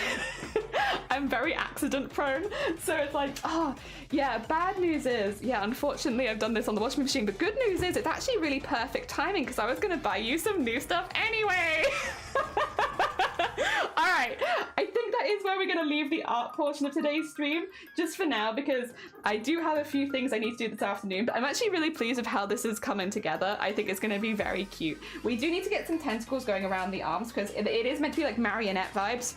I'm very accident prone, so it's like, oh, yeah, bad news is, yeah, unfortunately I've done this on the washing machine, but good news is it's actually really perfect timing because I was going to buy you some new stuff anyway. All right, I think that is where we're going to leave the art portion of today's stream, just for now, because I do have a few things I need to do this afternoon, but I'm actually really pleased with how this is coming together. I think it's going to be very cute. We do need to get some tentacles going around the arms because it is meant to be like marionette vibes.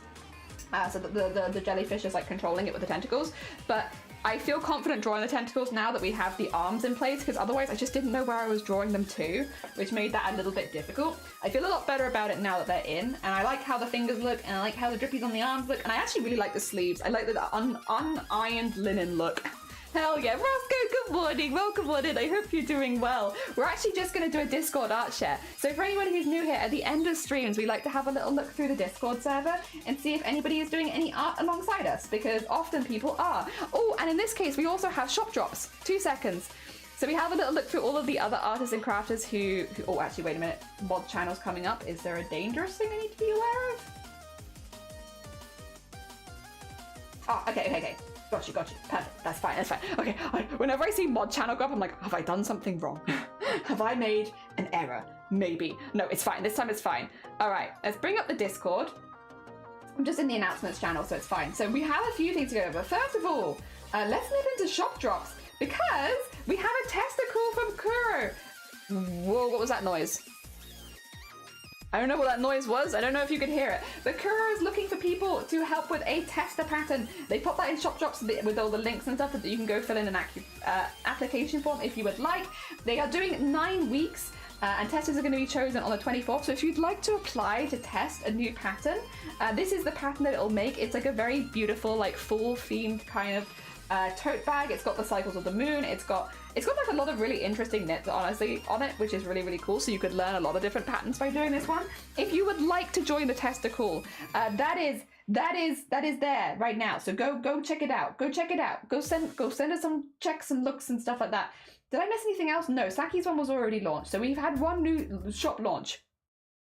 So the jellyfish is like controlling it with the tentacles, but I feel confident drawing the tentacles now that we have the arms in place, because otherwise I just didn't know where I was drawing them to, which made that a little bit difficult. I feel a lot better about it now that they're in, and I like how the fingers look, and I like how the drippies on the arms look, and I actually really like the sleeves. I like the unironed linen look. Hell yeah. Roscoe, good morning. Welcome on in. I hope you're doing well. We're actually just going to do a Discord art share. So for anyone who's new here, at the end of streams, we like to have a little look through the Discord server and see if anybody is doing any art alongside us, because often people are. Oh, and in this case, we also have shop drops. 2 seconds. So we have a little look through all of the other artists and crafters who oh, actually, wait a minute. Mod channels coming up. Is there a dangerous thing I need to be aware of? Oh, okay. Got you. Perfect. That's fine. Okay, whenever I see mod channel go up, I'm like, have I done something wrong? Have I made an error? Maybe. No, it's fine. This time it's fine. All right, let's bring up the Discord. I'm just in the announcements channel, so it's fine. So we have a few things to go over. First of all, let's nip into shop drops because we have a testicle from Kuro. Whoa, what was that noise? I don't know what that noise was. I don't know if you could hear it. But Kuro is looking for people to help with a tester pattern. They pop that in shop drops with all the links and stuff that you can go fill in an application form if you would like. They are doing 9 weeks and testers are going to be chosen on the 24th. So if you'd like to apply to test a new pattern, this is the pattern that it'll make. It's like a very beautiful, like full themed kind of tote bag. It's got the cycles of the moon. It's got like a lot of really interesting knits honestly on it, which is really cool. So you could learn a lot of different patterns by doing this one. If you would like to join the testicle, that is there right now. So go check it out. Go send us some checks and looks and stuff like that. Did I miss anything else? No, Saki's one was already launched. So we've had one new shop launch.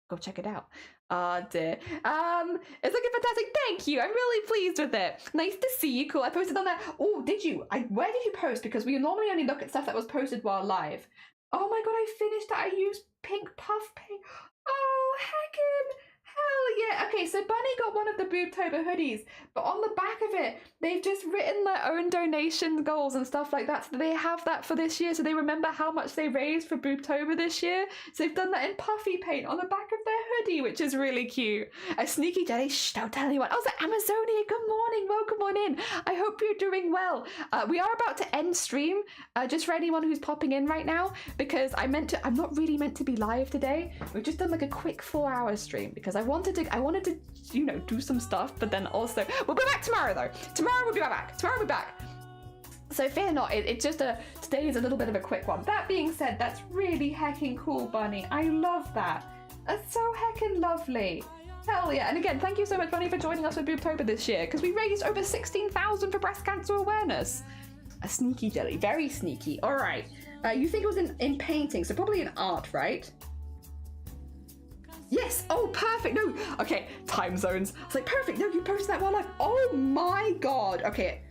Go check it out. Oh dear. It's looking fantastic. Thank you. I'm really pleased with it. Nice to see you. Cool. I posted on there. Oh, did you? Where did you post? Because we normally only look at stuff that was posted while live. Oh my god, I finished that. I used pink puff paint. Oh, heckin'. Hell yeah. Okay, so Bunny got one of the Boobtober hoodies, but on the back of it, they've just written their own donation goals and stuff like that. So they have that for this year. So they remember how much they raised for Boobtober this year. So they've done that in puffy paint on the back of their hoodie, which is really cute. A sneaky jelly. Shh, don't tell anyone. Oh, it's Amazonia. Good morning. Welcome on in. I hope you're doing well. We are about to end stream, just for anyone who's popping in right now, because I'm not really meant to be live today. We've just done like a quick 4-hour stream because I wanted to, you know, do some stuff, but then also we'll be back tomorrow though. Tomorrow we'll be back. So fear not, it's just today is a little bit of a quick one. That being said, that's really heckin' cool, Bunny. I love that. That's so heckin' lovely. Hell yeah. And again, thank you so much, Bunny, for joining us with Boobtober this year, because we raised over 16,000 for breast cancer awareness. A sneaky jelly, very sneaky. All right. You think it was in painting, so probably in art, right? Yes. Oh, perfect. No. Okay. Time zones. I was like, perfect. No, you posted that while live. Oh my God. Okay.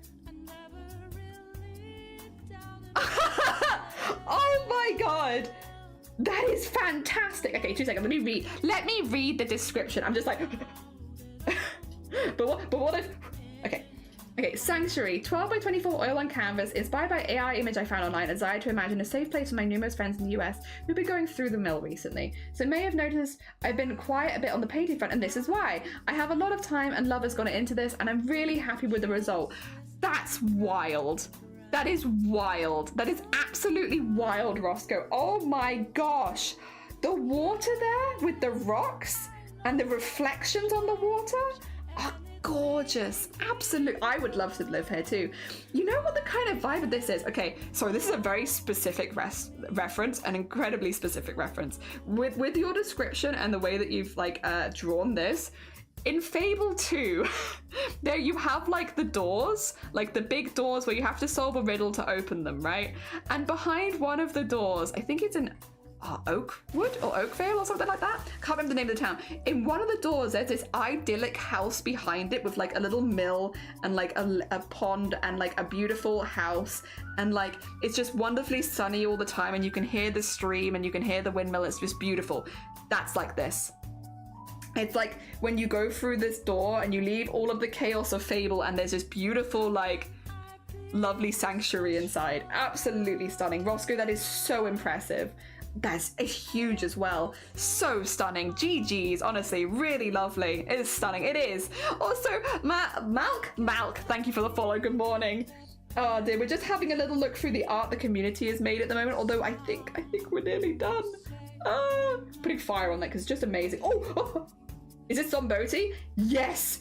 Oh my God. That is fantastic. Okay, 2 seconds. Let me read the description. I'm just like, but what if, okay, Sanctuary, 12 by 24 oil on canvas, inspired by AI image I found online, desired to imagine a safe place for my numerous friends in the US who've been going through the mill recently. So may have noticed I've been quiet a bit on the painting front, and this is why. I have a lot of time and love has gone into this, and I'm really happy with the result. That's wild. That is wild. That is absolutely wild, Roscoe. Oh my gosh. The water there with the rocks and the reflections on the water are gorgeous. Absolutely. I would love to live here too. You know what the kind of vibe of this is? Okay, sorry, this is a very specific reference, an incredibly specific reference. With your description and the way that you've like drawn this, in Fable 2, there you have like the doors, like the big doors where you have to solve a riddle to open them, right? And behind one of the doors, I think it's in Oakwood or Oakvale or something like that. Can't remember the name of the town. In one of the doors, there's this idyllic house behind it with like a little mill and like a pond and like a beautiful house. And like, it's just wonderfully sunny all the time, and you can hear the stream and you can hear the windmill. It's just beautiful. That's like this. It's like when you go through this door and you leave all of the chaos of Fable, and there's this beautiful, like, lovely sanctuary inside. Absolutely stunning. Roscoe, that is so impressive. That's huge as well. So stunning. GG's, honestly, really lovely. It is stunning. It is. Also, Malk, thank you for the follow. Good morning. Oh dear, we're just having a little look through the art the community has made at the moment, although I think we're nearly done. Putting fire on that because it's just amazing. Oh, is it Zomboti? Yes.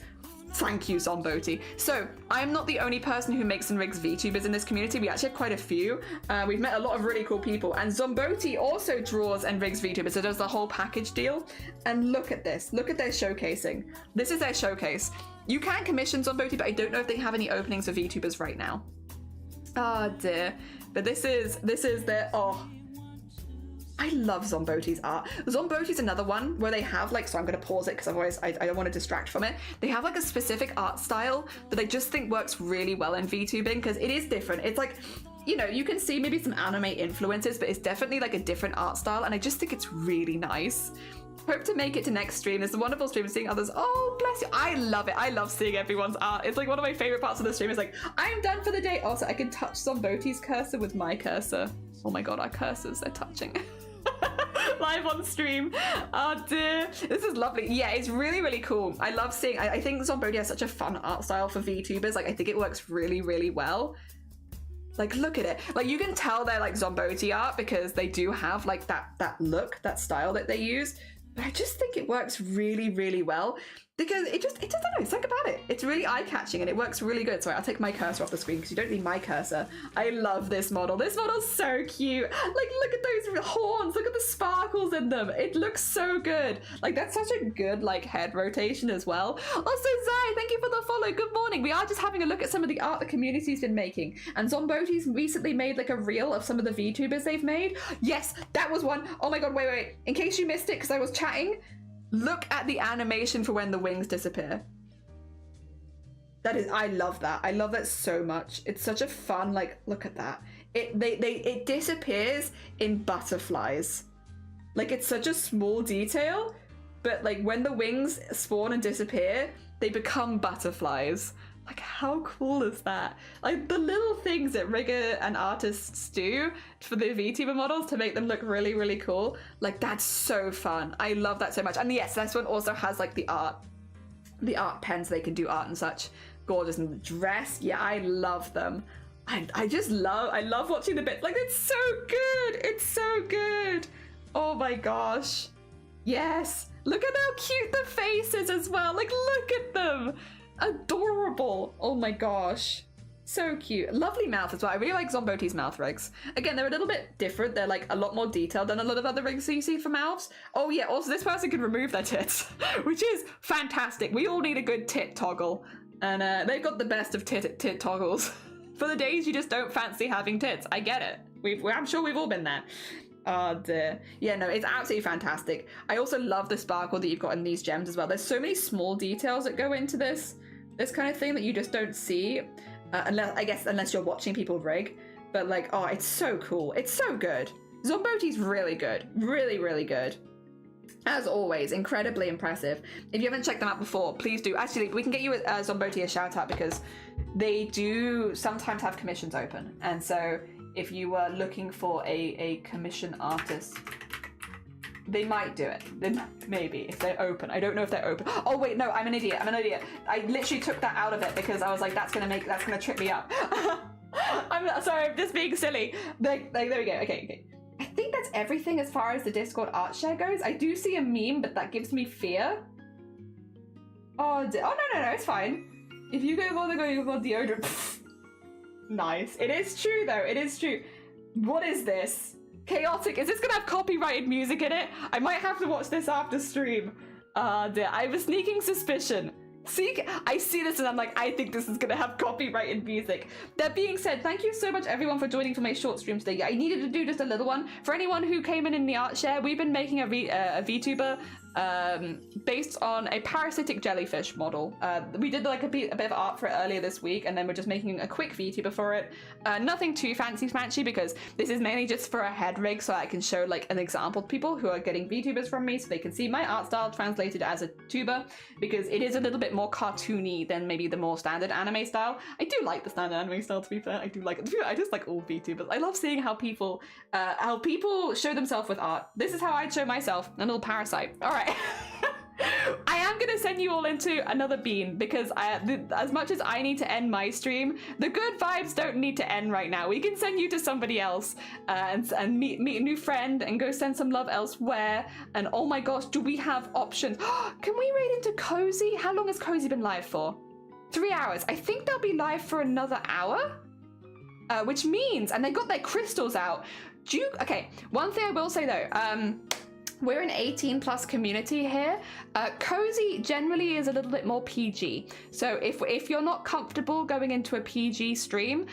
Thank you, Zomboti. So, I'm not the only person who makes and rigs VTubers in this community. We actually have quite a few. We've met a lot of really cool people. And Zomboti also draws and rigs VTubers, so does the whole package deal. And look at this. Look at their showcasing. This is their showcase. You can commission Zomboti, but I don't know if they have any openings for VTubers right now. Oh dear. But this is their, oh. I love Zomboti's art. Zomboti's another one where they have like, so I'm going to pause it because otherwise I don't want to distract from it. They have like a specific art style that I just think works really well in VTubing because it is different. It's like, you know, you can see maybe some anime influences, but it's definitely like a different art style, and I just think it's really nice. Hope to make it to next stream. It's a wonderful stream seeing others. Oh, bless you. I love it. I love seeing everyone's art. It's like one of my favorite parts of the stream. It's like, I'm done for the day. Also, I can touch Zomboti's cursor with my cursor. Oh my god, our cursors, they're touching. Live on stream. Oh dear. This is lovely. Yeah, it's really, really cool. I love seeing, I think Zomboti has such a fun art style for VTubers. Like, I think it works really, really well. Like, look at it. Like, you can tell they're like Zomboti art because they do have like that look, that style that they use. But I just think it works really, really well because it just, I don't know, it's like about it. It's really eye-catching and it works really good. Sorry, I'll take my cursor off the screen because you don't need my cursor. I love this model. This model's so cute. Like, look at those horns. Look at the sparkles in them. It looks so good. Like, that's such a good, like, head rotation as well. Also, Zai, thank you for the follow. Good morning. We are just having a look at some of the art the community's been making. And Zomboti's recently made, like, a reel of some of the VTubers they've made. Yes, that was one. Oh my god, wait. In case you missed it because I was chatting, look at the animation for when the wings disappear. That is, I love that. I love that so much. It's such a fun, like, look at that. It disappears in butterflies. Like, it's such a small detail, but like when the wings spawn and disappear, they become butterflies. Like, how cool is that? Like, the little things that rigger and artists do for the VTuber models to make them look really, really cool. Like, that's so fun. I love that so much. And yes, this one also has like the art pens, so they can do art and such. Gorgeous. And the dress, yeah, I love them. I love watching the bits. Like, it's so good. It's so good. Oh my gosh. Yes. Look at how cute the face is as well. Like, look at them. Adorable. Oh my gosh. So cute. Lovely mouth as well. I really like Zomboti's mouth rigs. Again, they're a little bit different. They're like a lot more detailed than a lot of other rigs that you see for mouths. Oh yeah, also this person can remove their tits, which is fantastic. We all need a good tit toggle. And they've got the best of tit toggles. For the days you just don't fancy having tits. I get it. I'm sure we've all been there. Oh dear. Yeah, no, it's absolutely fantastic. I also love the sparkle that you've got in these gems as well. There's so many small details that go into this kind of thing that you just don't see, unless you're watching people rig. But like, oh, it's so cool. It's so good. Zomboti's really good. Really, really good. As always, incredibly impressive. If you haven't checked them out before, please do. Actually, we can get you Zomboti a shout out because they do sometimes have commissions open. And so if you were looking for a commission artist, they might do it. Maybe, if they're open. I don't know if they're open. Oh wait, no, I'm an idiot. I literally took that out of it because I was like, that's gonna trip me up. I'm sorry, I'm just being silly. There we go. Okay. I think that's everything as far as the Discord art share goes. I do see a meme, but that gives me fear. Oh no, it's fine. If you go for deodorant. Nice. It is true though. It is true. What is this? Chaotic. Is this gonna have copyrighted music in it? I might have to watch this after stream. Dear. I have a sneaking suspicion. I see this and I'm like, I think this is gonna have copyrighted music. That being said, thank you so much everyone for joining for my short stream today. I needed to do just a little one. For anyone who came in the art share, we've been making a VTuber based on a parasitic jellyfish model. We did like a bit of art for it earlier this week, and then we're just making a quick VTuber for it. Nothing too fancy smanchy because this is mainly just for a head rig, so I can show like an example to people who are getting VTubers from me, so they can see my art style translated as a tuber, because it is a little bit more cartoony than maybe the more standard anime style. I do like the standard anime style, to be fair. I do like it. I just like all VTubers. I love seeing how people show themselves with art. This is how I'd show myself, a little parasite. All right. I am going to send you all into another bean because as much as I need to end my stream, the good vibes don't need to end right now. We can send you to somebody else and meet a new friend and go send some love elsewhere. And oh my gosh, do we have options? Can we raid into Cozy? How long has Cozy been live for? 3 hours. I think they'll be live for another hour, which means, and they got their crystals out. Okay, one thing I will say though, we're an 18+ community here. Cozy generally is a little bit more PG. So if you're not comfortable going into a PG stream,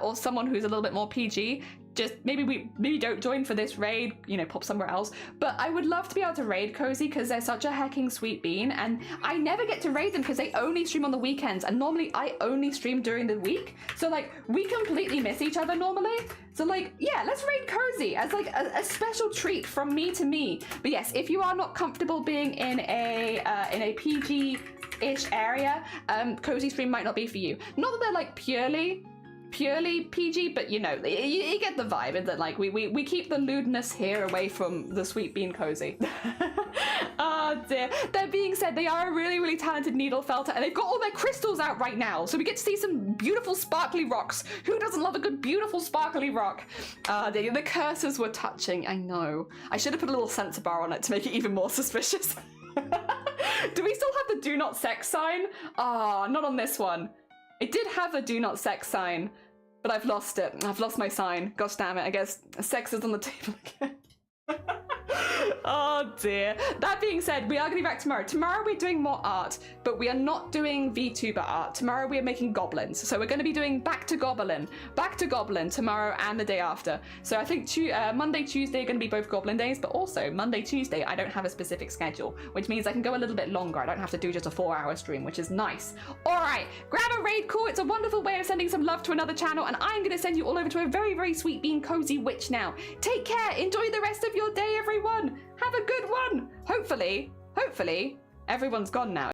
or someone who's a little bit more PG, just maybe don't join for this raid, you know, pop somewhere else. But I would love to be able to raid Cozy because they're such a hecking sweet bean, and I never get to raid them because they only stream on the weekends, and normally I only stream during the week. So like we completely miss each other normally. So like, yeah, let's raid Cozy as like a special treat from me to me. But yes, if you are not comfortable being in a PG-ish area, Cozy stream might not be for you. Not that they're like purely PG, but you know, you get the vibe, and that like we keep the lewdness here away from the sweet bean Cozy. Oh dear. That being said, they are a really, really talented needle felter, and they've got all their crystals out right now, so we get to see some beautiful sparkly rocks. Who doesn't love a good beautiful sparkly rock? The cursors were touching. I know. I should have put a little sensor bar on it to make it even more suspicious. Do we still have the do not sex sign? Not on this one. It did have a do not sex sign, but I've lost it. I've lost my sign. Gosh damn it, I guess sex is on the table again. Oh dear. That being said, we are going to be back tomorrow. Tomorrow we're doing more art, but we are not doing VTuber art. Tomorrow we are making goblins. So we're going to be doing Back to Goblin tomorrow and the day after. So I think Monday, Tuesday are going to be both goblin days, but also Monday, Tuesday I don't have a specific schedule, which means I can go a little bit longer. I don't have to do just a 4-hour stream, which is nice. All right, grab a raid call. It's a wonderful way of sending some love to another channel, and I'm going to send you all over to a very, very sweet bean Cozy witch now. Take care. Enjoy the rest of your day, everyone. Have a good one. Hopefully, everyone's gone now.